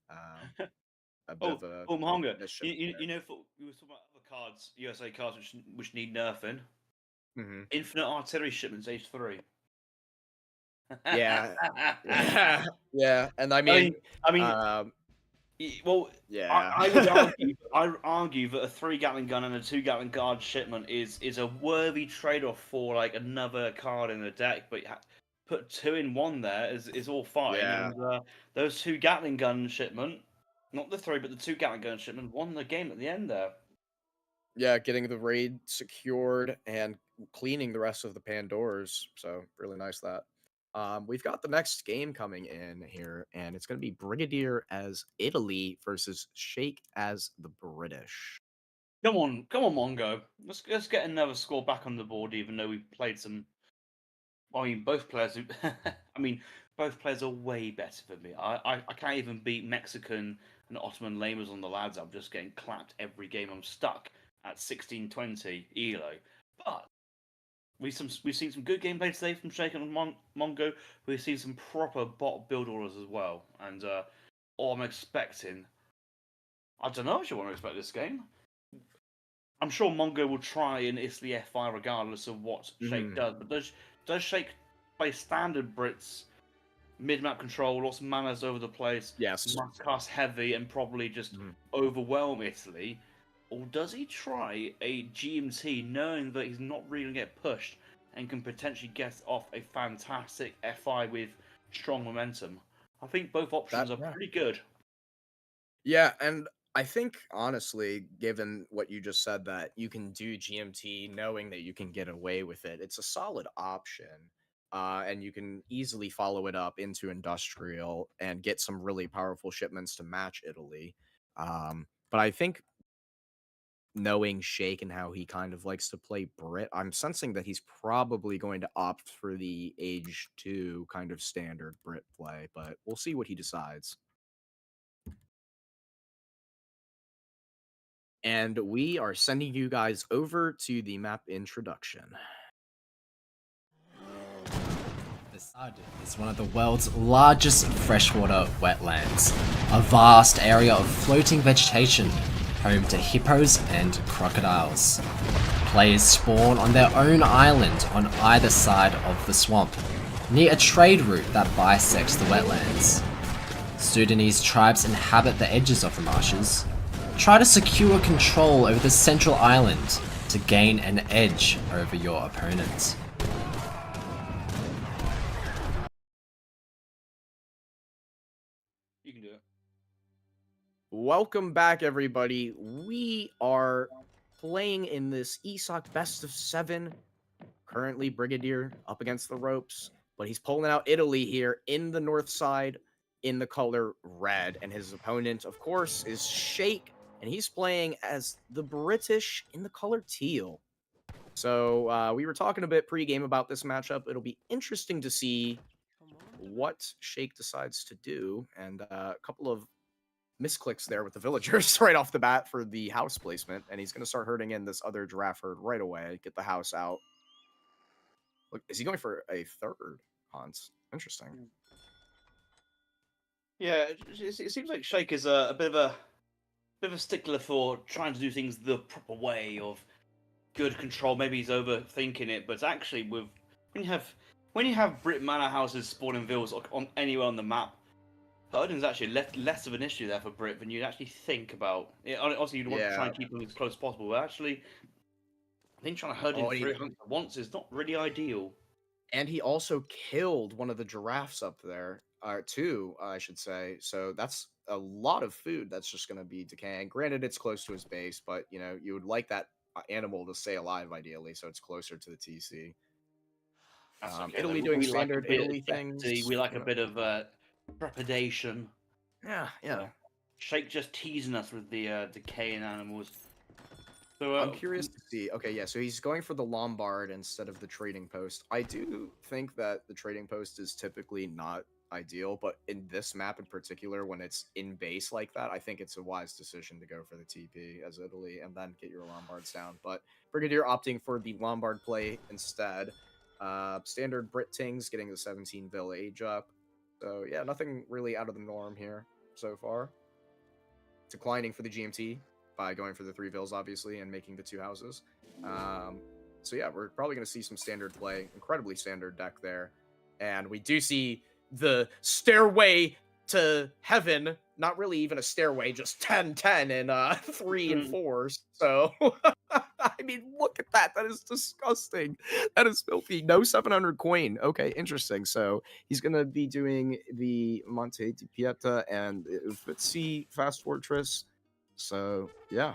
a bit of a Mahonga, mission. you know, we were talking about other cards, USA cards, which need nerfing. Mm-hmm. Infinite artillery shipments, Age 3. Yeah, yeah, and I mean, well, yeah, I would argue that a 3 Gatling gun and a 2 Gatling guard shipment is a worthy trade-off for like another card in the deck, but put 2 in 1 there is all fine. Yeah. And those 2 Gatling gun shipment, not the 3, but the 2 Gatling gun shipment, won the game at the end there. Yeah, getting the raid secured and cleaning the rest of the Pandors. So really nice that. We've got the next game coming in here, and it's going to be Brigadier as Italy versus Shake as the British. Come on, Mongo. Let's get another score back on the board, even though we played some. I mean, both players. Both players are way better than me. I can't even beat Mexican and Ottoman lamers on the lads. I'm just getting clapped every game. I'm stuck at 16-20 elo. But we've seen some good gameplay today from Shake and Mongo. We've seen some proper bot build orders as well. And all I'm expecting, I don't know what you want to expect this game. I'm sure Mongo will try an Italy FI regardless of what Shake does. But does Shake play standard Brits, mid-map control, lots of manners over the place, yes, must cast heavy, and probably just overwhelm Italy? Or does he try a GMT knowing that he's not really going to get pushed and can potentially get off a fantastic FI with strong momentum? I think both options are pretty good. Yeah, and I think, honestly, given what you just said, that you can do GMT knowing that you can get away with it, it's a solid option. And you can easily follow it up into Industrial and get some really powerful shipments to match Italy. But I think knowing Shake and how he kind of likes to play Brit, I'm sensing that he's probably going to opt for the Age 2 kind of standard Brit play, but we'll see what he decides. And we are sending you guys over to the map introduction. The Sud is one of the world's largest freshwater wetlands, a vast area of floating vegetation, home to hippos and crocodiles. Players spawn on their own island on either side of the swamp, near a trade route that bisects the wetlands. Sudanese tribes inhabit the edges of the marshes. Try to secure control over the central island to gain an edge over your opponent. You can do it. Welcome back, everybody. We are playing in this ESOC best of 7. Currently, Brigadier up against the ropes, but he's pulling out Italy here in the north side in the color red, and his opponent, of course, is Shake, and he's playing as the British in the color teal. So we were talking a bit pregame about this matchup. It'll be interesting to see what Shake decides to do, and a couple of misclicks there with the villagers right off the bat for the house placement, and he's going to start herding in this other giraffe herd right away, get the house out. Look, is he going for a third hunt? Interesting. Yeah, it seems like Shake is a bit of a stickler for trying to do things the proper way of good control. Maybe he's overthinking it, but actually, when you have Brit manor houses spawning villas on anywhere on the map, herding's actually less of an issue there for Brit than you'd actually think about. Obviously, you'd want to try and keep them as close as possible, but actually, I think trying to herd in 3 hunts at once is not really ideal. And he also killed one of the giraffes up there, two, I should say. So that's a lot of food that's just going to be decaying. Granted, it's close to his base, but you would like that animal to stay alive ideally, so it's closer to the TC. Okay, Italy doing standard Italy things. We like a bit of trepidation. Yeah. Shake just teasing us with the decaying animals. So I'm curious to see. Okay, yeah, so he's going for the Lombard instead of the trading post. I do think that the trading post is typically not ideal, but in this map in particular, when it's in base like that, I think it's a wise decision to go for the TP as Italy and then get your Lombards down. But Brigadier opting for the Lombard play instead. Standard Brit Tings getting the 17 Vill age up. So yeah, nothing really out of the norm here so far. Declining for the GMT by going for the 3 Vills, obviously, and making the 2 houses. So yeah, we're probably going to see some standard play, incredibly standard deck there. And we do see the stairway to heaven, not really even a stairway, just 10-10 and 3 and 4s. So, I mean, look at that. That is disgusting. That is filthy. No 700 coin. Okay, interesting. So he's going to be doing the Monte di Pieta and Uffizi Fast Fortress. So, yeah.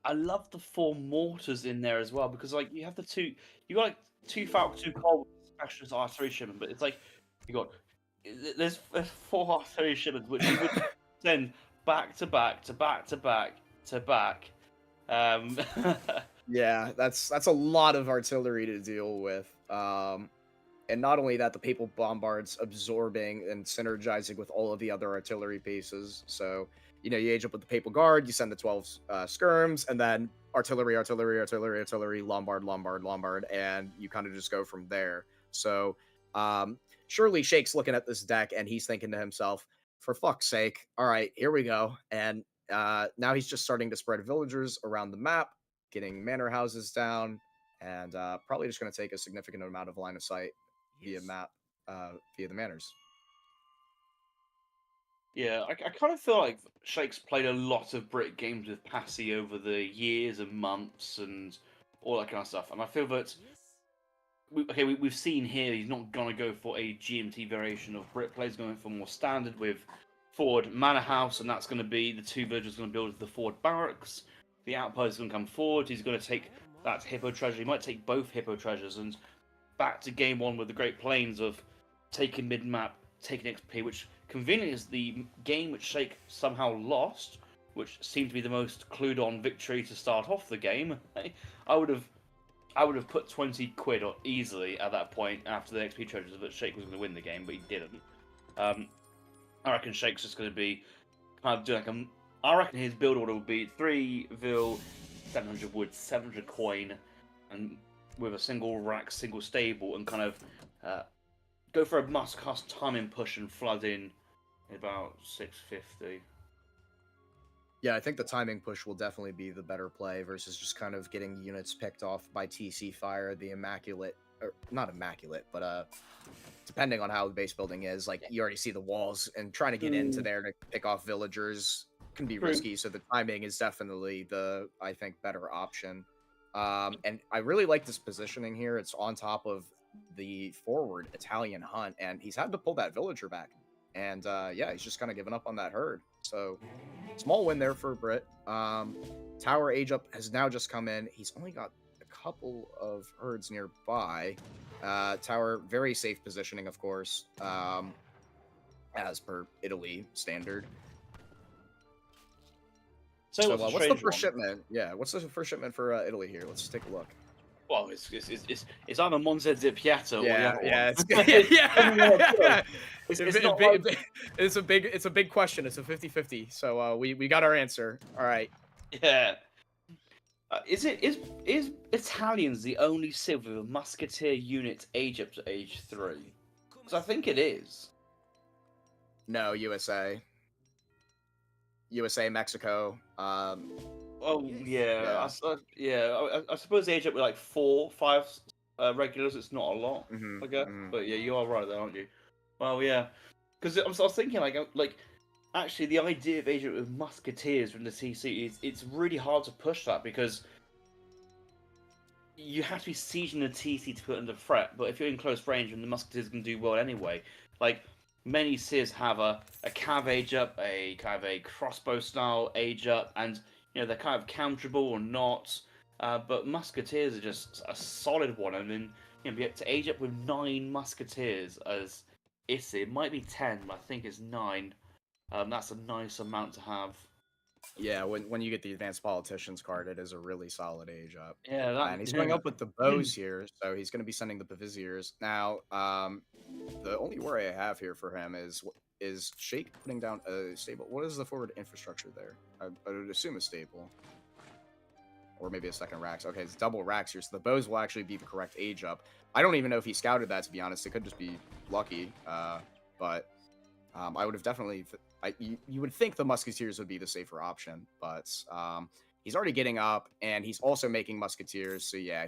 I love the 4 mortars in there as well, because like you have you got like 2 Falcon, 2 Cold specialist artillery shipment, but it's like there's 4 artillery shipments which you would send back to back to back to back to back. Yeah, that's a lot of artillery to deal with. And not only that, the Papal Bombards absorbing and synergizing with all of the other artillery pieces. So, you age up with the Papal Guard, you send the 12 skirms, and then artillery, Lombard, and you kind of just go from there. So, surely Shake's looking at this deck, and he's thinking to himself, for fuck's sake, all right, here we go. And now he's just starting to spread villagers around the map, getting manor houses down, and probably just going to take a significant amount of line of sight via map, via the manors. Yeah, I kind of feel like Shake's played a lot of Brit games with Passy over the years and months and all that kind of stuff. And I feel that, we've seen here he's not going to go for a GMT variation of Brit plays, going for more standard with forward manor house, and that's going to be the 2 villagers going to build the forward barracks. The outpost is going to come forward. He's going to take that hippo treasure. He might take both hippo treasures, and back to game 1 with the Great Plains of taking mid-map, taking XP, which conveniently is the game which Shake somehow lost, which seemed to be the most clued on victory to start off the game. I would have put 20 quid easily at that point after the XP treasures that Shake was going to win the game, but he didn't. I reckon Shake's just going to be kind of doing like I reckon his build order would be 3 Vill, 700 wood, 700 coin, and with a single rack, single stable, and kind of go for a must-cast timing push and flood in about 650. Yeah, I think the timing push will definitely be the better play versus just kind of getting units picked off by TC fire, the immaculate, or not immaculate, but depending on how the base building is, like you already see the walls, and trying to get into there to pick off villagers can be risky, so the timing is definitely the, I think, better option. And I really like this positioning here. It's on top of the forward Italian hunt, and he's had to pull that villager back. And yeah, he's just kind of given up on that herd. So small win there for Brit. Tower age up has now just come in. He's only got a couple of herds nearby. Tower, very safe positioning, of course. as per Italy standard. So, So what's the first shipment? Yeah, what's the first shipment for Italy here? Let's take a look. Well, it's either Monza di Pietro or the Yeah, other yeah, one. yeah. It's not like... It's a big question. It's a 50-50. So we got our answer. All right. Yeah. Is Italians the only civ with a musketeer unit age up to age 3? Because I think it is. No, USA, Mexico. Oh yeah, I suppose they age up with like 4, 5 regulars. It's not a lot, I guess. But yeah, you are right there, aren't you? Well, yeah, because I was thinking like actually the idea of aging up with musketeers from the TC is it's really hard to push that because you have to be sieging the TC to put under threat. But if you're in close range, and the musketeers can do well anyway, like. Many civs have a cav age up, a kind of a crossbow style age up, and you know they're kind of counterable or not. But musketeers are just a solid one. I mean, you know, to age up with 9 musketeers as it might be 10, but I think it's 9. That's a nice amount to have. Yeah, when you get the advanced politicians card, it is a really solid age up. Yeah, and he's going up with the bows here, so he's going to be sending the Baviziers. Now, the only worry I have here for him is Sheikh putting down a stable. What is the forward infrastructure there? I would assume a stable. Or maybe a second racks. Okay, it's double racks here, so the bows will actually be the correct age up. I don't even know if he scouted that, to be honest. It could just be lucky, but I would have definitely... you would think the musketeers would be the safer option, but he's already getting up, and he's also making musketeers. So yeah,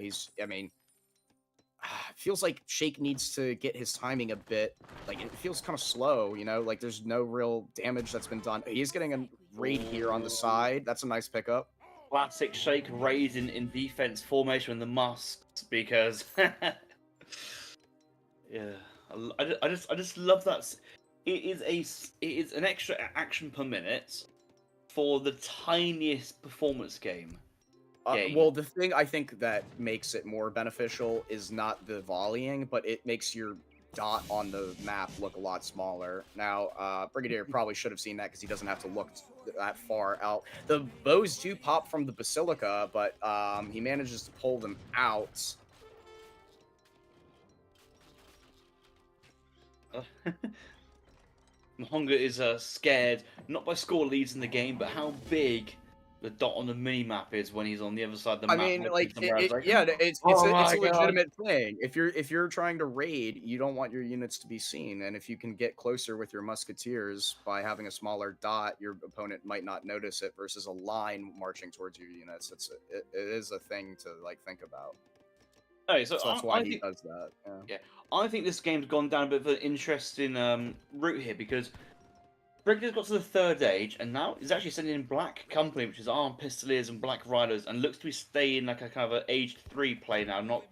feels like Sheikh needs to get his timing a bit. Like it feels kind of slow, you know. Like there's no real damage that's been done. He's getting a raid here on the side. That's a nice pickup. Classic Sheikh raid in defense formation with the musks because yeah, I just love that. It is an extra action per minute for the tiniest performance game. Well, the thing I think that makes it more beneficial is not the volleying, but it makes your dot on the map look a lot smaller. Now, Brigadier probably should have seen that because he doesn't have to look that far out. The bows do pop from the Basilica, but he manages to pull them out. Mahonga is scared, not by score leads in the game, but how big the dot on the mini-map is when he's on the other side of the map. I mean, it's a legitimate thing. If you're trying to raid, you don't want your units to be seen, and if you can get closer with your musketeers by having a smaller dot, your opponent might not notice it versus a line marching towards your units. It is a thing to think about. Hey, so that's why he does that. Yeah, I think this game's gone down a bit of an interesting route here because Brigadier's got to the 3rd age, and now he's actually sending in Black Company, which is armed pistoliers and Black Riders, and looks to be staying like a kind of an age 3 play now. I'm not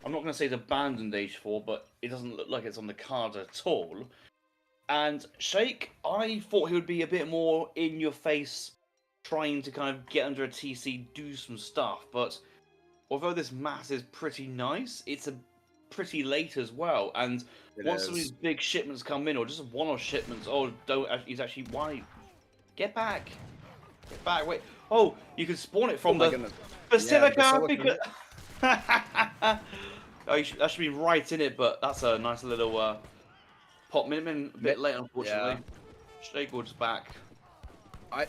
going to say it's abandoned age 4, but it doesn't look like it's on the card at all. And Sheikh, I thought he would be a bit more in your face, trying to kind of get under a TC, do some stuff, but although this mass is pretty nice, it's a pretty late as well, and once some of these big shipments come in, or just one-off shipments, he's actually, why? Get back! Wait. Oh, you can spawn it from the Basilica, because... that should be right in it, but that's a nice little pop. Min a bit late, unfortunately. Sheikh Wood's back.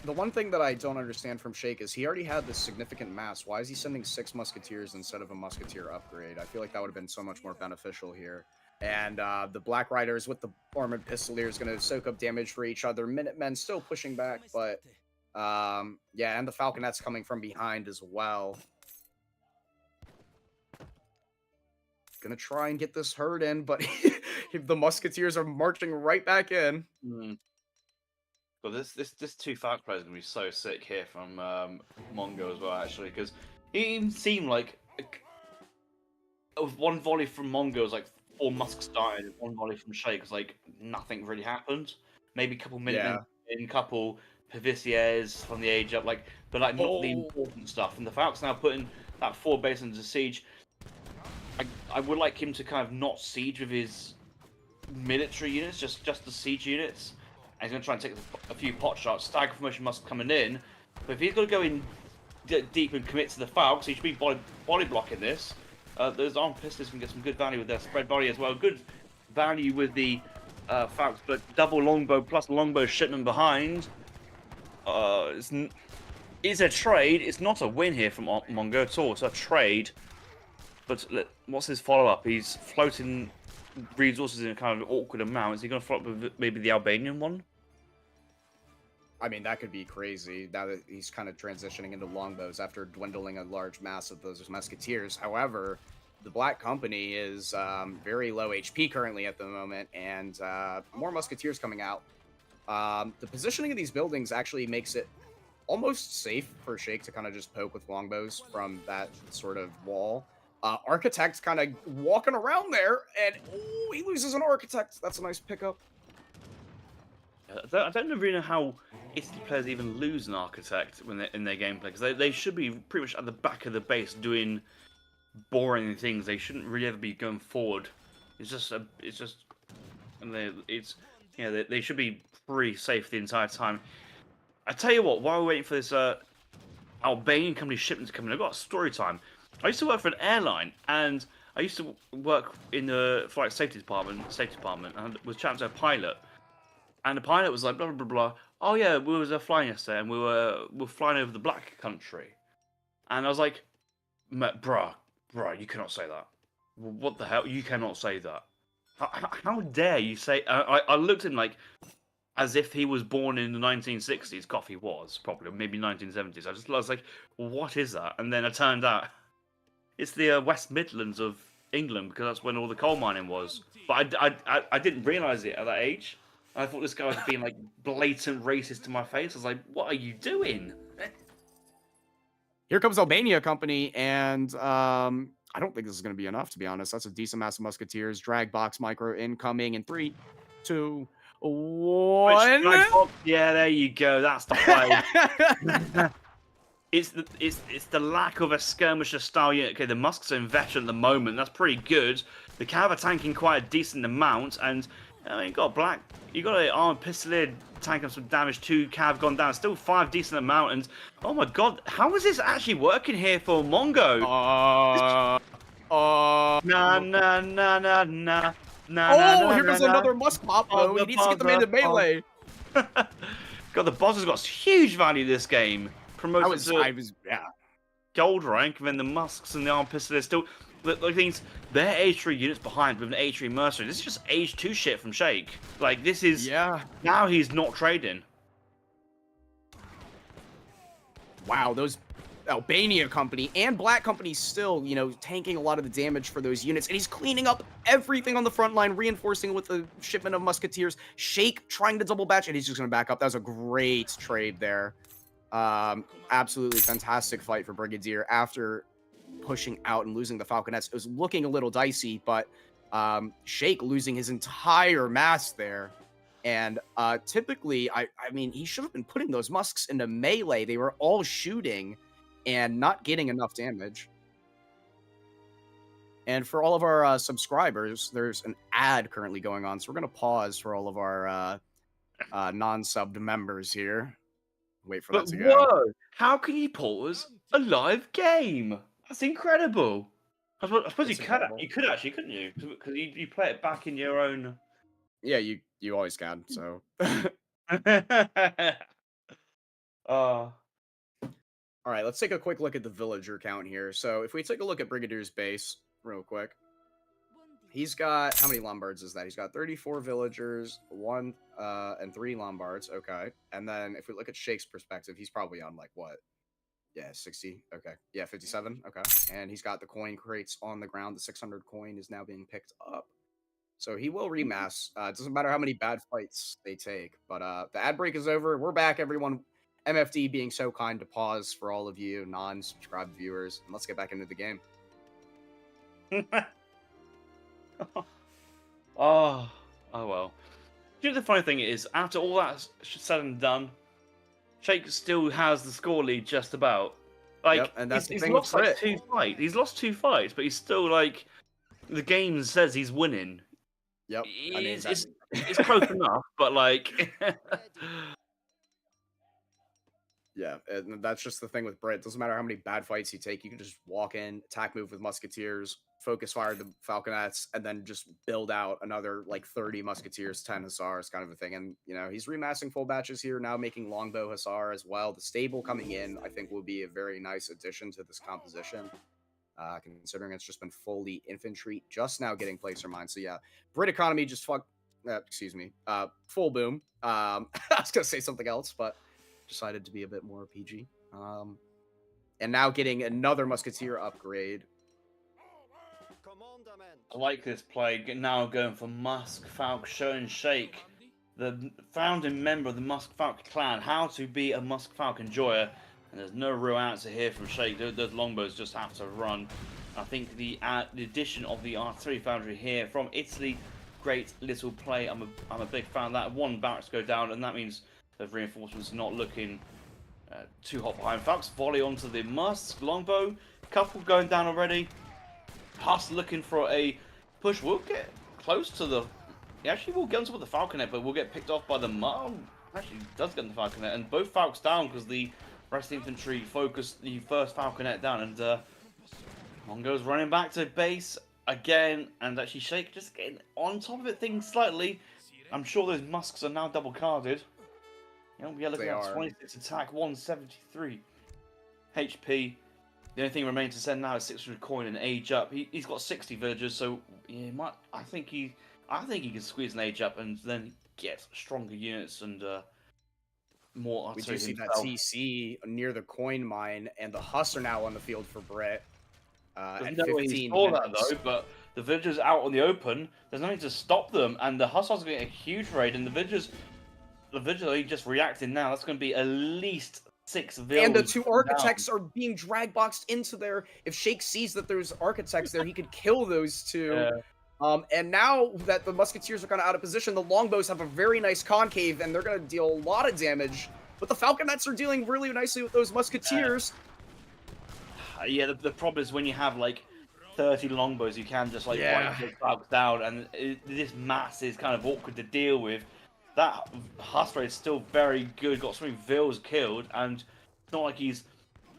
The one thing that I don't understand from Sheikh is he already had this significant mass. Why is he sending 6 musketeers instead of a musketeer upgrade? I feel like that would have been so much more beneficial here. And the Black Riders with the armored pistoliers going to soak up damage for each other. Minutemen still pushing back, but yeah, and the Falconets coming from behind as well. Gonna try and get this herd in, but the musketeers are marching right back in. Well, this 2 Falcon players is gonna be so sick here from Mongo as well, actually, because he even seemed like with one volley from Mongo was like 4 musks died, and 1 volley from Sheikh was like nothing really happened. Maybe a couple Minutemen, a couple Paviciers from the age up, but not the important stuff. And the Falcons now putting that 4 base into siege. I would like him to kind of not siege with his military units, just the siege units. And he's going to try and take a few pot shots. Stagger formation must coming in. But if he's going to go in deep and commit to the Falcons, he should be body blocking this. Those armed pistols can get some good value with their spread body as well. Good value with the Falcons, but double longbow plus longbow shipment behind. It's a trade. It's not a win here from Mongo at all. It's a trade. But what's his follow-up? He's floating resources in a kind of awkward amount. Is he going to follow up with maybe the Albanian one? I mean, that could be crazy now that he's kind of transitioning into longbows after dwindling a large mass of those musketeers. However, the Black Company is very low HP currently at the moment, and more musketeers coming out. The positioning of these buildings actually makes it almost safe for Sheikh to kind of just poke with longbows from that sort of wall. Architect's kind of walking around there, and he loses an Architect. That's a nice pickup. I don't really know how Italy players even lose an Architect when they're in their gameplay, because they should be pretty much at the back of the base doing boring things. They shouldn't really ever be going forward. They should be pretty safe the entire time. I tell you what, while we're waiting for this Albanian company shipment to come in, I've got a story time. I used to work for an airline, and I used to work in the flight safety department, and was chatting to a pilot. And the pilot was like, blah, blah, blah, blah. Oh, yeah, we was flying yesterday, and we were flying over the Black Country. And I was like, bruh, you cannot say that. What the hell? You cannot say that. How dare you say... I looked at him like, as if he was born in the 1960s. Coffee was, probably, or maybe 1970s. I was like, what is that? And then it turned out, it's the West Midlands of England, because that's when all the coal mining was. But I didn't realise it at that age. I thought this guy was being like blatant racist to my face. I was like, what are you doing? Here comes Albania Company, and I don't think this is going to be enough, to be honest. That's a decent mass of musketeers. Drag box micro incoming in 3, 2, 1. Yeah, there you go. That's the play. It's the lack of a skirmisher style unit. Okay, the musks are in veteran at the moment. That's pretty good. The cav are tanking quite a decent amount, and you got an armored pistolier tanking some damage. 2 cav gone down. Still 5 decent amount, and oh my god, how is this actually working here for Mongo? Here goes another musk pop though. He needs to get them into melee. God, the boss has got huge value this game. Promoted to gold rank, and then the musks and the armed pistolier still. Like things, they're age 3 units behind with an age 3 mercenary. This is just age 2 shit from Sheikh. Like this is now he's not trading. Wow, those Albania Company and Black Company still, tanking a lot of the damage for those units, and he's cleaning up everything on the front line, reinforcing with the shipment of musketeers. Sheikh trying to double batch, and he's just going to back up. That was a great trade there. Absolutely fantastic fight for Brigadier after pushing out and losing the Falconets. It was looking a little dicey, but Sheikh losing his entire mass there. And typically, I mean, he should have been putting those musks into melee. They were all shooting and not getting enough damage. And for all of our subscribers, there's an ad currently going on, so we're going to pause for all of our non-subbed members here. Wait for that to go. Whoa! How can you pause a live game? That's incredible. I suppose you could actually, couldn't you? Because you play it back in your own. Yeah, you always can. So. All right, let's take a quick look at the villager count here. So if we take a look at Brigadier's base real quick, he's got, how many Lombards is that? He's got 34 villagers, 1 and 3 Lombards. Okay, and then if we look at Sheikh's perspective, he's probably on like what? Yeah, 60. Okay. Yeah, 57. Okay. And he's got the coin crates on the ground. The 600 coin is now being picked up. So he will remass. It doesn't matter how many bad fights they take. But the ad break is over. We're back, everyone. MFD being so kind to pause for all of you non-subscribed viewers. And let's get back into the game. Oh well. You know, the funny thing is, after all that said and done, Sheikh still has the score lead just about. Like, and that's he's lost like 2 fights. He's lost 2 fights, but he's still like, the game says he's winning. Yep. I mean, It's close enough, but like, yeah, and that's just the thing with Brit. Doesn't matter how many bad fights you take, you can just walk in, attack move with Musketeers, focus fire the Falconets, and then just build out another like 30 Musketeers, 10 Hussars kind of a thing. And, you know, he's remassing full batches here, now making Longbow Hussar as well. The stable coming in, I think, will be a very nice addition to this composition, considering it's just been fully infantry, just now getting Placer Mine. So, yeah, Brit economy just full boom. I was going to say something else, but decided to be a bit more PG. And now getting another Musketeer upgrade. I like this play. Now going for Musk, Falk, showing Shake, the founding member of the Musk Falk clan, how to be a Musk Falk enjoyer. And there's no real answer here from Shake. Those longbows just have to run. I think the addition of the artillery foundry here from Italy, great little play. I'm a big fan of that. One barracks go down, and that means the reinforcements not looking too hot behind. Falcons volley onto the Musk longbow. Couple going down already. Huss looking for a push. We'll get close to the. He actually will get onto the Falconet, but we'll get picked off by the actually does get on the Falconet, and both Falcons down because the rest of the infantry focused the first Falconet down, and Mongo's running back to base again, and actually Shake just getting on top of it, things slightly. I'm sure those Musks are now double carded. We are looking at 26 attack, 173 HP. The only thing remaining to send now is 600 coin and age up. He's got 60 villagers, so he might. I think he can squeeze an age up and then get stronger units and more artillery. We do see that TC near the coin mine, and the Huss are now on the field for Brett. At 15 minutes. Though, but the villagers out on the open, there's nothing to stop them, and the Hussars are getting a huge raid, and the villagers are just reacting now. That's going to be at least 6 villagers. And the 2 architects are being drag boxed into there. If Shake sees that there's architects there, he could kill those 2. Yeah. And now that the Musketeers are kind of out of position, the Longbows have a very nice concave, and they're going to deal a lot of damage. But the Falconets are dealing really nicely with those Musketeers. Yeah, the problem is when you have like 30 longbows, you can just like wipe the Falcons down, and this mass is kind of awkward to deal with. That Huss rate is still very good, got so many Vills killed, and it's not like he's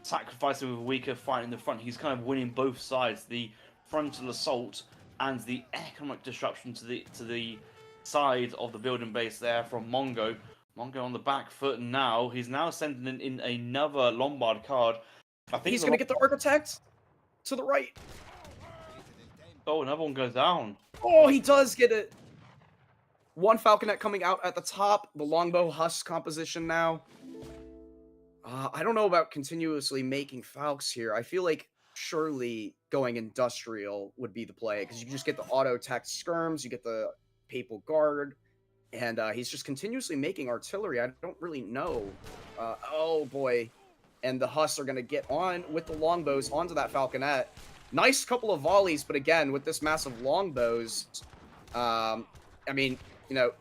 sacrificing with a weaker fight in the front. He's kind of winning both sides, the frontal assault and the economic disruption to the side of the building base there from Mongo. Mongo on the back foot now. He's now sending in another Lombard card. I think he's going to get the architect to the right. Oh, another one goes down. Oh, he does get it. 1 Falconet coming out at the top. The Longbow Huss composition now. I don't know about continuously making Falcons here. I feel like surely going industrial would be the play, because you just get the auto tech skirms, you get the Papal Guard, and he's just continuously making artillery. I don't really know. Oh boy. And the Huss are going to get on with the longbows onto that Falconet. Nice couple of volleys, but again, with this massive longbows, I mean, you know,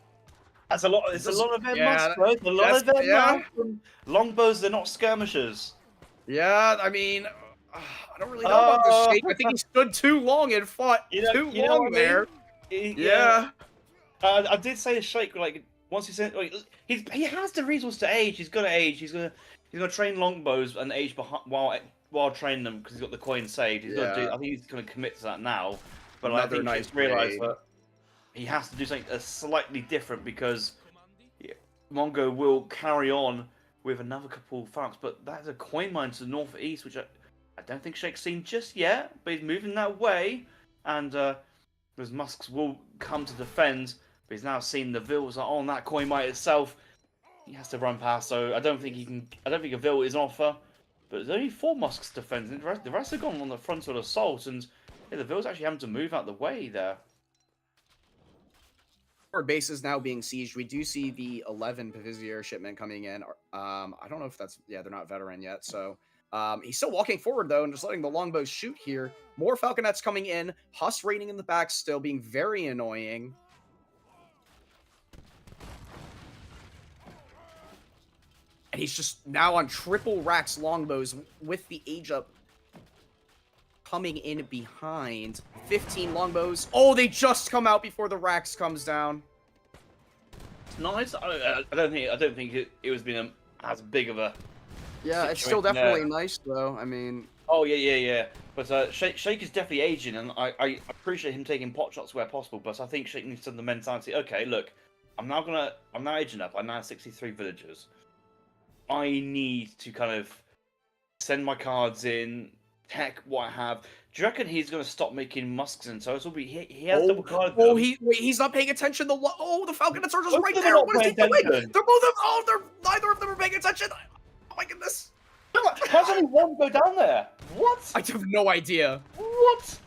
that's a lot. It's a lot of them. Yeah, a lot of them. Yeah. Longbows, they're not skirmishers. Yeah, I mean, I don't really know about this Shake. I think he stood too long and fought too long there. Yeah. I did say to Shake, like, once he said, like, he has the resource to age. He's gonna age. He's gonna train longbows and age while training them, because he's got the coin saved. He's gonna do. I think he's gonna commit to that now. But I think he's realised that he has to do something slightly different, because Mongo will carry on with another couple of Falcons. But that's a coin mine to the northeast, which I don't think Shake's seen just yet. But he's moving that way, and those Musks will come to defend. But he's now seen the Vills are on that coin mine itself. He has to run past, so I don't think he can. I don't think a Vill is an offer. But there's only 4 Musks defending. The rest have gone on the frontal assault, and the Vills actually having to move out the way there. Our base is now being sieged. We do see the 11 Pavizier shipment coming in. I don't know if that's... Yeah, they're not veteran yet, so... he's still walking forward, though, and just letting the longbows shoot here. More Falconets coming in. Huss raiding in the back still, being very annoying. And he's just now on triple racks longbows with the age up coming in behind. 15 longbows. Oh, they just come out before the Rax comes down. It's nice. I don't think it was been as big of a. Yeah, it's still situation definitely there. nice though. I mean, Oh yeah. But Shake is definitely aging, and I appreciate him taking pot shots where possible. But I think Shake needs to have the mentality. Okay, look, I'm now aging up. I'm now 63 villagers. I need to kind of send my cards in, tech what I have. Do you reckon he's going to stop making musks in total? He has double card. Oh, he's not paying attention. The Falconets are just Both right of them there. are not What is he paying doing? attention. They're both of neither of them are paying attention. Oh my goodness. How's only one go down there? What? I have no idea. What?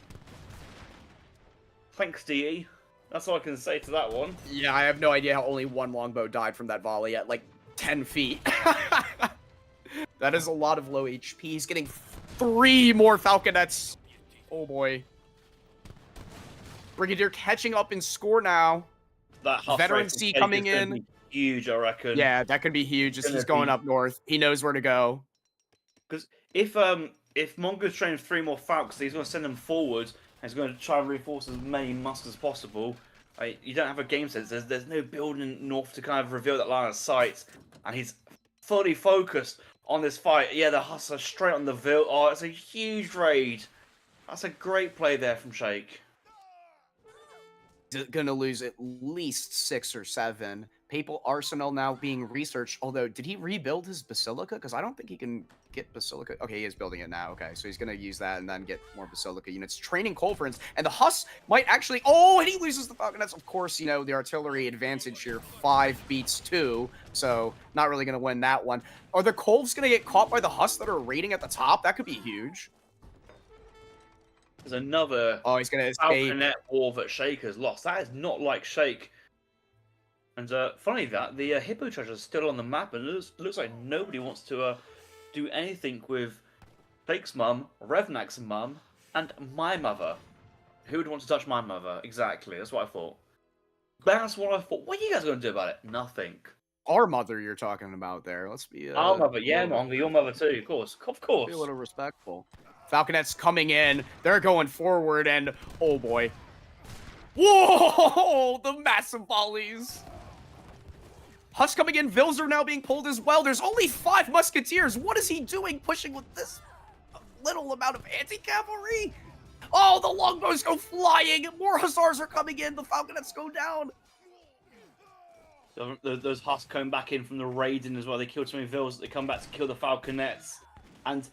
Thanks, DE. That's all I can say to that one. Yeah, I have no idea how only one longbow died from that volley at like 10 feet. That is a lot of low HP. He's getting 3 more Falconets. Oh boy. Brigadier catching up in score now. That Huff Veteran race C is coming gonna in. be huge, I reckon. Yeah, that could be huge. He's Gonna going be- up north. He knows where to go. Because if Mongo's training 3 more Falcons, he's going to send them forward, and he's going to try and reinforce as many musks as possible. You don't have a game sense. There's no building north to kind of reveal that line of sight, and he's fully focused on this fight. Yeah, the Huss are straight on the Vil. Oh, it's a huge raid. That's a great play there from Shake. Gonna lose at least 6 or 7. Papal Arsenal now being researched. Although, did he rebuild his Basilica? Because I don't think he can get Basilica. Okay, he is building it now. Okay, so he's gonna use that and then get more Basilica units. Training Culverins. And the Huss might actually... Oh, and he loses the Falconets. Of course, you know, the artillery advantage here. 5 beats 2. So, not really gonna win that one. Are the Colves gonna get caught by the Huss that are raiding at the top? That could be huge. There's another Oh, he's gonna escape. Falconet war that Shake has lost. That is not like Shake. And funny that the Hippo treasure is still on the map, and it looks like nobody wants to do anything with Shake's mum, Revnak's mum, and my mother. Who would want to touch my mother? Exactly, that's what I thought. That's what I thought. What are you guys going to do about it? Nothing. Our mother you're talking about there. Let's be... Our mother, yeah, Mongo, your mother too, of course. Of course. Be a little respectful. Falconets coming in. They're going forward, and oh boy. Whoa! The massive volleys. Huss coming in. Vils are now being pulled as well. There's only 5 musketeers. What is he doing pushing with this little amount of anti-cavalry? Oh, the longbows go flying. More hussars are coming in. The Falconets go down. Those Huss coming back in from the raiding as well. They killed so many Vils that they come back to kill the Falconets. And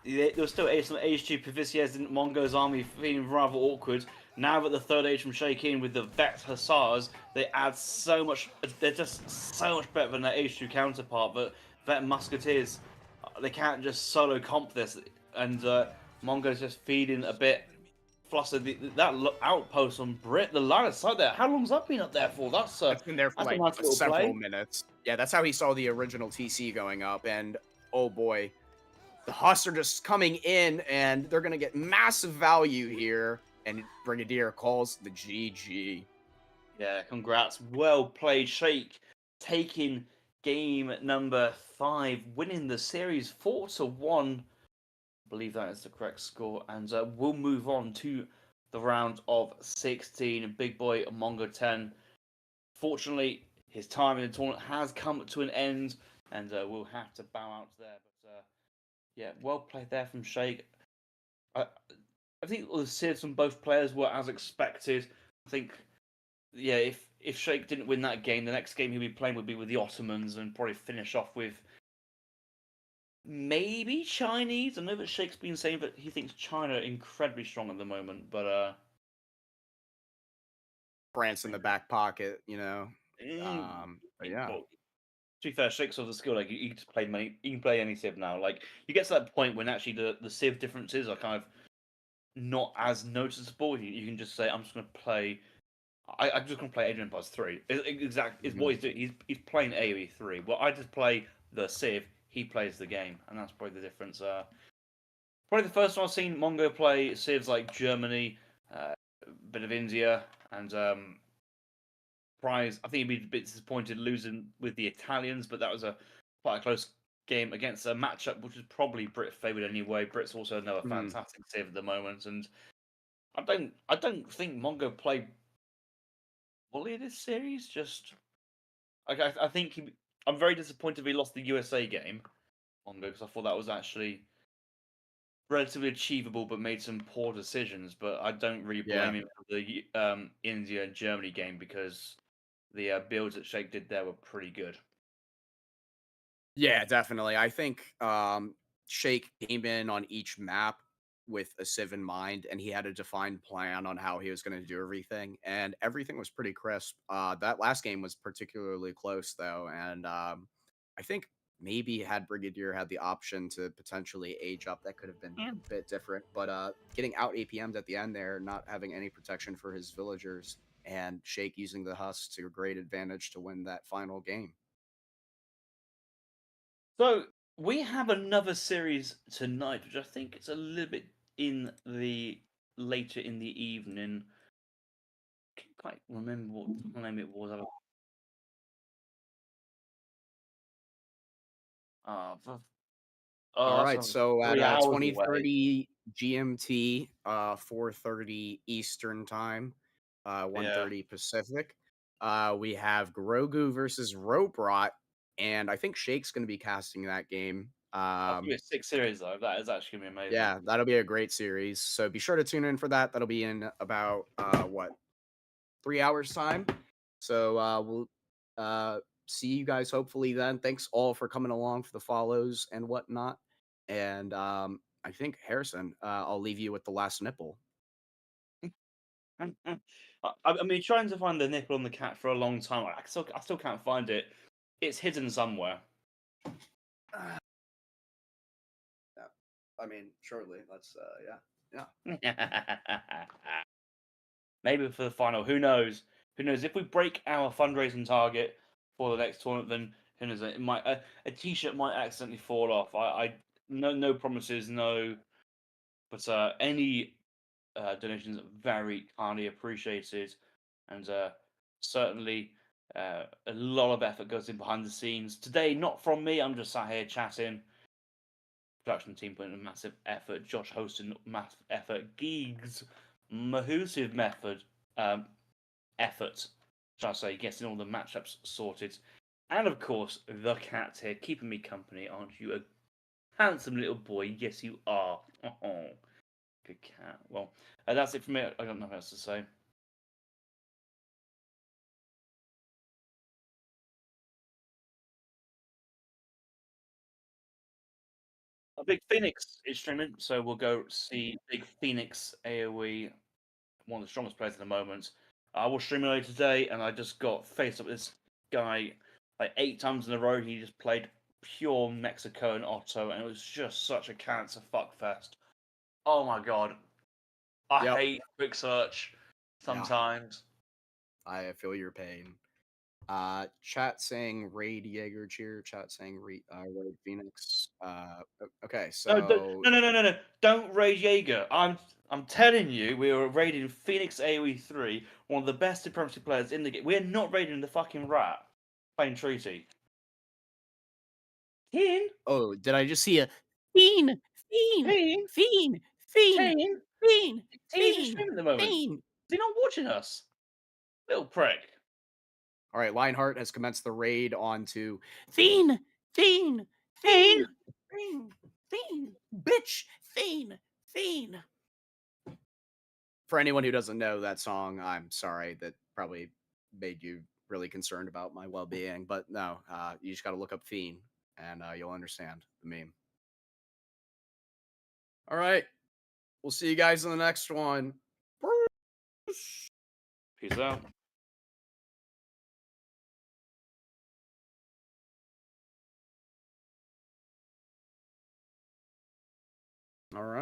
there was still some Age2 Paviciers in Mongo's army feeling rather awkward. Now that the third age from Shake in with the Vet Hussars, they add so much. They're just so much better than their Age2 counterpart. But Vet Musketeers, they can't just solo comp this. And Mongo's just feeding a bit flustered. That outpost on Brit, the line of sight there. How long's that been up there for? That's been there for that's a like nice little several play. minutes. Yeah, that's how he saw the original TC going up. And oh boy, the Huss are just coming in, and they're gonna get massive value here. And Brigadier calls the GG. Yeah, congrats. Well played, Shake. Taking game number 5, winning the series 4-1. I believe that is the correct score. And we'll move on to the round of 16. Big boy Mongo 10. Fortunately, his time in the tournament has come to an end, and we'll have to bow out there. But yeah, well played there from Shake. I think the saves from both players were as expected. I think, yeah, if Shake didn't win that game, the next game he'll be playing would be with the Ottomans and probably finish off with maybe Chinese. I know that Shake's been saying that he thinks China are incredibly strong at the moment, but France in the back pocket, you know. But yeah. Well, to be fair, Shake's of the skill, like you can just play you can play any civ now. Like you get to that point when actually the civ differences are kind of not as noticeable. You can just say, I'm just going to play. I'm just going to play Age of Empires 3. Exactly, is what he's doing. He's playing AoE 3. Well, I just play the civ. He plays the game, and that's probably the difference. Probably the first time I've seen Mongo play civs like Germany, a bit of India, and Prize. I think he'd be a bit disappointed losing with the Italians, but that was quite a close game against a matchup which is probably Brit favored anyway. Brit's also another Hmm. fantastic save at the moment, and I don't think Mongo played fully this series. Just I think I'm very disappointed he lost the USA game, Mongo, because I thought that was actually relatively achievable, but made some poor decisions. But I don't really blame him for the India and Germany game because the builds that Shake did there were pretty good. Yeah, definitely. I think Shake came in on each map with a Civ in mind, and he had a defined plan on how he was going to do everything, and everything was pretty crisp. That last game was particularly close, though, and I think maybe had Brigadier had the option to potentially age up, that could have been a bit different. But getting out APM'd at the end there, not having any protection for his villagers, and Shake using the husks to a great advantage to win that final game. So we have another series tonight, which I think it's a little bit in the later in the evening. I can't quite remember what time it was. All That's right, so at 3 hours away. 2030 GMT, 4:30 Eastern time, 1:30 Pacific, we have Grogu versus Robrot, and I think Shake's going to be casting that game. That's gonna be a 6 series though. That is actually gonna be amazing. Yeah, that'll be a great series. So be sure to tune in for that. That'll be in about what 3 hours time. So we'll see you guys hopefully then. Thanks all for coming along for the follows and whatnot. And I think Harrison, I'll leave you with the last nipple. I mean, trying to find the nipple on the cat for a long time. I still can't find it. It's hidden somewhere. I mean, shortly. Let's yeah. Maybe for the final. Who knows? Who knows? If we break our fundraising target for the next tournament, then who knows? It might a t-shirt might accidentally fall off. I no promises, no. But any donations are very kindly appreciated, and certainly a lot of effort goes in behind the scenes. Today, not from me. I'm just sat here chatting. Production team putting in a massive effort. Josh hosting massive effort. Geeks, massive effort. Shall I say, getting all the matchups sorted. And of course, the cat here keeping me company. Aren't you a handsome little boy? Yes, you are. Oh, good cat. Well, that's it for me. I got nothing else to say. A Big Phoenix is streaming, so we'll go see Big Phoenix AoE, one of the strongest players at the moment. I was streaming earlier today, and I just got faced up with this guy like 8 times in a row. He just played pure Mexico and Otto, and it was just such a cancer fuckfest. Oh my god. I hate quick search sometimes. I feel your pain. Chat saying Raid Jaeger cheer. Chat saying Raid Phoenix. Okay, so No. Don't raid Jaeger. I'm telling you, we were raiding Phoenix AoE 3, one of the best supremacy players in the game. We're not raiding the fucking rat. Playing Treaty. Teen? Oh, did I just see a fiend? Teen? Fiend! Teen? Teen is streaming at the moment. Is he not watching us? Little prick. All right, Lionheart has commenced the raid onto Teen, bitch, Fiend. For anyone who doesn't know that song, I'm sorry. That probably made you really concerned about my well-being. But no, you just got to look up Fiend, and you'll understand the meme. All right, we'll see you guys in the next one. Peace out. All right.